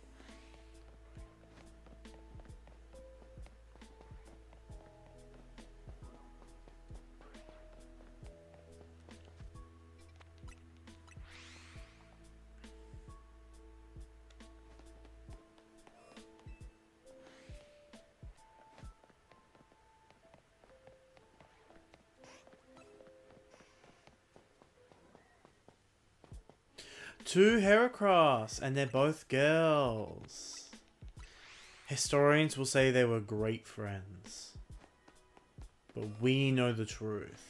Speaker 1: Two Heracross, and they're both girls. Historians will say they were great friends, but we know the truth.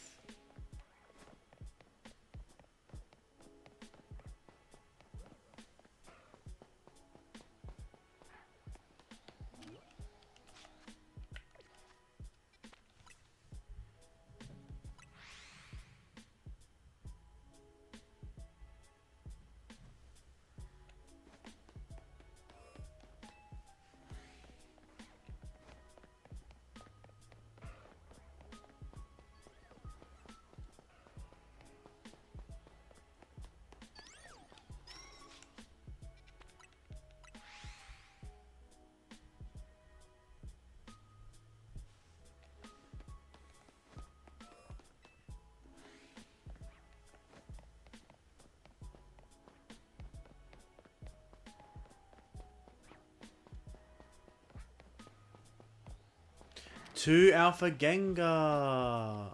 Speaker 1: Two Alpha Gengar.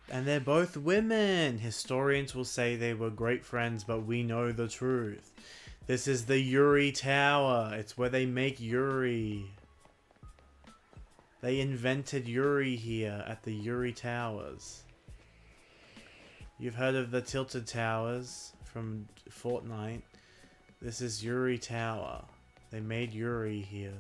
Speaker 1: And they're both women. Historians will say they were great friends, but we know the truth. This is the Yuri Tower. It's where they make Yuri. They invented Yuri here at the Yuri Towers. You've heard of the Tilted Towers from Fortnite. This is Yuri Tower. They made Yuri here.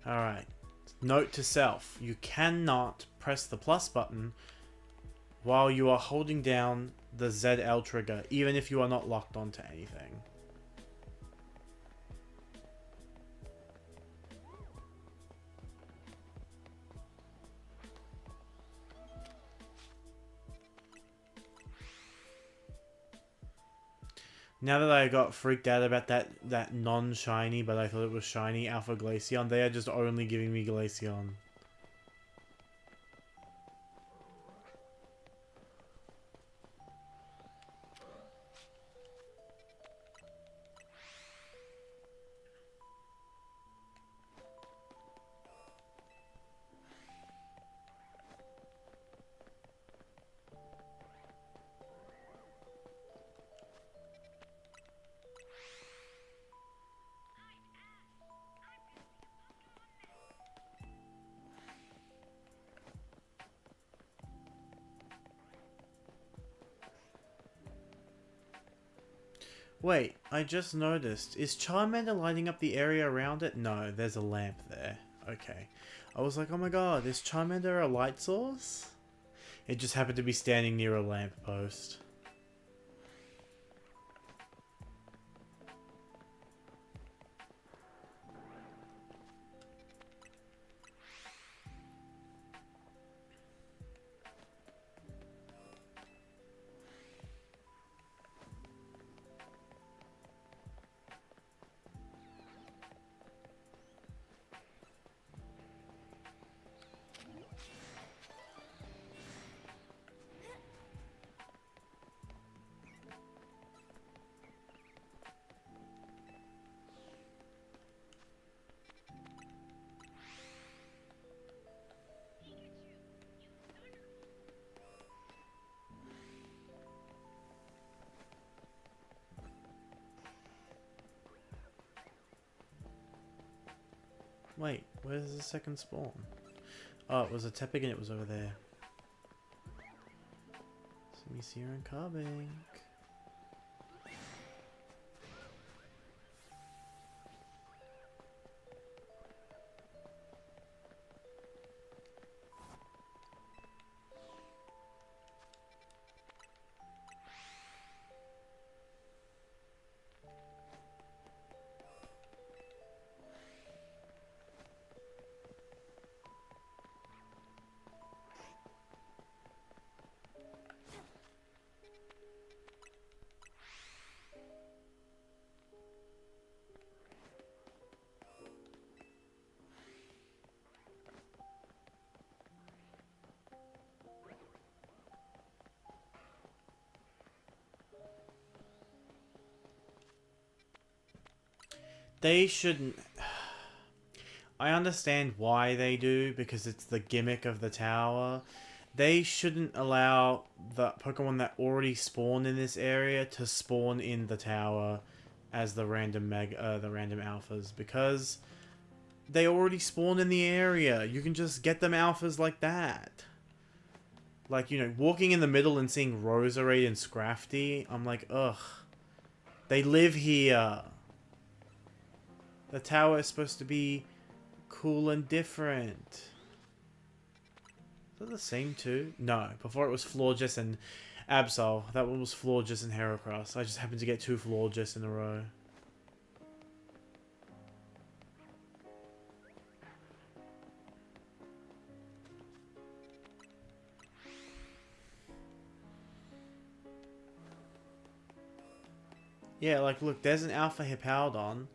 Speaker 1: Alright. Note to self. You cannot press the plus button while you are holding down the ZL trigger, even if you are not locked onto anything. Now that I got freaked out about that non-shiny, but I thought it was shiny Alpha Glaceon, they are just only giving me Glaceon. Wait, I just noticed. Is Charmander lighting up the area around it? No, there's a lamp there. Okay. I was like, oh my god, is Charmander a light source? It just happened to be standing near a lamppost. Wait, where's the second spawn? Oh, it was a Tepig and it was over there. Simisear and Carbink. They shouldn't... I understand why they do, because it's the gimmick of the tower. They shouldn't allow the Pokemon that already spawn in this area to spawn in the tower as the random alphas, because they already spawn in the area. You can just get them alphas like that. Like, you know, walking in the middle and seeing Roserade and Scrafty, I'm like, ugh. They live here. The tower is supposed to be cool and different. Is that the same two? No. Before it was Florges and Absol. That one was Florges and Heracross. I just happened to get two Florges in a row. Yeah, like, look, there's an Alpha Hippowdon.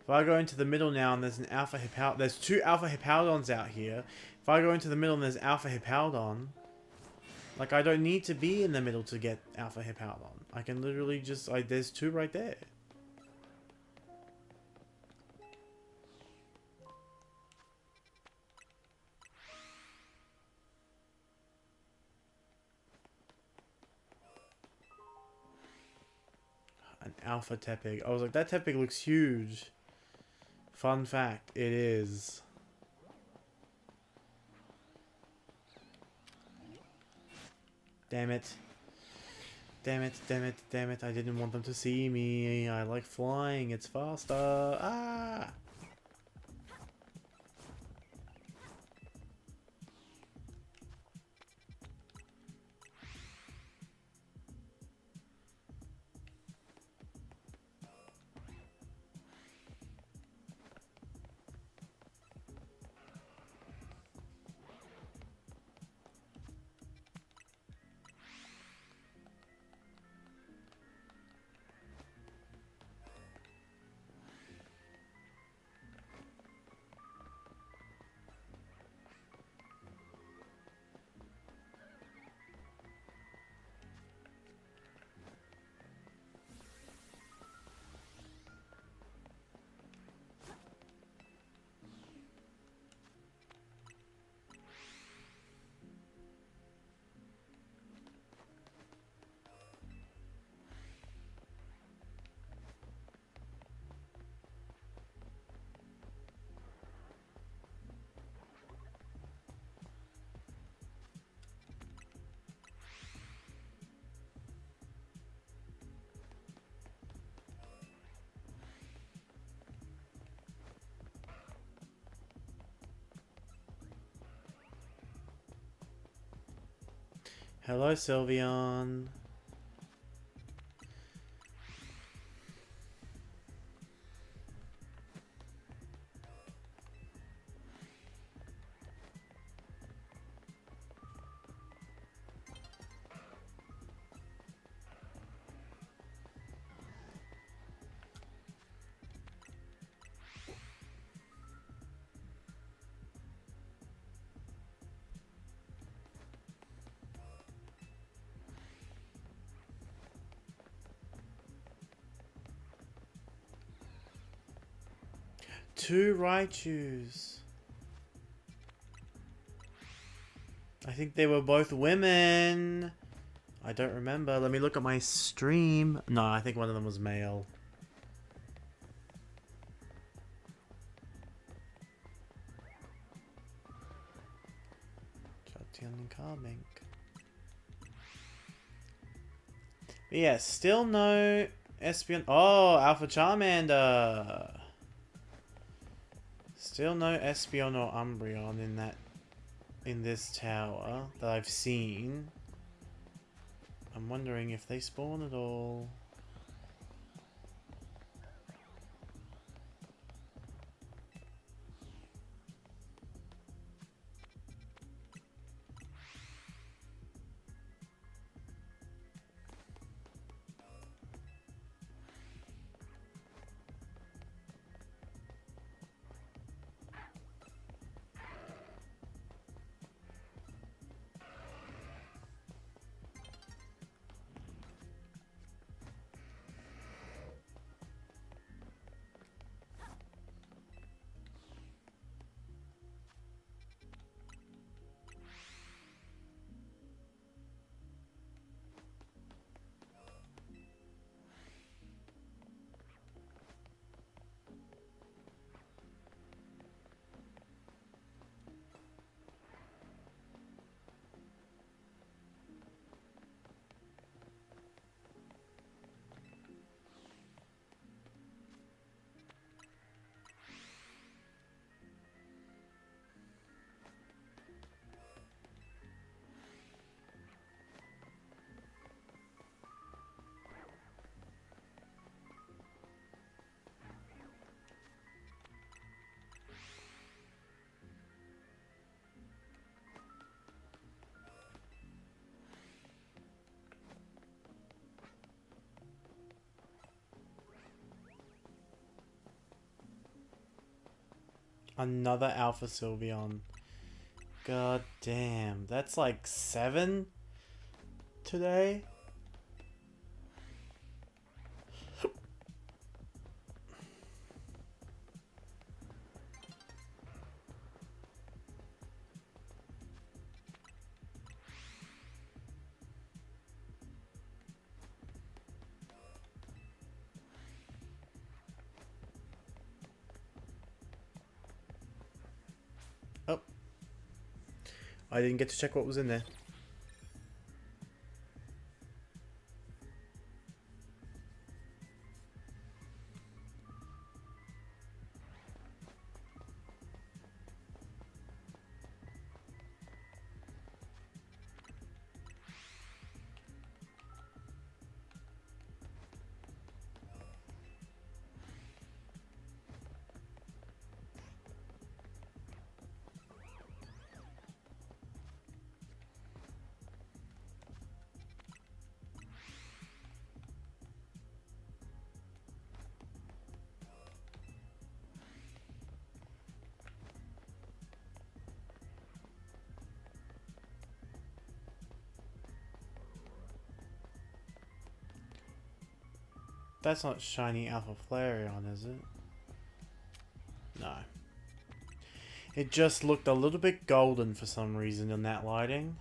Speaker 1: If I go into the middle now and there's an Alpha Hippowdon... There's two Alpha Hippowdons out here. If I go into the middle and there's Alpha Hippowdon... Like, I don't need to be in the middle to get Alpha Hippowdon. I can literally just... there's two right there. An Alpha Tepig. I was like, that Tepig looks huge. Fun fact, it is. Damn it. Damn it, damn it, damn it. I didn't want them to see me. I like flying. It's faster. Ah! Hello, Sylveon. Two Raichus. I think they were both women. I don't remember. Let me look at my stream. No, I think one of them was male. Jolteon and Carbink. But yeah, still no Espeon. Oh, Alpha Charmander. Still no Espeon or Umbreon in this tower that I've seen. I'm wondering if they spawn at all. Another Alpha Sylveon. God damn. That's like 7 today? Oh. I didn't get to check what was in there. That's not shiny Alpha Flareon, is it? No. It just looked a little bit golden for some reason in that lighting.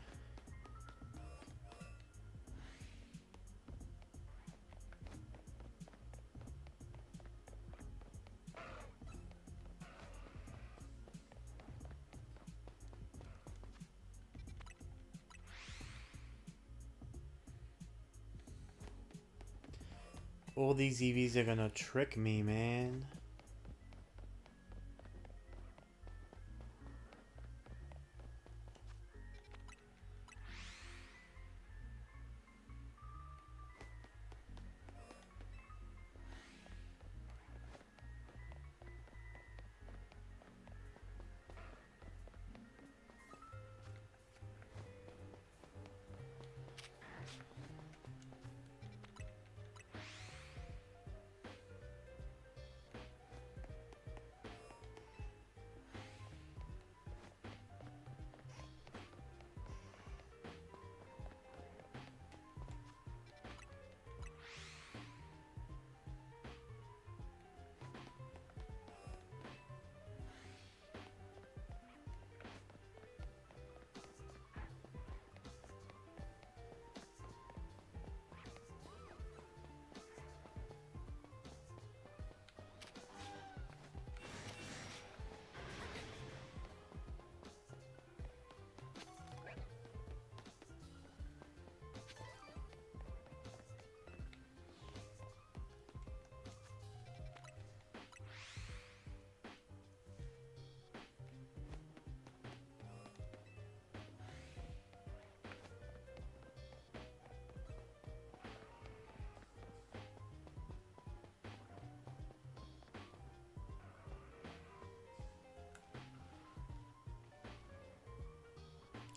Speaker 1: All these EVs are gonna trick me, man.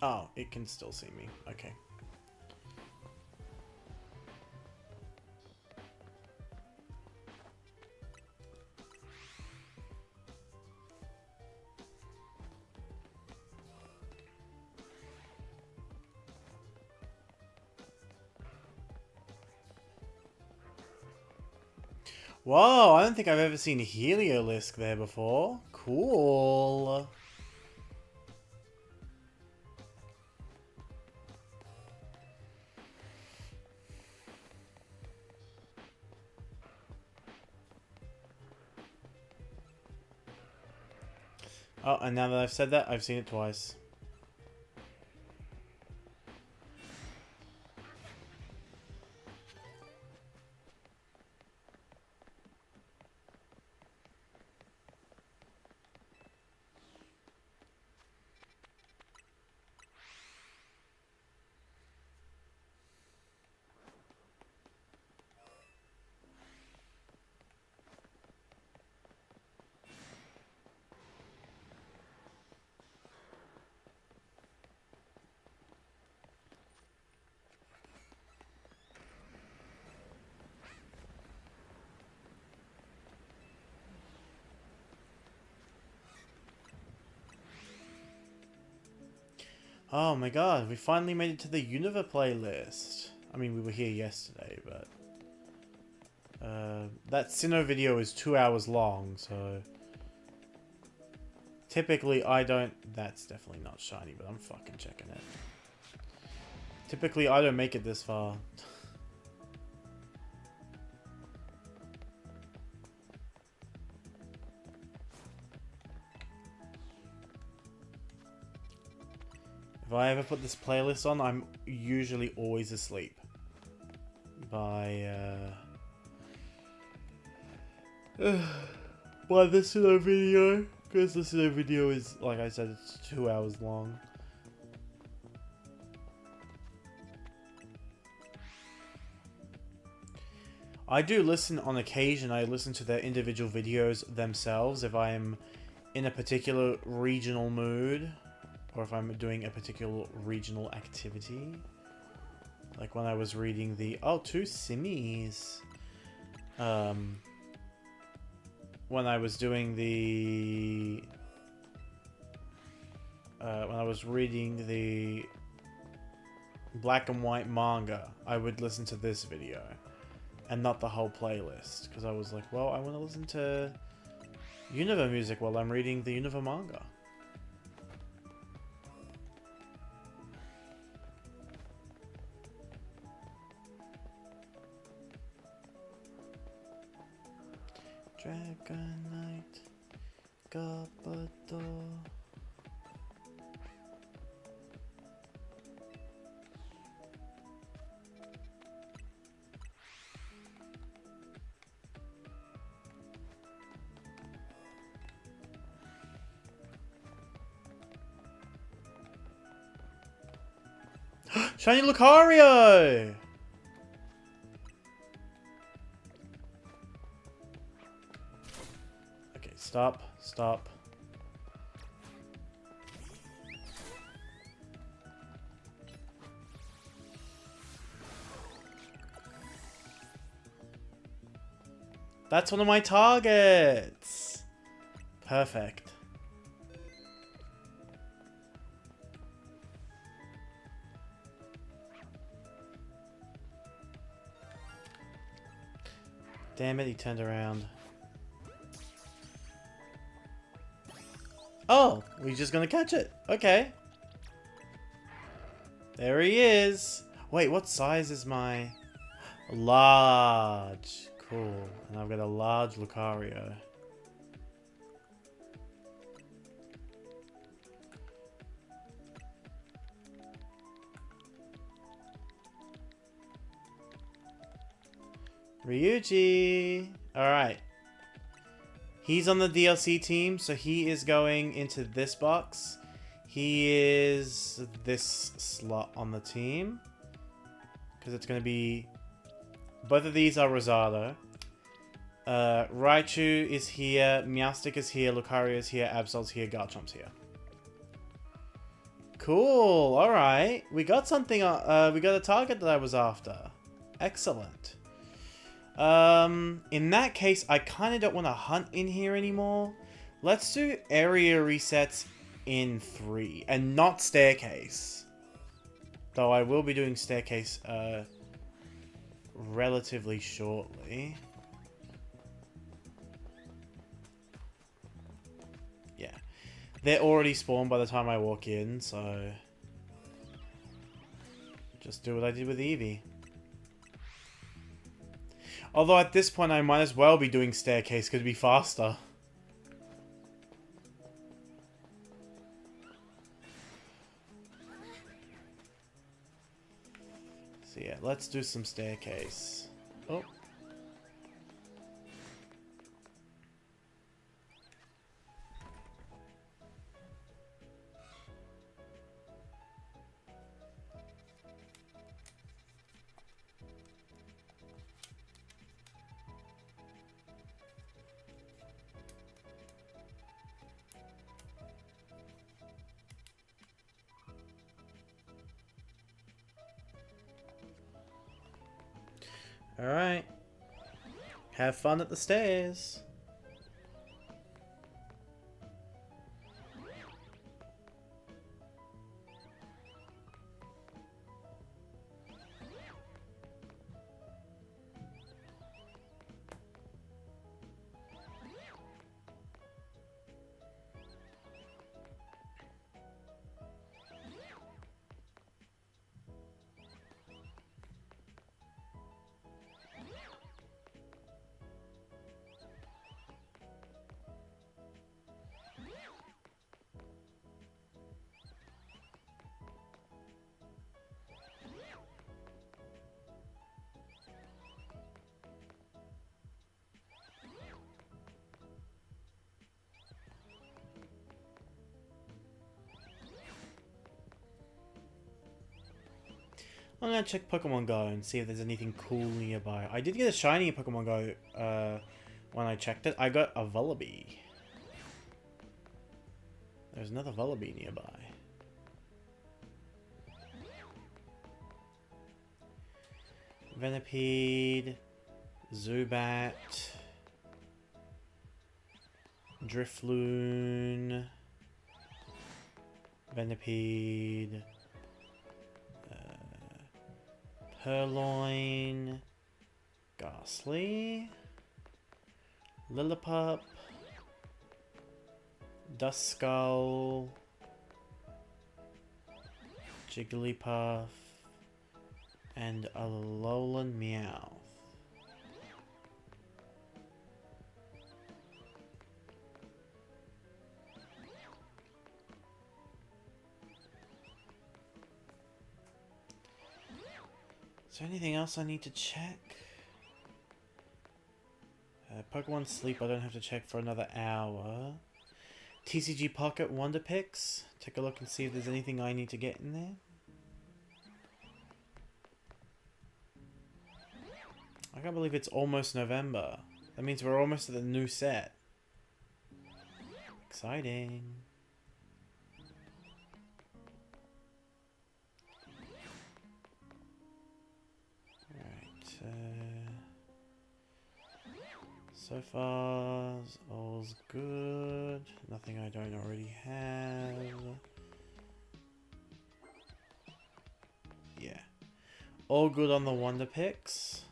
Speaker 1: Oh, it can still see me. Okay. Whoa, I don't think I've ever seen Heliolisk there before. Cool. Oh, and now that I've said that, I've seen it twice. Oh my god, we finally made it to the Univer playlist. I mean, we were here yesterday, but... that Sinnoh video is 2 hours long, so... Typically, I don't... That's definitely not shiny, but I'm fucking checking it. Typically, I don't make it this far. If I ever put this playlist on, I'm usually always asleep. By this Sinnoh video. Because the Sinnoh video is, like I said, it's 2 hours long. I do listen on occasion. I listen to their individual videos themselves if I am in a particular regional mood. Or if I'm doing a particular regional activity. Like when I was reading the... Oh, 2 simmies. When I was doing the... when I was reading the black and white manga, I would listen to this video. And not the whole playlist. Because I was like, well, I want to listen to Univer music while I'm reading the Univer manga. Dragonite, Gabato. Shiny Lucario! Stop, stop. That's one of my targets. Perfect. Damn it, he turned around. Oh, we're just gonna catch it. Okay. There he is. Wait, what size is my... Large. Cool. And I've got a large Lucario. Ryuji! Alright. He's on the DLC team, so he is going into this box. He is this slot on the team. Because it's going to be... Both of these are Rosado. Raichu is here, Meowstic is here, Lucario is here, Absol's here, Garchomp's here. Cool. All right. We got something. We got a target that I was after. Excellent. In that case, I kind of don't want to hunt in here anymore. Let's do area resets in 3 and not staircase. Though I will be doing staircase, relatively shortly. Yeah. They're already spawned by the time I walk in, so... just do what I did with Eevee. Although at this point I might as well be doing staircase, because it'd be faster. So yeah, let's do some staircase. Oh. Alright. Have fun at the stairs. I'm gonna check Pokemon Go and see if there's anything cool nearby. I did get a shiny in Pokemon Go when I checked it. I got a Vullaby. There's another Vullaby nearby. Venipede, Zubat, Drifloon, Venipede, Purloin, Ghastly, Lillipup, Duskull, Jigglypuff, and Alolan Meowth. Is there anything else I need to check? Pokemon Sleep I don't have to check for another hour. TCG Pocket Wonder Picks. Take a look and see if there's anything I need to get in there. I can't believe it's almost November. That means we're almost at the new set. Exciting. So far, all's good. Nothing I don't already have. Yeah. All good on the Wonder Picks.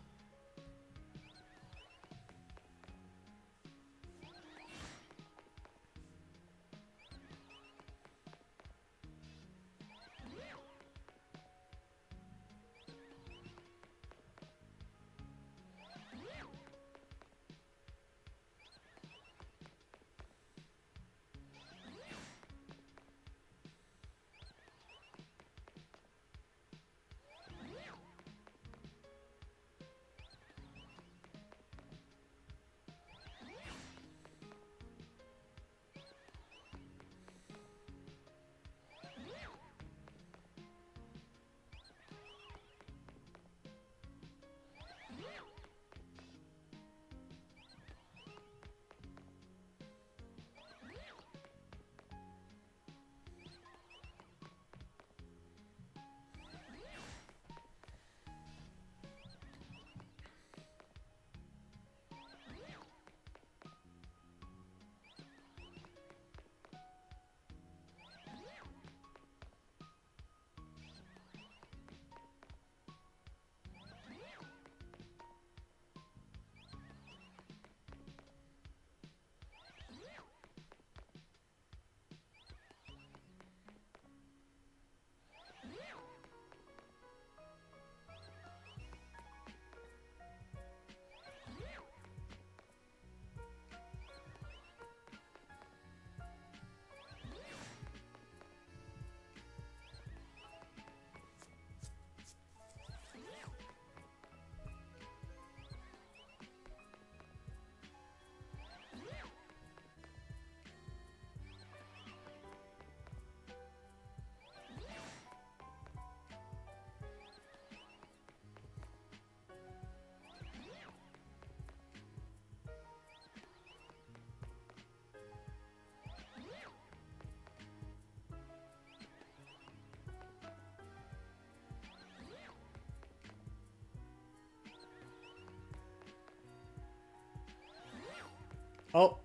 Speaker 1: Oh!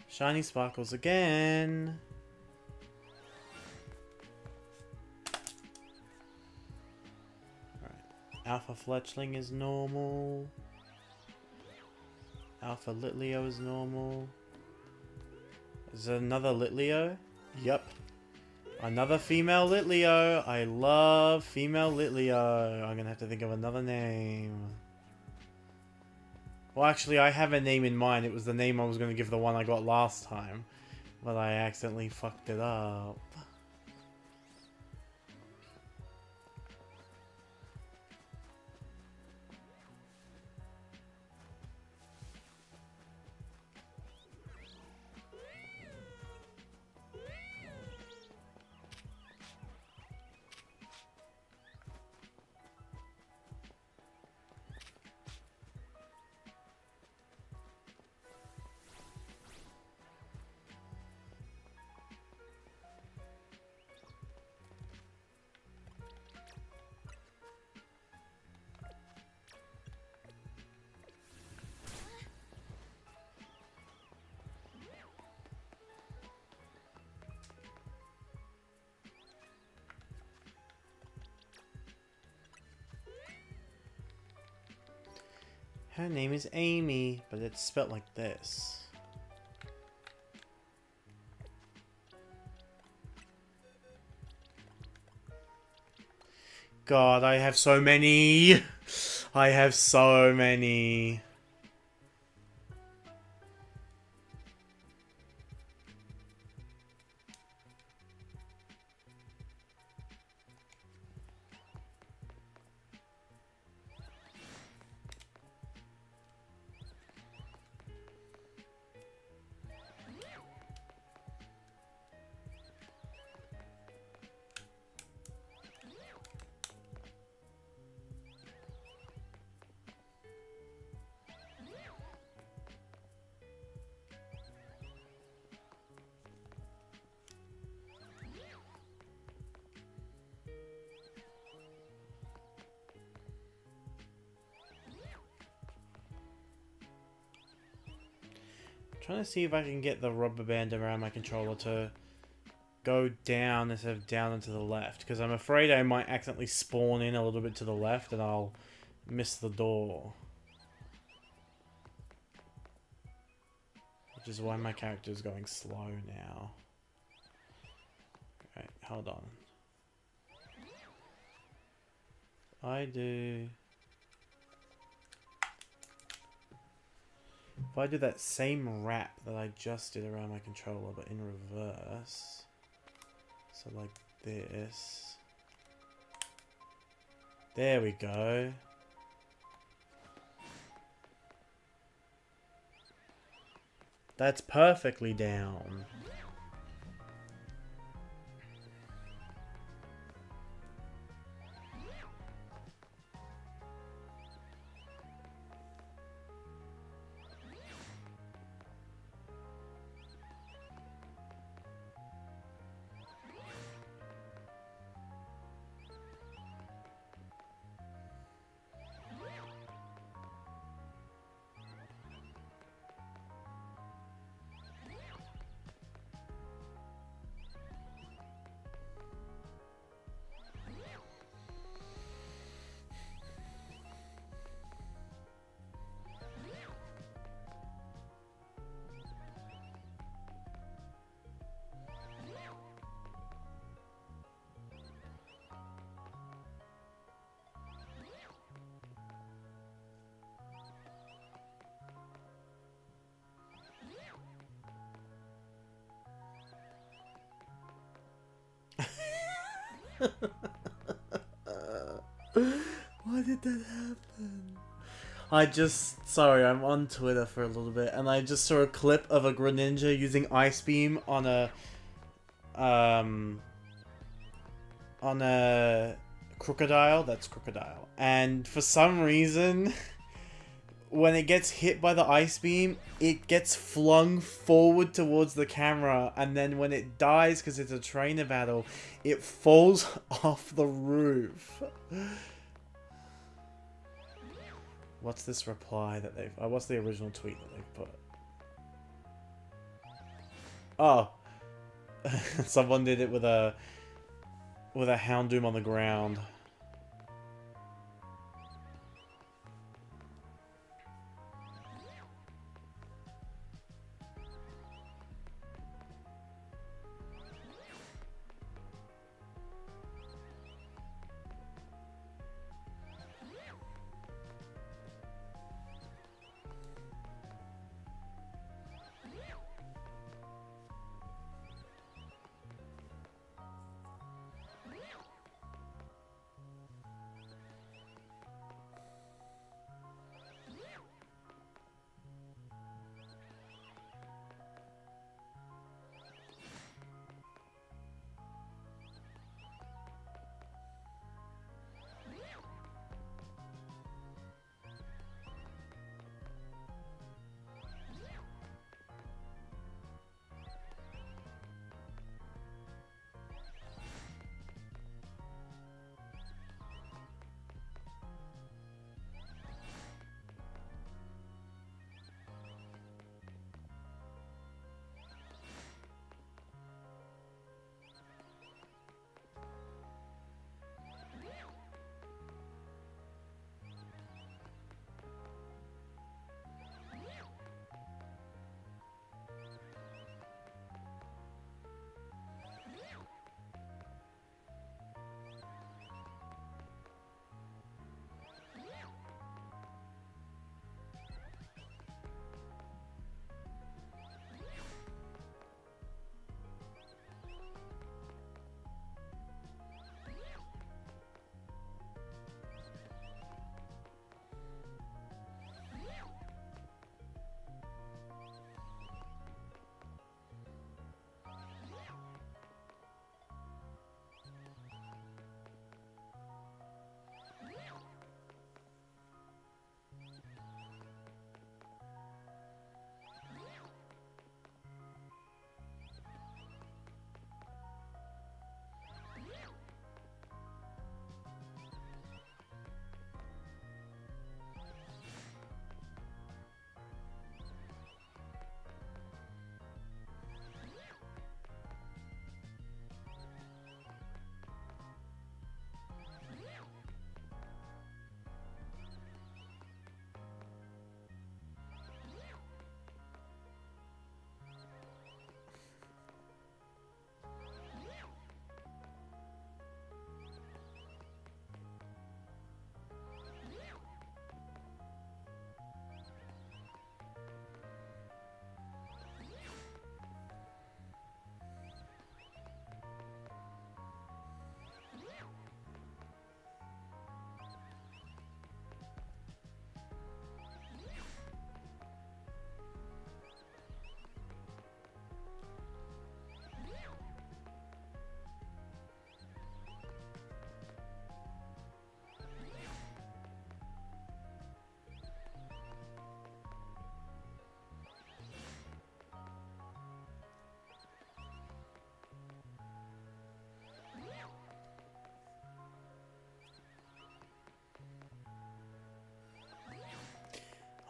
Speaker 1: Shiny sparkles again! Alright. Alpha Fletchling is normal. Alpha Litleo is normal. Is there another Litleo? Yep. Another female Litleo. I love female Litleo. I'm gonna have to think of another name. Well, actually, I have a name in mind. It was the name I was gonna give the one I got last time. But I accidentally fucked it up. Her name is Amy, but it's spelled like this. God, I have so many! I have so many. Trying to see if I can get the rubber band around my controller to go down instead of down and to the left, because I'm afraid I might accidentally spawn in a little bit to the left and I'll miss the door. Which is why my character is going slow now. Right, hold on. If I do that same wrap that I just did around my controller, but in reverse, so like this, there we go. That's perfectly down. Why did that happen? Sorry, I'm on Twitter for a little bit, and I just saw a clip of a Greninja using Ice Beam on a crocodile. That's crocodile. And for some reason, when it gets hit by the Ice Beam, it gets flung forward towards the camera, and then when it dies, because it's a trainer battle, it falls off the roof. What's this reply that they've... what's the original tweet that they've put? Oh. Someone did it with a Houndoom on the ground.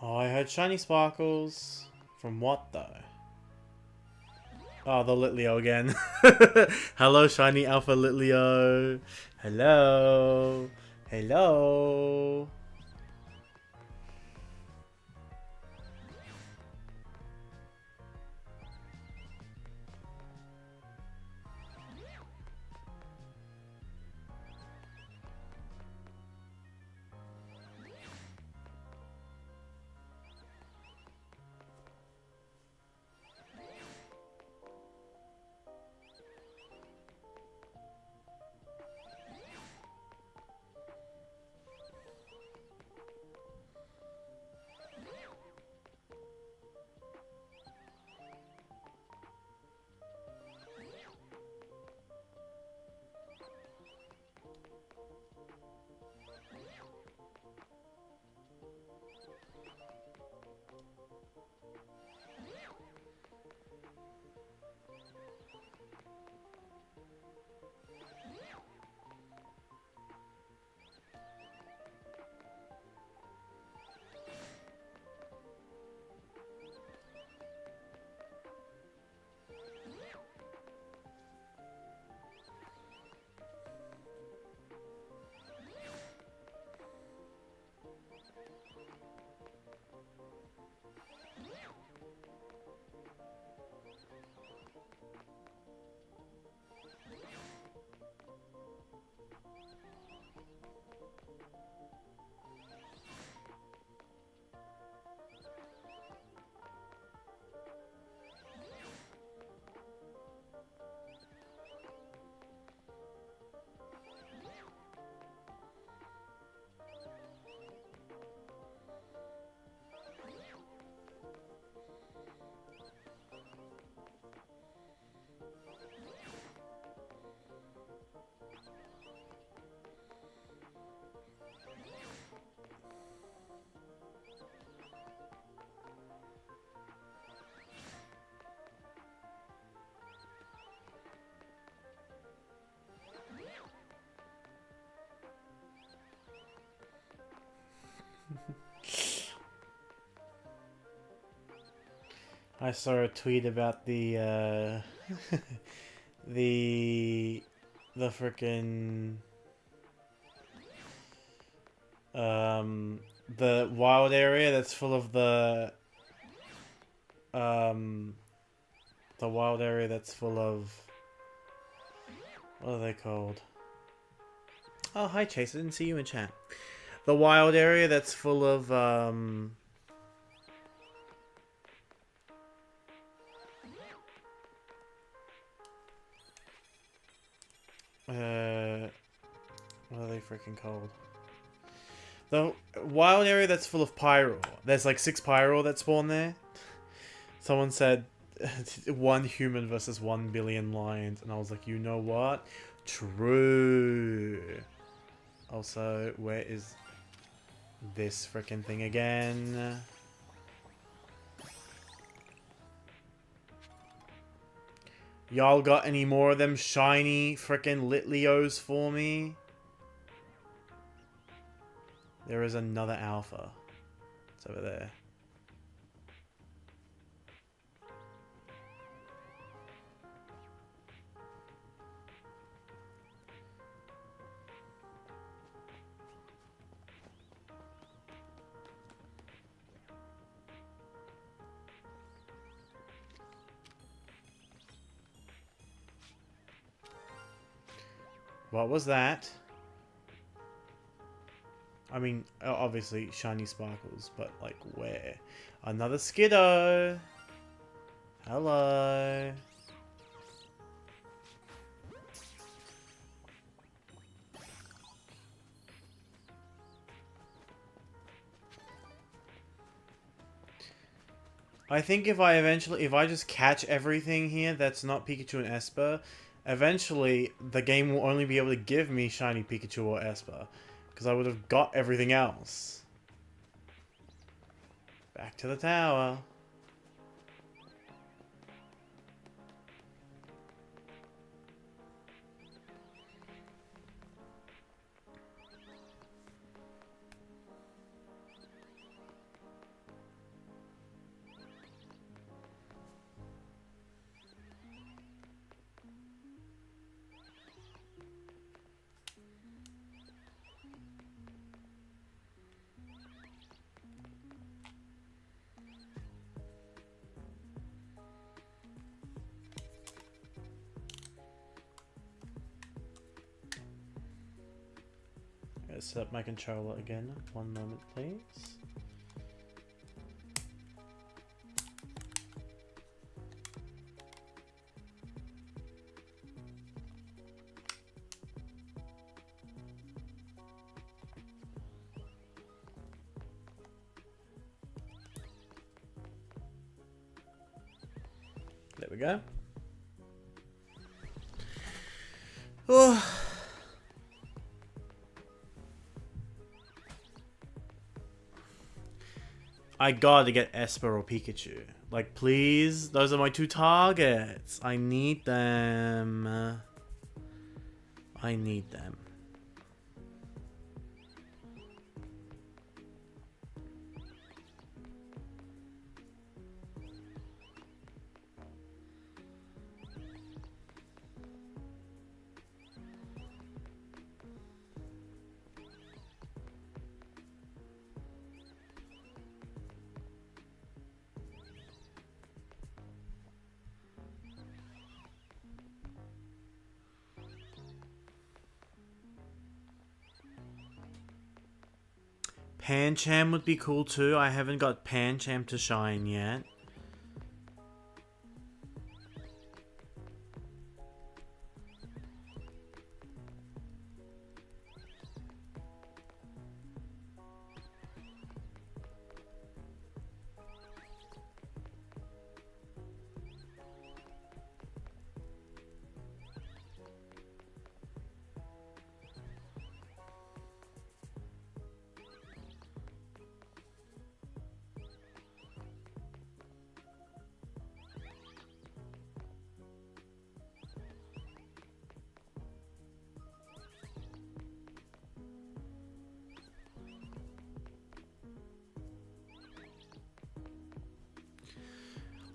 Speaker 1: Oh, I heard shiny sparkles. From what, though? Oh, the Litleo again. Hello, shiny alpha Litleo. Hello. Hello. I saw a tweet about the the frickin' the wild area that's full of the wild area that's full of, what are they called? Oh, hi Chase, I didn't see you in chat. The wild area that's full of what are they freaking called? The wild area that's full of pyro. There's like 6 pyro that spawn there. Someone said 1 human versus 1 billion lions, and I was like, you know what? True. Also, where is this freaking thing again? Y'all got any more of them shiny frickin' Litleos for me? There is another alpha. It's over there. What was that? I mean, obviously shiny sparkles, but like where? Another Skiddo! Hello! I think if I just catch everything here that's not Pikachu and Esper, eventually the game will only be able to give me shiny Pikachu or Esper. Because I would have got everything else. Back to the tower. Set up my controller again. One moment, please. There we go. Oh. I gotta get Esper or Pikachu. Like, please? Those are my 2 targets. I need them. I need them. Pancham would be cool too. I haven't got Pancham to shine yet.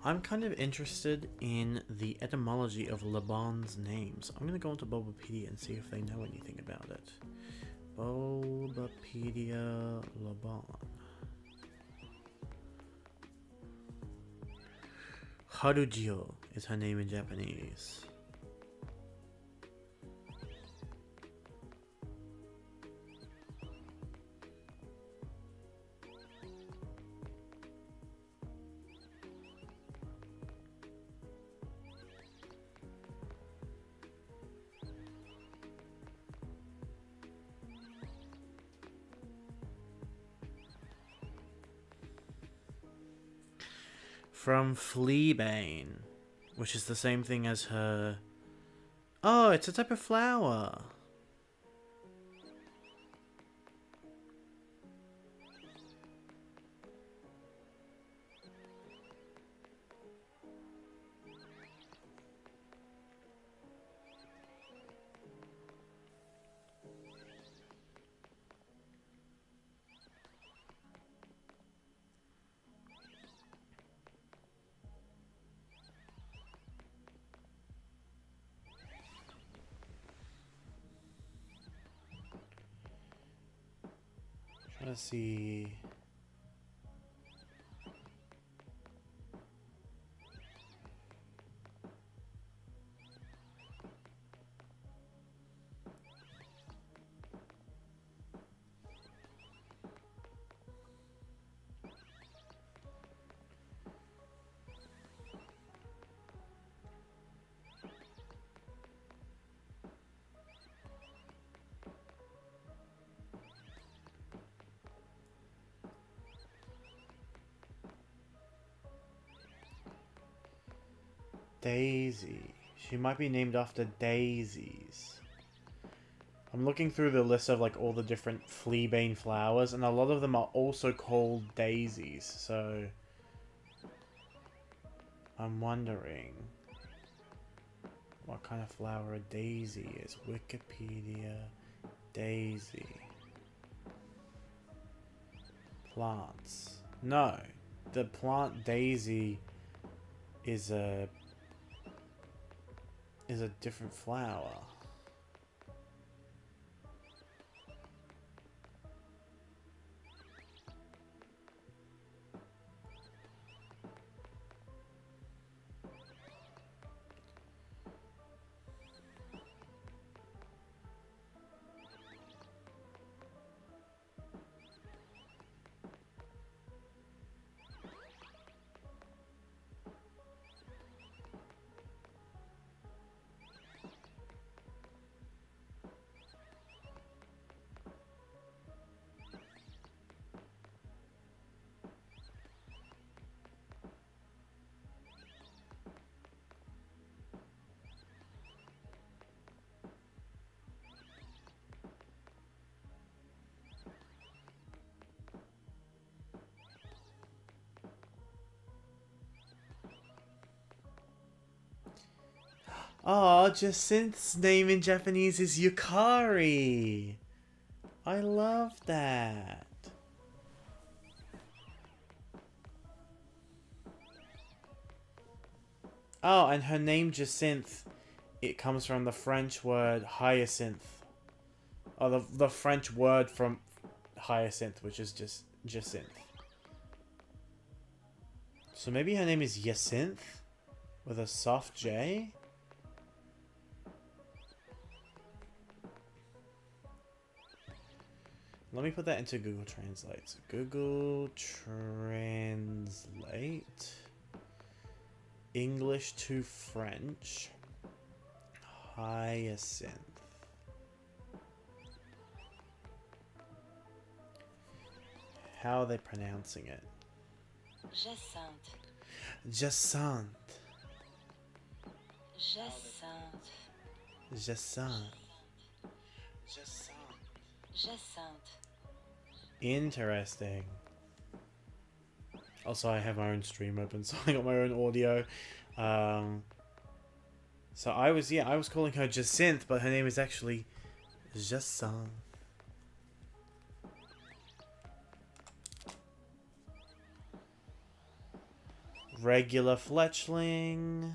Speaker 1: I'm kind of interested in the etymology of Laban's names. I'm gonna go into Bulbapedia and see if they know anything about it. Bulbapedia Laban. Harujo is her name in Japanese. From Fleabane, which is the same thing as her... Oh, it's a type of flower. Trying to see... Daisy. She might be named after daisies. I'm looking through the list of like all the different Fleabane flowers, and a lot of them are also called daisies, so I'm wondering what kind of flower a daisy is. Wikipedia daisy. Plants. No, the plant daisy is a different flower. Oh, Jacynth's name in Japanese is Yukari. I love that. Oh, and her name Jacinth, it comes from the French word hyacinth. Or the French word from hyacinth, which is just Jacinth. So maybe her name is Jacinth with a soft J? Let me put that into Google Translate. So Google Translate English to French. Hyacinth. How are they pronouncing it?
Speaker 2: Jacinthe.
Speaker 1: Jacinthe.
Speaker 2: Jacinthe.
Speaker 1: Jacinthe.
Speaker 2: Jacinthe.
Speaker 1: Interesting. Also, I have my own stream open, so I got my own audio. So I was calling her Jacinthe, but her name is actually Jacinthe. Regular Fletchling.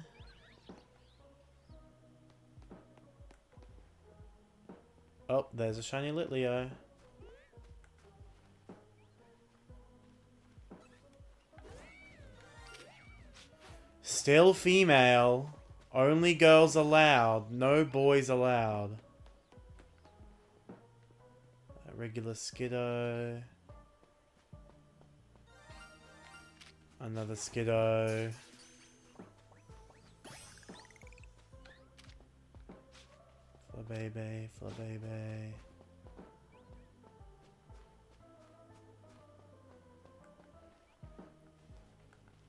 Speaker 1: Oh, there's a shiny Litleo. Still female. Only girls allowed. No boys allowed. A regular Skiddo. Another Skiddo. Flabebe, Flabebe.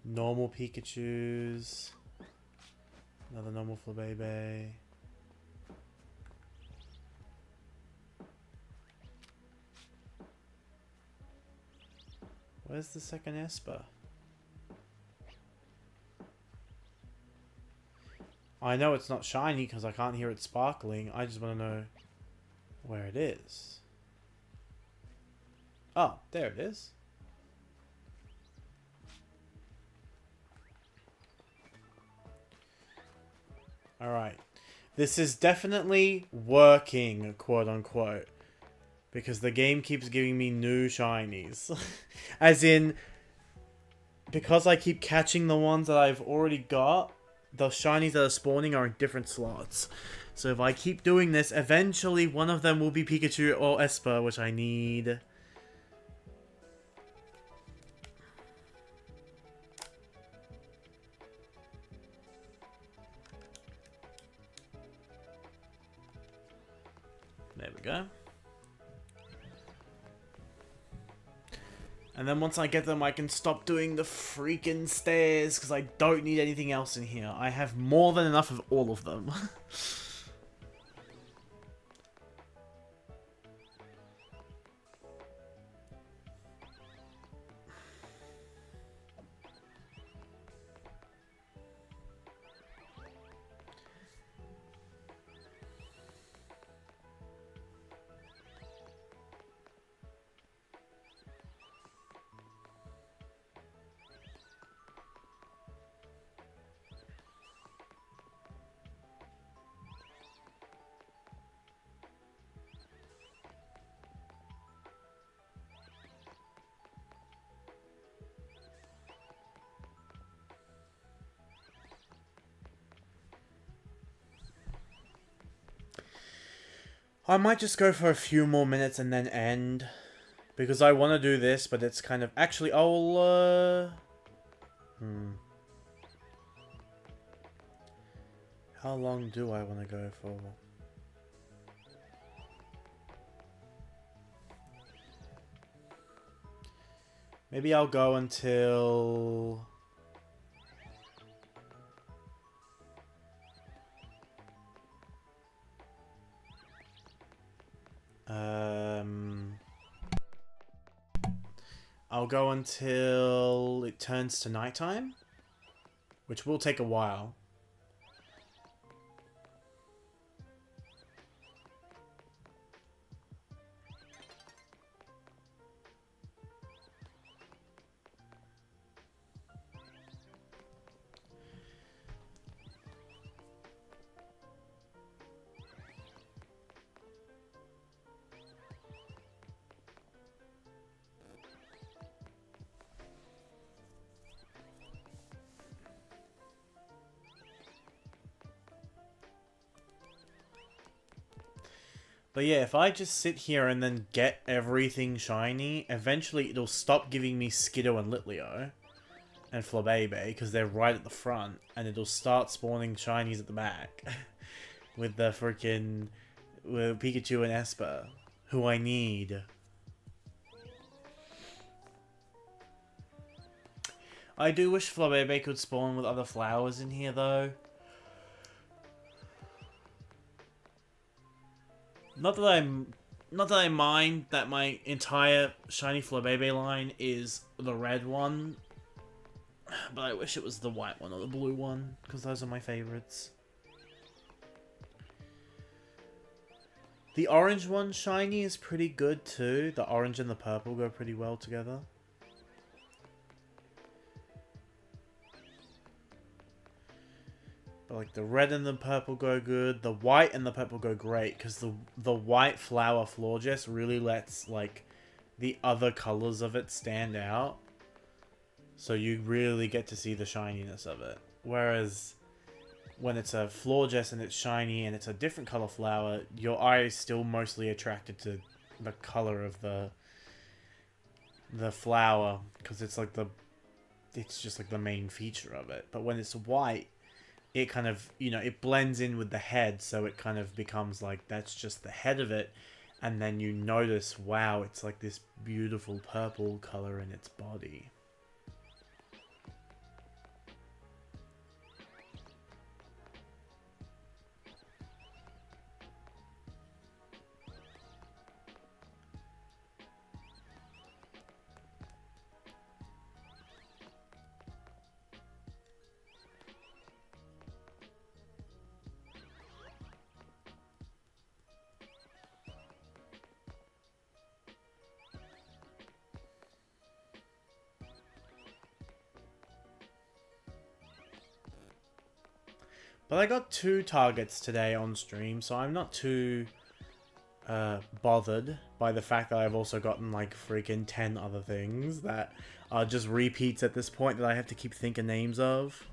Speaker 1: Normal Pikachus. Another normal Flabebe. Where's the second Esper? I know it's not shiny because I can't hear it sparkling. I just want to know where it is. Oh, there it is. Alright. This is definitely working, quote unquote. Because the game keeps giving me new shinies. As in, because I keep catching the ones that I've already got, the shinies that are spawning are in different slots. So if I keep doing this, eventually one of them will be Pikachu or Esper, which I need. There we go. And then once I get them, I can stop doing the freaking stairs, because I don't need anything else in here. I have more than enough of all of them. I might just go for a few more minutes and then end. Because I want to do this, but it's kind of... Actually, I'll... How long do I want to go for? Maybe I'll go until... I'll go until it turns to nighttime, which will take a while. But yeah, if I just sit here and then get everything shiny, eventually it'll stop giving me Skiddo and Litleo and Flabebe, because they're right at the front, and it'll start spawning shinies at the back. With the freaking... with Pikachu and Esper, who I need. I do wish Flabebe could spawn with other flowers in here, though. Not that I mind that my entire shiny Flabebe line is the red one, but I wish it was the white one or the blue one, because those are my favorites. The orange one shiny is pretty good too. The orange and the purple go pretty well together. like the red and the purple go good. The white and the purple go great because the white flower Florges really lets like the other colors of it stand out. So you really get to see the shininess of it. Whereas when it's a Florges and it's shiny and it's a different color flower, your eye is still mostly attracted to the color of the flower because it's like it's just like the main feature of it. But when it's white, it kind of, you know, it blends in with the head, so it kind of becomes like that's just the head of it. And then you notice, wow, it's like this beautiful purple color in its body. But I got 2 targets today on stream, so I'm not too bothered by the fact that I've also gotten like freaking 10 other things that are just repeats at this point that I have to keep thinking names of.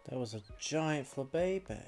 Speaker 1: That was a giant Flabébé.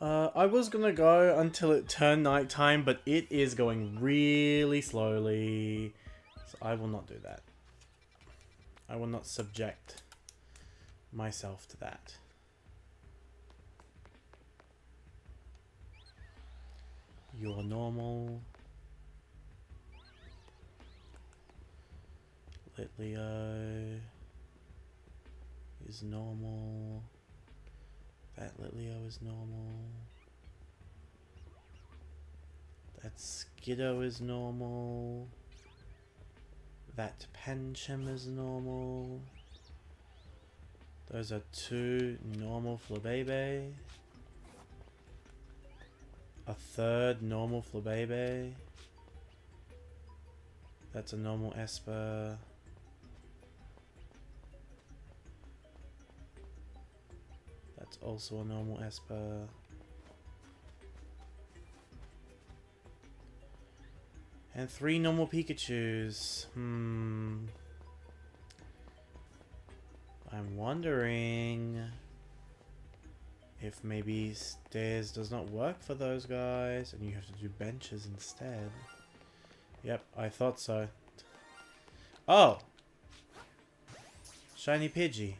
Speaker 1: I was gonna go until it turned nighttime, but it is going really slowly. So I will not do that. I will not subject myself to that. You're normal. Litleo is normal. That Litleo is normal. That Skiddo is normal. That Pancham is normal. Those are 2 normal Flabebe. A 3rd normal Flabebe. That's a normal Esper. That's also a normal Esper. And 3 normal Pikachus. I'm wondering if maybe stairs does not work for those guys and you have to do benches instead. Yep, I thought so. Oh! Shiny Pidgey.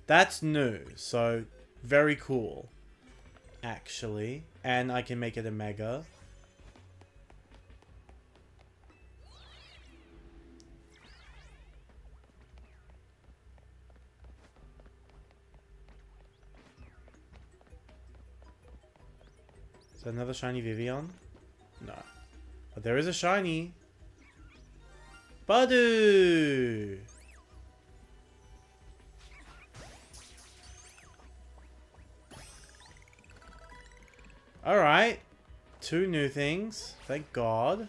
Speaker 1: That's new, so very cool, actually. And I can make it a Mega. Is that another shiny Vivian? No. But there is a shiny Badu! Alright. 2 new things. Thank God.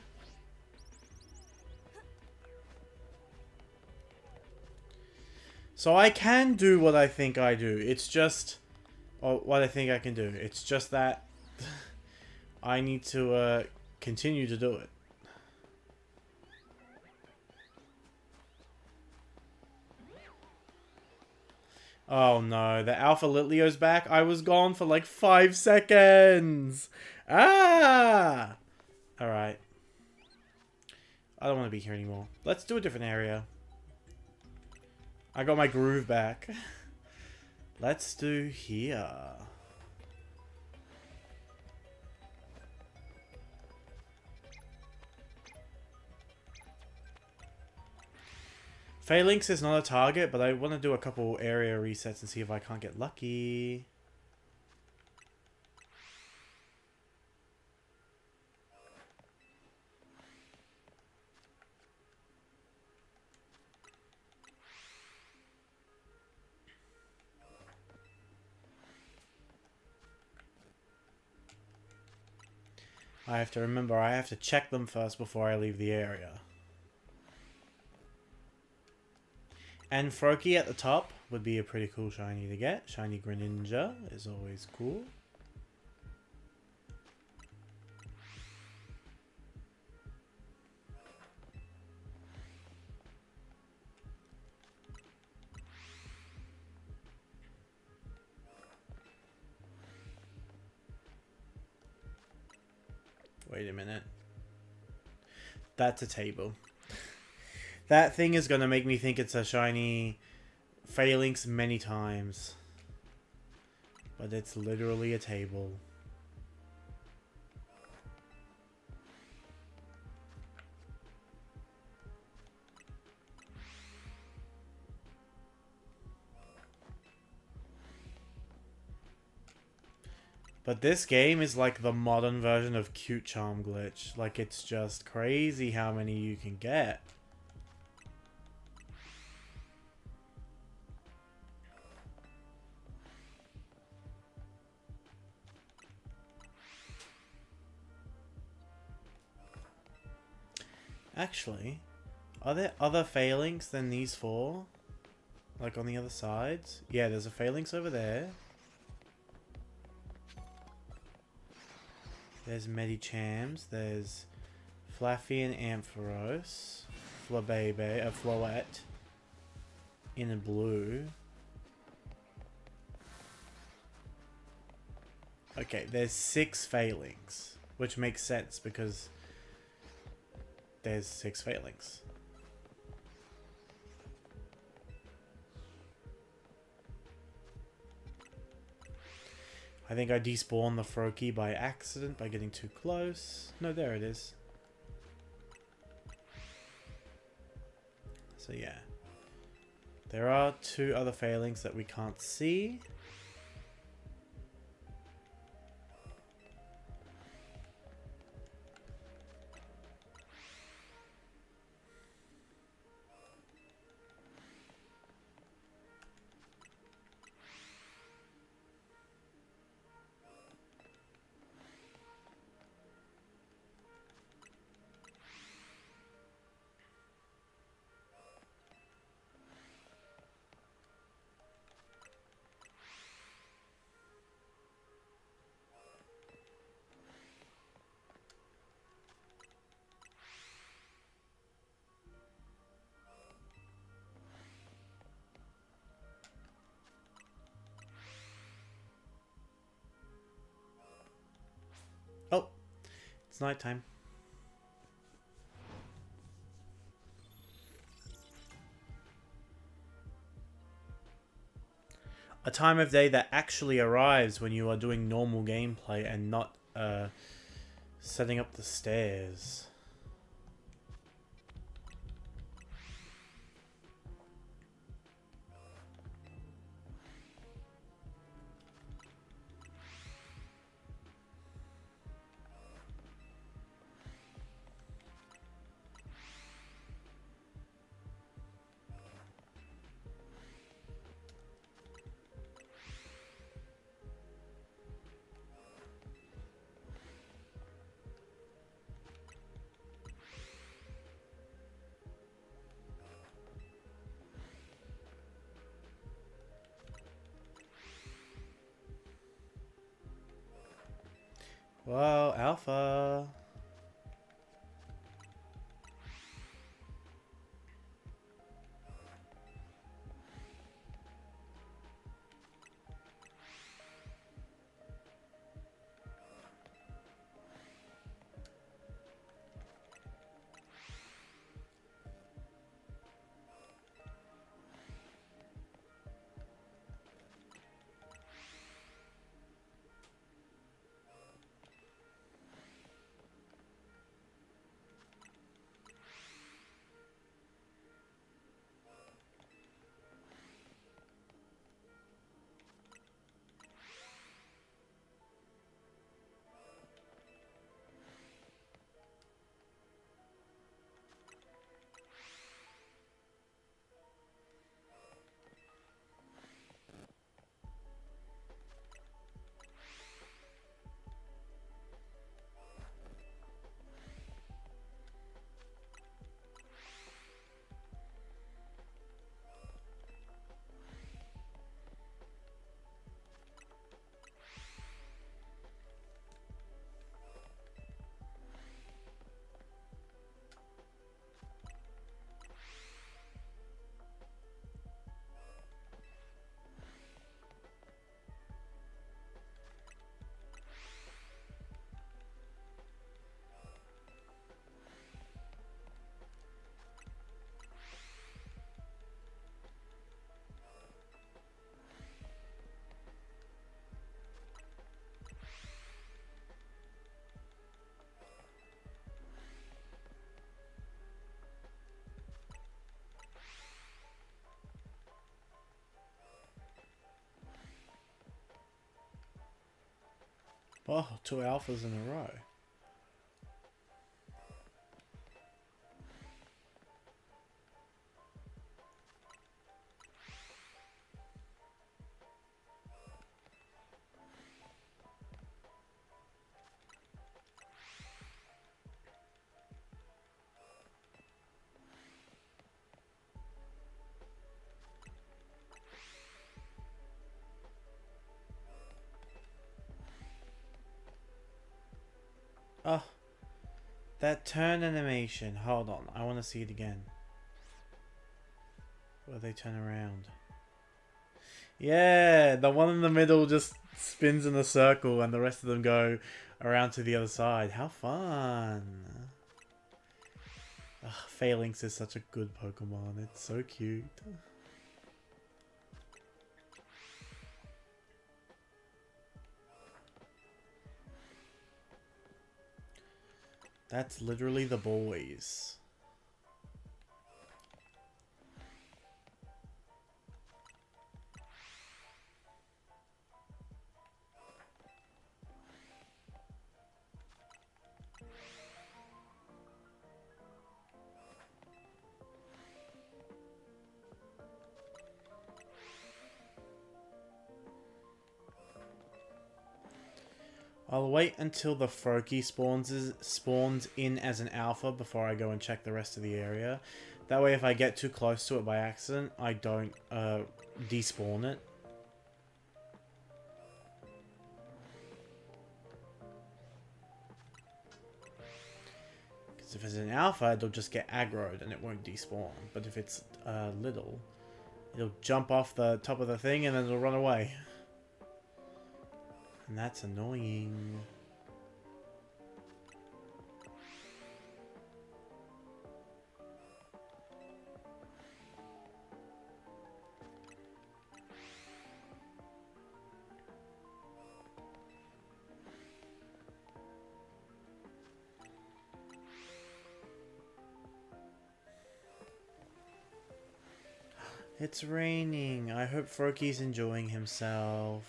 Speaker 1: So I can do what I think I do. It's just... or what I think I can do. It's just that... I need to continue to do it. Oh no, the Alpha Litleo's back. I was gone for like 5 seconds. Ah! Alright. I don't want to be here anymore. Let's do a different area. I got my groove back. Let's do here. Phalanx is not a target, but I want to do a couple area resets and see if I can't get lucky. I have to remember, I have to check them first before I leave the area. And Froakie at the top would be a pretty cool shiny to get. Shiny Greninja is always cool. Wait a minute. That's a table. That thing is going to make me think it's a shiny Phalanx many times. But it's literally a table. But this game is like the modern version of Cute Charm Glitch. Like, it's just crazy how many you can get. Actually, are there other Phalanx than these 4? Like on the other sides? Yeah, there's a Phalanx over there. There's Medichams. There's Flaffy and Ampharos. Flabebe, a Floette. In a blue. Okay, there's 6 failings, which makes sense because there's 6 failings. I think I despawned the Froakie by accident by getting too close. No, there it is. So yeah. There are 2 other failings that we can't see. Oh, it's nighttime. A time of day that actually arrives when you are doing normal gameplay and not setting up the stairs. Whoa, Alpha. Oh, 2 alphas in a row. Oh, that turn animation. Hold on, I want to see it again. Where they turn around. Yeah, the one in the middle just spins in a circle and the rest of them go around to the other side. How fun. Ugh, Phalanx is such a good Pokemon. It's so cute. That's literally the boys. I'll wait until the Froakie spawns in as an alpha before I go and check the rest of the area. That way if I get too close to it by accident, I don't despawn it. Because if it's an alpha, it'll just get aggroed and it won't despawn. But if it's little, it'll jump off the top of the thing and then it'll run away. And that's annoying. It's raining. I hope Froakie's enjoying himself.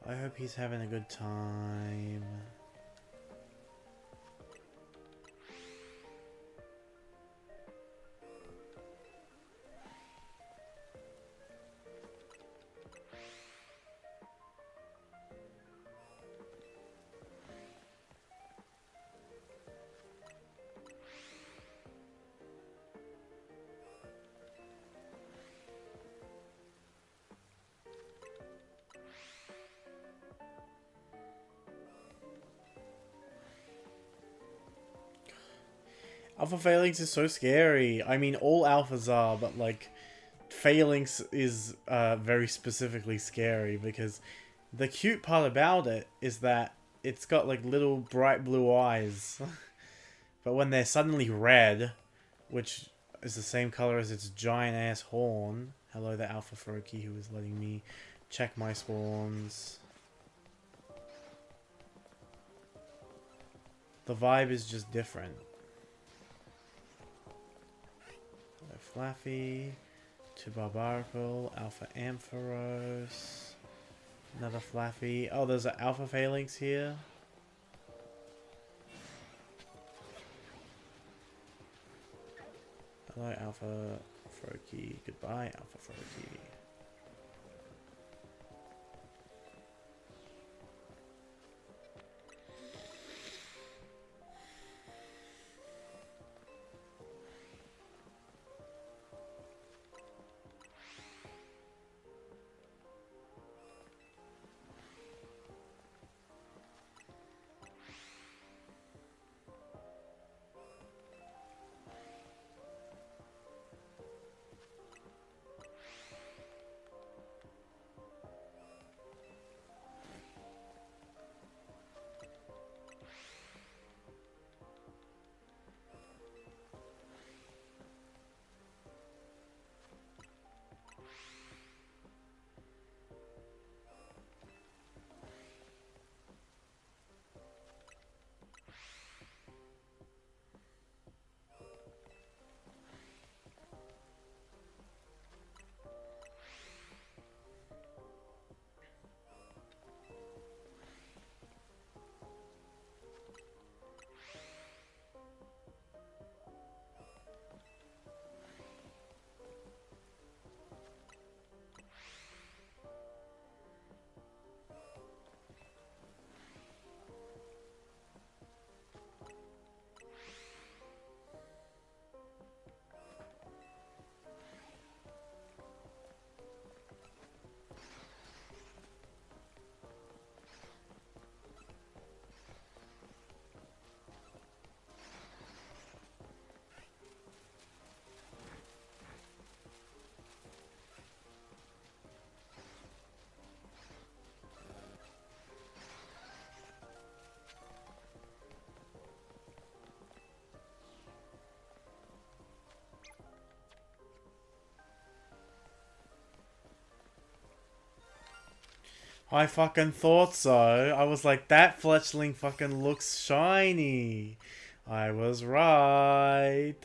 Speaker 1: I hope he's having a good time. Alpha Phalanx is so scary. I mean, all alphas are, but like, Phalanx is very specifically scary because the cute part about it is that it's got like little bright blue eyes. But when they're suddenly red, which is the same color as its giant ass horn. Hello, the Alpha Froakie who is letting me check my spawns. The vibe is just different. Flaffy, to Barbaracle, Alpha Ampharos, another Flaffy. Oh, there's an Alpha Phalanx here. Hello, Alpha Froakie. Goodbye, Alpha Froakie. I fucking thought so. I was like, that fletchling fucking looks shiny. I was right.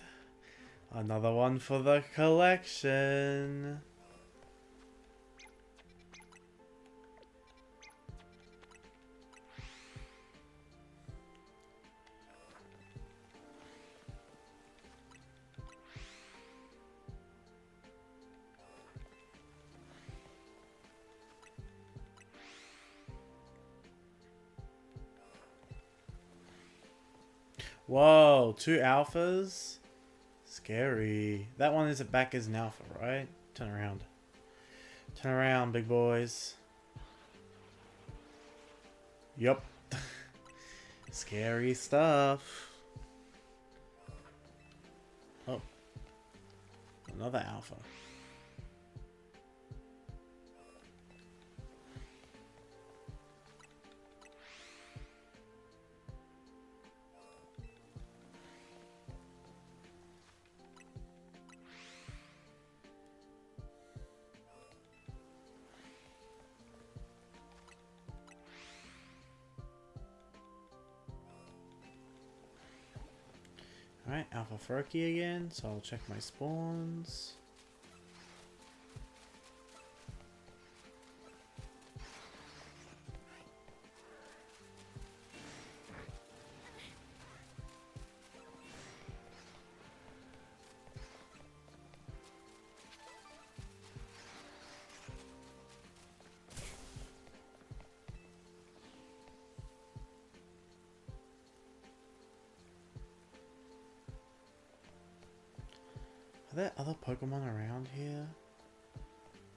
Speaker 1: Another one for the collection. Whoa, 2 alphas? Scary. That one is back as an alpha, right? Turn around. Turn around, big boys. Yup. Scary stuff. Oh. Another alpha. Alright, Alpha Furky again, so I'll check my spawns. Are there other Pokemon around here?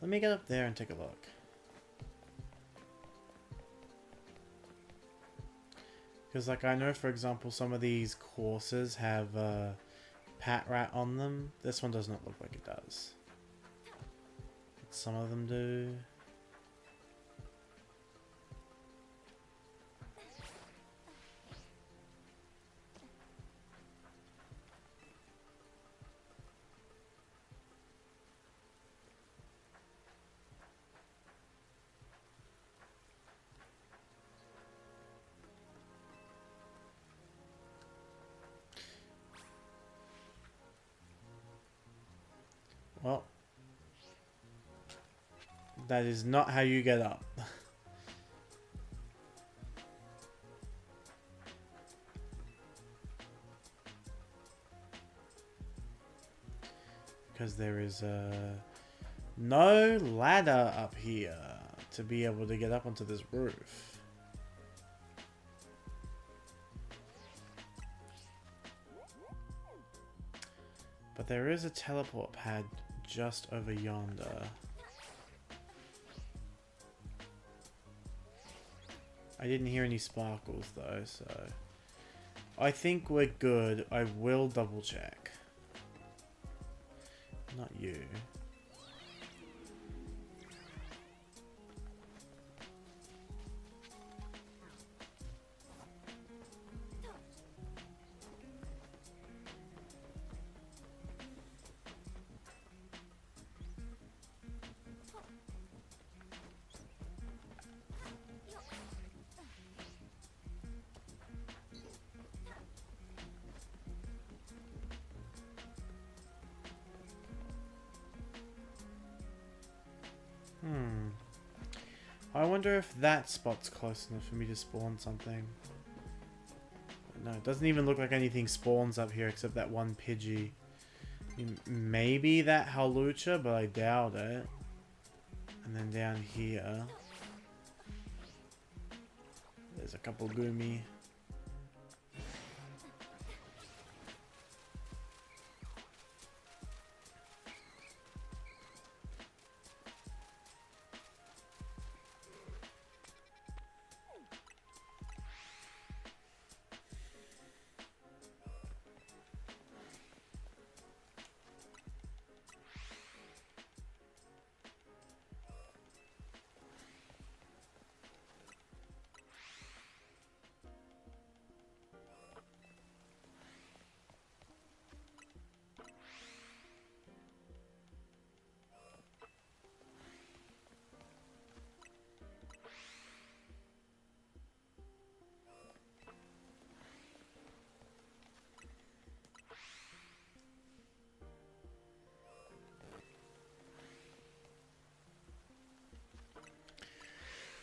Speaker 1: Let me get up there and take a look. Because, like, I know, for example, some of these courses have Pat Rat on them. This one does not look like it does. But some of them do. Well, that is not how you get up. Because there is no ladder up here to be able to get up onto this roof. But there is a teleport pad just over yonder. I didn't hear any sparkles though, so I think we're good. I will double check. Not you. I wonder if that spot's close enough for me to spawn something. No, it doesn't even look like anything spawns up here except that one Pidgey. Maybe that Hawlucha, but I doubt it. And then down here, there's a couple Goomy.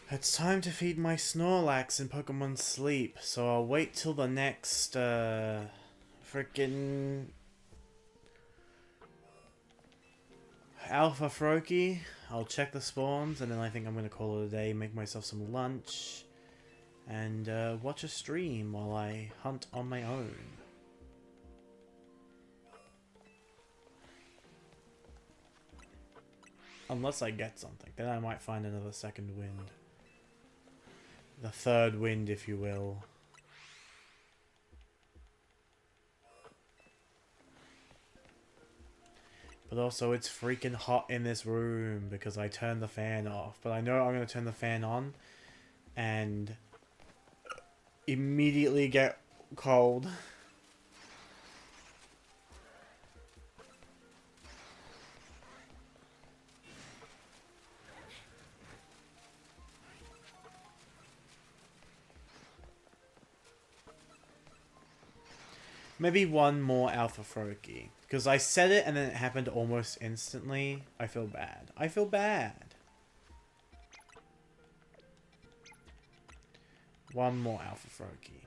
Speaker 1: It's time to feed my Snorlax in Pokemon Sleep, so I'll wait till the next, frickin' Alpha Froakie. I'll check the spawns, and then I think I'm gonna call it a day, make myself some lunch, and, watch a stream while I hunt on my own. Unless I get something, then I might find another second wind. The third wind, if you will. But also, it's freaking hot in this room because I turned the fan off. But I know I'm going to turn the fan on and immediately get cold. Maybe one more Alpha Froakie. Because I said it and then it happened almost instantly. I feel bad. I feel bad. One more Alpha Froakie.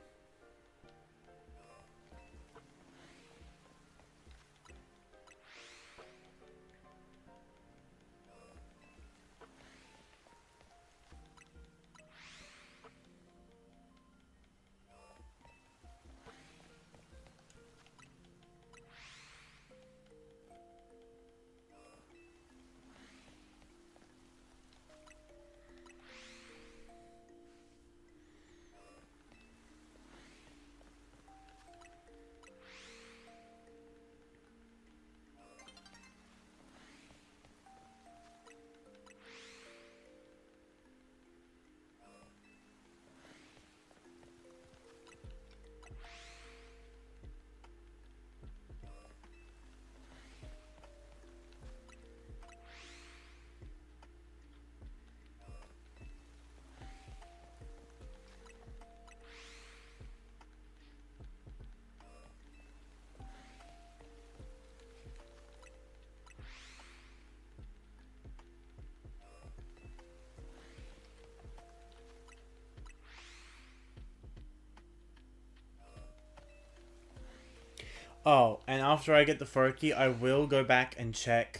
Speaker 1: Oh, and after I get the Froakie, I will go back and check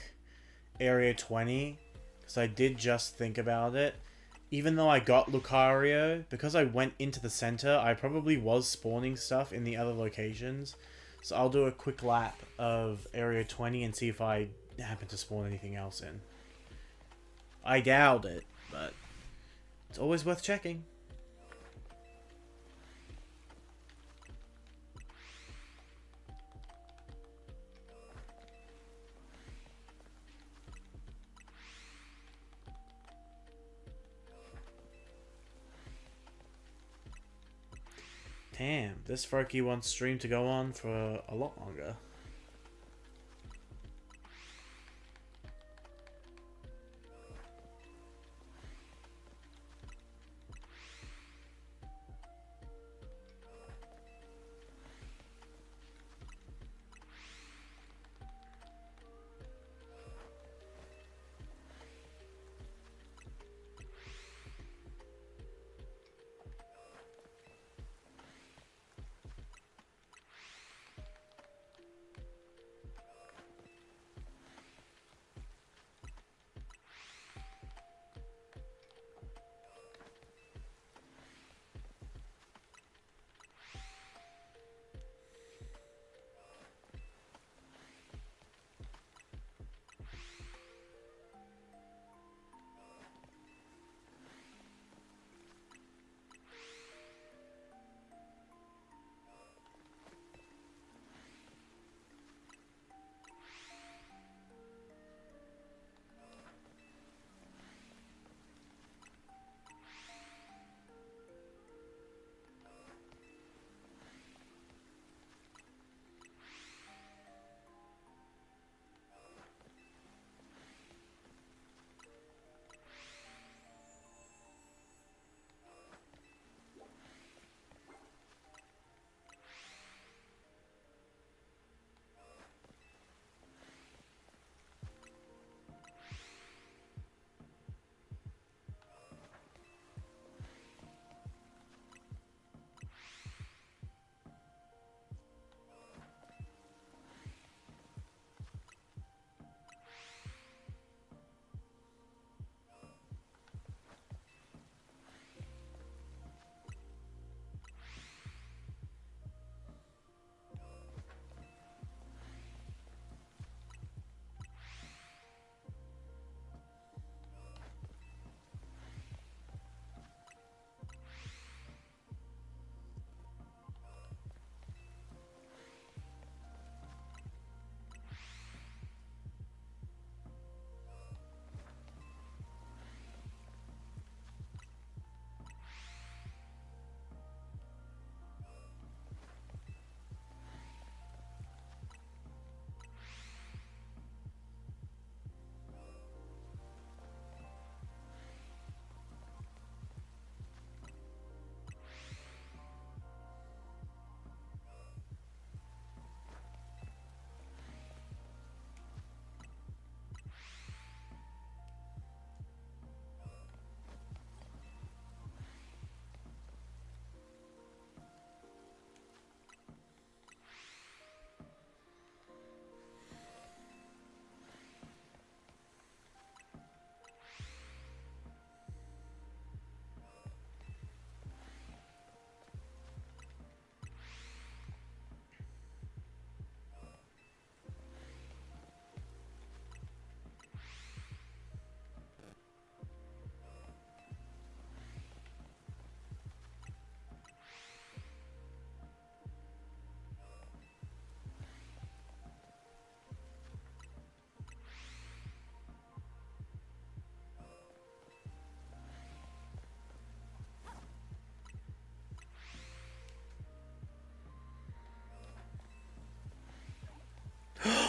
Speaker 1: Area 20. Because I did just think about it. Even though I got Lucario, because I went into the center, I probably was spawning stuff in the other locations. So I'll do a quick lap of Area 20 and see if I happen to spawn anything else in. I doubt it, but it's always worth checking. Damn, this Froakie wants stream to go on for a lot longer.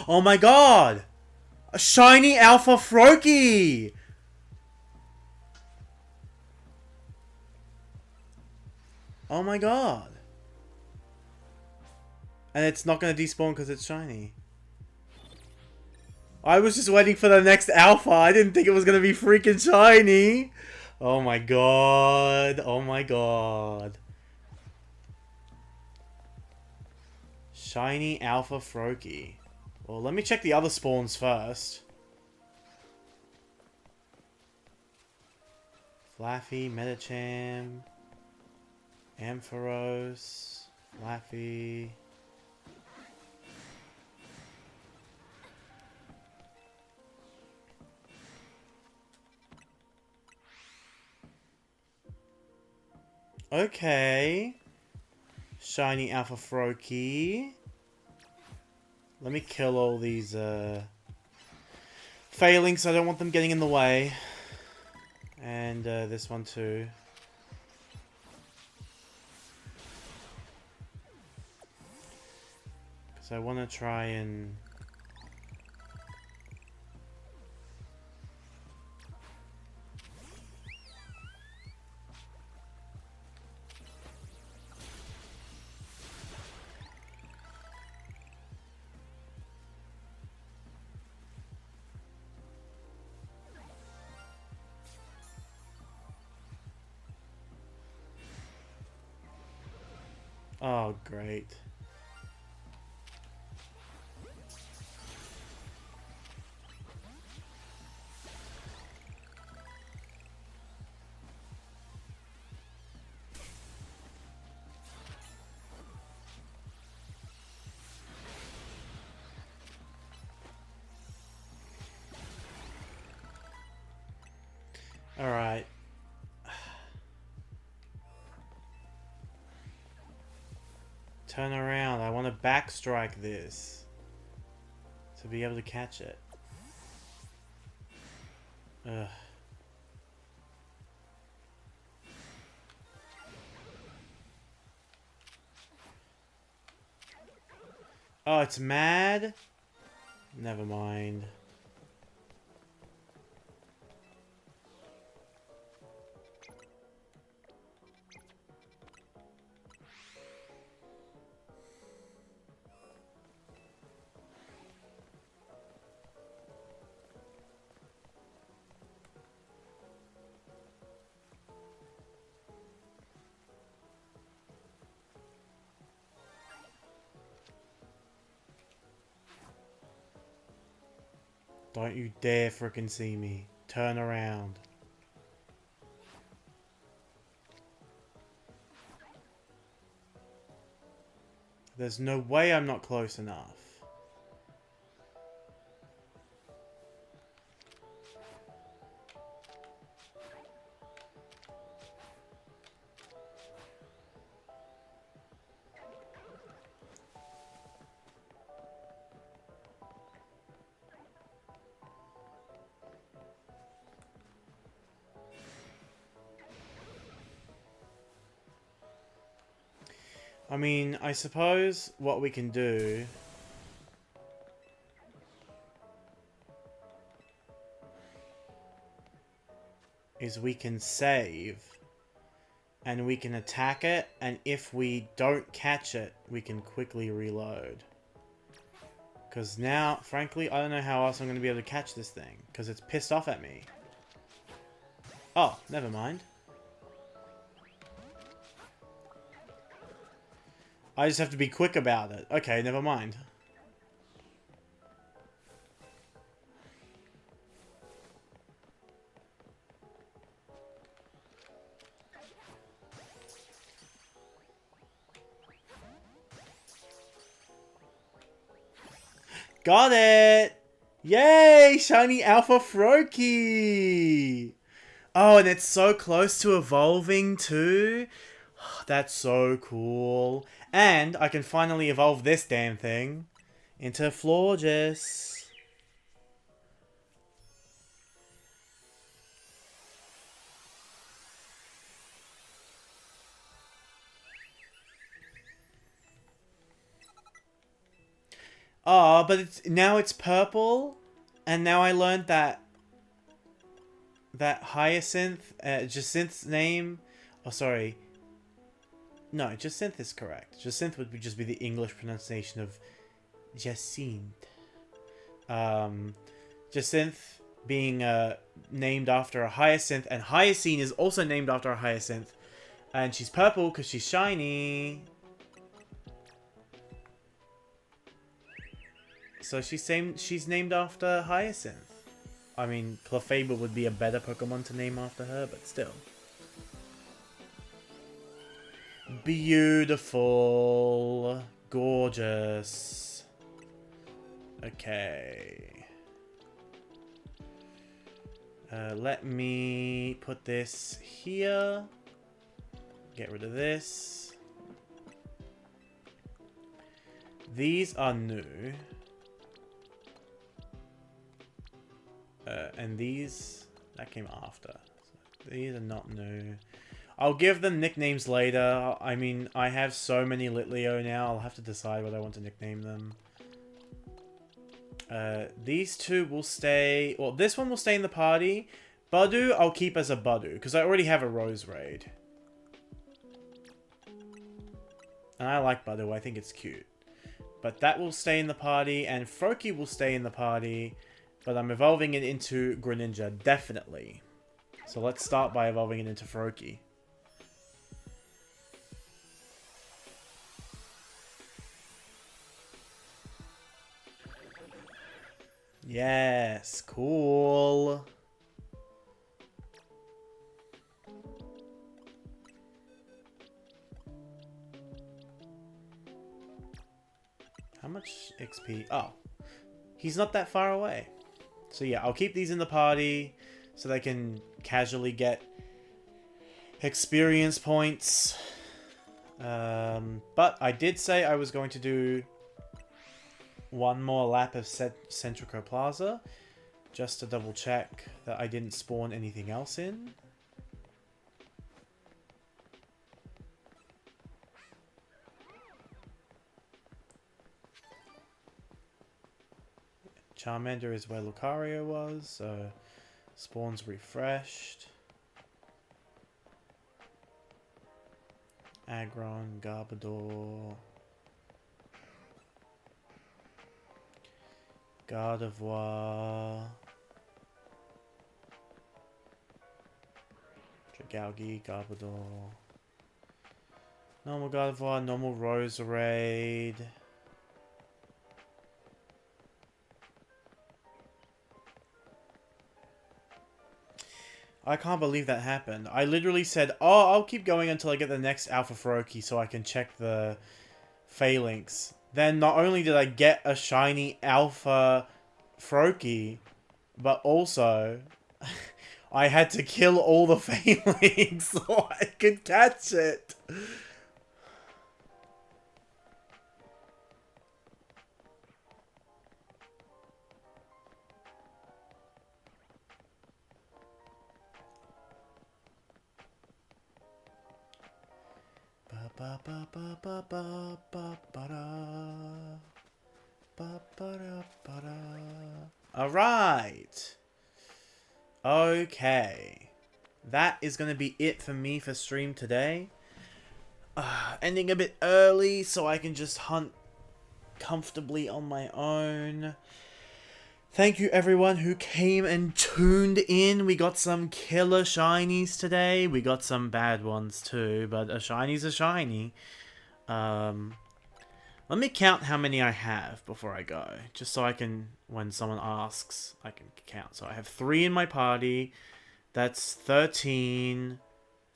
Speaker 1: Oh my god! A shiny Alpha Froakie! Oh my god. And it's not gonna despawn because it's shiny. I was just waiting for the next alpha. I didn't think it was gonna be freaking shiny. Oh my god. Oh my god. Shiny Alpha Froakie. Well, let me check the other spawns first. Flaffy, Metacham, Ampharos, Flaffy. Okay. Shiny Alpha Froakie. Let me kill all these failings. I don't want them getting in the way. And this one too. Because I want to try and... Oh, great. Alright. Turn around. I want to backstrike this. To be able to catch it. Ugh. Oh, it's mad? Never mind. Don't you dare frickin' see me. Turn around. There's no way I'm not close enough. I mean, I suppose what we can do is we can save and we can attack it, and if we don't catch it, we can quickly reload. Because now, frankly, I don't know how else I'm going to be able to catch this thing, because it's pissed off at me. Oh, never mind. I just have to be quick about it. Okay, never mind. Got it! Yay! Shiny Alpha Froakie! Oh, and it's so close to evolving too. That's so cool. And I can finally evolve this damn thing into Florges. Oh, but it's purple, and now I learned that Hyacinth, Jacynth's name. Oh, sorry. No, Jacynth is correct. Jacynth would just be the English pronunciation of Jacinthe. Jacynth being named after a hyacinth, and Hyacine is also named after a hyacinth, and she's purple because she's shiny. So she's named after Hyacinth. I mean, Clefable would be a better Pokemon to name after her, but still. Beautiful. Gorgeous. Okay. Let me put this here. Get rid of this. These are new. And these, that came after. So these are not new. I'll give them nicknames later. I mean, I have so many Litleo now, I'll have to decide what I want to nickname them. These two will stay... Well, this one will stay in the party. Budu, I'll keep as a Budu, because I already have a Rose Raid. And I like Budu, I think it's cute. But that will stay in the party, and Froakie will stay in the party. But I'm evolving it into Greninja, definitely. So let's start by evolving it into Froakie. Yes, cool. How much XP? Oh, he's not that far away. So yeah, I'll keep these in the party so they can casually get experience points. But I did say I was going to do one more lap of Centrico Plaza just to double check that I didn't spawn anything else in. Charmander is where Lucario was, so spawn's refreshed. Aggron, Garbodor, Gardevoir, Dragalge, Garbodor, normal Gardevoir, normal Roserade. I can't believe that happened. I literally said, oh, I'll keep going until I get the next Alpha Froakie so I can check the Phalanx. Then not only did I get a shiny Alpha Froakie, but also I had to kill all the Phalanx so I could catch it. Alright. Okay. That is going to be it for me for stream today. Ending a bit early so I can just hunt comfortably on my own. Thank you everyone who came and tuned in. We got some killer shinies today. We got some bad ones too, but a shiny's a shiny. Let me count how many I have before I go. Just so I can, when someone asks, I can count. So I have 3 in my party. That's 13,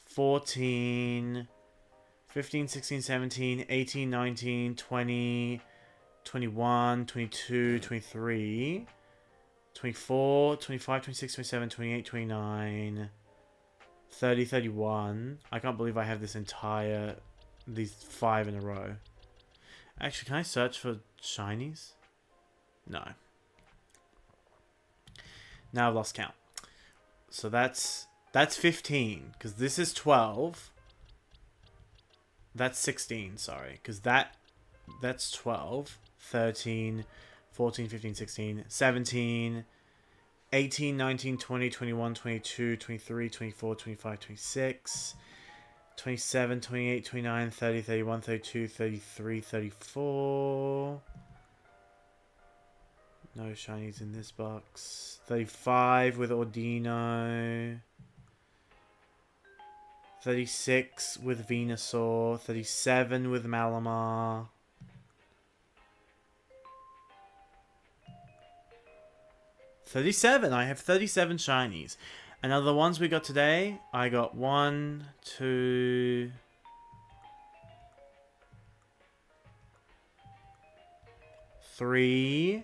Speaker 1: 14, 15, 16, 17, 18, 19, 20, 21, 22, 23... 24, 25, 26, 27, 28, 29, 30, 31. I can't believe I have these 5 in a row. Actually, can I search for shinies? No. Now I've lost count. So that's 15, because this is 12. That's 16, sorry, because that's 12. 13, 14, 15, 16, 17, 18, 19, 20, 21, 22, 23, 24, 25, 26, 27, 28, 29, 30, 31, 32, 33, 34. No shinies in this box. 35 with Ordino. 36 with Venusaur. 37 with Malamar. 37. I have 37 shinies. And of the ones we got today, I got 1, 2, 3,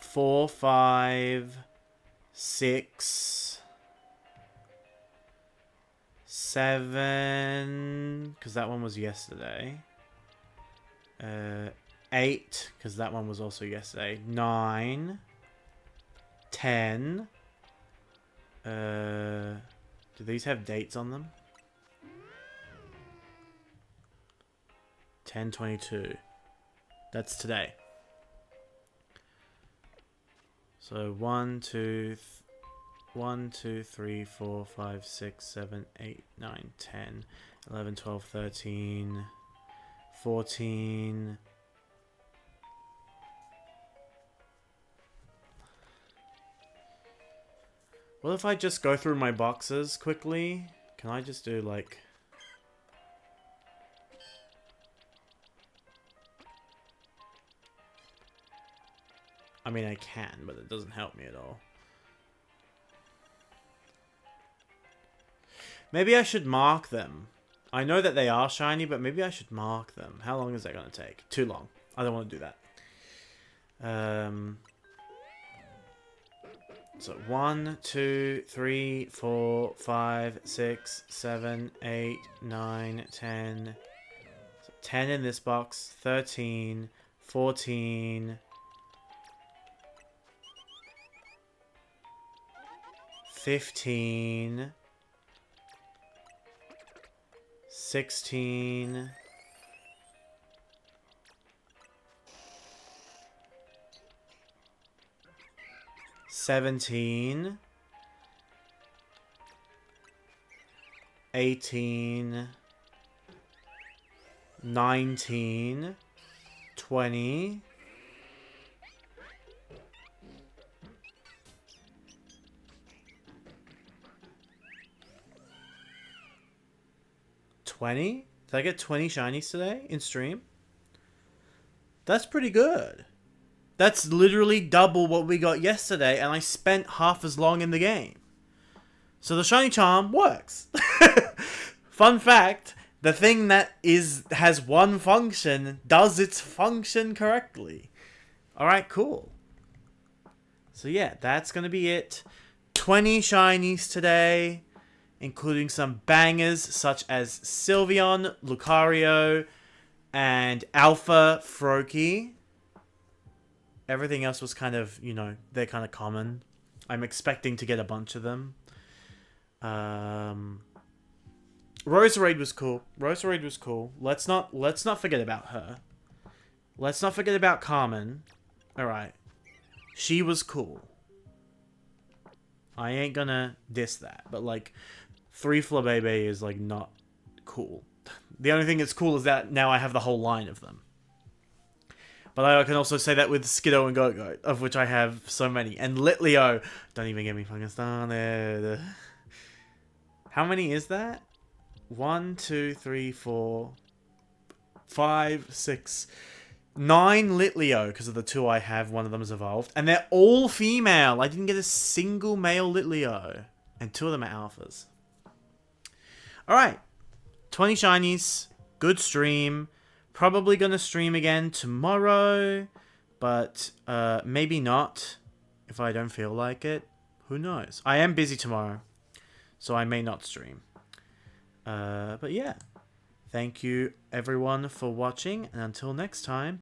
Speaker 1: 4, 5, 6, 7, because that one was yesterday. 8, because that one was also yesterday. 9, 10. Do these have dates on them? 10/22. That's today. So 1, 2, 3, 4, 5, 6, 7, 8, 9, 10, 11, 12, 13, 14. What if I just go through my boxes quickly? Can I just do like... I mean, I can, but it doesn't help me at all. Maybe I should mark them. I know that they are shiny, but maybe I should mark them. How long is that going to take? Too long. I don't want to do that. So 1, 2, 3, 4, 5, 6, 7, 8, 9, 10. So 10 in this box. 13, 14... 15, 16, 17, 18, 19, 20, 20? Did I get 20 shinies today in stream? That's pretty good. That's literally double what we got yesterday, and I spent half as long in the game. So the shiny charm works. Fun fact, the thing that has one function does its function correctly. Alright, cool. So yeah, that's going to be it. 20 shinies today, including some bangers such as Sylveon, Lucario, and Alpha Froakie. Everything else was kind of, you know, they're kind of common. I'm expecting to get a bunch of them. Roserade was cool. Roserade was cool. Let's not forget about her. Let's not forget about Carmen. Alright. She was cool. I ain't gonna diss that. But, like, 3 Flabébé is, like, not cool. The only thing that's cool is that now I have the whole line of them. But I can also say that with Skiddo and Goat, of which I have so many. And Litleo. Don't even get me fucking started. How many is that? 1, 2, 3, 4, 5, 6, 9 Litleo, because of the 2 I have. One of them is evolved. And they're all female. I didn't get a single male Litleo. And 2 of them are alphas. Alright. 20 shinies. Good stream. Probably going to stream again tomorrow. But maybe not. If I don't feel like it. Who knows? I am busy tomorrow. So I may not stream. But yeah. Thank you everyone for watching. And until next time.